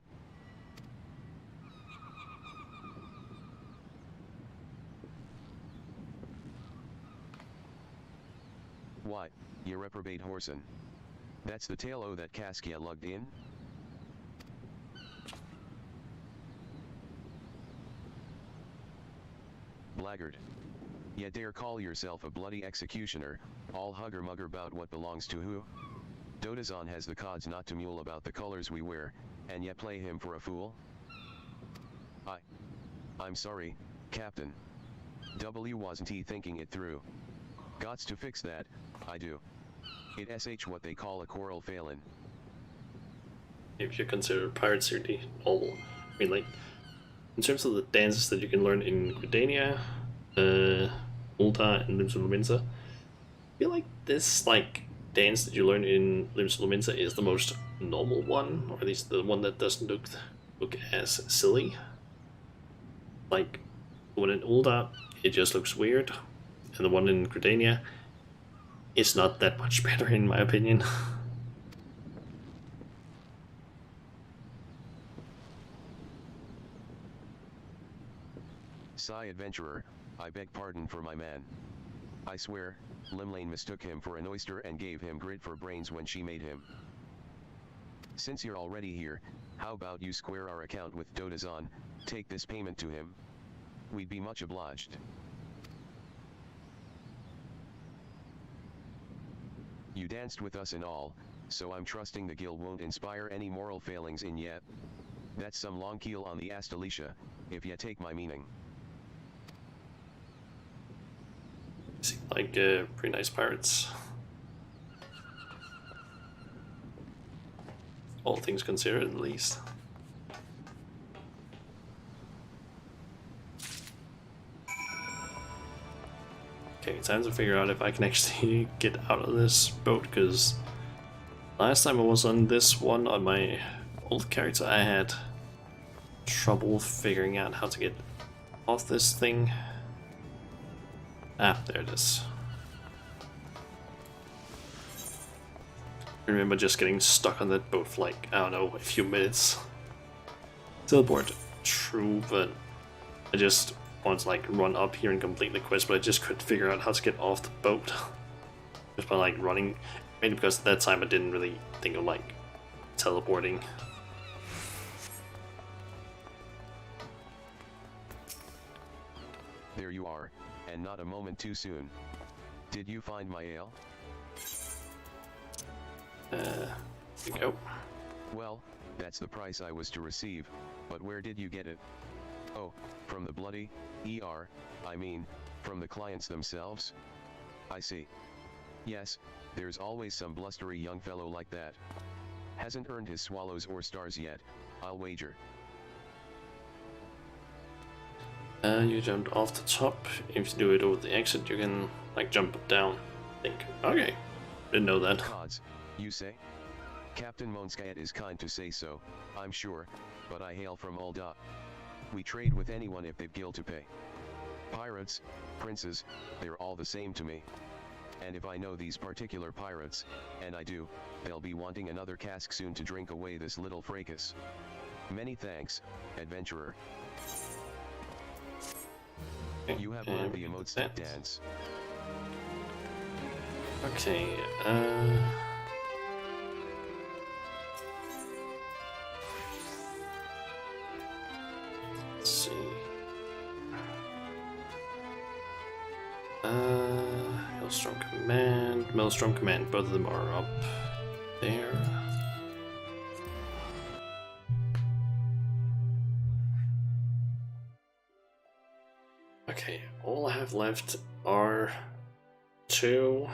Why, ye reprobate whoreson. That's the tale o' that cask ye lugged in? Blackguard. Ye dare call yourself a bloody executioner, all hugger-mugger bout what belongs to who? Dotazon has the cods not to mule about the colors we wear, and yet play him for a fool? I'm sorry, Captain. Wasn't he thinking it through? Gots to fix that, I do. It what they call a choral failin'. If you consider pirates really normal, I mean, like, in terms of the dances that you can learn in Gridania, Ulta, and Limbs of Luminsa, I feel like this, like, dance that you learn in Limbs of Luminsa is the most normal one, or at least the one that doesn't look as silly. Like, the one in Ulta, it just looks weird, and the one in Gridania, it's not that much better in my opinion. Sigh, adventurer, I beg pardon for my man. I swear, Limlane mistook him for an oyster and gave him grit for brains when she made him. Since you're already here, how about you square our account with Dotazon, take this payment to him? We'd be much obliged. You danced with us and all, so I'm trusting the guild won't inspire any moral failings in ye. That's some long keel on the Astalicia, if ye take my meaning. Seem like pretty nice pirates. All things considered, at least. Okay, time to figure out if I can actually get out of this boat, because last time I was on this one on my old character, I had trouble figuring out how to get off this thing. Ah, there it is. I remember just getting stuck on that boat for like, I don't know, a few minutes. Teleport, true, but I just wanted to like run up here and complete the quest, but I just couldn't figure out how to get off the boat. Just by like running, maybe because at that time I didn't really think of like teleporting. There you are, and not a moment too soon. Did you find my ale? Here we go. Well, that's the price I was to receive, but where did you get it? Oh, from the bloody, I mean, from the clients themselves? I see. Yes, there's always some blustery young fellow like that. Hasn't earned his swallows or stars yet, I'll wager. You jumped off the top. If you do it over the exit, you can like jump down. I think. Okay, didn't know that. Cods, you say? Captain Monskayet is kind to say so, I'm sure, but I hail from Ulda. We trade with anyone if they've gil to pay. Pirates, princes, they're all the same to me. And if I know these particular pirates, and I do, they'll be wanting another cask soon to drink away this little fracas. Many thanks, adventurer. You have learned the emote step dance. Okay, let's see. Maelstrom Command, Maelstrom Command, both of them are up there. Okay, all I have left are 2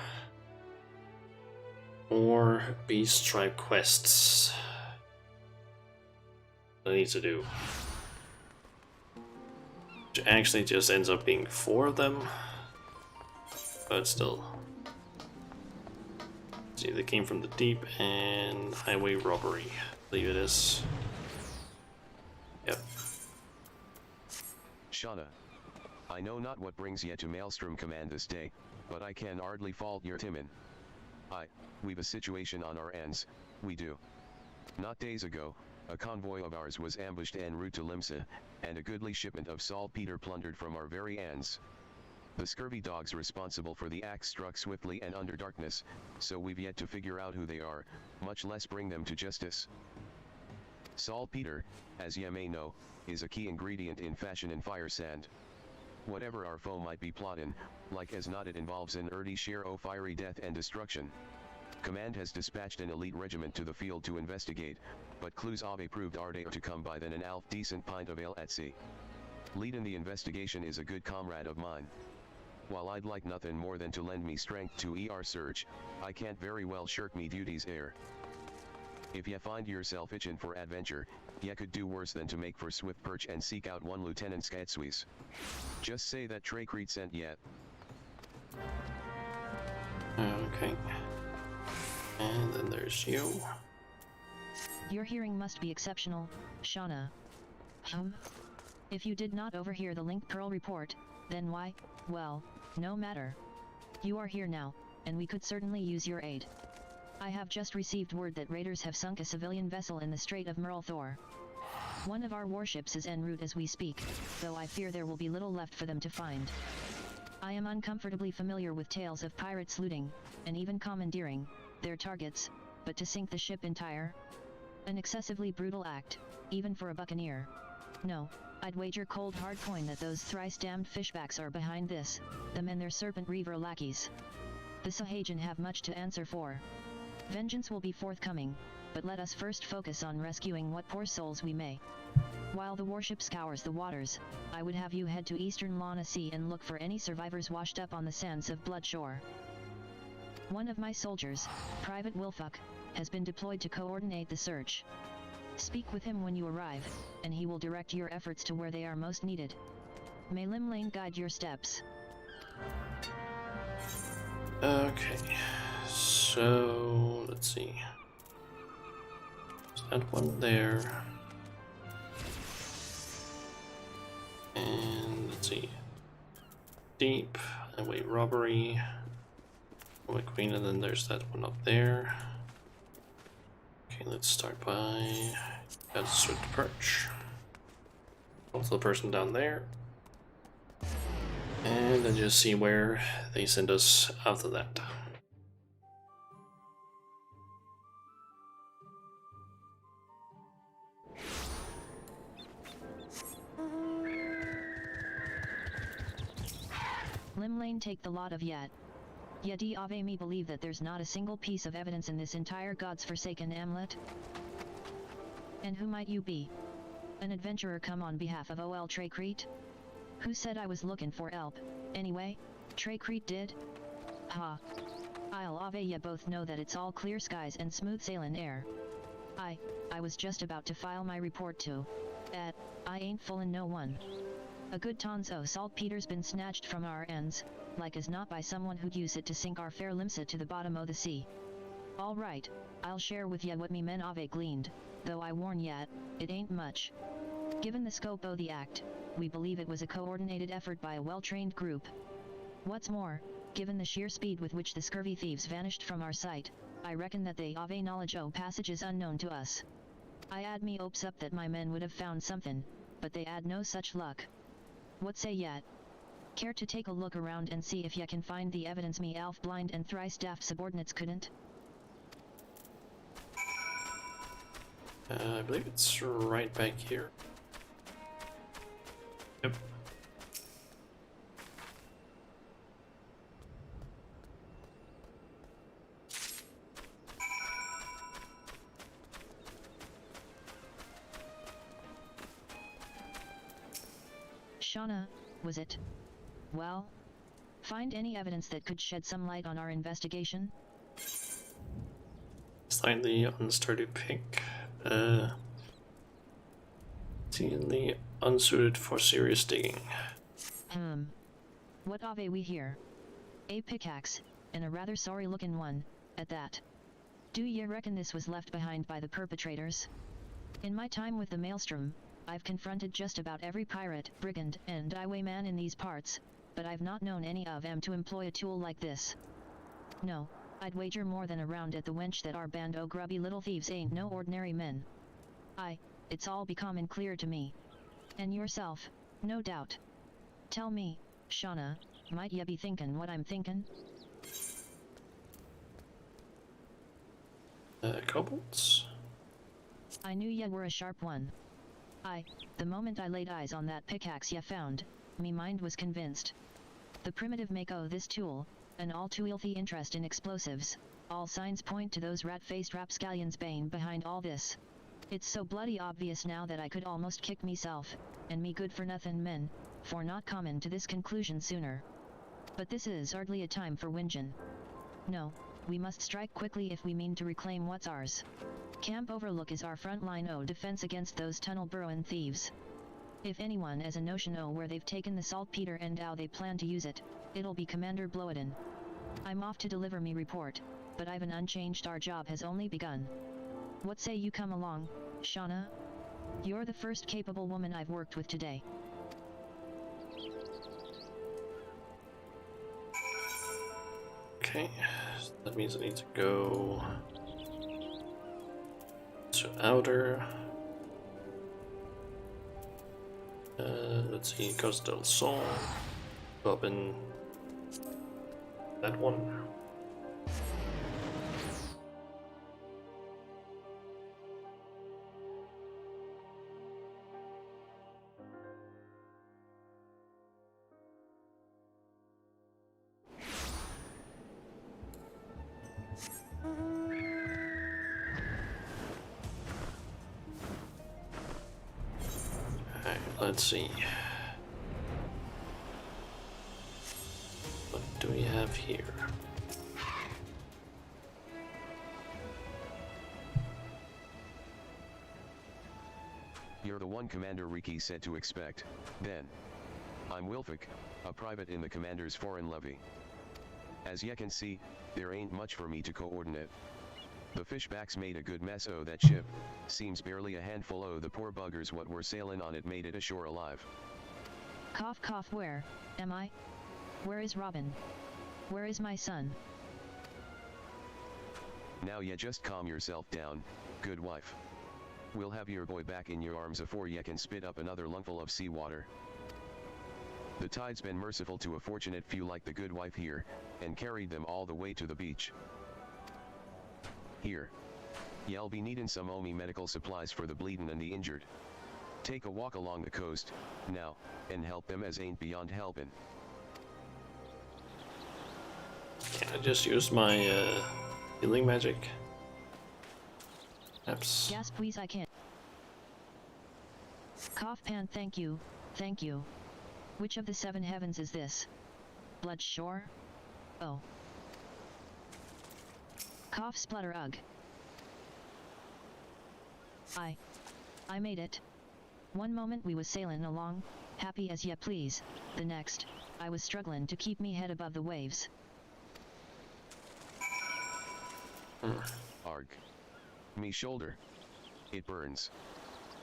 more Beast Tribe quests that I need to do. Which actually just ends up being 4 of them. But still. See, they came from the deep and highway robbery. I believe it is. Yep. Shauna. I know not what brings ye to Maelstrom Command this day, but I can hardly fault your timon. We've a situation on our ends, we do. Not days ago, a convoy of ours was ambushed en route to Limsa, and a goodly shipment of saltpeter plundered from our very ends. The scurvy dogs responsible for the axe struck swiftly and under darkness, so we've yet to figure out who they are, much less bring them to justice. Saltpeter, as ye may know, is a key ingredient in fashion and fire sand. Whatever our foe might be plotting, like as not it involves an earty sheer o' fiery death and destruction. Command has dispatched an elite regiment to the field to investigate, but clues ave proved arde to come by than an alf decent pint of ale at sea. Leading the investigation is a good comrade of mine. While I'd like nothing more than to lend me strength to our search, I can't very well shirk me duties ere. If ye find yourself itching for adventure, ye could do worse than to make for swift perch and seek out one Lieutenant Skatswies. Just say that Tracrete sent yet. Okay. And then there's you. Your hearing must be exceptional, Shauna. If you did not overhear the Link Pearl report, then why, well, no matter. You are here now, and we could certainly use your aid. I have just received word that raiders have sunk a civilian vessel in the Strait of Merlthor. One of our warships is en route as we speak, though I fear there will be little left for them to find. I am uncomfortably familiar with tales of pirates looting, and even commandeering, their targets, but to sink the ship entire? An excessively brutal act, even for a buccaneer. No, I'd wager cold hard coin that those thrice-damned fishbacks are behind this, them and their serpent reaver lackeys. The Sahagin have much to answer for. Vengeance will be forthcoming, but let us first focus on rescuing what poor souls we may. While the warship scours the waters, I would have you head to eastern Lana Sea and look for any survivors washed up on the sands of Bloodshore. One of my soldiers, Private Wilfuck, has been deployed to coordinate the search. Speak with him when you arrive, and he will direct your efforts to where they are most needed. May Limlane guide your steps. Okay. So, let's see. There's that one there. And let's see. Deep, away robbery, away queen, and then there's that one up there. Okay, let's start by that's swift perch. Also the person down there. And then just see where they send us after that. Limlane take the lot of yet. Yedi ave me believe that there's not a single piece of evidence in this entire God's forsaken Amlet. And who might you be? An adventurer come on behalf of OL Tracrete? Who said I was looking for help, anyway? Tracrete did? Ha. I'll ave ye both know that it's all clear skies and smooth sailing air. I was just about to file my report to. I ain't foolin' no one. A good tons o' saltpeter's been snatched from our ends, like as not by someone who'd use it to sink our fair Limsa to the bottom o' the sea. Alright, I'll share with ye what me men ave gleaned, though I warn ye, it ain't much. Given the scope o' the act, we believe it was a coordinated effort by a well-trained group. What's more, given the sheer speed with which the scurvy thieves vanished from our sight, I reckon that they ave knowledge o' passages unknown to us. I add me hopes up that my men would have found something, but they had no such luck. What say yet? Care to take a look around and see if ye can find the evidence me elf blind and thrice daft subordinates couldn't? I believe it's right back here. Yep. Shauna, was it? Well? Find any evidence that could shed some light on our investigation? Slightly unsturdy pick. Seemingly unsuited for serious digging. What ave we here? A pickaxe, and a rather sorry-looking one, at that. Do ye reckon this was left behind by the perpetrators? In my time with the Maelstrom, I've confronted just about every pirate, brigand, and highwayman in these parts, but I've not known any of 'em to employ a tool like this. No, I'd wager more than a round at the wench that our band o' grubby little thieves ain't no ordinary men. It's all becomin' clear to me. And yourself, no doubt. Tell me, Shauna, might ya be thinkin' what I'm thinkin'? Kobolds? I knew ya were a sharp one. The moment I laid eyes on that pickaxe ya found, me mind was convinced. The primitive make o' this tool, an all too filthy interest in explosives, all signs point to those rat-faced rapscallions bane behind all this. It's so bloody obvious now that I could almost kick meself, and me good-for-nothin' men, for not comin' to this conclusion sooner. But this is hardly a time for whingin'. No, we must strike quickly if we mean to reclaim what's ours. Camp Overlook is our front line o' defense against those tunnel-burrowin' thieves. If anyone has a notion o' where they've taken the saltpeter and how they plan to use it, it'll be Commander Bloedin. I'm off to deliver me report, but I've an unchanged our job has only begun. What say you come along, Shauna? You're the first capable woman I've worked with today. Okay, that means I need to go to outer. Let's see, Costa del Sol. Up in that one. Let's see. What do we have here? You're the one Commander Riki said to expect, then. I'm Wilfik, a private in the Commander's foreign levy. As ye can see, there ain't much for me to coordinate. The fishbacks made a good mess o' that ship, seems barely a handful o' the poor buggers what were sailin' on it made it ashore alive. Cough cough, where am I? Where is Robin? Where is my son? Now ye just calm yourself down, good wife. We'll have your boy back in your arms afore ye can spit up another lungful of seawater. The tide's been merciful to a fortunate few like the good wife here, and carried them all the way to the beach. Here. Ye'll be needin' some o' me medical supplies for the bleedin' and the injured. Take a walk along the coast, now, and help them as ain't beyond helpin'. Can I just use my healing magic? Perhaps. Yes, please, I can't. Cough pan, thank you, thank you. Which of the 7 heavens is this? Blood shore? Oh. Cough splutter ugh. I made it. One moment we was sailin' along, happy as ye please, the next, I was strugglin' to keep me head above the waves. Arg. Me shoulder. It burns.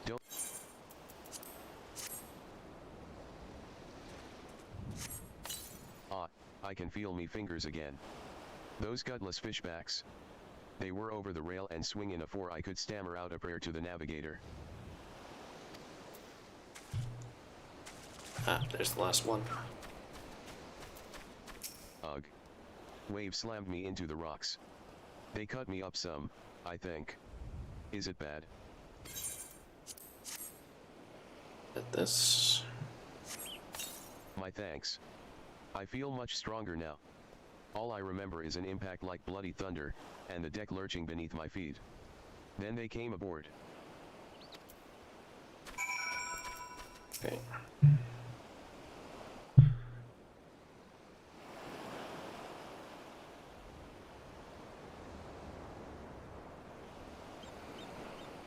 Don't. I can feel me fingers again. Those gutless fishbacks. They were over the rail and swinging afore I could stammer out a prayer to the navigator. There's the last one. Ugh. Wave slammed me into the rocks. They cut me up some, I think. Is it bad? At this. My thanks. I feel much stronger now. All I remember is an impact like bloody thunder, and the deck lurching beneath my feet. Then they came aboard. Okay.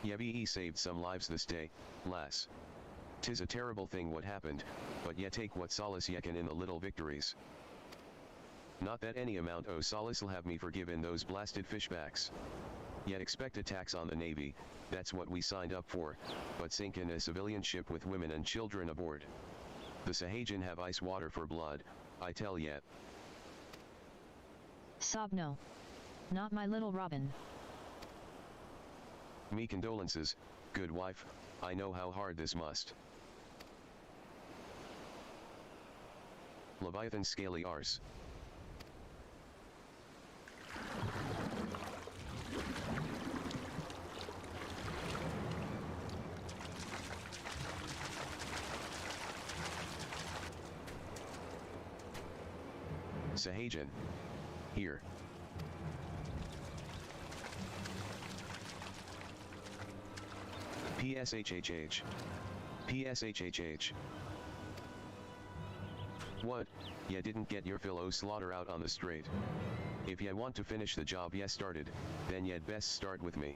Ye saved some lives this day, lass. 'Tis a terrible thing what happened, but ye take what solace ye can in the little victories. Not that any amount o' solace'll have me forgiven those blasted fishbacks. Yet expect attacks on the Navy, that's what we signed up for, but sink in a civilian ship with women and children aboard. The Sahajin have ice water for blood, I tell ye. Sob no. Not my little Robin. Me condolences, good wife, I know how hard this must. Leviathan scaly arse. Sahajan. Here. PSHHH. PSHHH. What? Ya didn't get your fill o' slaughter out on the straight. If ya want to finish the job ya started, then y'd best start with me.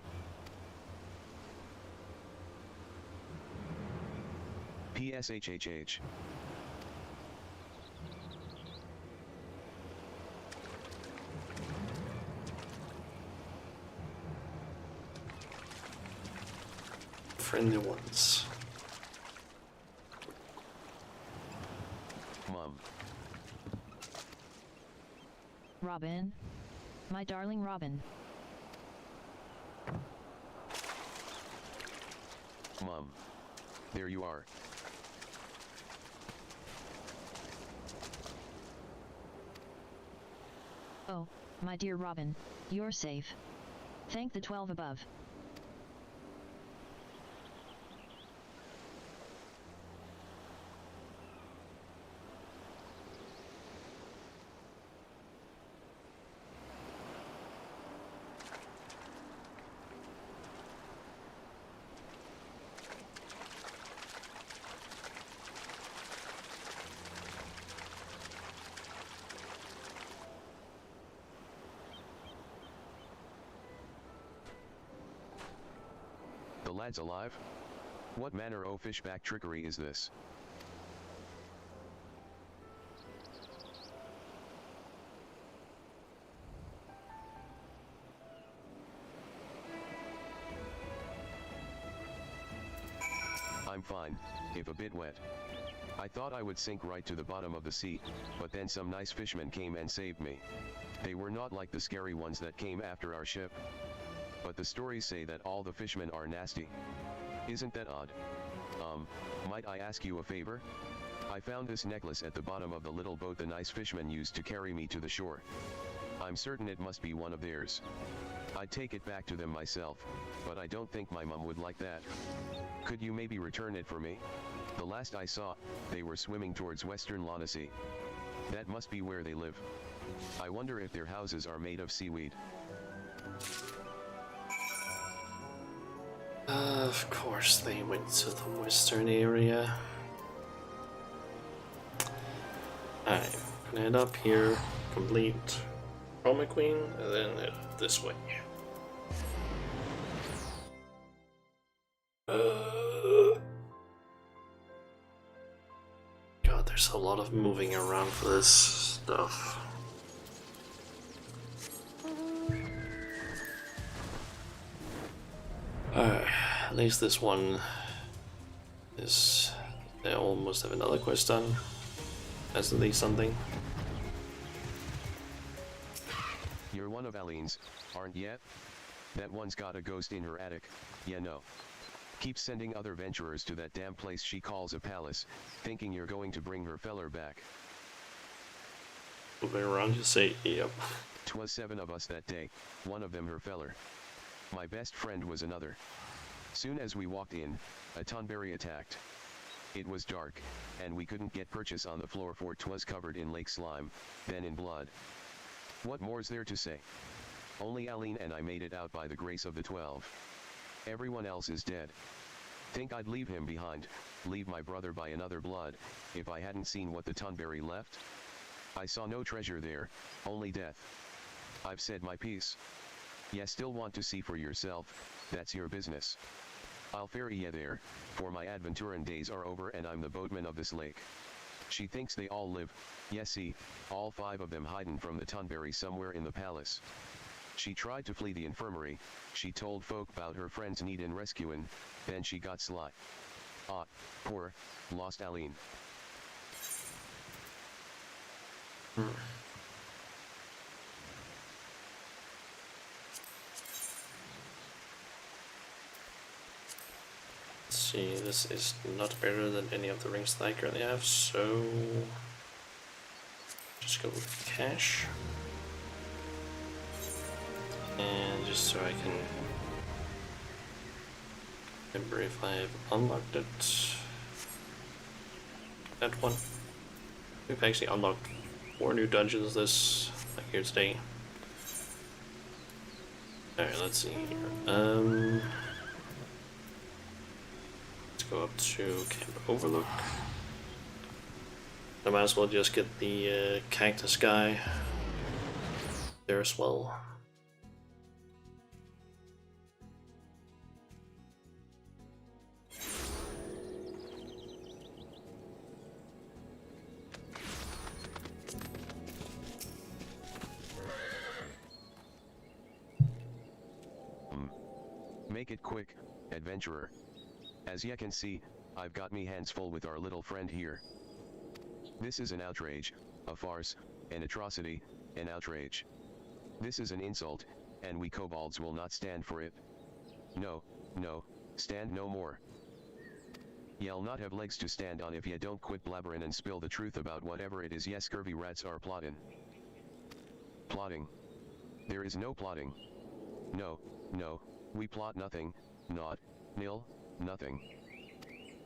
PSHHH. Friendly ones. Mom. Robin? My darling Robin. Mom. There you are. Oh, my dear Robin, you're safe. Thank the 12 above. The lad's alive? What manner o' fishback trickery is this? I'm fine, if a bit wet. I thought I would sink right to the bottom of the sea, but then some nice fishermen came and saved me. They were not like the scary ones that came after our ship. But the stories say that all the fishermen are nasty. Isn't that odd? Might I ask you a favor? I found this necklace at the bottom of the little boat the nice fishermen used to carry me to the shore. I'm certain it must be one of theirs. I'd take it back to them myself, but I don't think my mum would like that. Could you maybe return it for me? The last I saw, they were swimming towards western Lonacy. That must be where they live. I wonder if their houses are made of seaweed. Of course they went to the western area. Alright, gonna head up here, complete Chroma Queen, and then head this way. God, there's a lot of moving around for this stuff. At least this one is... They almost have another quest done. That's at least something. You're one of Aline's, aren't ya? That one's got a ghost in her attic, yeah no. Keep sending other venturers to that damn place she calls a palace, thinking you're going to bring her feller back. Moving around, you say, yep. 'Twas 7 of us that day, one of them her feller. My best friend was another. Soon as we walked in, a Tonberry attacked. It was dark, and we couldn't get purchase on the floor for 'twas covered in lake slime, then in blood. What more's there to say? Only Aline and I made it out by the grace of the 12. Everyone else is dead. Think I'd leave him behind, leave my brother by another blood, if I hadn't seen what the Tonberry left? I saw no treasure there, only death. I've said my piece. Ya still want to see for yourself, that's your business. I'll ferry ya there, for my adventurin' days are over and I'm the boatman of this lake. She thinks they all live, yes see, all 5 of them hidin' from the Tonberry somewhere in the palace. She tried to flee the infirmary, she told folk 'bout her friends needin' rescuin', then she got sly. Ah, poor, lost Aline. see, this is not better than any of the rings that I currently have, so just go with cash. And just so I can remember if I've unlocked it. That one. We've actually unlocked 4 new dungeons this here today. Alright, let's see here. Let's go up to Camp Overlook. I might as well just get the cactus guy there as well. Make it quick, adventurer. As ye can see, I've got me hands full with our little friend here. This is an outrage, a farce, an atrocity, an outrage. This is an insult, and we kobolds will not stand for it. No, no, stand no more. Ye'll not have legs to stand on if ye don't quit blabberin' and spill the truth about whatever it is ye scurvy rats are plotting. Plotting. There is no plotting. No, no, we plot nothing, naught, nil, nothing.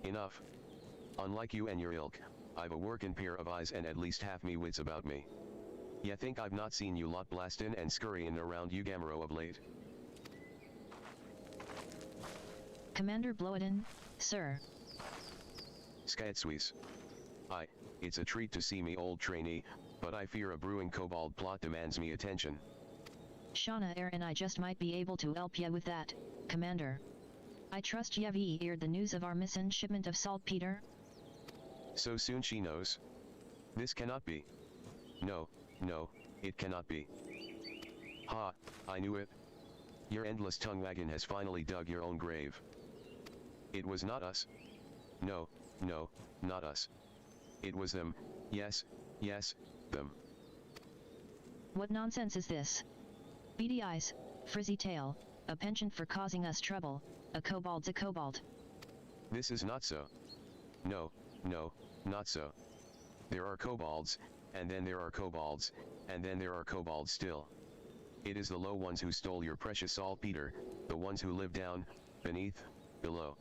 Enough. Unlike you and your ilk, I've a workin' pair of eyes and at least half me wits about me. Ye think I've not seen you lot blastin' and scurryin' around Ugamero of late? Commander Bloedin, sir. Skaetswees. Aye, it's a treat to see me old trainee, but I fear a brewing kobold plot demands me attention. Shauna Air and I just might be able to help ye with that, Commander. I trust ye've eared the news of our missing shipment of saltpeter? So soon she knows? This cannot be. No, no, it cannot be. Ha, I knew it. Your endless tongue wagon has finally dug your own grave. It was not us. No, no, not us. It was them, yes, yes, them. What nonsense is this? Beady eyes, frizzy tail, a penchant for causing us trouble, a kobold's a kobold. This is not so. No, no, not so. There are kobolds, and then there are kobolds, and then there are kobolds still. It is the low ones who stole your precious saltpeter, the ones who live down, beneath, below.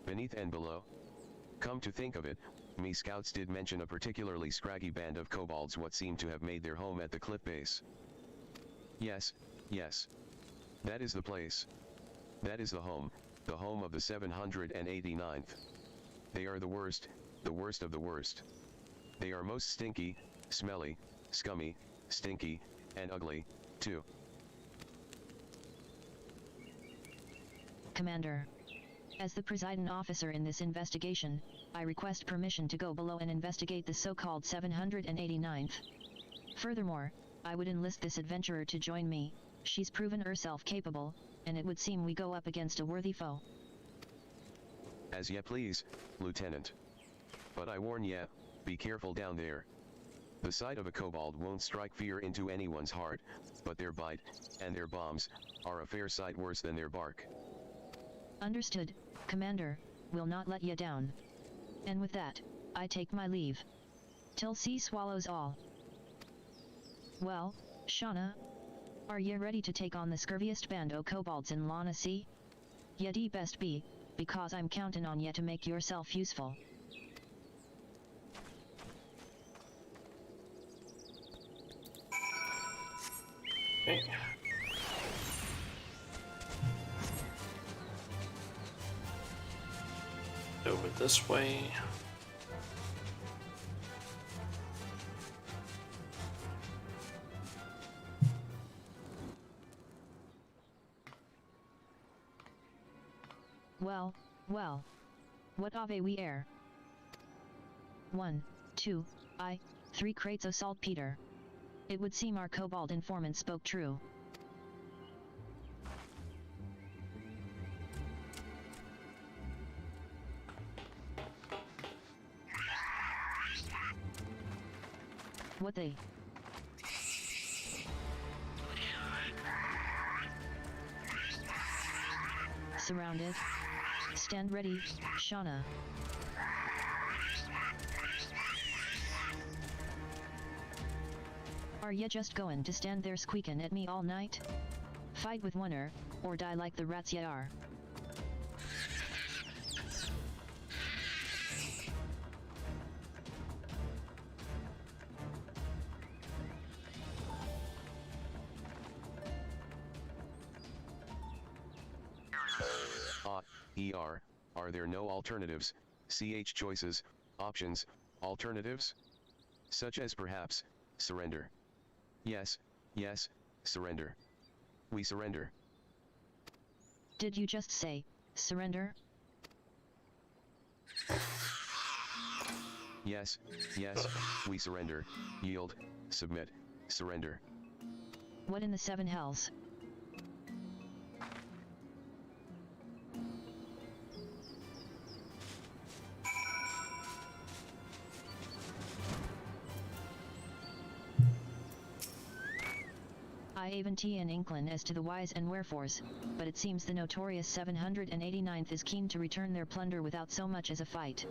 Beneath and below? Come to think of it, me scouts did mention a particularly scraggy band of kobolds what seemed to have made their home at the cliff base. Yes, yes. That is the place. That is the home of the 789th. They are the worst of the worst. They are most stinky, smelly, scummy, stinky, and ugly, too. Commander. As the presiding officer in this investigation, I request permission to go below and investigate the so-called 789th. Furthermore, I would enlist this adventurer to join me. She's proven herself capable, and it would seem we go up against a worthy foe. As ye please, Lieutenant. But I warn ye, be careful down there. The sight of a kobold won't strike fear into anyone's heart, but their bite, and their bombs, are a fair sight worse than their bark. Understood, Commander, we'll not let ye down. And with that, I take my leave. Till sea swallows all. Well, Shauna, are ye ready to take on the scurviest band o' kobolds in Lana Sea? Ye best be, because I'm counting on ye to make yourself useful. Okay. Over this way. Well, well. What ave we air? 1, 2, 3 crates of saltpeter. It would seem our kobold informant spoke true. What they? Surrounded? Stand ready, Shauna. Are ya just goin' to stand there squeakin' at me all night? Fight with oneer, or die like the rats ya are. Are there no alternatives, choices, options, alternatives? Such as perhaps, surrender. Yes, surrender. We surrender. Did you just say, surrender? Yes, we surrender, yield, submit, surrender. What in the seven hells? I haven't an inkling as to the whys and wherefores, but it seems the notorious 789th is keen to return their plunder without so much as a fight.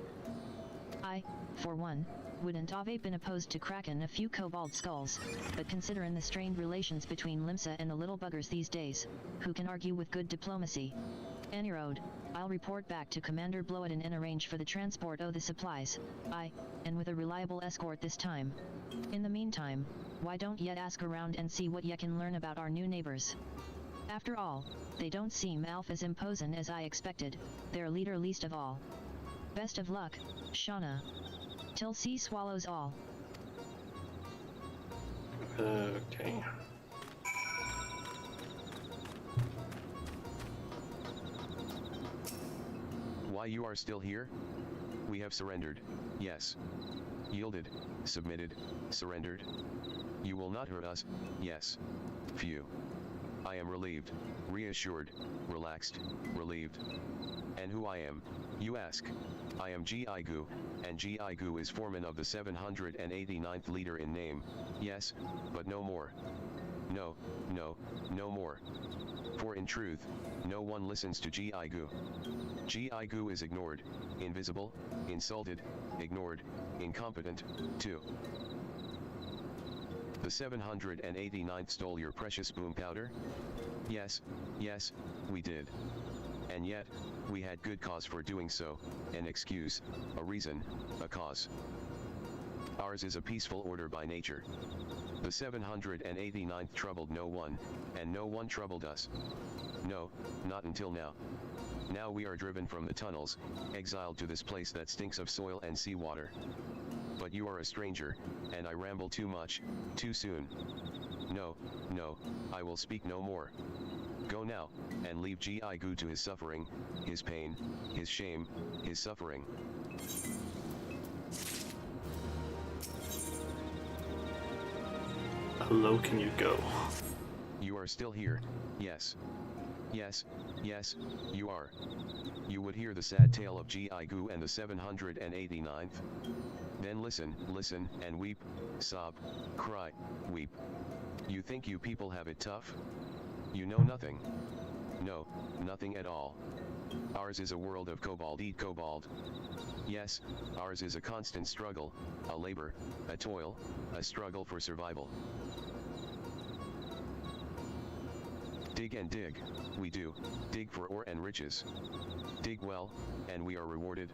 I, for one, wouldn't have been opposed to cracking a few kobold skulls, but considering the strained relations between Limsa and the little buggers these days, who can argue with good diplomacy? Any road, I'll report back to Commander Bloatin and arrange for the transport o' the supplies, and with a reliable escort this time. In the meantime, why don't ye ask around and see what ye can learn about our new neighbors? After all, they don't seem half as imposing as I expected, their leader least of all. Best of luck, Shauna. Till sea swallows all. Okay. Why you are still here? We have surrendered, yes. Yielded, submitted, surrendered. You will not hurt us, yes. Phew. I am relieved, reassured, relaxed, relieved. And who I am, you ask? I am XIV, and XIV is foreman of the 789th leader in name, yes, but no more. No more. For in truth, no one listens to XIV. XIV is ignored, invisible, insulted, ignored, incompetent, too. The 789th stole your precious boom powder? Yes, we did. And yet, we had good cause for doing so, an excuse, a reason, a cause. Ours is a peaceful order by nature. The 789th troubled no one, and no one troubled us. No, not until now. Now we are driven from the tunnels, exiled to this place that stinks of soil and seawater. But you are a stranger, and I ramble too much, too soon. No, I will speak no more. Go now, and leave XIV to his suffering, his pain, his shame, his suffering. How low can you go? You are still here, yes. Yes, you are. You would hear the sad tale of XIV and the 789th. Then listen, and weep, sob, cry, weep. You think you people have it tough? You know nothing. No, nothing at all. Ours is a world of kobold eat kobold. Yes, ours is a constant struggle, a labor, a toil, a struggle for survival. Dig and dig, we do, dig for ore and riches. Dig well, and we are rewarded.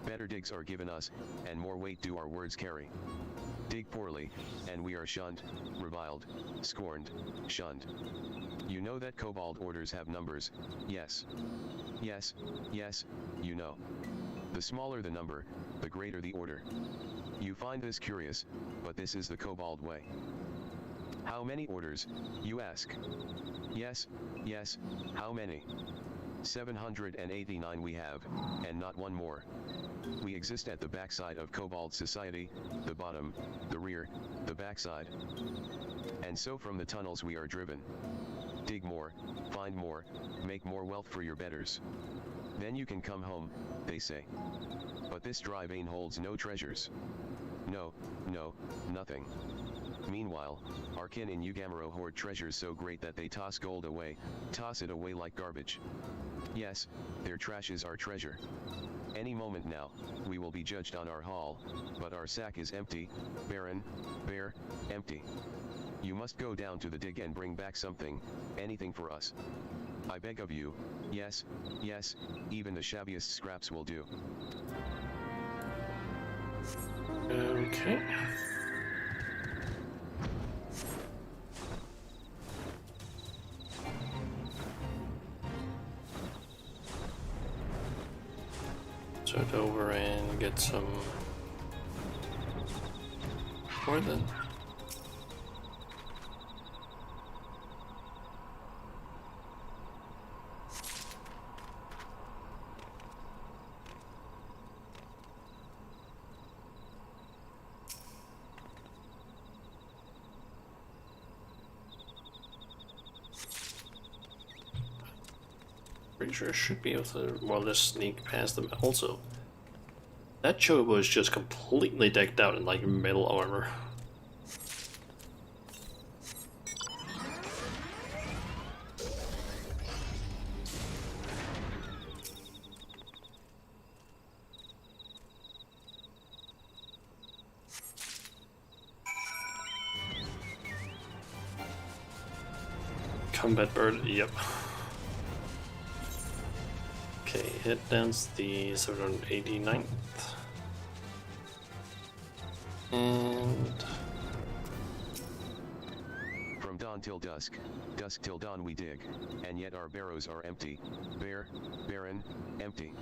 Better digs are given us, and more weight do our words carry. Dig poorly, and we are shunned, reviled, scorned, shunned. You know that kobold orders have numbers, yes. Yes, you know. The smaller the number, the greater the order. You find this curious, but this is the kobold way. How many orders, you ask? Yes, how many? 789 we have, and not one more. We exist at the backside of kobold society, the bottom, the rear, the backside. And so from the tunnels we are driven. Dig more, find more, make more wealth for your betters. Then you can come home, they say. But this dry vein holds no treasures. No, no, nothing. Meanwhile, our kin in Ugamaro hoard treasures so great that they toss gold away, toss it away like garbage. Yes, their trash is our treasure. Any moment now, we will be judged on our haul, but our sack is empty, barren, bare, empty. You must go down to the dig and bring back something, anything for us. I beg of you, yes, yes, even the shabbiest scraps will do. Okay. Start over and get some more then. Pretty sure I should be able to more or less sneak past them. Also, that chobo is just completely decked out in like metal armor. Combat bird, yep. Okay, head down to the 789th. And From dawn till dusk, dusk till dawn we dig, and yet our barrows are empty, bare, barren, empty.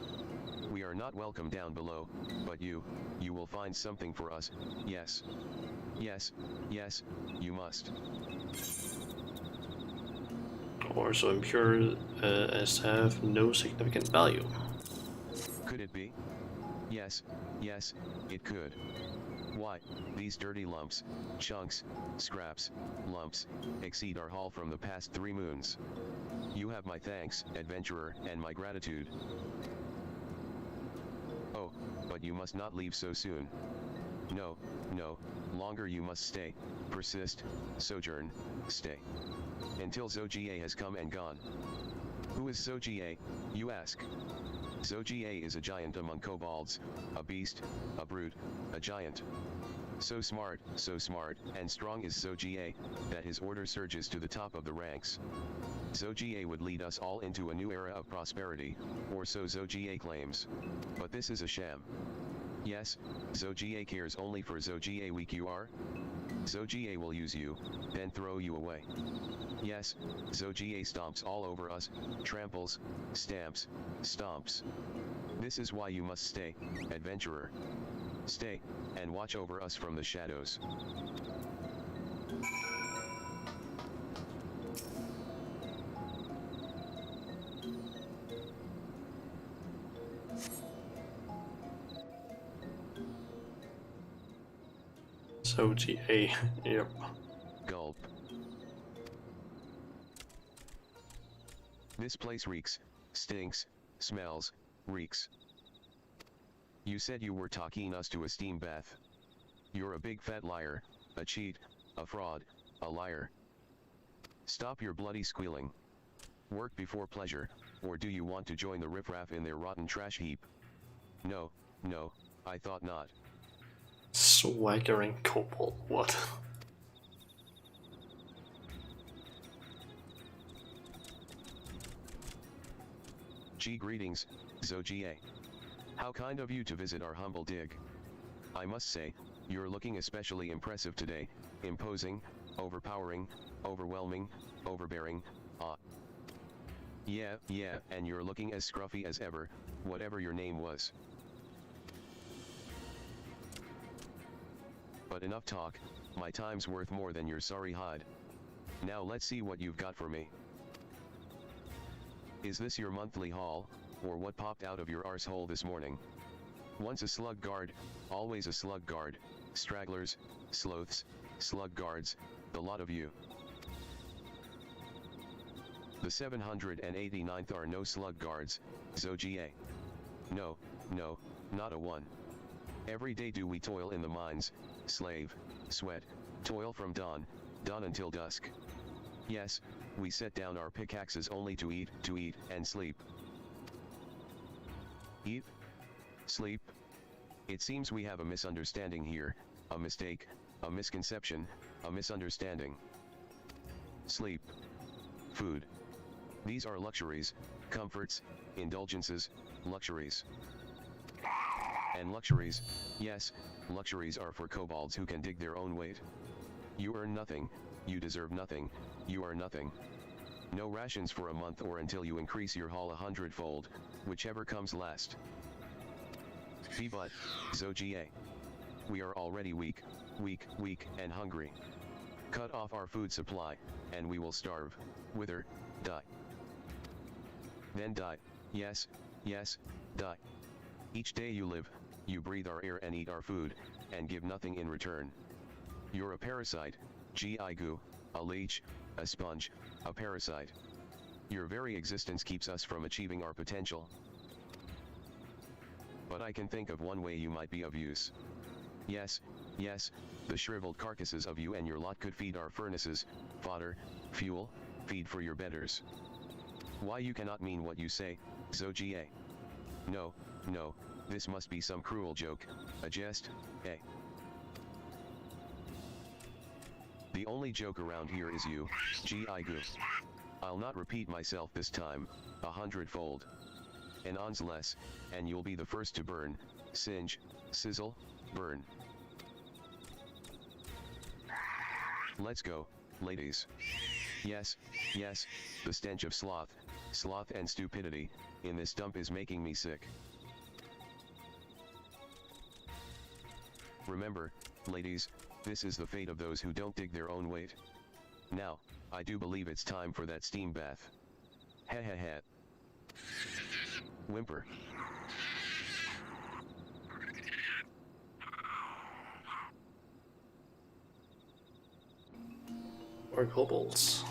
We are not welcome down below, but you will find something for us, yes. Yes, yes, you must. or so impure as to have no significant value. Could it be? Yes, yes, it could. Why, these dirty lumps, chunks, scraps, lumps, exceed our haul from the past 3 moons. You have my thanks, adventurer, and my gratitude. Oh, but you must not leave so soon. No, no, longer you must stay, persist, sojourn, stay. Until Zogie has come and gone. Who is Zogie, you ask? Zogie is a giant among kobolds, a beast, a brute, a giant. So smart, and strong is Zogie, that his order surges to the top of the ranks. Zogie would lead us all into a new era of prosperity, or so Zogie claims. But this is a sham. Yes, Zogie cares only for Zogie weak you are. Zogie will use you, then throw you away. Yes, Zogie stomps all over us, tramples, stamps, stomps. This is why you must stay, adventurer. Stay, and watch over us from the shadows. So GA, yep. Gulp. This place reeks, stinks, smells, reeks. You said you were taking us to a steam bath. You're a big fat liar, a cheat, a fraud, a liar. Stop your bloody squealing. Work before pleasure, or do you want to join the riffraff in their rotten trash heap? No, no, I thought not. Swaggering kobold, what? Greetings, Zogie. How kind of you to visit our humble dig. I must say, you're looking especially impressive today, imposing, overpowering, overwhelming, overbearing, Yeah, and you're looking as scruffy as ever, whatever your name was. But enough talk, my time's worth more than your sorry hide. Now let's see what you've got for me. Is this your monthly haul, or what popped out of your arsehole this morning? Once a slug guard, always a slug guard, stragglers, sloths, slug guards, the lot of you. The 789th are no slug guards, Zogie. No, not a one. Every day do we toil in the mines, slave, sweat, toil from dawn until dusk. Yes, we set down our pickaxes only to eat, and sleep. Eat? Sleep? It seems we have a misunderstanding here, a mistake, a misconception, a misunderstanding. Sleep. Food. These are luxuries, comforts, indulgences, luxuries. And luxuries, yes, luxuries are for kobolds who can dig their own weight. You earn nothing, you deserve nothing, you are nothing. No rations for a month or until you increase your haul 100-fold, whichever comes last. But, Zogie. We are already weak, and hungry. Cut off our food supply, and we will starve, wither, die. Then die, yes, die. Each day you live, you breathe our air and eat our food, and give nothing in return. You're a parasite, Gigu, a leech, a sponge, a parasite. Your very existence keeps us from achieving our potential. But I can think of one way you might be of use. Yes, the shriveled carcasses of you and your lot could feed our furnaces, fodder, fuel, feed for your betters. Why you cannot mean what you say, Zogie? No, this must be some cruel joke, a jest, eh? The only joke around here is you, Gigu. I'll not repeat myself this time, 100-fold. An ons less, and you'll be the first to burn, singe, sizzle, burn. Let's go, ladies. Yes, the stench of sloth and stupidity, in this dump is making me sick. Remember, ladies, this is the fate of those who don't dig their own weight. Now, I do believe it's time for that steam bath. Heh. Whimper. Or kobolds.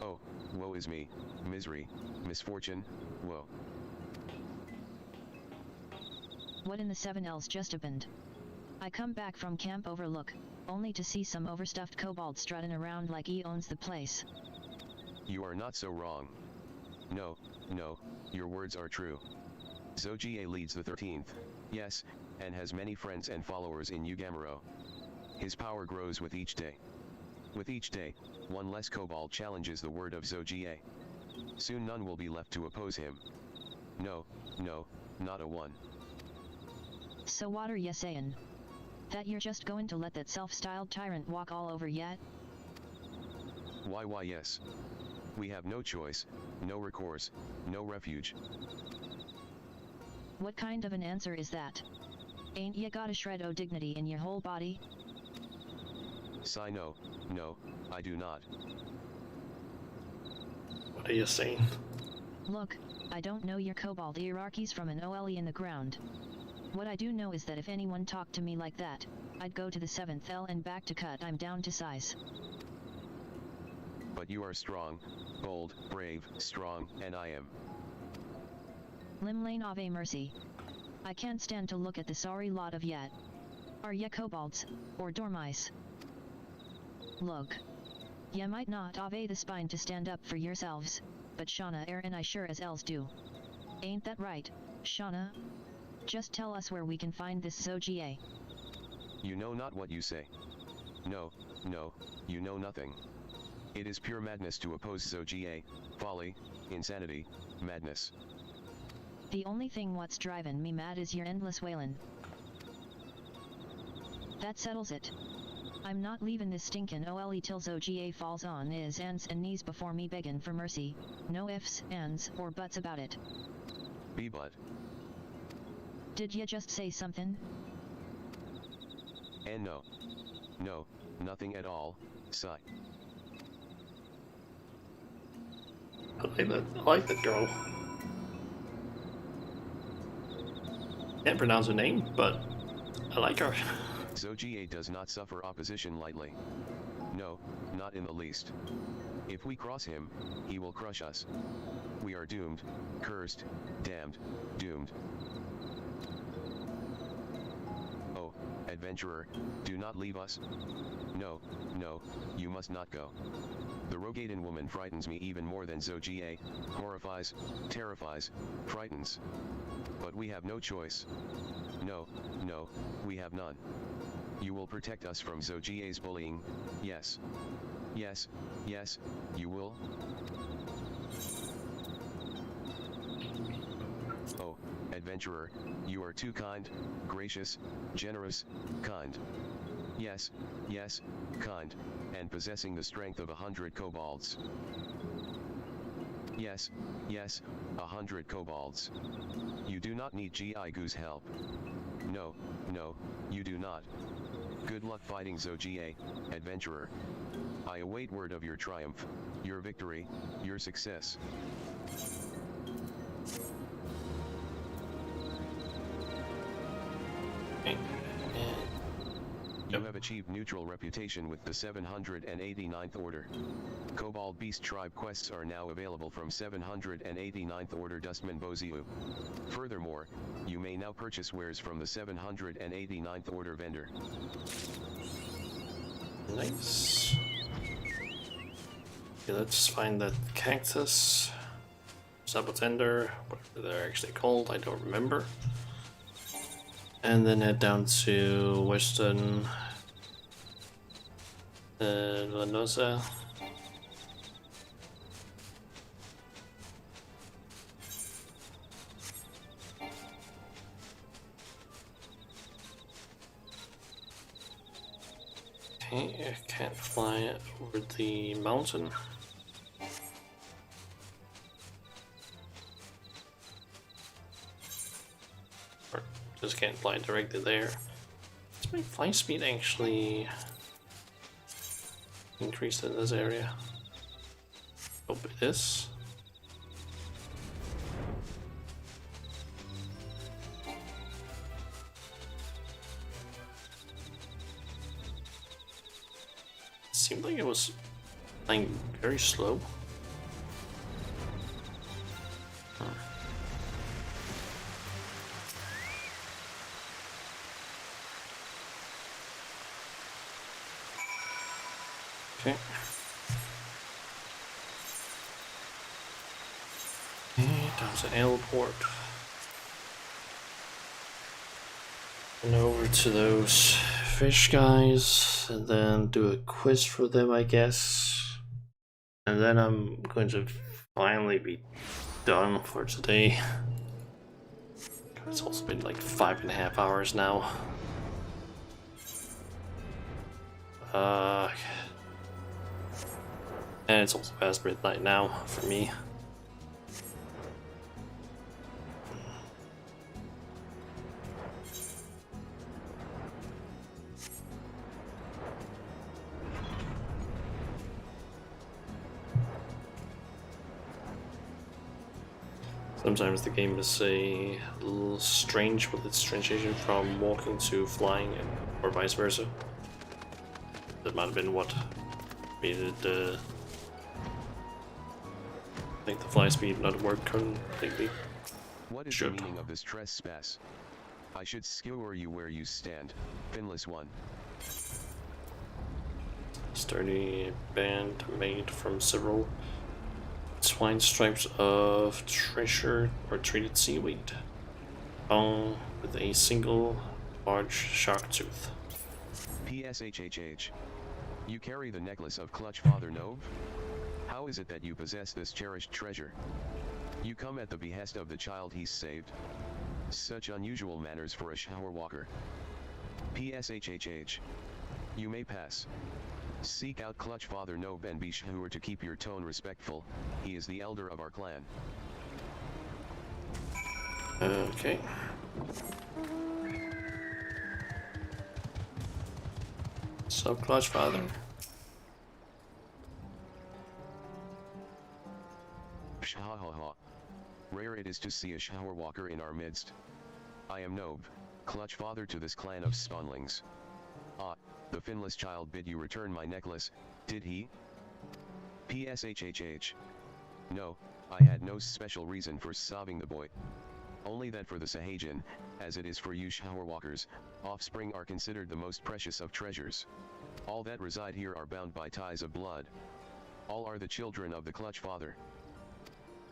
Oh, woe is me, misery, misfortune, woe. What in the 7Ls just happened? I come back from Camp Overlook, only to see some overstuffed kobold strutting around like he owns the place. You are not so wrong. No, your words are true. Zogie leads the 13th, yes, and has many friends and followers in Ugamaro. His power grows with each day. With each day, one less kobold challenges the word of Zogie. Soon none will be left to oppose him. No, not a one. So what are ya sayin'? That you're just going to let that self-styled tyrant walk all over yet? Why yes. We have no choice, no recourse, no refuge. What kind of an answer is that? Ain't ya got a shred o' dignity in your whole body? Sigh no, I do not. What are you saying? Look, I don't know your kobold hierarchies from an OLE in the ground. What I do know is that if anyone talked to me like that, I'd go to the 7th L and back to cut. I'm down to size. But you are strong, bold, brave, strong, and I am. Limlane Ave Mercy. I can't stand to look at the sorry lot of yet. Are ya kobolds, or dormice? Look. Ya might not have the spine to stand up for yourselves, but Shauna and I sure as els do. Ain't that right, Shauna? Just tell us where we can find this Zogie. You know not what you say. No, you know nothing. It is pure madness to oppose Zogie, folly, insanity, madness. The only thing what's driving me mad is your endless wailin'. That settles it. I'm not leaving this stinkin' OLE till Zogie falls on his hands and knees before me beggin' for mercy, no ifs, ands, or buts about it. But. Did ya just say something? And no, nothing at all, sigh. I like that girl. Can't pronounce her name, but I like her. Zogie does not suffer opposition lightly. No, not in the least. If we cross him, he will crush us. We are doomed, cursed, damned, doomed. Oh, adventurer, do not leave us. No, no, you must not go. The Rogadan woman frightens me even more than Zogie, horrifies, terrifies, frightens. But we have no choice. No, no, we have none. You will protect us from Zogie's bullying, yes. Yes, yes, you will. Oh, adventurer, you are too kind, gracious, generous, kind. Yes, yes, kind, and possessing the strength of 100 kobolds. Yes, yes, 100 kobolds. You do not need G.I. Goo's help. No, no, you do not. Good luck fighting Zogie, adventurer. I await word of your triumph, your victory, your success. Okay. You have achieved neutral reputation with the 789th Order. Kobold Beast Tribe quests are now available from 789th Order Dustman Boziu. Furthermore, you may now purchase wares from the 789th Order vendor. Nice. Okay, let's find that cactus. Sabotender, whatever they're actually called, I don't remember. And then head down to Western Lanosa. Okay, I can't fly over the mountain. Or just can't fly directly there. Does my flight speed actually increase in this area? Hope it is. Seemed like it was flying very slow. Huh. Okay. Down to airport. And over to those fish guys, and then do a quiz for them, I guess. And then I'm going to finally be done for today. It's also been like 5.5 hours now. And it's also past midnight now for me. Sometimes the game is a little strange with its transition from walking to flying, or vice versa. That might have been what made it make the fly speed not work completely. What is the meaning of this trespass? I should skewer you where you stand, finless one. Sturdy band made from several twine stripes of treasure or treated seaweed, bound with a single large shark tooth. PSHHH. You carry the necklace of Clutch Father Nove? How is it that you possess this cherished treasure? You come at the behest of the child he's saved. Such unusual manners for a shower walker. PSHHH. You may pass. Seek out Clutch Father Nove and be sure to keep your tone respectful. He is the elder of our clan. Okay. So, Clutch Father. Shahaha. Rare it is to see a shower walker in our midst. I am Nove, Clutch Father to this clan of spawnlings. Ah, the finless child bid you return my necklace, did he? PSHHH. No, I had no special reason for sobbing the boy. Only that for the Sahajin, as it is for you showerwalkers, offspring are considered the most precious of treasures. All that reside here are bound by ties of blood. All are the children of the clutch father.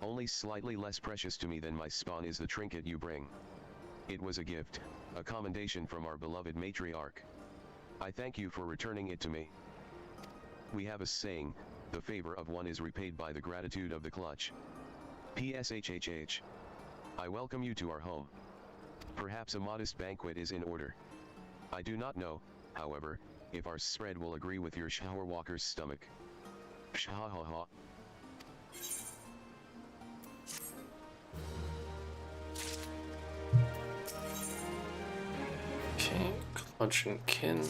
Only slightly less precious to me than my spawn is the trinket you bring. It was a gift, a commendation from our beloved matriarch. I thank you for returning it to me. We have a saying, the favor of one is repaid by the gratitude of the clutch. PSHHH. I welcome you to our home. Perhaps a modest banquet is in order. I do not know, however, if our spread will agree with your showerwalker's stomach. Pshahaha. Okay, clutch and kin.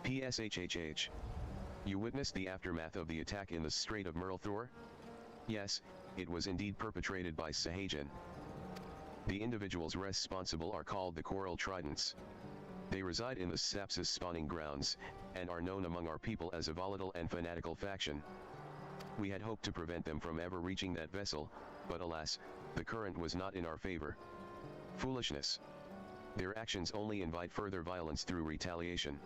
PSHHH. You witnessed the aftermath of the attack in the Strait of Merlthor? Yes, it was indeed perpetrated by Sahajin. The individuals responsible are called the Coral Tridents. They reside in the Sapsis spawning grounds, and are known among our people as a volatile and fanatical faction. We had hoped to prevent them from ever reaching that vessel, but alas, the current was not in our favor. Foolishness. Their actions only invite further violence through retaliation.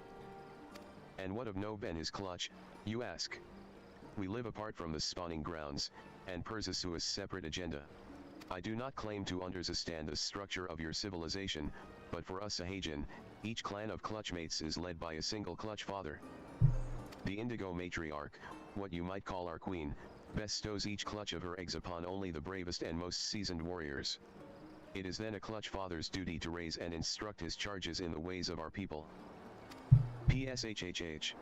And what of Nob and his clutch, you ask? We live apart from the spawning grounds, and pursue a separate agenda. I do not claim to understand the structure of your civilization, but for us Sahajin, each clan of clutchmates is led by a single clutch father. The Indigo Matriarch, what you might call our queen, bestows each clutch of her eggs upon only the bravest and most seasoned warriors. It is then a clutch father's duty to raise and instruct his charges in the ways of our people. PSHHH.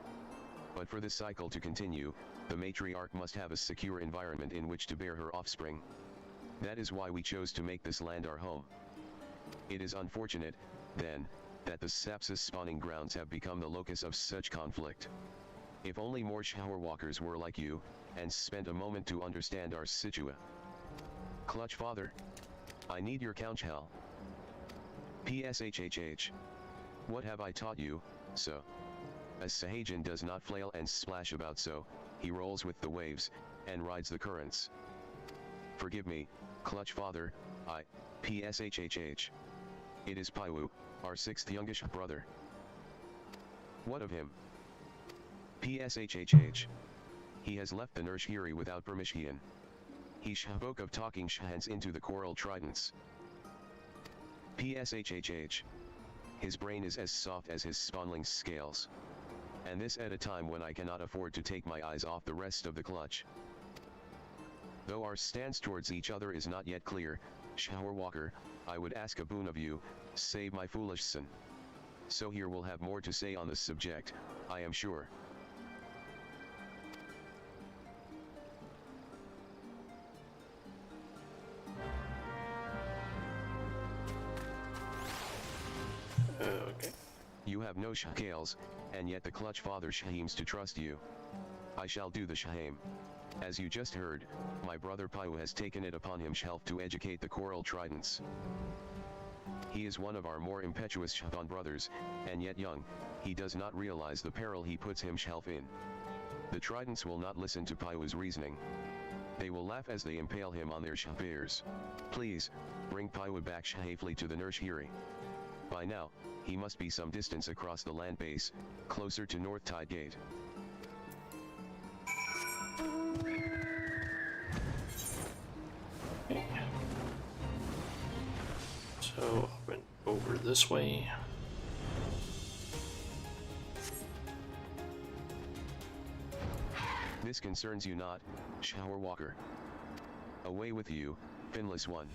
But for this cycle to continue, the matriarch must have a secure environment in which to bear her offspring. That is why we chose to make this land our home. It is unfortunate, then, that the Sapsis spawning grounds have become the locus of such conflict. If only more showerwalkers were like you, and spent a moment to understand our situa. Clutch father. I need your counsel. PSHHH. What have I taught you, so? As Sahajin does not flail and splash about so, he rolls with the waves, and rides the currents. Forgive me, clutch father, PSHHH. It is Paiwu, our sixth youngest brother. What of him? PSHHH. He has left the nursery without permission. He spoke of talking shans into the Coral Tridents. PSHHH. His brain is as soft as his spawnling's scales. And this at a time when I cannot afford to take my eyes off the rest of the clutch. Though our stance towards each other is not yet clear, showerwalker, I would ask a boon of you, save my foolish son. So here we'll have more to say on this subject, I am sure. Okay. You have no scales, and yet the clutch father seems to trust you. I shall do the shame. As you just heard, my brother Paiwu has taken it upon himself to educate the Coral Tridents. He is one of our more impetuous Shaban brothers, and yet young, he does not realize the peril he puts himself in. The Tridents will not listen to Paiwu's reasoning. They will laugh as they impale him on their spears. Please, bring Paiwu back safely to the nursery. By now, he must be some distance across the land base, closer to North Tide Gate. Okay. So, I went over this way. This concerns you not, showerwalker. Away with you, finless one.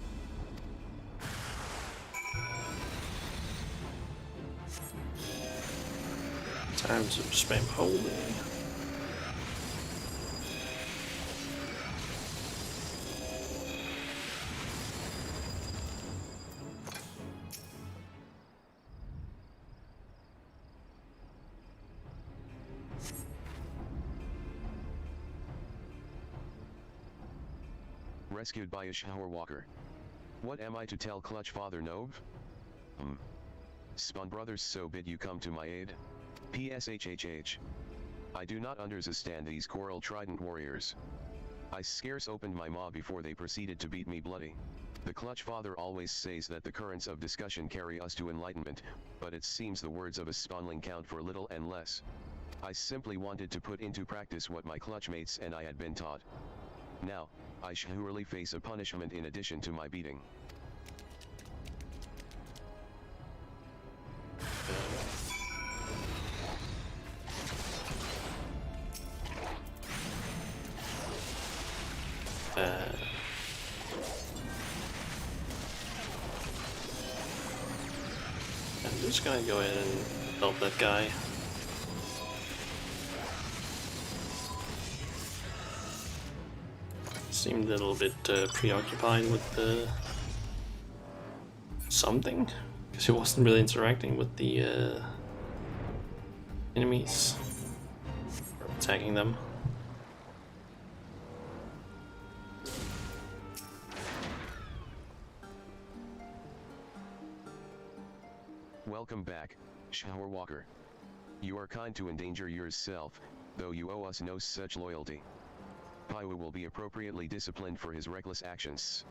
Time to spam holding. Rescued by a showerwalker. What am I to tell clutch father Nove? Spawn brothers, so bid you come to my aid? PSHHH. I do not understand these Coral Trident warriors. I scarce opened my maw before they proceeded to beat me bloody. The Clutch Father always says that the currents of discussion carry us to enlightenment, but it seems the words of a spawnling count for little and less. I simply wanted to put into practice what my Clutch mates and I had been taught. Now, I surely face a punishment in addition to my beating. I'm just gonna go ahead and help that guy. Seemed a little bit preoccupied with something, because he wasn't really interacting with the enemies or attacking them. Welcome back, Shower Walker. You are kind to endanger yourself, though you owe us no such loyalty. Paiwu will be appropriately disciplined for his reckless actions.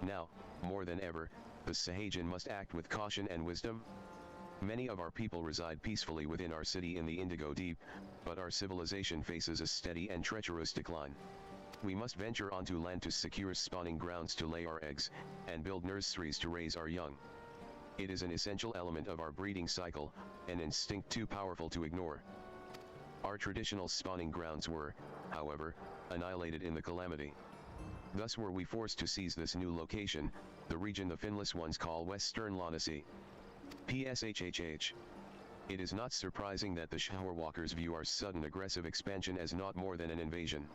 Now, more than ever, the Sahajin must act with caution and wisdom. Many of our people reside peacefully within our city in the Indigo Deep, but our civilization faces a steady and treacherous decline. We must venture onto land to secure spawning grounds to lay our eggs, and build nurseries to raise our young. It is an essential element of our breeding cycle, an instinct too powerful to ignore. Our traditional spawning grounds were, however, annihilated in the calamity. Thus were we forced to seize this new location, the region the finless ones call Western Lunacy. PSHHH. It is not surprising that the Shower Walkers view our sudden aggressive expansion as naught more than an invasion.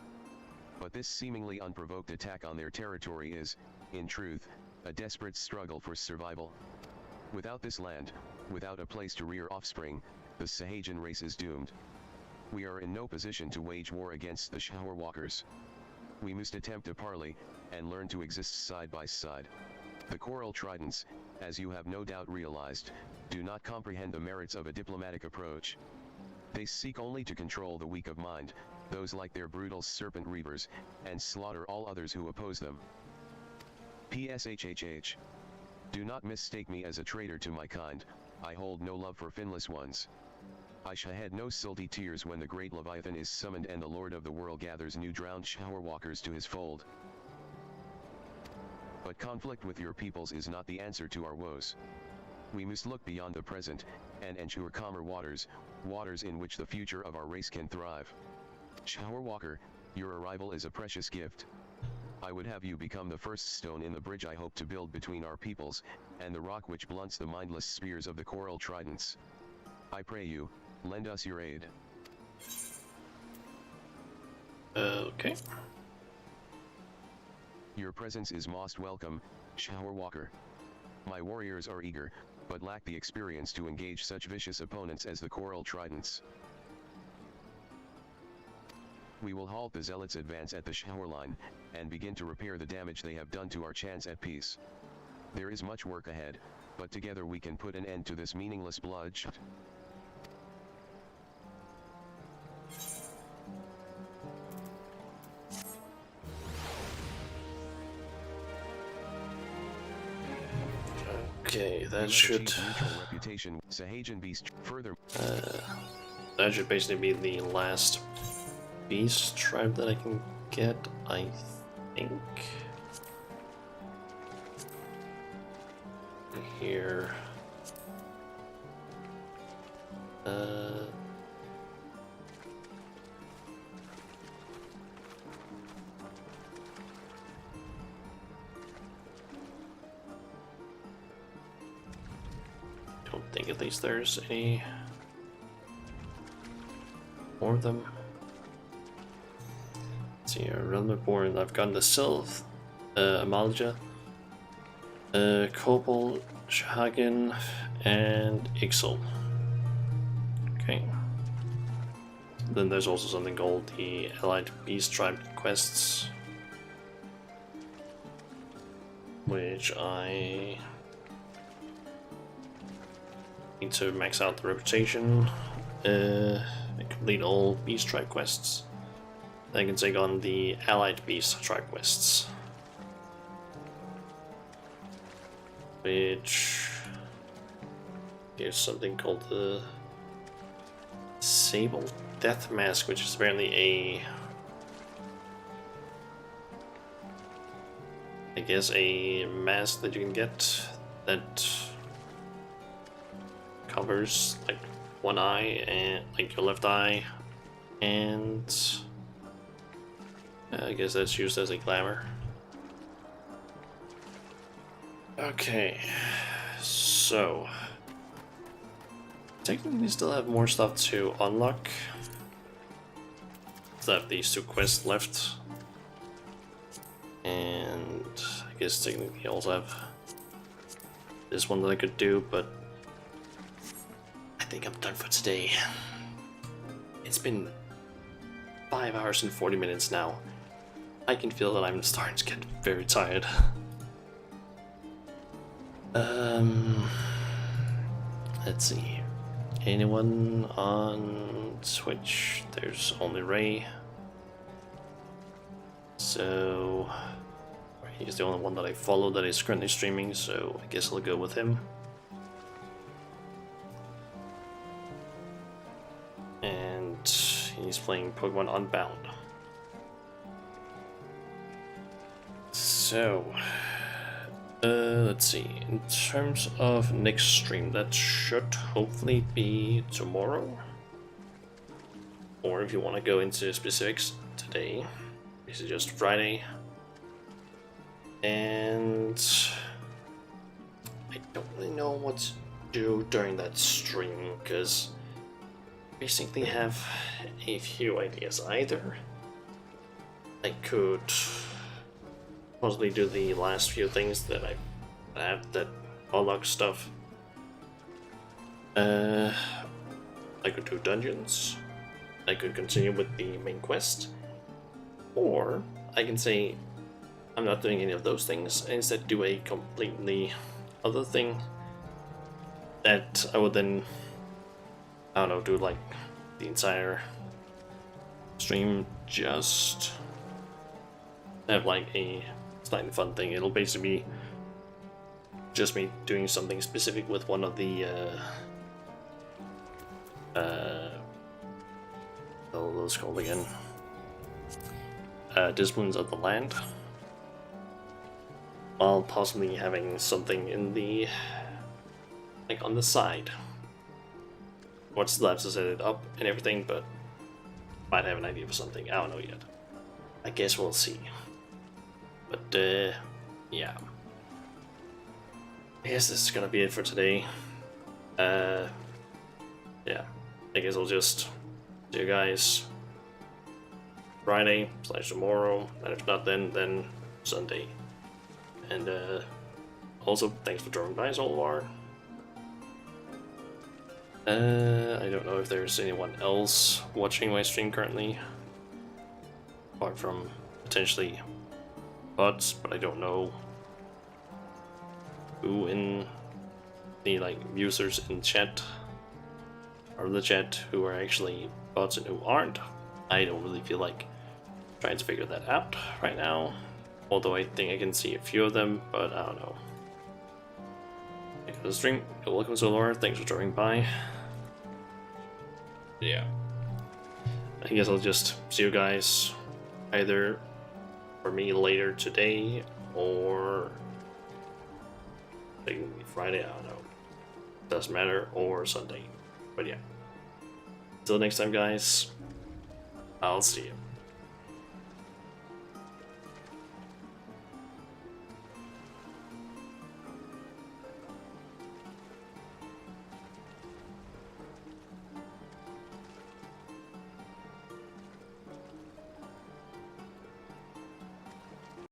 But this seemingly unprovoked attack on their territory is, in truth, a desperate struggle for survival. Without this land, without a place to rear offspring, the Sahajin race is doomed. We are in no position to wage war against the Shower Walkers. We must attempt a parley, and learn to exist side by side. The Coral Tridents, as you have no doubt realized, do not comprehend the merits of a diplomatic approach. They seek only to control the weak of mind, those like their brutal serpent reavers, and slaughter all others who oppose them. PSHHH. Do not mistake me as a traitor to my kind, I hold no love for finless ones. I shed no salty tears when the great Leviathan is summoned and the Lord of the World gathers new drowned Shower Walkers to his fold. But conflict with your peoples is not the answer to our woes. We must look beyond the present, and ensure calmer waters, waters in which the future of our race can thrive. Shower Walker, your arrival is a precious gift. I would have you become the first stone in the bridge I hope to build between our peoples, and the rock which blunts the mindless spears of the Coral Tridents. I pray you, lend us your aid. Okay. Your presence is most welcome, Shower Walker. My warriors are eager, but lack the experience to engage such vicious opponents as the Coral Tridents. We will halt the Zealots' advance at the shower line, and begin to repair the damage they have done to our chance at peace. There is much work ahead, but together we can put an end to this meaningless bloodshed. Okay, that should Reputation, Sahajin Beast. Further, that should basically be the last beast tribe that I can get, I think. Here. Don't think at least there's any more of them. Let's see here, Realm Reborn. I've gotten the Sylph, Amalja, Copal, Shahagin, and Ixal. Okay. Then there's also something called the Allied Beast Tribe quests, which I need to max out the reputation complete all beast tribe quests. Then I can take on the allied beast tribe quests. Which... There's something called the Sable Death Mask, which is apparently a... I guess a mask that you can get that covers like one eye and like your left eye, and I guess that's used as a glamour. Okay, so technically we still have more stuff to unlock. Still have these two quests left, and I guess technically I also have this one that I could do, but I think I'm done for today. It's been 5 hours and 40 minutes now. I can feel that I'm starting to get very tired. Let's see. Anyone on Twitch? There's only Ray. So he's the only one that I follow that is currently streaming, so I guess I'll go with him. And he's playing Pokemon Unbound. So, let's see. In terms of next stream, that should hopefully be tomorrow. Or if you want to go into specifics, today. This is just Friday. And I don't really know what to do during that stream, because I basically have a few ideas. Either I could possibly do the last few things that I have that unlock stuff. I could do dungeons. I could continue with the main quest. Or I can say I'm not doing any of those things and instead do a completely other thing that I would then, I don't know, do like the entire stream, just have like a slightly fun thing. It'll basically be just me doing something specific with one of the what was it called again? Disciplines of the Land, while possibly having something in the like on the side. What still have to set it up and everything, but might have an idea for something. I don't know yet. I guess we'll see. But yeah. I guess this is gonna be it for today. Yeah. I guess I'll just see you guys Friday / tomorrow, and if not then Sunday. And also thanks for dropping by, Solvar. I don't know if there's anyone else watching my stream currently, apart from potentially bots, but I don't know who in the like users in chat or the chat who are actually bots and who aren't. I don't really feel like trying to figure that out right now, although I think I can see a few of them, but I don't know. Thanks for the stream. You're welcome, Solar. Thanks for dropping by. Yeah. I guess I'll just see you guys either for me later today or maybe Friday, I don't know. Doesn't matter, or Sunday. But yeah. Until next time, guys, I'll see you.